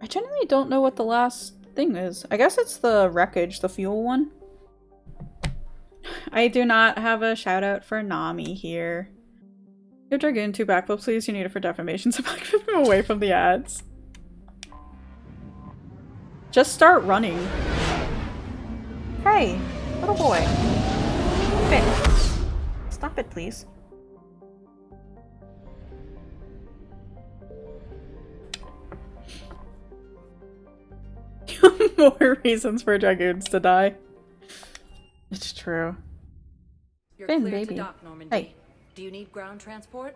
I genuinely don't know what the last thing is. I guess it's the wreckage, the fuel one. I do not have a shout out for Nami here. Give Dragoon 2 backflips, please. You need it for defamation, so backflip him away from the ads. Just start running. Hey, little boy. Fit. Stop it, please. More reasons for dragoons to die. It's true. You're Finn, cleared baby. to dock, Normandy. Hey. Do you need ground transport?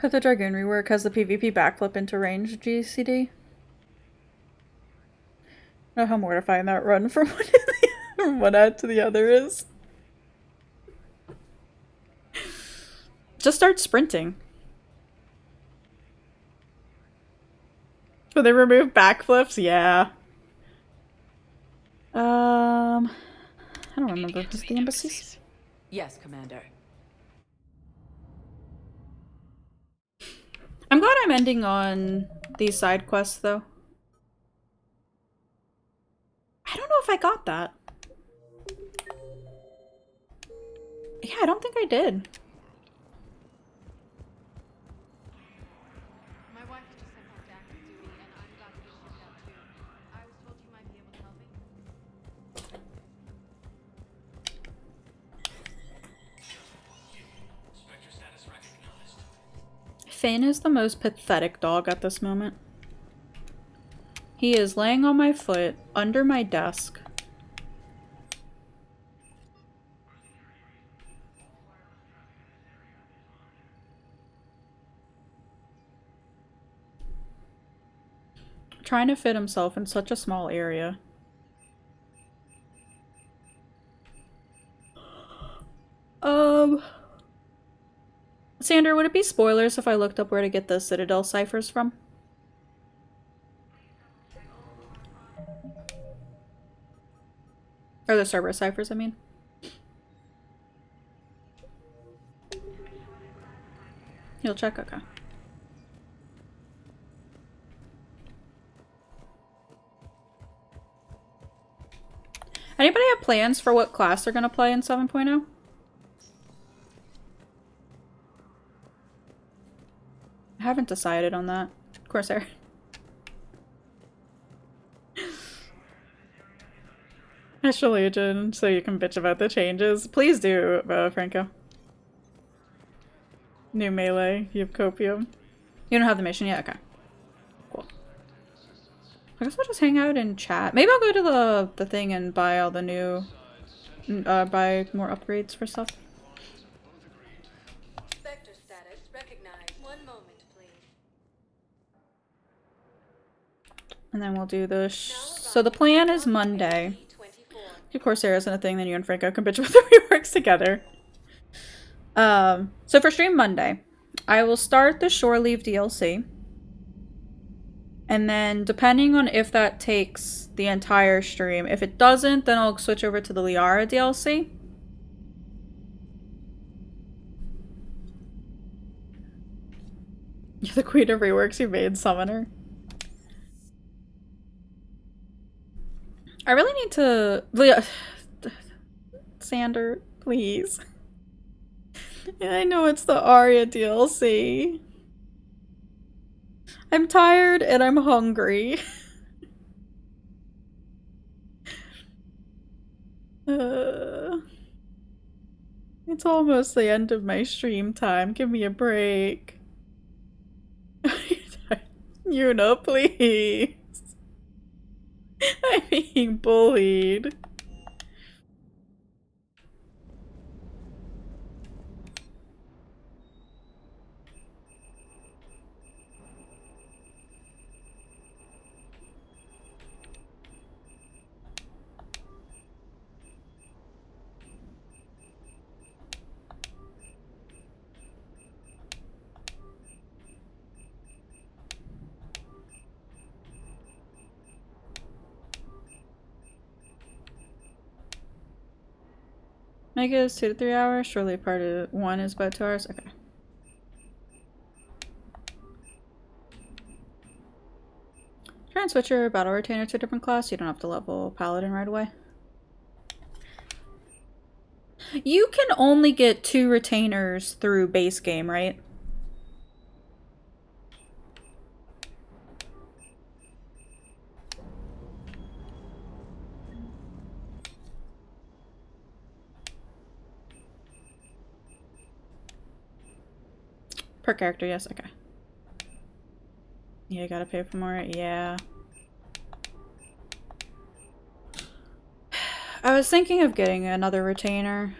The Dragoon rework has the PvP backflip into range GCD. Know how mortifying that run from one ad to the other is. Just start sprinting. When they remove backflips, yeah. I don't remember. Was the embassies? Yes, Commander. I'm glad I'm ending on these side quests, though. I don't know if I got that. Yeah, I don't think I did. My wife has just sent back to active duty, and I'm glad that you worked out too. I was told you might be able to help me. Fane is the most pathetic dog at this moment. He is laying on my foot, under my desk. Trying to fit himself in such a small area. Sander, would it be spoilers if I looked up where to get the Citadel ciphers from? Or the Cerberus ciphers, I mean. You'll check? Okay. Anybody have plans for what class they're gonna play in 7.0? I haven't decided on that. Corsair. Astral Legion, so you can bitch about the changes. Please do, Franco. New melee, you have copium. You don't have the mission yet? Okay. Cool. I guess I'll just hang out and chat. Maybe I'll go to the thing and buy all the new... buy more upgrades for stuff. Spectre status recognized. 1 moment, please. And then we'll do the so the plan is Monday. Of course, there isn't a thing, then you and Franco can bitch with the reworks together. So for stream Monday, I will start the Shore Leave DLC. And then depending on if that takes the entire stream, if it doesn't, then I'll switch over to the Liara DLC. You're the queen of reworks, you made Summoner. I really need to... Sander, please. I know it's the Arya DLC. I'm tired and I'm hungry. It's almost the end of my stream time. Give me a break. Yuna, please. I'm being bullied. Mega is 2 to 3 hours. Surely part of 1 is about 2 hours. Okay. Try and switch your battle retainer to a different class. You don't have to level paladin right away. You can only get 2 retainers through base game, right? Per character, yes, okay. Yeah, you gotta pay for more, yeah. I was thinking of getting another retainer.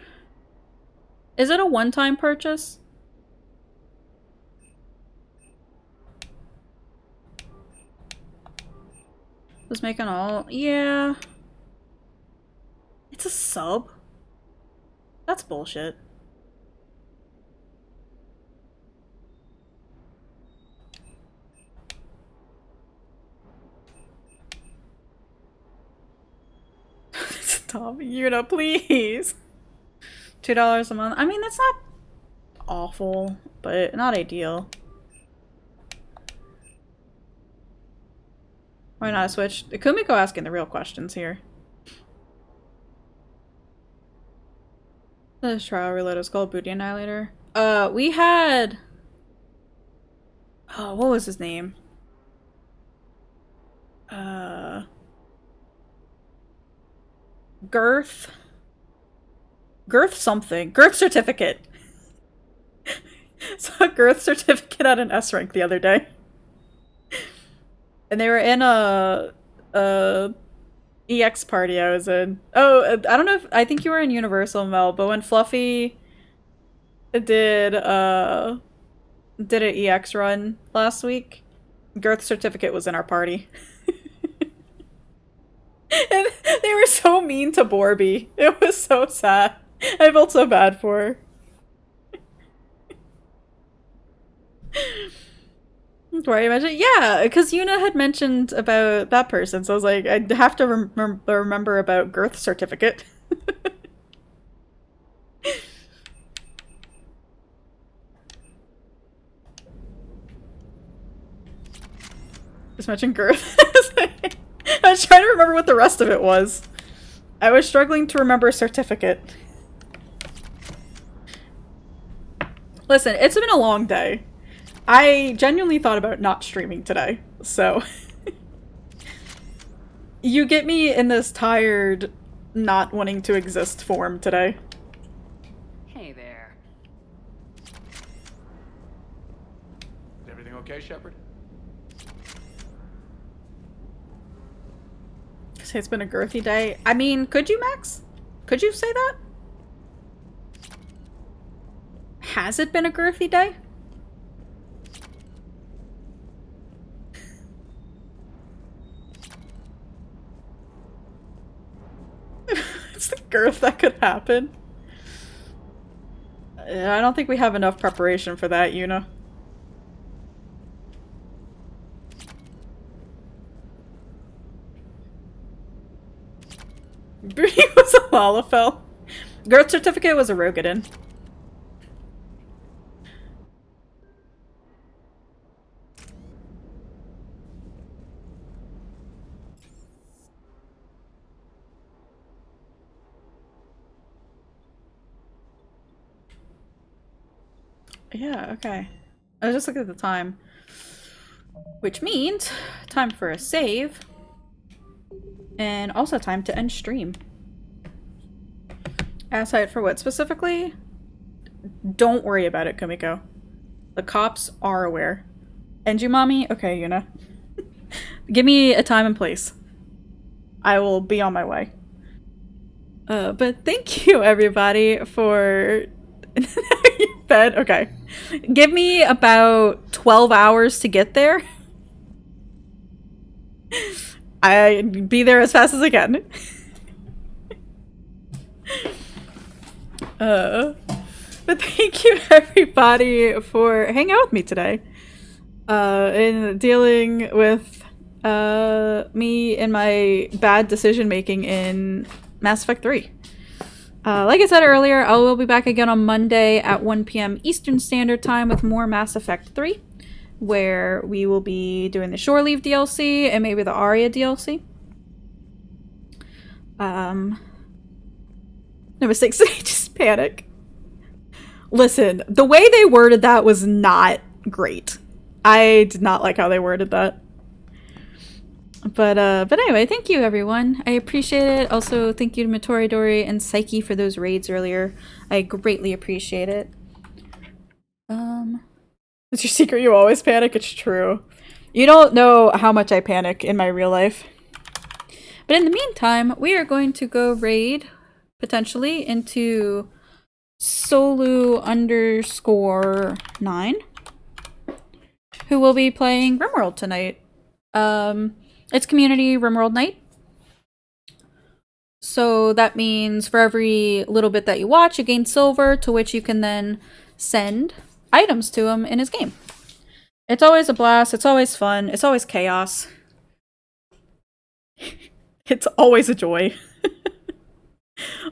Is it a one-time purchase? Was making all... yeah. It's a sub? That's bullshit. Stop, Yuna, please. $2 a month. I mean, that's not awful, but not ideal. Why not switch? Kumiko asking the real questions here. This trial reload is called Booty Annihilator. We had... oh, what was his name? Girth something. Girth Certificate. Saw a Girth Certificate at an S rank the other day. And they were in a EX party I was in. Oh, I don't know if... I think you were in Universal, Mel, but when Fluffy did an EX run last week, Girth Certificate was in our party. And they were so mean to Borby. It was so sad. I felt so bad for her. Why you mentioned? Yeah, because Yuna had mentioned about that person, so I was like, I'd have to remember about Girth Certificate. Just mentioned Girth. I was trying to remember what the rest of it was. I was struggling to remember Certificate. Listen, it's been a long day. I genuinely thought about not streaming today, so... You get me in this tired, not wanting to exist form today. Hey there. Is everything okay, Shepard? Say it's been a girthy day. I mean, could you, Max? Could you say that? Has it been a girthy day? It's the girth that could happen. I don't think we have enough preparation for that, Yuna. Booty was a Lalafell. Girth Certificate was a Rogadin. Yeah, okay. I was just looking at the time. Which means time for a save. And also time to end stream. Aside for what specifically? Don't worry about it, Kumiko. The cops are aware. And you, mommy? Okay, Yuna. Give me a time and place. I will be on my way. But thank you, everybody, for... bed? Okay. Give me about 12 hours to get there. I'd be there as fast as I can. But thank you everybody for hanging out with me today. In dealing with me and my bad decision making in Mass Effect 3. Like I said earlier, I will be back again on Monday at 1 p.m. Eastern Standard Time with more Mass Effect 3. Where we will be doing the Shore Leave DLC and maybe the Aria DLC. Number 6, just panic. Listen, the way they worded that was not great. I did not like how they worded that. But anyway, thank you everyone. I appreciate it. Also, thank you to Matoridori and Psyche for those raids earlier. I greatly appreciate it. It's your secret, you always panic. It's true. You don't know how much I panic in my real life. But in the meantime, we are going to go raid, potentially, into Solu_9, who will be playing RimWorld tonight. It's community RimWorld night. So that means for every little bit that you watch, you gain silver, to which you can then send items to him in his game. It's always a blast. It's always fun. It's always chaos. It's always a joy.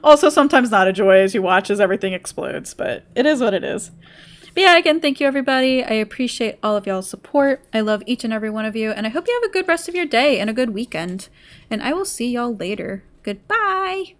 Also, sometimes not a joy as you watch as everything explodes, but it is what it is. But yeah, again, thank you everybody. I appreciate all of y'all's support. I love each and every one of you, and I hope you have a good rest of your day and a good weekend. And I will see y'all later. Goodbye!